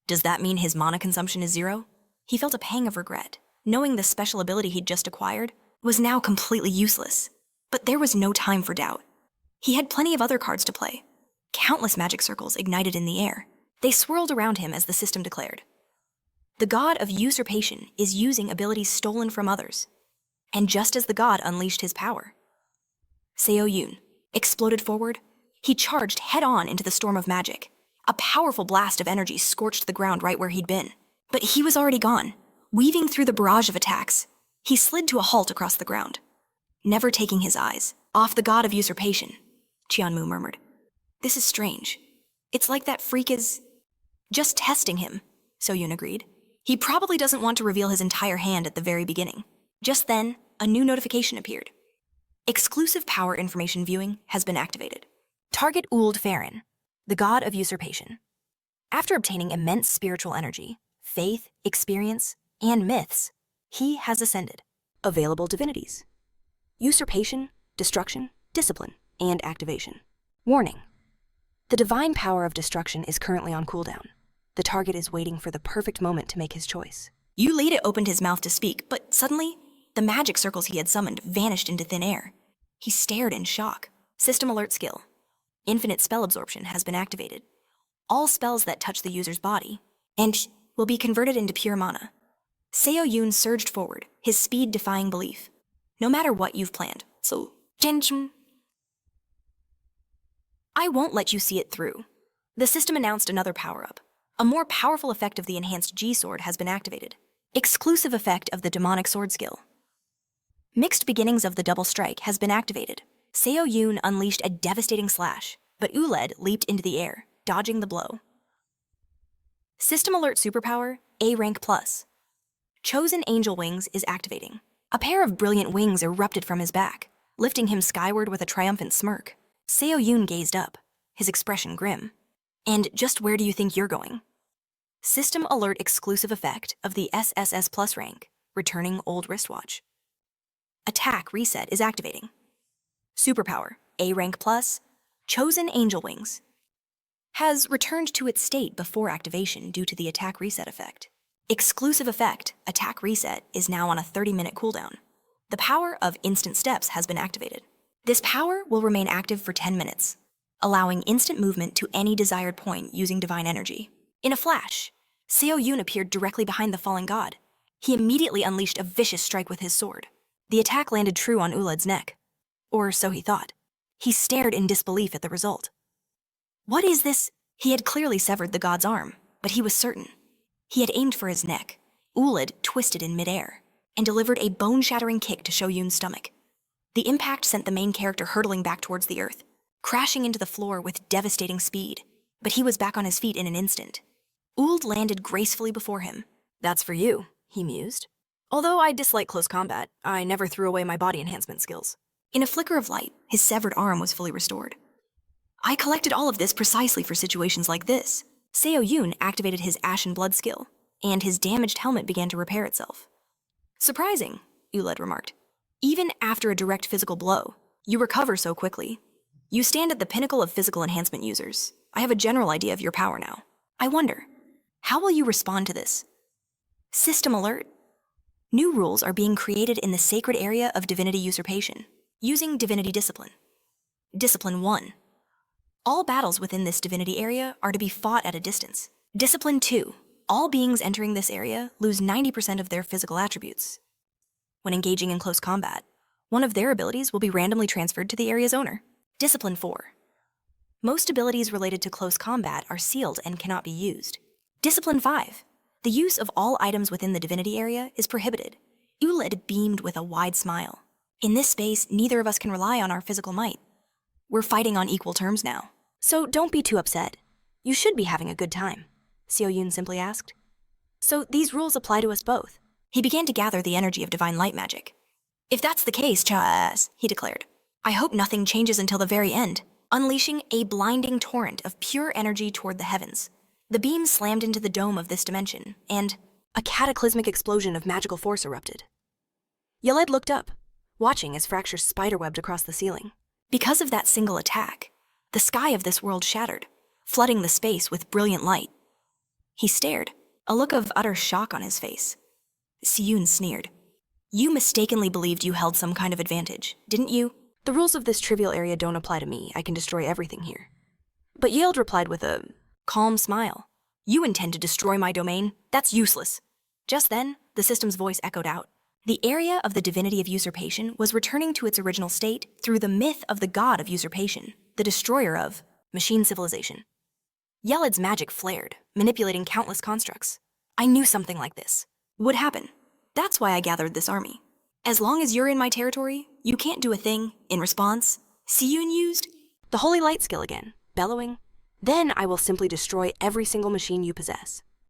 Does that mean his mana consumption is 0? He felt a pang of regret, knowing the special ability he'd just acquired was now completely useless. But there was no time for doubt. He had plenty of other cards to play. Countless magic circles ignited in the air. They swirled around him as the system declared. The god of usurpation is using abilities stolen from others. And just as the god unleashed his power, Se-Yun exploded forward. He charged head-on into the storm of magic. A powerful blast of energy scorched the ground right where he'd been. But he was already gone. Weaving through the barrage of attacks, he slid to a halt across the ground, never taking his eyes off the god of usurpation, Qianmu murmured. This is strange. It's like that freak is just testing him, So-Yun agreed. He probably doesn't want to reveal his entire hand at the very beginning. Just then, a new notification appeared. Exclusive power information viewing has been activated. Target Uld Farron, the god of usurpation. After obtaining immense spiritual energy, faith, experience, and myths, he has ascended. Available divinities: usurpation, destruction, discipline, and activation. Warning: the divine power of destruction is currently on cooldown. The target is waiting for the perfect moment to make his choice. Yu Leda opened his mouth to speak, but suddenly, the magic circles he had summoned vanished into thin air. He stared in shock. System alert skill: infinite spell absorption has been activated. All spells that touch the user's body and will be converted into pure mana. Se-Yun surged forward, his speed defying belief. No matter what you've planned, so I won't let you see it through. The system announced another power-up. A more powerful effect of the enhanced G-Sword has been activated. Exclusive effect of the demonic sword skill. Mixed beginnings of the double strike has been activated. Se-Yun unleashed a devastating slash, but Uled leaped into the air, dodging the blow. System alert superpower, A rank plus. Chosen angel wings is activating. A pair of brilliant wings erupted from his back, lifting him skyward with a triumphant smirk. Se-Yun gazed up, his expression grim. And just where do you think you're going? System alert exclusive effect of the SSS plus rank, returning old wristwatch. Attack reset is activating. Superpower, A rank plus, chosen angel wings. Has returned to its state before activation due to the attack reset effect. Exclusive effect, attack reset, is now on a 30-minute cooldown. The power of instant steps has been activated. This power will remain active for 10 minutes. allowing instant movement to any desired point using divine energy. In a flash, Seo Yoon appeared directly behind the fallen god. He immediately unleashed a vicious strike with his sword. The attack landed true on Uled's neck. Or so he thought. He stared in disbelief at the result. What is this? He had clearly severed the god's arm, but he was certain. He had aimed for his neck. Uled twisted in midair and delivered a bone-shattering kick to Seo Yoon's stomach. The impact sent the main character hurtling back towards the earth, crashing into the floor with devastating speed, but he was back on his feet in an instant. Uld landed gracefully before him. "That's for you," he mused. "Although I dislike close combat, I never threw away my body enhancement skills." In a flicker of light, his severed arm was fully restored. "I collected all of this precisely for situations like this." Seo Yoon activated his ashen blood skill, and his damaged helmet began to repair itself. "Surprising," Uled remarked. "Even after a direct physical blow, you recover so quickly. You stand at the pinnacle of physical enhancement users. I have a general idea of your power now. I wonder, how will you respond to this?" System alert. New rules are being created in the sacred area of divinity usurpation, using divinity discipline. Discipline 1. All battles within this divinity area are to be fought at a distance. Discipline 2. All beings entering this area lose 90% of their physical attributes. When engaging in close combat, one of their abilities will be randomly transferred to the area's owner. Discipline 4. Most abilities related to close combat are sealed and cannot be used. Discipline 5. The use of all items within the divinity area is prohibited. Uled beamed with a wide smile. "In this space, neither of us can rely on our physical might. We're fighting on equal terms now." "So don't be too upset. You should be having a good time," Seo Yoon simply asked. "So these rules apply to us both." He began to gather the energy of divine light magic. "If that's the case, Cha-ass," he declared, "I hope nothing changes until the very end," unleashing a blinding torrent of pure energy toward the heavens. The beam slammed into the dome of this dimension, and a cataclysmic explosion of magical force erupted. Yeled looked up, watching as fractures spiderwebbed across the ceiling. Because of that single attack, the sky of this world shattered, flooding the space with brilliant light. He stared, a look of utter shock on his face. Siyun sneered. "You mistakenly believed you held some kind of advantage, didn't you? The rules of this trivial area don't apply to me. I can destroy everything here." But Yeld replied with a calm smile. "You intend to destroy my domain? That's useless." Just then, the system's voice echoed out. The area of the divinity of usurpation was returning to its original state through the myth of the god of usurpation, the destroyer of machine civilization. Yeled's magic flared, manipulating countless constructs. "I knew something like this would happen. That's why I gathered this army. As long as you're in my territory, you can't do a thing. In response, Siyun used the holy light skill again, bellowing, 'Then I will simply destroy every single machine you possess.'